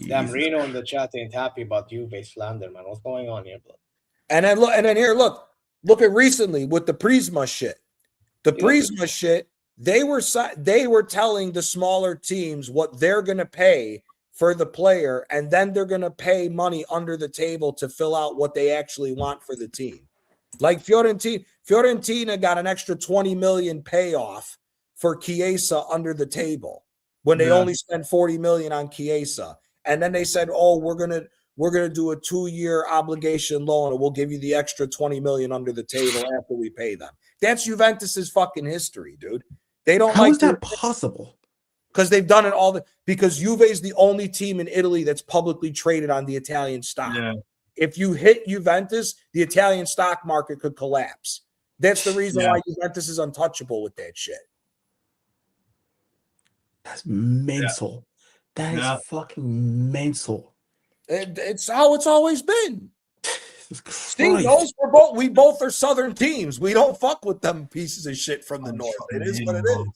Damn, Reno in the chat ain't happy about Juve slander, man. What's going on here, bro? And then look at recently with the Prisma shit. The Prisma shit, they were telling the smaller teams what they're going to pay for the player, and then they're going to pay money under the table to fill out what they actually want for the team. Like Fiorentina got an extra 20 million payoff for Chiesa under the table when they only spent 40 million on Chiesa. And then they said, "Oh, we're gonna do a 2-year obligation loan, and we'll give you the extra 20 million under the table after we pay them." That's Juventus's fucking history, dude. They don't How like is that possible? because they've done it because Juve is the only team in Italy that's publicly traded on the Italian stock. Yeah. If you hit Juventus, the Italian stock market could collapse. That's the reason why Juventus is untouchable with that shit. That's mental. That is fucking mental. It's how it's always been. Steve Christ. knows we both are Southern teams. We don't fuck with them pieces of shit from the North. It is what it is.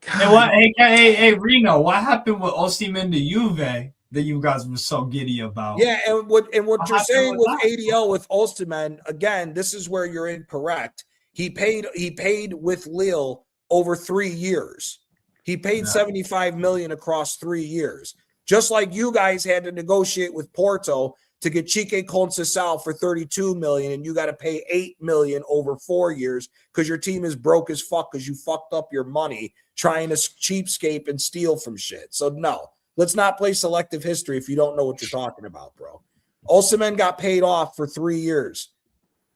Hey, Reno, what happened with Osimhen to Juve that you guys were so giddy about? Yeah, and what you're happened saying with with that? ADL with Osimhen, again, this is where you're incorrect. He paid with Lille over 3 years. He paid Yeah. 75 million across 3 years. Just like you guys had to negotiate with Porto to get Chique Conceição for 32 million, and you got to pay 8 million over 4 years because your team is broke as fuck because you fucked up your money trying to cheapskate and steal from shit. So no, let's not play selective history if you don't know what you're talking about, bro. Osimhen got paid off for 3 years.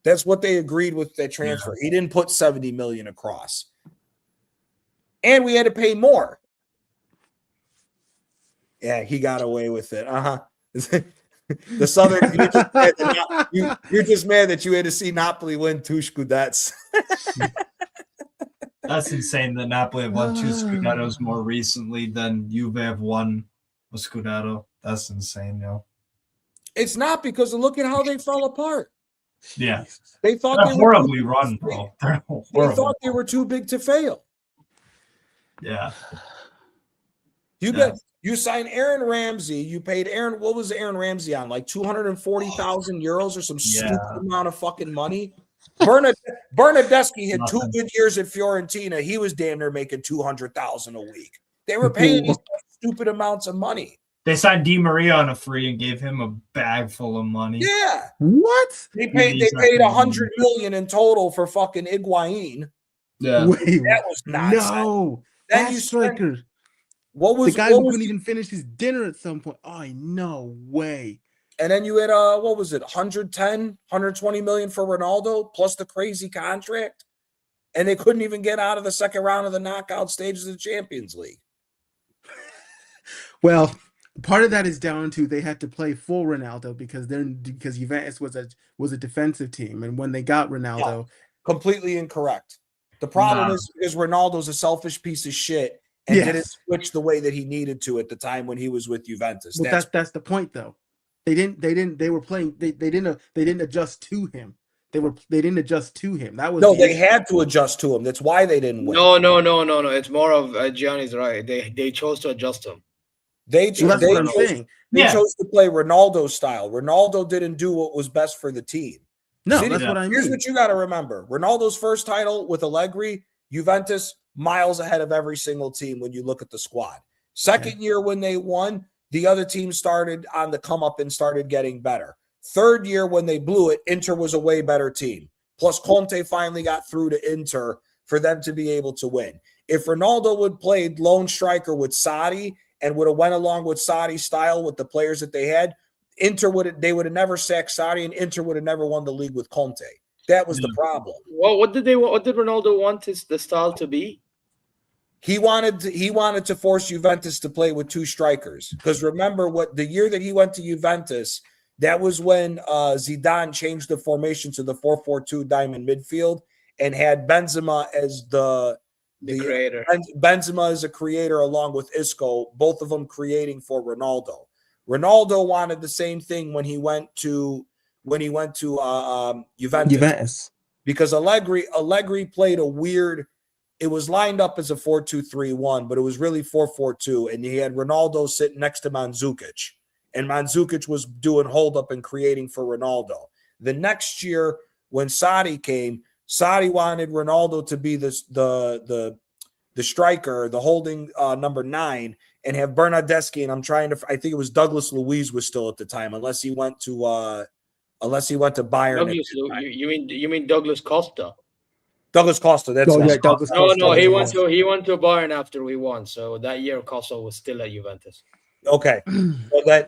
That's what they agreed with that transfer. He didn't put 70 million across. And we had to pay more. Yeah, he got away with it. The Southern, you're just mad that you had to see Napoli win 2 Scudettes. That's insane that Napoli have won 2 Scudettos more recently than Juve have won a Scudetto. That's insane, yo. It's not because look at how they fell apart. Yeah. They thought They're they horribly were run, bro. They're They horrible. thought they were too big to fail. Yeah. You signed Aaron Ramsey. You paid Aaron. What was Aaron Ramsey on? Like 240,000 euros or some stupid amount of fucking money. Bernardeschi had 2 good years at Fiorentina. He was damn near making 200,000 a week. They were paying these stupid amounts of money. They signed Di Maria on a free and gave him a bag full of money. Yeah. What? They paid 100 million in total for fucking Higuain. Yeah. Wait, That was nonsense. no. Then That you striker. What was The guy what who was couldn't even finish his dinner at some point. Oh, no way. And then you had what was it? 110, 120 million for Ronaldo plus the crazy contract. And they couldn't even get out of the second round of the knockout stages of the Champions League. Well, part of that is down to they had to play full Ronaldo because Juventus was a defensive team, and when they got Ronaldo, Completely incorrect. The problem is Ronaldo's a selfish piece of shit and didn't switch the way that he needed to at the time when he was with Juventus. Well, that's the point though. They didn't adjust to him. They didn't adjust to him. That was they had to adjust to him. That's why they didn't win. No. It's more of Gianni's right. They chose to adjust him. That's what I'm saying. They chose to play Ronaldo style. Ronaldo didn't do what was best for the team. No, that's what I mean. Here's what you got to remember. Ronaldo's first title with Allegri, Juventus, miles ahead of every single team when you look at the squad. Second year when they won, the other team started on the come up and started getting better. Third year when they blew it, Inter was a way better team. Plus Conte finally got through to Inter for them to be able to win. If Ronaldo would played lone striker with Sarri and would have went along with Sarri's style with the players that they had, they would have never sacked Sarri, and Inter would have never won the league with Conte. That was the problem. Well, what did Ronaldo want the style to be? He wanted to force Juventus to play with 2 strikers. Because remember what the year that he went to Juventus, that was when Zidane changed the formation to the 4-4-2 diamond midfield and had Benzema as the creator. Benzema is a creator along with Isco, both of them creating for Ronaldo. Ronaldo wanted the same thing when he went to Juventus. Because Allegri played a weird. It was lined up as a 4-2-3-1, but it was really 4-4-2, and he had Ronaldo sitting next to Mandzukic, and Mandzukic was doing hold up and creating for Ronaldo. The next year, when Sarri came, Sarri wanted Ronaldo to be the striker, the holding number 9, and have Bernardeschi. And I think it was Douglas Luiz was still at the time, unless he went to Bayern. You mean Douglas Costa? Douglas Costa. That's Douglas Costa. No, he went to Bayern after we won. So that year Costa was still at Juventus. Okay,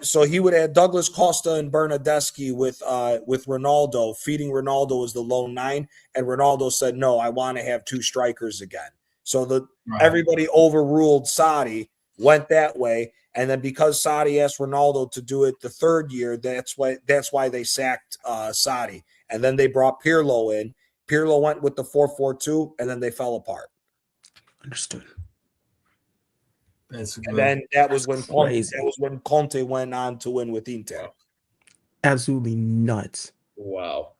so he would add Douglas Costa and Bernardeschi with Ronaldo, feeding Ronaldo as the lone 9, and Ronaldo said, "No, I want to have 2 strikers again." So everybody overruled Sarri, went that way, and then because Sarri asked Ronaldo to do it the third year, that's why they sacked Sarri, and then they brought Pirlo in. Pirlo went with the 4-4-2, and then they fell apart. Understood. And then that was when Conte went on to win with Inter. Absolutely nuts. Wow.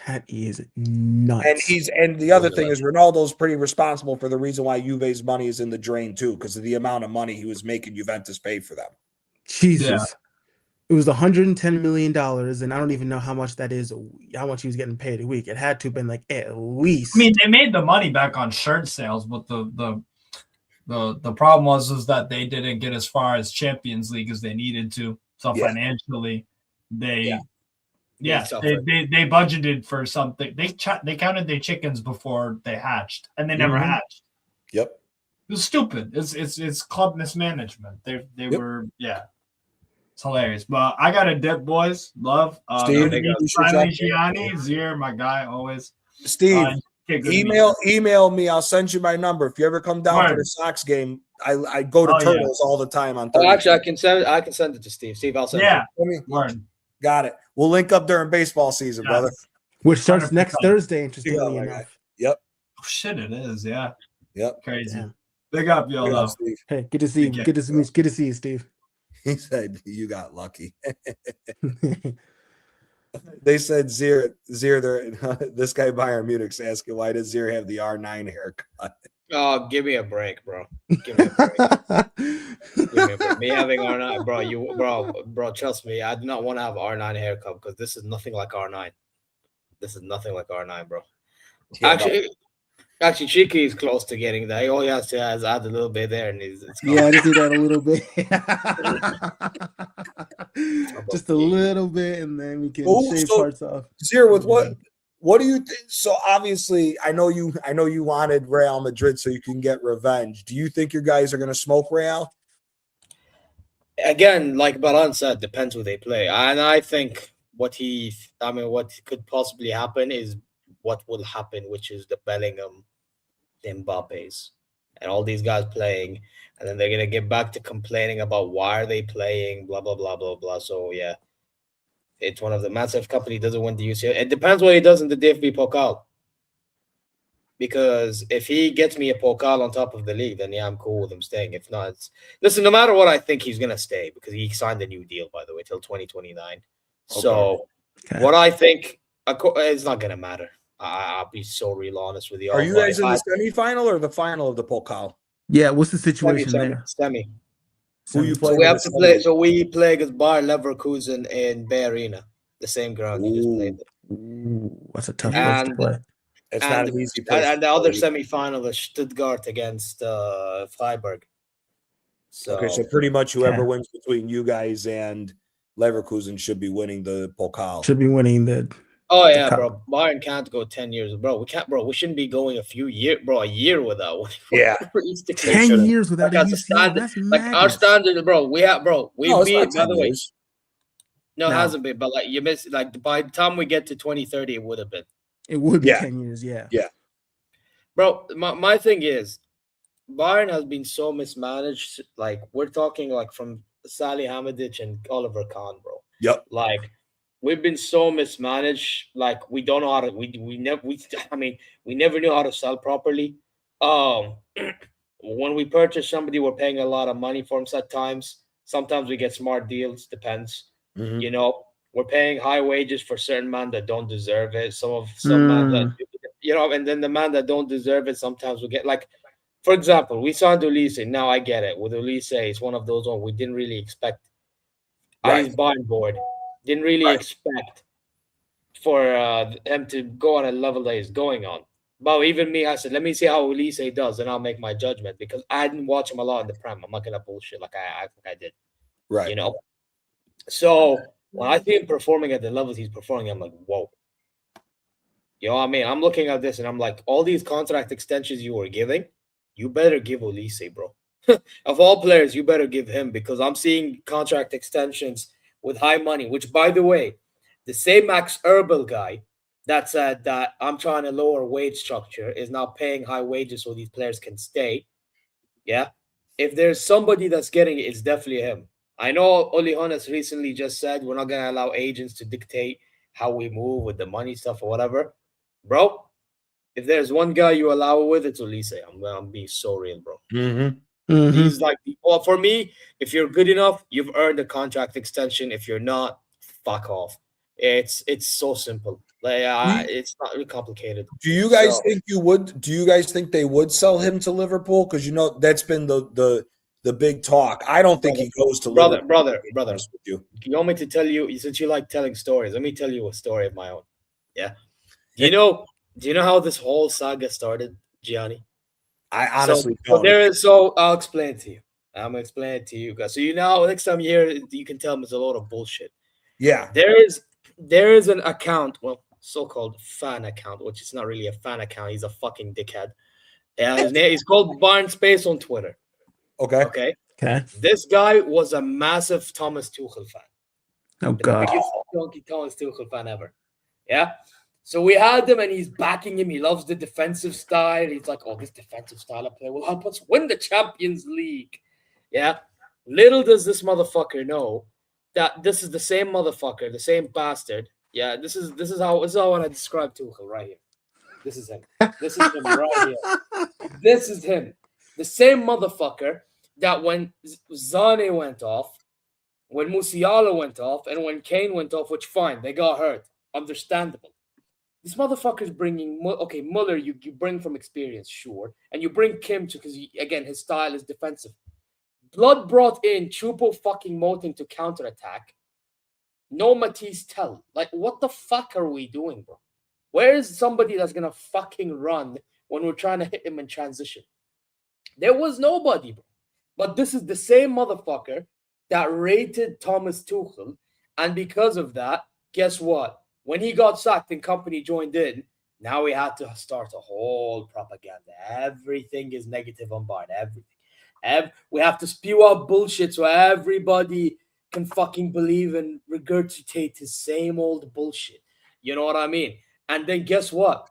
That is nuts. And the other thing is Ronaldo's pretty responsible for the reason why Juve's money is in the drain too, because of the amount of money he was making Juventus pay for them. Jesus. Yeah. It was $110 million, and I don't even know how much that is, how much he was getting paid a week. It had to have been like at least. I mean, they made the money back on shirt sales, but the The problem was that they didn't get as far as Champions League as they needed to. So Yeah. financially, they They suffered. they budgeted for something. They counted their chickens before they hatched, and they never Mhm. hatched. Yep. It was stupid. It's club mismanagement. They Yep. were It's hilarious. But I got a dip, boys. Love. Steve, finally, you should drop Gianni, Zier, my guy, always. Steve, Get good to meet you. email me. I'll send you my number. If you ever come down for Word. the Sox game, I go to Oh, yeah. Turtles all the time on Oh, Thursday. actually, I can send it to Steve. Steve, I'll send Yeah. it. Word. Got it. We'll link up during baseball season, Yes. brother. Which starts next 100%. Thursday, interestingly Yeah, my enough. guy. Yep. Oh, shit, it is. Yeah. Yep. Crazy. Damn. Big up, yo, Good though. on Steve. Hey, good to see you. Okay. Good to see you, Steve. He said you got lucky. They said Zier this guy Bayern Munich's asking why does Zier have the R9 haircut? Oh, give me a break, bro. Give me a break. Give me a break. Me having R9, bro, trust me, I do not want to have R9 haircut because this is nothing like R9. This is nothing like R9, bro. Yeah, Actually, Cheeky is close to getting that. All he has to add a little bit there, and it's Yeah, I just need that a little bit. Just a little bit, and then we can shave so parts off. Zier, with what do you think? So obviously, I know you wanted Real Madrid so you can get revenge. Do you think your guys are going to smoke Real? Again, like Baran said, depends who they play. And I think what could possibly happen is what will happen, which is the Bellingham, the Mbappe's, and all these guys playing, and then they're gonna get back to complaining about why are they playing, blah blah blah blah blah. So yeah, it's one of the massive company doesn't win the UCL. It depends what he does in the DFB Pokal. Because if he gets me a Pokal on top of the league, then yeah, I'm cool with him staying. If not, listen, no matter what, I think he's gonna stay because he signed a new deal, by the way, till 2029. Okay. So what I think, it's not gonna matter. I'll be so real honest with you. Are you guys in the semifinal or the final of the Pokal? Yeah, what's the situation there? Semi. Who you So play? we have to play. So we play against Bayer Leverkusen in Bay Arena, the same ground you just played. Ooh, that's a tough place to play. It's not an easy place. And the other semifinal is Stuttgart against Freiburg. So pretty much whoever wins between you guys and Leverkusen should be winning the Pokal. Should be winning the. Oh yeah, bro. Bayern can't go 10 years, bro. We can't, bro. We shouldn't be going a year without one. Yeah, 10 years without a UCL. That's like our standard, bro. We beat, by the way. No, it hasn't been, but like you miss, like by the time we get to 2030, it would have been. It would be 10 years, yeah. Yeah. Bro, my thing is, Bayern has been so mismanaged. Like we're talking like from Salihamidzic and Oliver Kahn, bro. Yep. Like. We've been so mismanaged. Like we don't know how to. We never knew how to sell properly. When we purchase somebody, we're paying a lot of money for them. Sometimes we get smart deals. Depends. Mm-hmm. You know, we're paying high wages for certain men that don't deserve it. Some men that, you know, and then the man that don't deserve it. Sometimes we get like, for example, we signed Ulisse. Now I get it. With Ulisse, it's one of those ones we didn't really expect. Right. He's buying board. Didn't really expect for him to go on a level that he's going on. But even me, I said, let me see how Ulisse does, and I'll make my judgment because I didn't watch him a lot in the Prem. I'm not gonna bullshit like I think I did. Right. You know. So when I see him performing at the levels he's performing, I'm like, whoa. You know what I mean? I'm looking at this and I'm like, all these contract extensions you were giving, you better give Ulisse, bro. Of all players, you better give him because I'm seeing contract extensions with high money, which, by the way, the same Max Erbel guy that said that I'm trying to lower wage structure is now paying high wages so these players can stay. Yeah. If there's somebody that's getting it, it's definitely him. I know Oli Hoeneß recently just said we're not going to allow agents to dictate how we move with the money stuff or whatever. Bro, if there's one guy you allow it with, it's Ulisse. I'm going to be so real, bro. Mm-hmm. Mm-hmm. He's like, well, for me, if you're good enough, you've earned a contract extension. If you're not, fuck off. It's so simple. Like it's not really complicated. Do you guys think you would? Do you guys think they would sell him to Liverpool? Because you know that's been the big talk. I don't think he goes to Liverpool. Brother. With you. You want me to tell you? Since you like telling stories, let me tell you a story of my own. Yeah. Do you know how this whole saga started, Gianni? I honestly So don't. there is. So I'll explain it to you. I'm gonna explain it to you guys. So next time you hear it, you can tell them it's a load of bullshit. Yeah. There is an account, well, so-called fan account, which is not really a fan account. He's a fucking dickhead. Yeah, his name is called Barn Space on Twitter. Okay. Okay. Okay. This guy was a massive Thomas Tuchel fan. Oh The God. biggest donkey Thomas Tuchel fan ever. Yeah. So we had him and he's backing him. He loves the defensive style. He's like, oh, this defensive style of play will help us win the Champions League. Yeah. Little does this motherfucker know that this is the same motherfucker, the same bastard. Yeah, this is how I want to describe Tuchel right here. This is him. This is him right here. This is him. The same motherfucker that when Zane went off, when Musiala went off, and when Kane went off, which fine, they got hurt. Understandable. This motherfucker's bringing, okay, Muller, you bring from experience, sure. And you bring Kim too, because, again, his style is defensive. Blood brought in Chupo fucking Moting to counterattack. No Matisse Tell. Like, what the fuck are we doing, bro? Where is somebody that's going to fucking run when we're trying to hit him in transition? There was nobody, bro. But this is the same motherfucker that rated Thomas Tuchel. And because of that, guess what? When he got sacked and company joined in, now we had to start a whole propaganda. Everything is negative on Bayern. Everything. We have to spew out bullshit so everybody can fucking believe and regurgitate his same old bullshit. You know what I mean? And then guess what?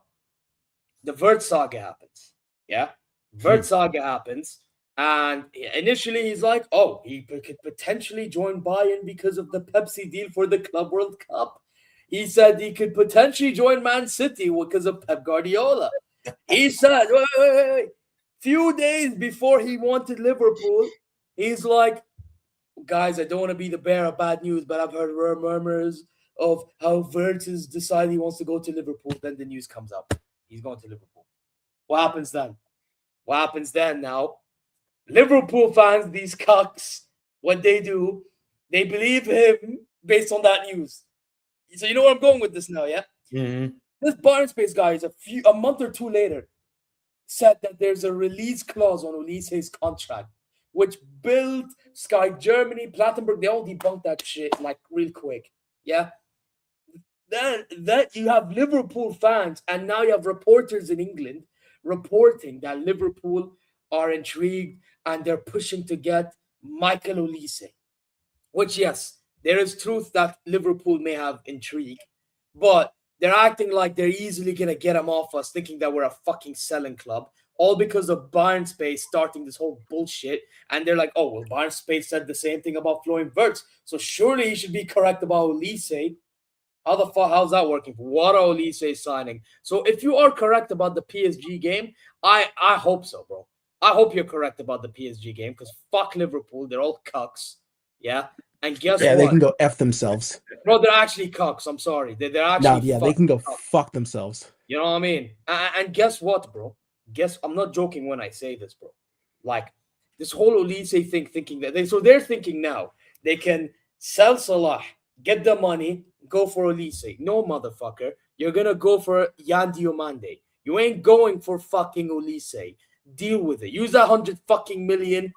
The Vert saga happens. Yeah? Vert saga happens. And initially he's like, oh, he could potentially join Bayern because of the Pepsi deal for the Club World Cup. He said he could potentially join Man City because of Pep Guardiola. He said, wait. Few days before he wanted Liverpool, he's like, guys, I don't want to be the bearer of bad news, but I've heard murmurs of how Wirtz has decided he wants to go to Liverpool. Then the news comes up. He's going to Liverpool. What happens then? What happens then now? Liverpool fans, these cucks, what they do, they believe him based on that news. So you know where I'm going with this now, yeah? Mm-hmm. This Bayern Space guy is a month or two later said that there's a release clause on Olise's contract, which Bild, Sky Germany, Plattenberg, they all debunked that shit like real quick. Yeah. Then you have Liverpool fans, and now you have reporters in England reporting that Liverpool are intrigued and they're pushing to get Michael Olise. Which, yes, there is truth that Liverpool may have intrigue, but they're acting like they're easily going to get him off us, thinking that we're a fucking selling club, all because of Bayern Space starting this whole bullshit. And they're like, oh, well, Bayern Space said the same thing about Florian Wirtz, so surely he should be correct about Olise. How the fuck? How's that working? What are Olise signing? So if you are correct about the PSG game, I hope so, bro. I hope you're correct about the PSG game, because fuck Liverpool. They're all cucks. Yeah. And guess what? They can go F themselves. Bro, they're actually cucks. I'm sorry. They're actually they can go cucks. fuck themselves. You know what I mean? And guess what, bro? I'm not joking when I say this, bro. Like, this whole Olise thing, thinking that they're thinking now they can sell Salah, get the money, go for Olise. No, motherfucker. You're going to go for Yan Diomande. You ain't going for fucking Olise. Deal with it. Use that 100 fucking million,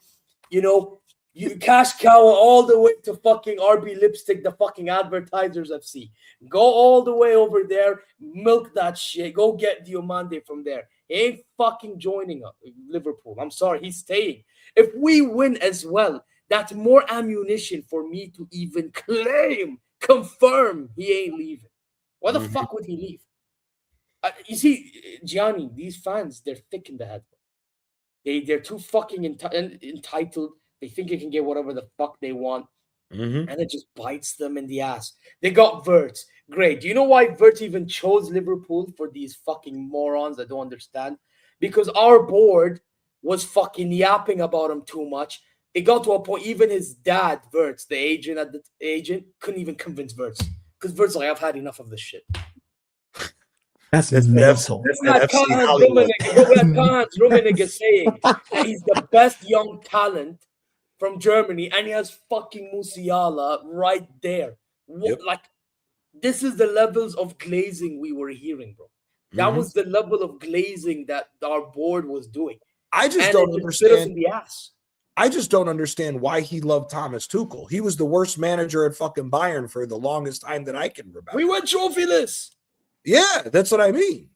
you cash cow all the way to fucking RB Lipstick, the fucking advertisers FC. Go all the way over there, milk that shit. Go get Diomande from there. He ain't fucking joining up Liverpool. I'm sorry, he's staying. If we win as well, that's more ammunition for me to even confirm he ain't leaving. Why the fuck would he leave? You see, Gianni, these fans, they're thick in the head. They're too fucking entitled. They think they can get whatever the fuck they want. And it just bites them in the ass. They got Wirtz. Great. Do you know why Wirtz even chose Liverpool for these fucking morons that don't understand? Because our board was fucking yapping about him too much. It got to a point, even his dad, Wirtz, the agent, couldn't even convince Wirtz. Because Wirtz like, I've had enough of this shit. That's mental. We had Hans Rummenigge saying that he's the best young talent from Germany, and he has fucking Musiala right there. Like, this is the levels of glazing we were hearing, bro. That was the level of glazing that our board was doing. I just And don't it just bit us in understand. the ass. I just don't understand why he loved Thomas Tuchel. He was the worst manager at fucking Bayern for the longest time that I can remember. We went trophyless. Yeah, that's what I mean.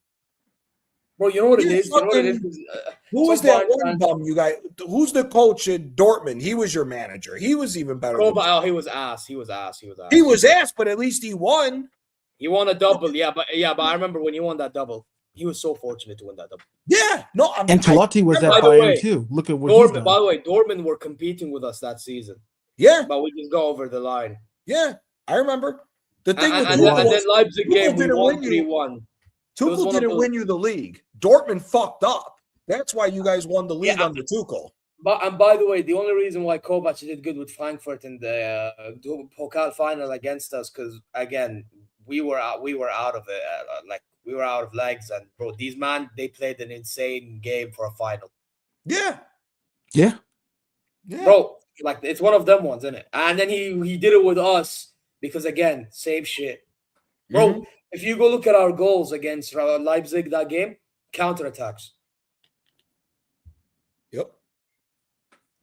Bro, you know what it Yeah, is? You know what it is? fucking- Who was some that Bayern one fans- bum you guys? Who's the coach in Dortmund? He was your manager. He was even better. Bro, than but, he was ass. He was ass. He was ass, but at least he won. He won a double. Yeah, but I remember when he won that double. He was so fortunate to win that double. Yeah, no, And Ancelotti was at by the Bayern way, too. Look at what he's Dortmund, done. by the way, Dortmund were competing with us that season, yeah, but we just go over the line. yeah. I remember. The thing with And Tuchel then was Leipzig Tuchel game, we didn't won win you. 3-1. was Tuchel one of didn't those- win you the league. Dortmund fucked up. That's why you guys won the league Yeah. under Tuchel. And by the way, the only reason why Kovac did good with Frankfurt in the Pokal final against us, because again, we were out of it, we were out of legs, and bro, these man, they played an insane game for a final, Yeah, Yeah. yeah. bro. Like it's one of them ones, isn't it? And then he did it with us because again, same shit, bro. Mhm. If you go look at our goals against Leipzig that game, counterattacks.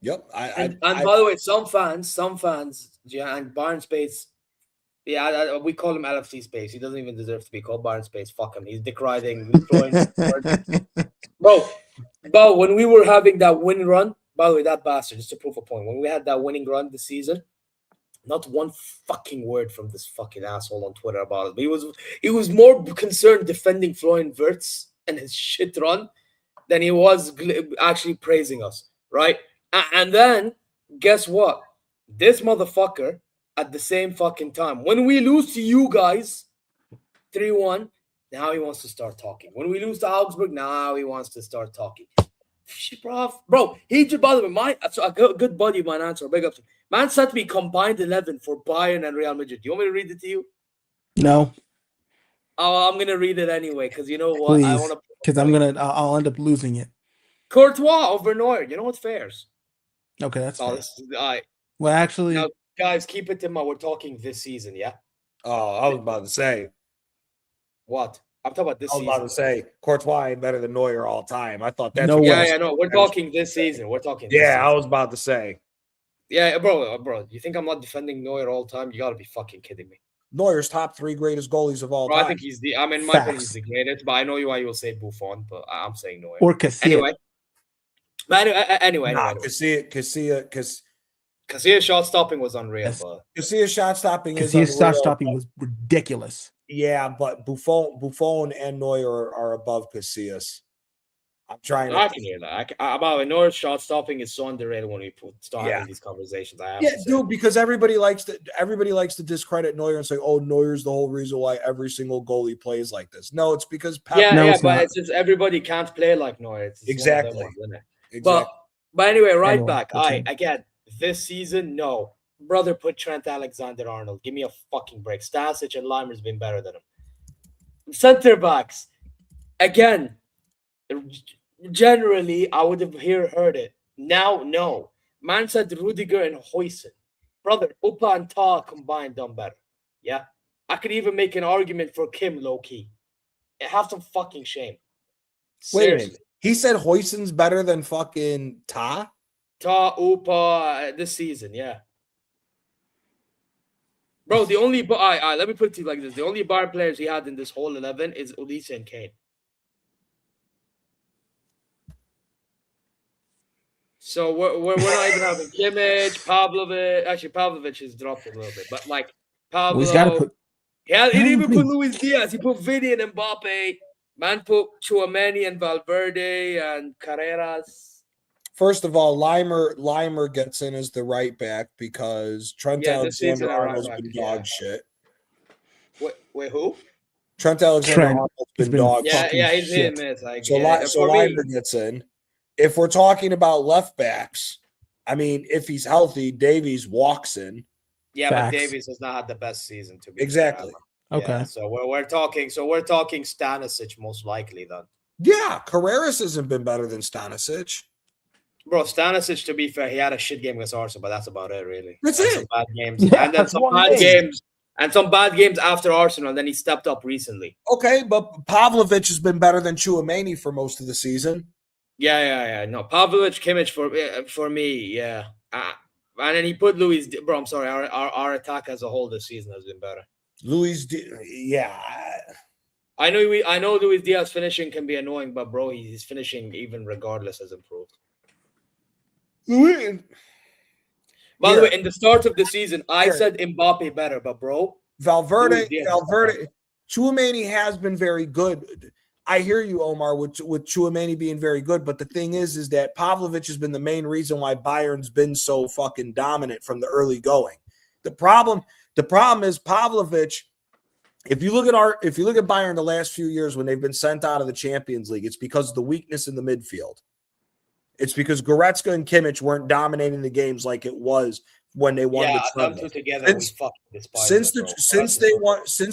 Yep. And by the way, some fans, yeah, and Bayern Space, yeah, we call him LFC Space. He doesn't even deserve to be called Bayern Space. Fuck him. He's deriding. He's throwing Bro, when we were having that win run, by the way, that bastard, just to prove a point, when we had that winning run this season, not one fucking word from this fucking asshole on Twitter about it. But he was more concerned defending Florian Wirtz and his shit run than he was actually praising us, right? And then, guess what? This motherfucker, at the same fucking time, when we lose to you guys, 3-1, now he wants to start talking. When we lose to Augsburg, now he wants to start talking. Shit, bro, he just, by the way, a good buddy of mine, answer, big up. Man said to me combined 11 for Bayern and Real Madrid. Do you want me to read it to you? No. Oh, I'm going to read it anyway, because you know what? Please. I want to. Because I'll end up losing it. Courtois over Neuer. You know what fares? Okay, that's fair. This is, all right. Well, actually, Now, guys, keep it in mind. We're talking this season, yeah? Oh, I was about to say. What? I'm talking about this I was season. about to say Courtois ain't better than Neuer all time. I thought that's No what- way. Yeah, no. We're talking this season. We're talking. This Yeah, I season. was about to say Yeah, bro. You think I'm not defending Neuer all the time? You got to be fucking kidding me. Neuer's top 3 greatest goalies of all Bro, time. I think he's the. I mean, in my opinion, he's Facts. the greatest. But I know why you will say Buffon, but I'm saying Neuer. or Casillas. Anyway. But anyway. Nah, Casillas Casillas shot stopping was unreal, Yes. but shot stopping is Casillas' shot unreal, stopping was ridiculous. Yeah, but Buffon and Neuer are above Casillas. I'm trying I to. can hear that. About Neuer's shot stopping is so underrated when we start Yeah. having these conversations. I have Yeah, to say. dude, because everybody likes to discredit Neuer and say, "Oh, Neuer's the whole reason why every single goalie plays like this." No, it's because Pep. Yeah, No, yeah, it's but not. it's just everybody can't play like Neuer. It's one of them Exactly. ones, isn't it? Exactly. But anyway, right Anyway, back. continue. Again, this season, no. Brother, put Trent Alexander-Arnold. Give me a fucking break. Stasic and Limer's been better than him. Center backs. Again, generally, I would have heard it. Now, no. Man said Rudiger and Huijsen. Brother, Upa and Ta combined done better. Yeah? I could even make an argument for Kim low-key. Have some fucking shame. Wait a Seriously. minute. He said Huijsen's better than fucking Ta. Ta Upa this season, yeah. Bro, the only let me put it to you like this: the only bar players he had in this whole 11 is Olise and Kane. So we're not even having Kimmich, Pavlovic. Actually, Pavlovic has dropped a little bit, but like Pablo, He's got to put. yeah, he didn't even Please. put Luis Diaz. He put Vini and Mbappe. Man put Chouameni and Valverde and Carreras. First of all, Limer gets in as the right back because Trent Yeah, this season at Alexander-Arnold's right back, been yeah. dog shit. Wait, who? Trent Alexander-Arnold's He's been been dog Yeah, shit. fucking yeah, he's hit and shit. miss. Like, So, yeah, so for me, Limer gets in. If we're talking about left backs, I mean, if he's healthy, Davies walks in. yeah, Facts. but Davies has not had the best season to be Exactly. fair. Okay. Yeah, so we're talking Stanisic most likely then. Yeah, Carreras hasn't been better than Stanisic. Bro, Stanisic, to be fair, he had a shit game against Arsenal, but that's about it, really. That's And it. Some bad games, Yeah, and then that's some one bad game. games, and some bad games after Arsenal. And then he stepped up recently. Okay, but Pavlovic has been better than Chouameni for most of the season. Yeah. No, Pavlovic, Kimmich for me. Yeah. And then he put Luis. Bro, I'm sorry. Our attack as a whole this season has been better. I know Luis Diaz finishing can be annoying, but bro, his finishing even regardless has improved. By the way, in the start of the season, I said Mbappe better, but bro, Valverde, Tchouaméni has been very good. I hear you, Omar, with Tchouaméni being very good, but the thing is that Pavlovic has been the main reason why Bayern's been so fucking dominant from the early going. The problem is Pavlovic. If you look at Bayern the last few years when they've been sent out of the Champions League, it's because of the weakness in the midfield. It's because Goretzka and Kimmich weren't dominating the games like it was when they won the treble. Them two together, since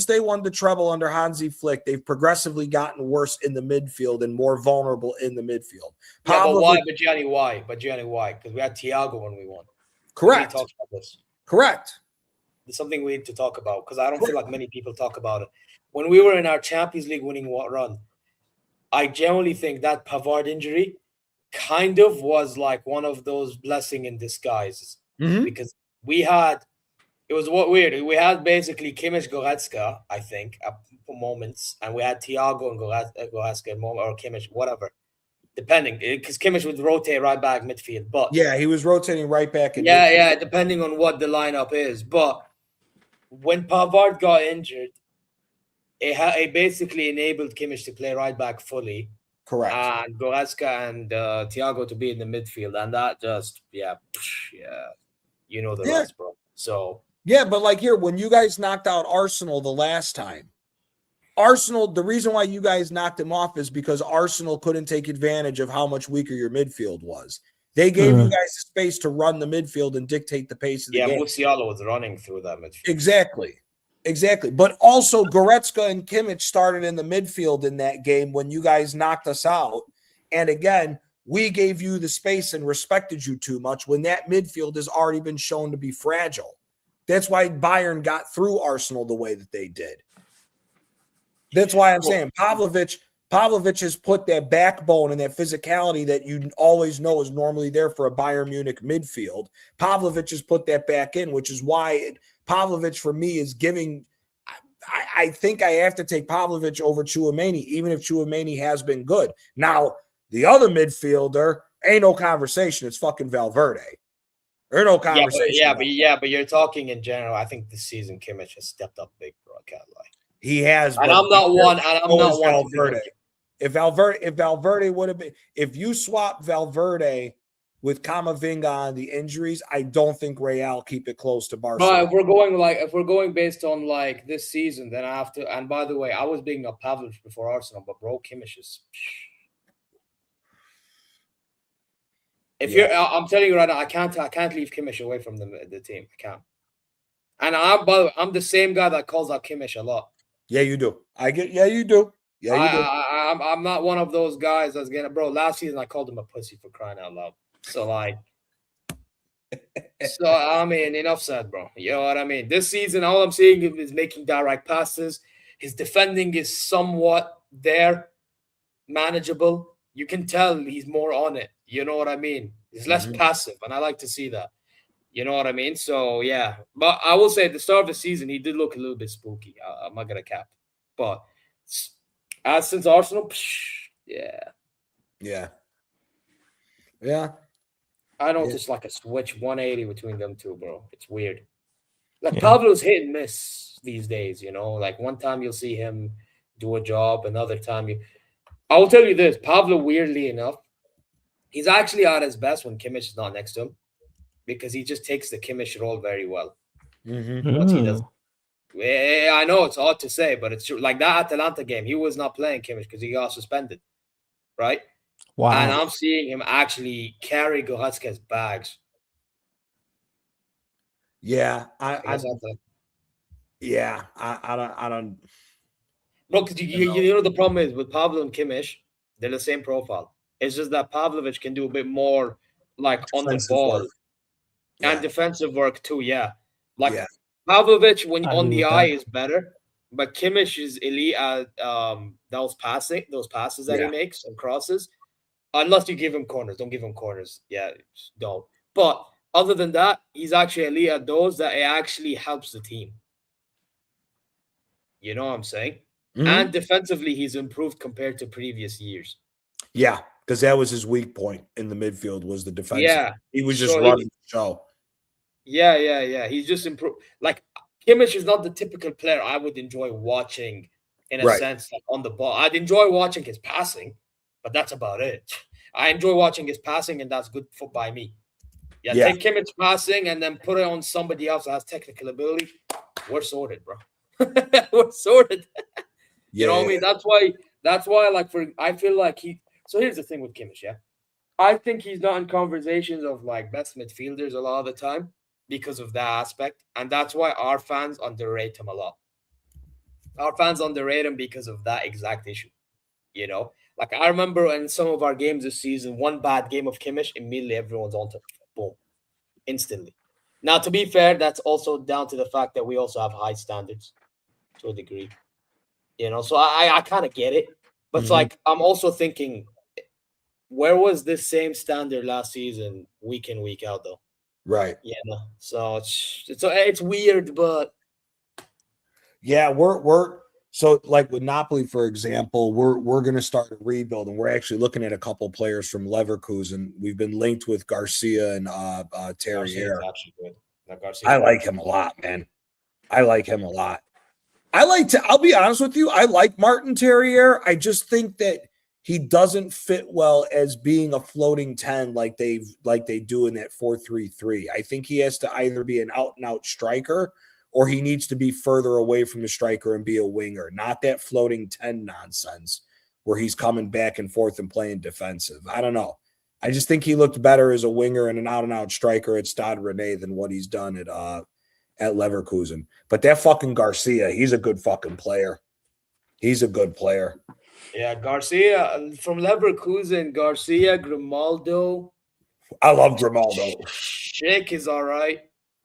they won the treble under Hansi Flick, they've progressively gotten worse in the midfield and more vulnerable in the midfield. But why? But Gianni, why? Because we had Thiago when we won. Correct. We talked about this. Correct. It's something we need to talk about because I don't feel like many people talk about it. When we were in our Champions League winning run, I generally think that Pavard injury kind of was like one of those blessing in disguise because we had basically Kimmich, Goretzka, I think, at moments, and we had Thiago and Goretzka at moment, or Kimmich, whatever, depending, because Kimmich would rotate right back midfield, but he was rotating right back. Depending on what the lineup is, but when Pavard got injured, it basically enabled Kimmich to play right back fully. Correct. And Goretzka and Thiago to be in the midfield. And that just, you know the rest, bro. So. Yeah, but like here, when you guys knocked out Arsenal the last time, the reason why you guys knocked him off is because Arsenal couldn't take advantage of how much weaker your midfield was. They gave you guys the space to run the midfield and dictate the pace of the game. Yeah, Musiala was running through that midfield. Exactly. But also Goretzka and Kimmich started in the midfield in that game when you guys knocked us out. And again, we gave you the space and respected you too much when that midfield has already been shown to be fragile. That's why Bayern got through Arsenal the way that they did. That's why I'm saying Pavlovic has put that backbone and that physicality that you always know is normally there for a Bayern Munich midfield. Pavlovic has put that back in, which is why Pavlovic for me is giving. I think I have to take Pavlovic over Tchouaméni, even if Tchouaméni has been good. Now, the other midfielder ain't no conversation. It's fucking Valverde. There's no conversation. But you're talking in general. I think this season Kimmich has stepped up big, bro. I can't lie. He has, and I'm not one. Valverde. If Valverde would have been, if you swap Valverde with Camavinga on the injuries, I don't think Real keep it close to Barcelona. But if we're going based on like this season, then I have to. And by the way, I was being a Pavlovic before Arsenal, but bro, Kimmich is. I'm telling you right now, I can't leave Kimmich away from the team. I can't. And I'm the same guy that calls out Kimmich a lot. Yeah, you do. You do. I'm not one of those guys that's gonna, bro. Last season I called him a pussy for crying out loud. So I mean, enough said, bro. You know what I mean? This season, all I'm seeing is making direct passes. His defending is somewhat there, manageable. You can tell he's more on it. You know what I mean? He's less passive, and I like to see that. You know what I mean? So, yeah. But I will say at the start of the season, he did look a little bit spooky. I'm not going to cap. But since Arsenal, yeah. I noticed like a switch 180 between them two, bro. It's weird. Pablo's hit and miss these days, you know? Like one time you'll see him do a job, another time I will tell you this. Pablo, weirdly enough, he's actually at his best when Kimmich is not next to him. Because he just takes the Kimmich role very well. What he does. I know it's odd to say, but it's true. Like that Atalanta game, he was not playing Kimmich because he got suspended, right? Wow. And I'm seeing him actually carry Goretzka's bags. Yeah, I don't. Bro, because you know the problem is with Pablo and Kimmich, they're the same profile. It's just that Pavlovic can do a bit more like on the ball. And defensive work too, Pavlovic when on the eye is better, but Kimmich is elite at those passes that he makes and crosses. unless you give him corners. Don't give him corners. Yeah, don't. But other than that, he's actually elite at those that it actually helps the team. You know what I'm saying? Mhm. And defensively, he's improved compared to previous years. Yeah, because that was his weak point in the midfield was the defense. Yeah. He was just So running the show. Yeah. He's just improved. Like Kimmich is not the typical player I would enjoy watching in a Right. sense, like on the ball. I'd enjoy watching his passing, but that's about it. I enjoy watching his passing, and that's good for by me. Yeah, Yeah. take Kimmich passing and then put it on somebody else that has technical ability. We're sorted, bro. We're sorted. You know what I mean? That's why like I feel like so here's the thing with Kimmich, yeah. I think he's not in conversations of like best midfielders a lot of the time because of that aspect. And that's why our fans underrate him a lot. Our fans underrate him because of that exact issue. You know, like I remember in some of our games this season, one bad game of Kimmich, immediately everyone's on to boom, instantly. Now, to be fair, that's also down to the fact that we also have high standards to a degree. You know, so I kind of get it. But it's like I'm also thinking, where was this same standard last season, week in, week out, though? Right. Yeah. So it's weird, but yeah, we're so like with Napoli, for example, we're gonna start a rebuild, and we're actually looking at a couple players from Leverkusen. We've been linked with Garcia and Terrier. actually good. Garcia, I like him a lot, man. I like him a lot. I'll be honest with you, I like Martin Terrier. I just think that he doesn't fit well as being a floating 10 like they do in that 4-3-3. I think he has to either be an out-and-out striker or he needs to be further away from the striker and be a winger, not that floating 10 nonsense where he's coming back and forth and playing defensive. I don't know. I just think he looked better as a winger and an out-and-out striker at Stade Rennais than what he's done at Leverkusen. But that fucking Garcia, he's a good fucking player. He's a good player. Yeah, Garcia from Leverkusen, Garcia, Grimaldo. I love Grimaldo. Schick is all right.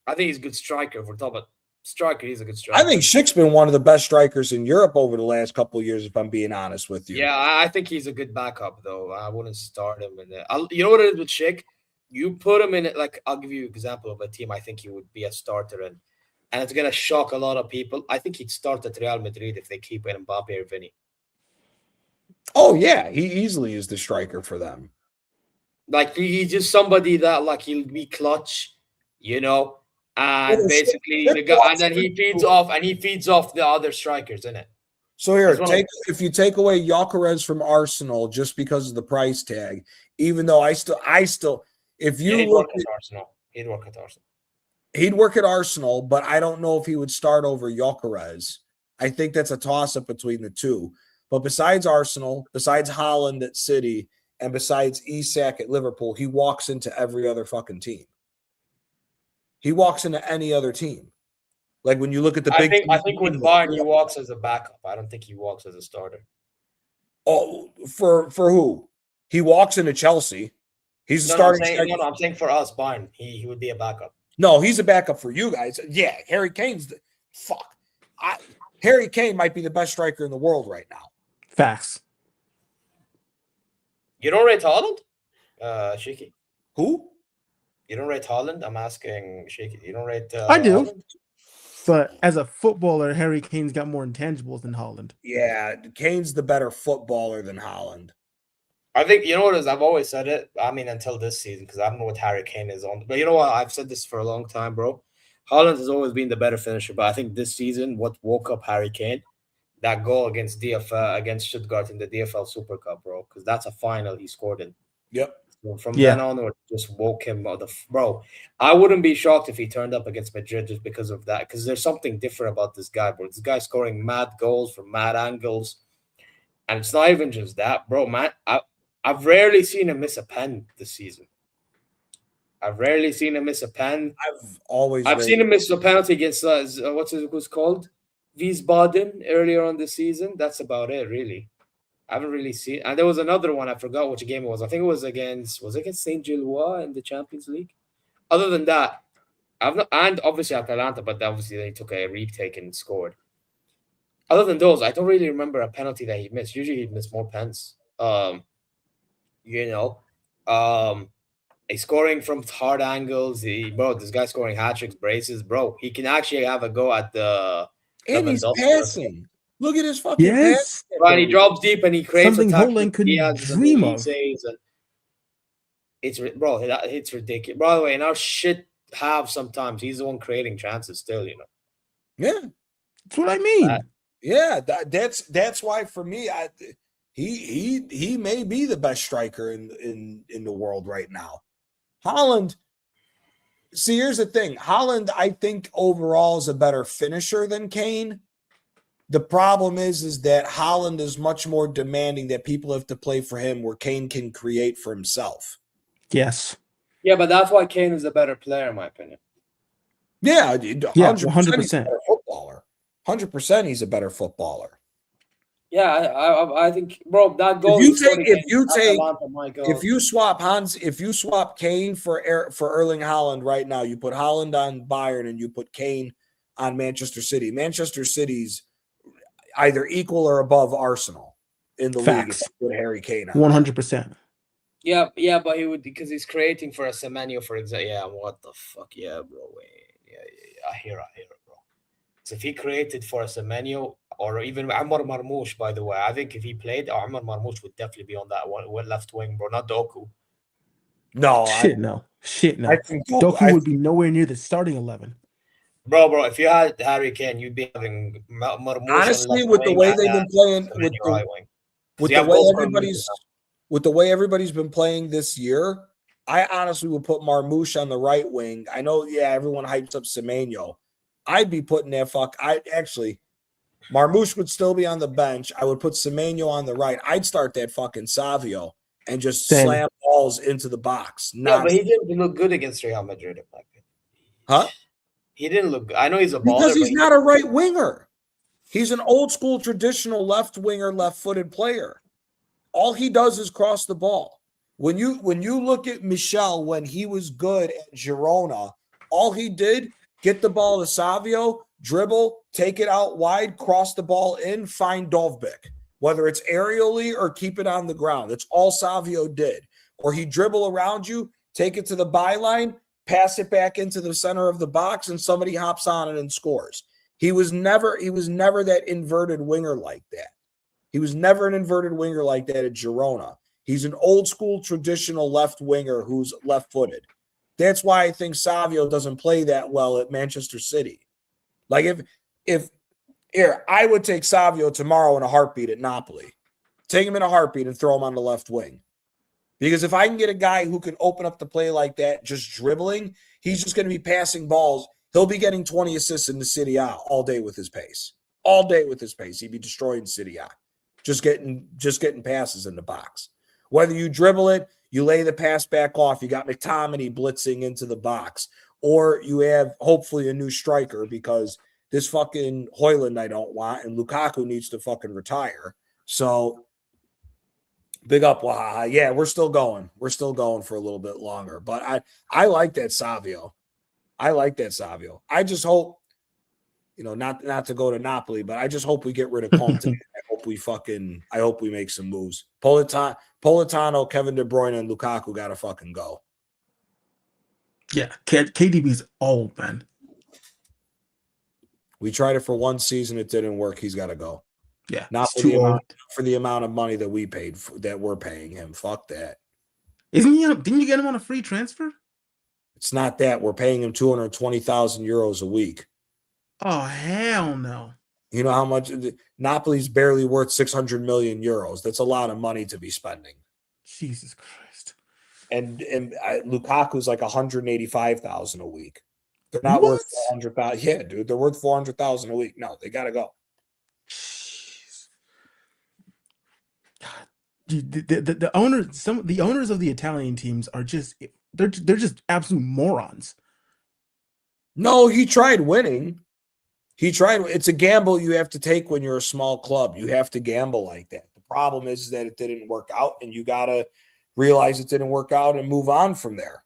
I think he's a good striker. If we're talking about striker, he's a good striker. I think Schick's been one of the best strikers in Europe over the last couple of years, if I'm being honest with you. Yeah, I think he's a good backup, though. I wouldn't start him in there. You know what it is with Schick? You put him in it, like, I'll give you an example of a team I think he would be a starter in. And it's going to shock a lot of people. I think he'd start at Real Madrid if they keep in Mbappe or Vinny. Oh, yeah. He easily is the striker for them. Like, he's just somebody that, like, he'll be clutch, you know, and basically, and then he feeds off the other strikers, innit? So here, if you take away Gyökeres from Arsenal just because of the price tag, even though I still, if you look at Arsenal, he'd work at Arsenal. He'd work at Arsenal, but I don't know if he would start over Gyökeres. I think that's a toss-up between the two. But besides Arsenal, besides Haaland at City, and besides Isak at Liverpool, he walks into every other fucking team. He walks into any other team. Like when you look at the big I think with Bayern, he walks as a backup. I don't think he walks as a starter. Oh, for who? He walks into Chelsea. He's starting. I'm saying for us, Bayern, he would be a backup. No, he's a backup for you guys. Yeah, Harry Kane's Harry Kane might be the best striker in the world right now. Facts. You don't rate Haaland? Shiki. Who? You don't rate Haaland? I'm asking Shiki. You don't rate I do. Haaland? But as a footballer, Harry Kane's got more intangibles than Haaland. Yeah, Kane's the better footballer than Haaland. I think, you know what it is? I've always said it. I mean, until this season, because I don't know what Harry Kane is on. But you know what? I've said this for a long time, bro. Haaland has always been the better finisher. But I think this season, what woke up Harry Kane, that goal against against Stuttgart in the DFL Super Cup, bro. Because that's a final he scored in. Yep. So from then on, it just woke him up. Bro, I wouldn't be shocked if he turned up against Madrid just because of that. Because there's something different about this guy, bro. This guy scoring mad goals from mad angles. And it's not even just that, bro, man. I've rarely seen him miss a pen this season. I've rarely seen him miss a pen. I've seen him miss a penalty against what's it was called? Wiesbaden earlier on this season. That's about it, really. I haven't really seen. And there was another one. I forgot which game it was. I think it was against Saint Gilloise in the Champions League. Other than that, and obviously Atalanta, but obviously they took a retake and scored. Other than those, I don't really remember a penalty that he missed. Usually he'd miss more pens. You know, he's scoring from hard angles. This guy's scoring hat tricks, braces, bro. He can actually have a go at the And he's Lewandowski. passing. Look at his fucking Yes. pass. And he drops deep and he creates Something attacks Holland with could Diaz and dream he of. saves and it's ridiculous. By the way, in our shit half sometimes he's the one creating chances still, you know. Yeah. That's what I mean. Yeah, that's why for me, he may be the best striker in the world right now. Haaland, see, here's the thing. Haaland, I think overall is a better finisher than Kane. The problem is that Haaland is much more demanding that people have to play for him where Kane can create for himself. Yes. Yeah, but that's why Kane is a better player, in my opinion. Yeah, 100%. He's a better footballer. 100% he's a better footballer. Yeah, I think, bro, that goal. If you swap Kane for Erling Haaland right now, you put Haaland on Bayern and you put Kane on Manchester City. Manchester City's either equal or above Arsenal in the league. If you put Harry Kane on 100%. Yeah, but he would, because he's creating for a Semenyo, for example. Yeah, what the fuck? Yeah, bro. Yeah, I hear it, bro. So if he created for a Semenyo or even Amar Marmoush, by the way, I think if he played, Amar Marmoush would definitely be on that one left wing, bro. Not Doku. No, no. I think Doku would be nowhere near the starting 11. Bro, if you had Harry Kane, you'd be having Marmoush. Honestly, with the way they've been playing, with the way everybody's been playing this year, I honestly would put Marmoush on the right wing. I know, everyone hypes up Semenyo. I'd be putting that Marmoush would still be on the bench. I would put Semenyo on the right. I'd start that fucking Savio and just slam balls into the box. Yeah, but he didn't look good against Real Madrid, in my opinion. Huh? He didn't look good. I know he's a baller. Because he's not a right winger. He's an old school traditional left winger, left-footed player. All he does is cross the ball. When you look at Michel when he was good at Girona, all he did, get the ball to Savio, dribble, take it out wide, cross the ball in, find Dovbyk. Whether it's aerially or keep it on the ground. That's all Savio did. Or he dribble around you, take it to the byline, pass it back into the center of the box, and somebody hops on it and scores. He was never that inverted winger like that. He was never an inverted winger like that at Girona. He's an old school traditional left winger who's left-footed. That's why I think Savio doesn't play that well at Manchester City. Like I would take Savio tomorrow in a heartbeat at Napoli. Take him in a heartbeat and throw him on the left wing. Because if I can get a guy who can open up the play like that, just dribbling, he's just going to be passing balls. He'll be getting 20 assists in the Serie A all day with his pace. All day with his pace. He'd be destroying Serie A. Just getting passes in the box. Whether you dribble it, you lay the pass back off, you got McTominay blitzing into the box, or you have hopefully a new striker because this fucking Højlund I don't want, and Lukaku needs to fucking retire. So big up, Waha. Yeah, we're still going. We're still going for a little bit longer. But I like that Savio. I just hope, not to go to Napoli, but I just hope we get rid of Conte. I hope we make some moves. Politano, Kevin De Bruyne, and Lukaku gotta fucking go. Yeah, KDB's old, man. We tried it for one season, it didn't work. He's got to go. Yeah, not for the amount of money that we paid that we're paying him. Fuck that. Didn't you get him on a free transfer? It's not that we're paying him 220,000 euros a week. Oh hell no! You know how much Napoli's barely worth 600 million euros. That's a lot of money to be spending. Jesus Christ! And Lukaku's like 185,000 a week. They're not worth 400,000. Yeah, dude, they're worth 400,000 a week. No, they gotta go. Jeez. God, dude, the owners of the Italian teams are just they're just absolute morons. No, he tried winning. It's a gamble you have to take when you're a small club. You have to gamble like that. The problem is that it didn't work out, and you gotta realize it didn't work out and move on from there.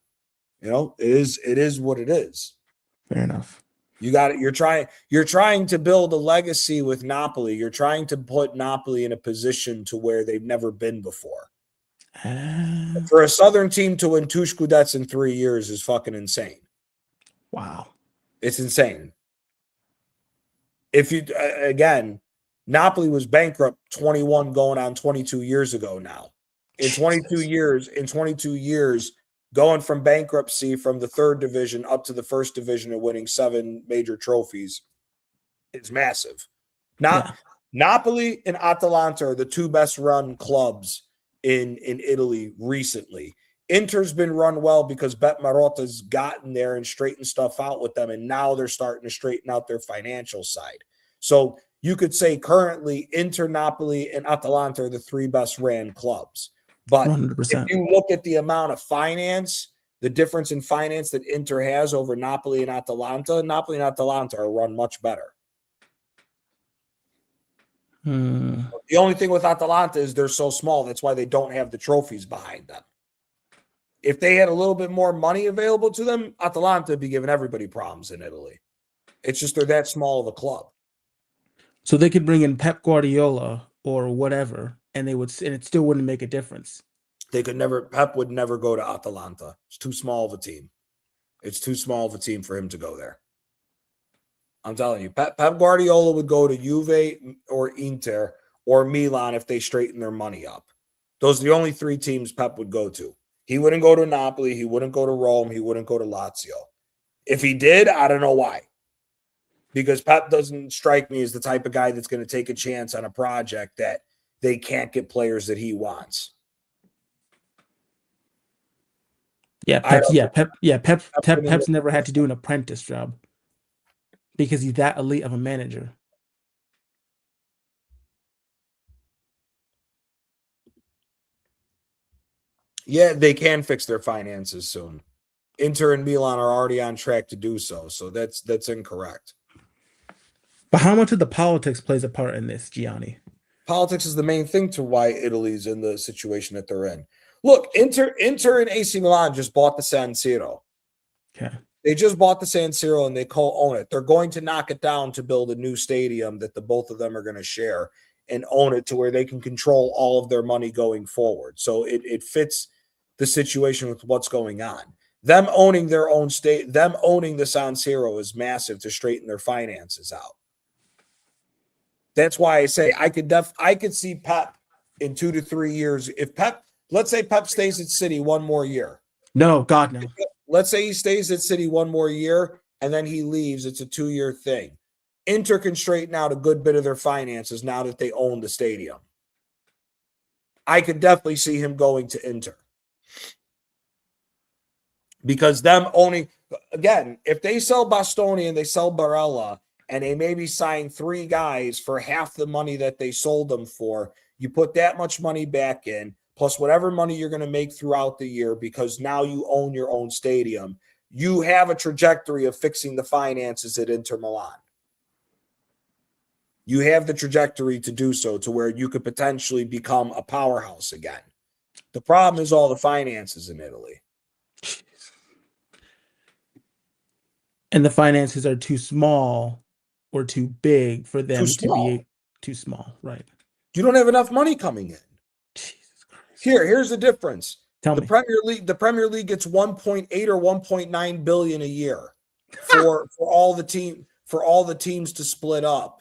It is what it is. Fair enough. You got it. You're trying to build a legacy with Napoli. You're trying to put Napoli in a position to where they've never been before. For a Southern team to win 2 Scudettes in 3 years is fucking insane. Wow. It's insane. If you again, Napoli was bankrupt 21 going on 22 years ago now. In 22 years, going from bankruptcy from the 3rd division up to the 1st division and winning 7 major trophies is massive. Napoli and Atalanta are the 2 best run clubs in Italy recently. Inter's been run well because Bet Marotta's gotten there and straightened stuff out with them, and now they're starting to straighten out their financial side. So you could say currently Inter, Napoli, and Atalanta are the 3 best ran clubs. But 100%. if you look at the amount of finance, the difference in finance that Inter has over Napoli and Atalanta are run much better. The only thing with Atalanta is they're so small. That's why they don't have the trophies behind them. If they had a little bit more money available to them, Atalanta would be giving everybody problems in Italy. It's just they're that small of a club. So they could bring in Pep Guardiola or whatever, and it still wouldn't make a difference. Pep would never go to Atalanta. It's too small of a team. It's too small of a team for him to go there. I'm telling you, Pep Guardiola would go to Juve or Inter or Milan if they straighten their money up. Those are the only 3 teams Pep would go to. He wouldn't go to Napoli. He wouldn't go to Rome. He wouldn't go to Lazio. If he did, I don't know why. Because Pep doesn't strike me as the type of guy that's going to take a chance on a project that they can't get players that he wants. Pep's never had to do an apprentice job because he's that elite of a manager. Yeah, they can fix their finances soon. Inter and Milan are already on track to do so. So that's incorrect. But how much of the politics plays a part in this, Gianni? Politics is the main thing to why Italy's in the situation that they're in. Look, Inter and AC Milan just bought the San Siro. Okay. They just bought the San Siro and they co-own it. They're going to knock it down to build a new stadium that the both of them are going to share and own it to where they can control all of their money going forward. So it fits the situation with what's going on. Them owning their own state, them owning the San Siro is massive to straighten their finances out. That's why I say I could see Pep in 2 to 3 years. If let's say Pep stays at City one more year. No, God, no. Let's say he stays at City one more year and then he leaves. It's a 2-year thing. Inter can straighten out a good bit of their finances now that they own the stadium. I could definitely see him going to Inter. Because them owning, again, if they sell Bastoni and they sell Barella and they maybe sign 3 guys for half the money that they sold them for, you put that much money back in, plus whatever money you're going to make throughout the year because now you own your own stadium. You have a trajectory of fixing the finances at Inter Milan. You have the trajectory to do so to where you could potentially become a powerhouse again. The problem is all the finances in Italy. And the finances are too small or too big for them to be too small, right? You don't have enough money coming in. Jesus Christ. Here's the difference. Tell the me. Premier League gets 1.8 or 1.9 billion a year for all the teams to split up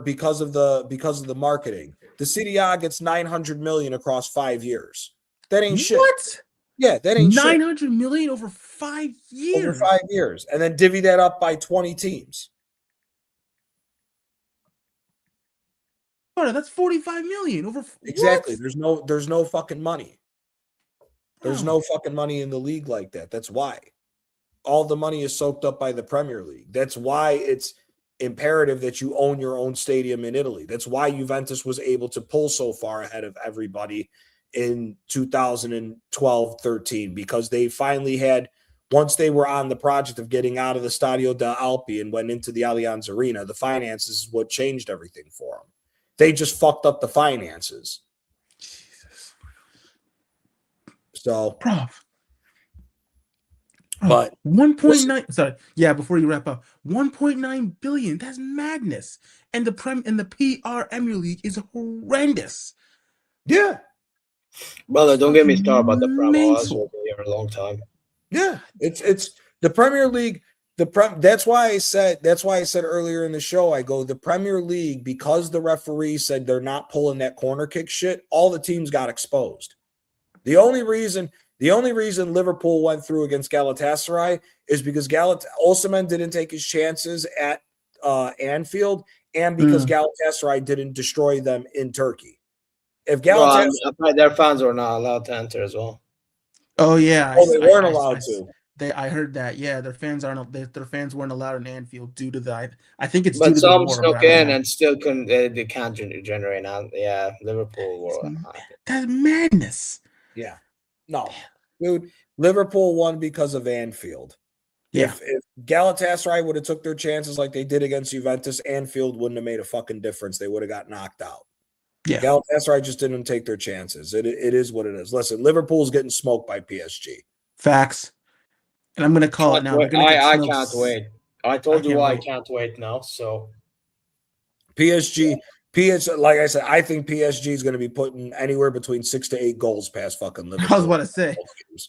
because of the marketing. The Serie A gets 900 million across 5 years. That ain't shit. What? Yeah, that ain't 900 million over 5 years. Over 5 years. And then divvy that up by 20 teams. Oh, that's 45 million over exactly. What? There's no fucking money. There's no fucking money in the league like that. That's why. All the money is soaked up by the Premier League. That's why it's imperative that you own your own stadium in Italy. That's why Juventus was able to pull so far ahead of everybody in 2012-13, because they finally had, once they were on the project of getting out of the Stadio da Alpi and went into the Allianz Arena, the finances is what changed everything for them. They just fucked up the finances. Jesus. So, Prof. But 1.9. Sorry, yeah. Before you wrap up, 1.9 billion. That's madness. And the PR Premier League is horrendous. Yeah, Brother, don't get me started about the Prem. I was Mental. working here a long time. Yeah, it's the Premier League. That's why I said earlier in the show, I go, the Premier League, because the referee said they're not pulling that corner kick shit, all the teams got exposed. The only reason Liverpool went through against Galatasaray is because Osimhen didn't take his chances at Anfield, and because Galatasaray didn't destroy them in Turkey. If Galatasaray, their fans were not allowed to enter as well. Oh yeah, they weren't allowed to. I heard that. Yeah, their fans weren't allowed in Anfield due to the. I think it's But due to some the war. snuck in and still couldn't. They can't generate now. Yeah, Liverpool were. That's madness. Yeah, no, dude. Liverpool won because of Anfield. Yeah. If Galatasaray would have took their chances like they did against Juventus, Anfield wouldn't have made a fucking difference. They would have got knocked out. Yeah. Galatasaray just didn't take their chances. It is what it is. Listen, Liverpool's getting smoked by PSG. Facts. And I'm going to call it now. I can't wait. I told you why I wait. can't wait now. So PSG, like I said, I think PSG is going to be putting anywhere between 6 to 8 goals past fucking Liverpool. I was about to say.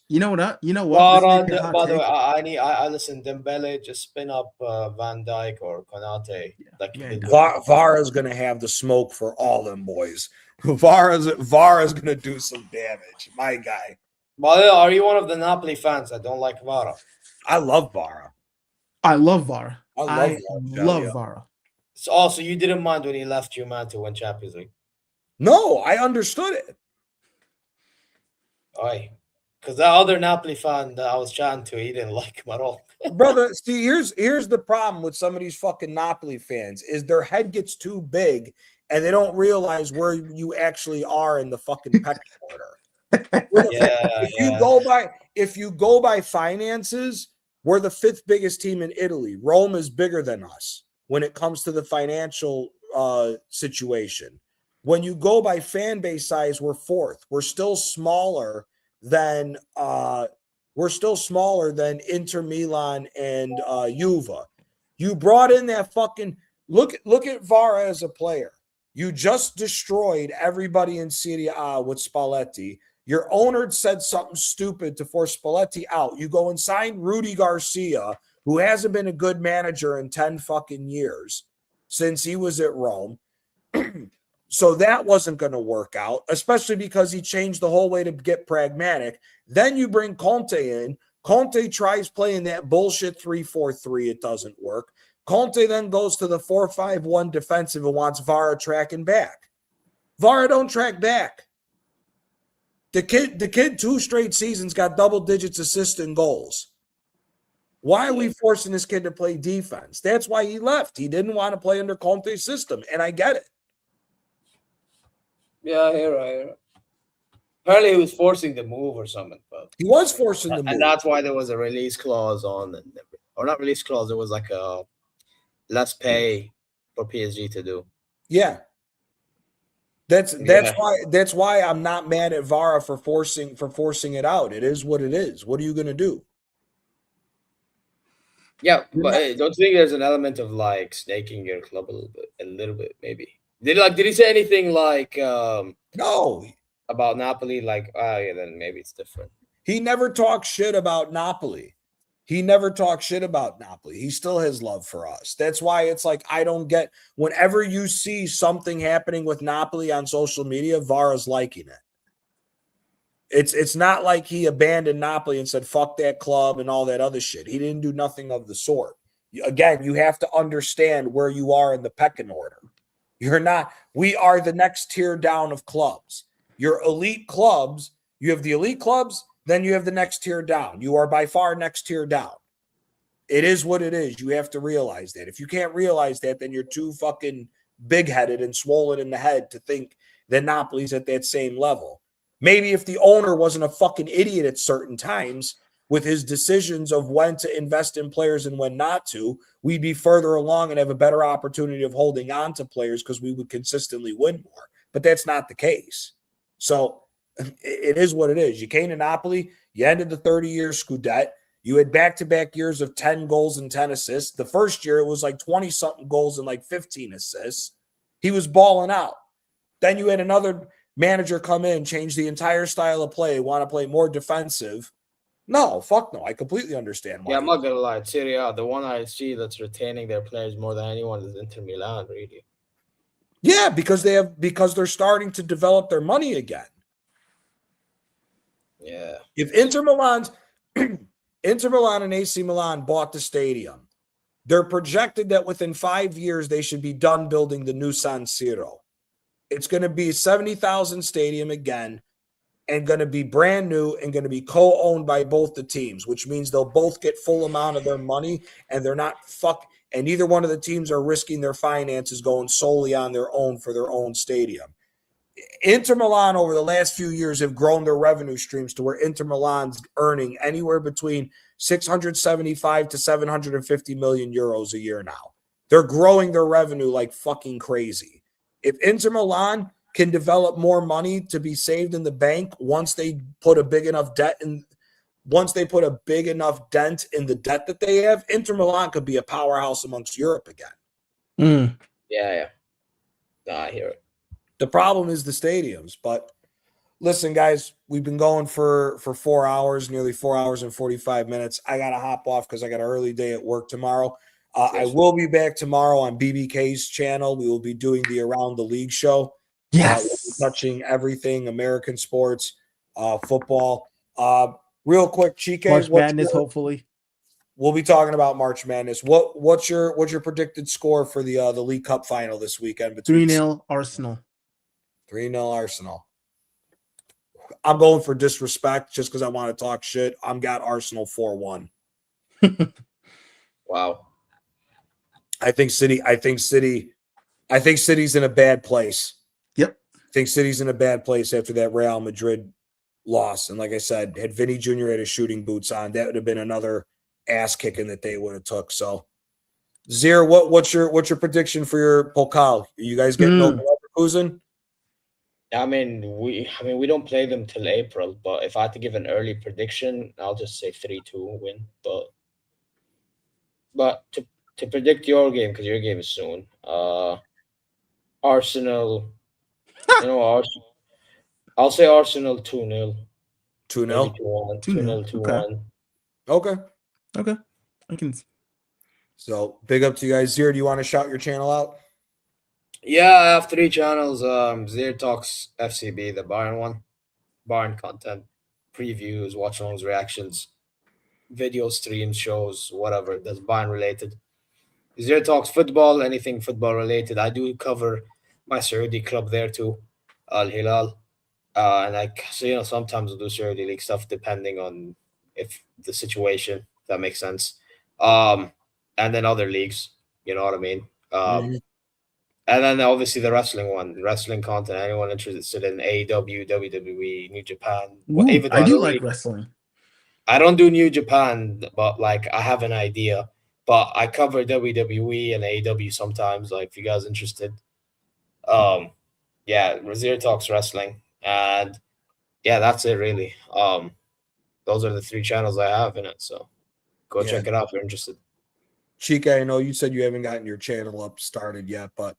You know what? By the way, I listen. Dembele, just spin up Van Dijk or Konate. VAR is going to have the smoke for all them boys. VAR is going to do some damage. My guy. Well, are you one of the Napoli fans that don't like Vara? I love Vara. I love Vara. I love Vara. So also, you didn't mind when he left you, man, to win Champions League? No, I understood it. Aye. Because that other Napoli fan that I was chatting to, he didn't like him at all. Brother, see, here's the problem with some of these fucking Napoli fans is their head gets too big and they don't realize where you actually are in the fucking pecking order. If you go by finances, we're the 5th biggest team in Italy. Rome is bigger than us when it comes to the financial situation. When you go by fan base size, we're 4th. We're still smaller than Inter Milan and Juve. You brought in that fucking look at Vara as a player. You just destroyed everybody in Serie A with Spalletti. Your owner said something stupid to force Spalletti out. You go and sign Rudy Garcia, who hasn't been a good manager in 10 fucking years since he was at Rome. So that wasn't going to work out, especially because he changed the whole way to get pragmatic. Then you bring Conte in. Conte tries playing that bullshit 3-4-3. It doesn't work. Conte then goes to the 4-5-1 defensive and wants Vara tracking back. Vara don't track back. The kid 2 straight seasons got double digits assists and goals. Why are we forcing this kid to play defense? That's why he left. He didn't want to play under Conte's system, and I get it. Yeah, I hear it. Apparently, he was forcing the move or something. But he was forcing the move. And that's why there was a release clause on, or not release clause, there was like a less pay for PSG to do. Yeah. That's why I'm not mad at Vara for forcing it out. It is what it is. What are you going to do? Yeah, but hey, don't you think there's an element of like snaking your club a little bit, maybe? Did he say anything like no about Napoli? Like, yeah, then maybe it's different. He never talks shit about Napoli. He still has love for us. That's why it's like I don't get whenever you see something happening with Napoli on social media, Vara's liking it. It's not like he abandoned Napoli and said, fuck that club and all that other shit. He didn't do nothing of the sort. Again, you have to understand where you are in the pecking order. We are the next tier down of clubs. Your elite clubs, you have the elite clubs, then you have the next tier down. You are by far next tier down. It is what it is. You have to realize that. If you can't realize that, then you're too fucking big-headed and swollen in the head to think that Napoli's at that same level. Maybe if the owner wasn't a fucking idiot at certain times with his decisions of when to invest in players and when not to, we'd be further along and have a better opportunity of holding on to players because we would consistently win more. But that's not the case. So it is what it is. You came to Napoli, you ended the 30-year Scudette. You had back-to-back years of 10 goals and 10 assists. The first year, it was like 20-something goals and like 15 assists. He was balling out. Then you had another manager come in, change the entire style of play, want to play more defensive. No, fuck no. I completely understand why. Yeah, I'm not gonna lie. Serie A, the one I see that's retaining their players more than anyone is Inter Milan, really. Yeah, because they're starting to develop their money again. Yeah. If Inter Milan and AC Milan bought the stadium, they're projected that within 5 years they should be done building the new San Siro. It's going to be a 70,000 stadium again, and going to be brand new and going to be co-owned by both the teams, which means they'll both get full amount of their money, and they're not and neither one of the teams are risking their finances going solely on their own for their own stadium. Inter Milan over the last few years have grown their revenue streams to where Inter Milan's earning anywhere between 675 to 750 million euros a year now. They're growing their revenue like fucking crazy. If Inter Milan can develop more money to be saved in the bank once they put a big enough dent in the debt that they have, Inter Milan could be a powerhouse amongst Europe again. Yeah. No, I hear it. The problem is the stadiums. But listen, guys, we've been going for 4 hours, nearly 4 hours and 45 minutes. I got to hop off because I got an early day at work tomorrow. I will be back tomorrow on BBK's channel. We will be doing the Around the League show. Yes. We'll be touching everything, American sports, football. Real quick, Chike. March Madness, hopefully. We'll be talking about March Madness. What's your predicted score for the League Cup final this weekend? 3-0 Arsenal. 3-0 Arsenal. I'm going for disrespect just because I want to talk shit. I'm got Arsenal 4-1. Wow. I think City's in a bad place. Yep. I think City's in a bad place after that Real Madrid loss. And like I said, had Vinny Jr. had his shooting boots on, that would have been another ass kicking that they would have took. So, Zier, what's your prediction for your Pokal? Are you guys getting no Leverkusen? I mean, we don't play them till April, but if I had to give an early prediction, I'll just say 3-2 win. But to predict your game, because your game is soon, Arsenal, I'll say Arsenal 2-0. 2-0? 2-1. Okay. I can. So, big up to you guys. Zier, do you want to shout your channel out? Yeah, I have 3 channels. Zier Talks FCB, the Bayern one. Bayern content, previews, watch-alongs, reactions, video streams, shows, whatever that's Bayern related. Zier Talks Football, anything football related. I do cover my Saudi club there too, Al Hilal. And sometimes I'll do Saudi League stuff depending on if the situation, if that makes sense. And then other leagues, you know what I mean? And then obviously the wrestling content. Anyone interested in AEW, WWE, New Japan? I do like wrestling. I don't do New Japan, but like I have an idea. But I cover WWE and AEW sometimes. Like if you guys interested, yeah, Zier Talks Wrestling, and yeah, that's it really. Those are the 3 channels I have in it. So go check it out if you're interested. Chike, I know you said you haven't gotten your channel up started yet, but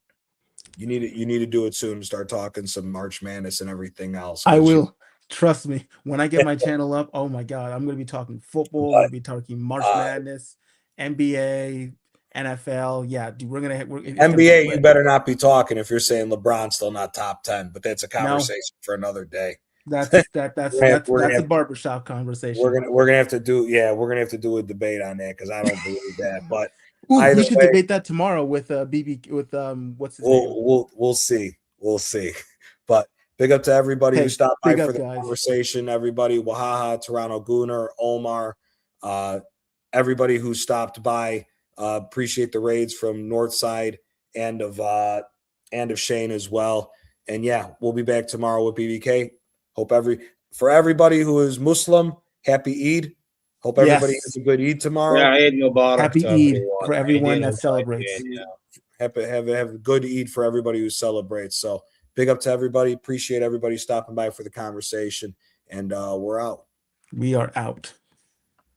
you need to do it soon and start talking some March Madness and everything else. I will. Trust me. When I get my channel up, oh my God, I'm going to be talking football. We're going to be talking March Madness, NBA, NFL. Yeah, dude, NBA, you better not be talking if you're saying LeBron's still not top 10, but that's a conversation for another day. That's a barbershop conversation. We're gonna have to do a debate on that because I don't believe that. But we should debate that tomorrow with what's his name? We'll see. But big up to everybody who stopped by for the conversation. Everybody, Wahaha, Toronto Gunnar, Omar, everybody who stopped by. Appreciate the raids from Northside and of Shane as well. And yeah, we'll be back tomorrow with BBK. Hope for everybody who is Muslim, happy Eid. Hope everybody has a good Eid tomorrow. Yeah, Eid Mubarak. Happy Eid for everyone that celebrates. Have a good Eid for everybody who celebrates. So big up to everybody. Appreciate everybody stopping by for the conversation. And we're out. We are out.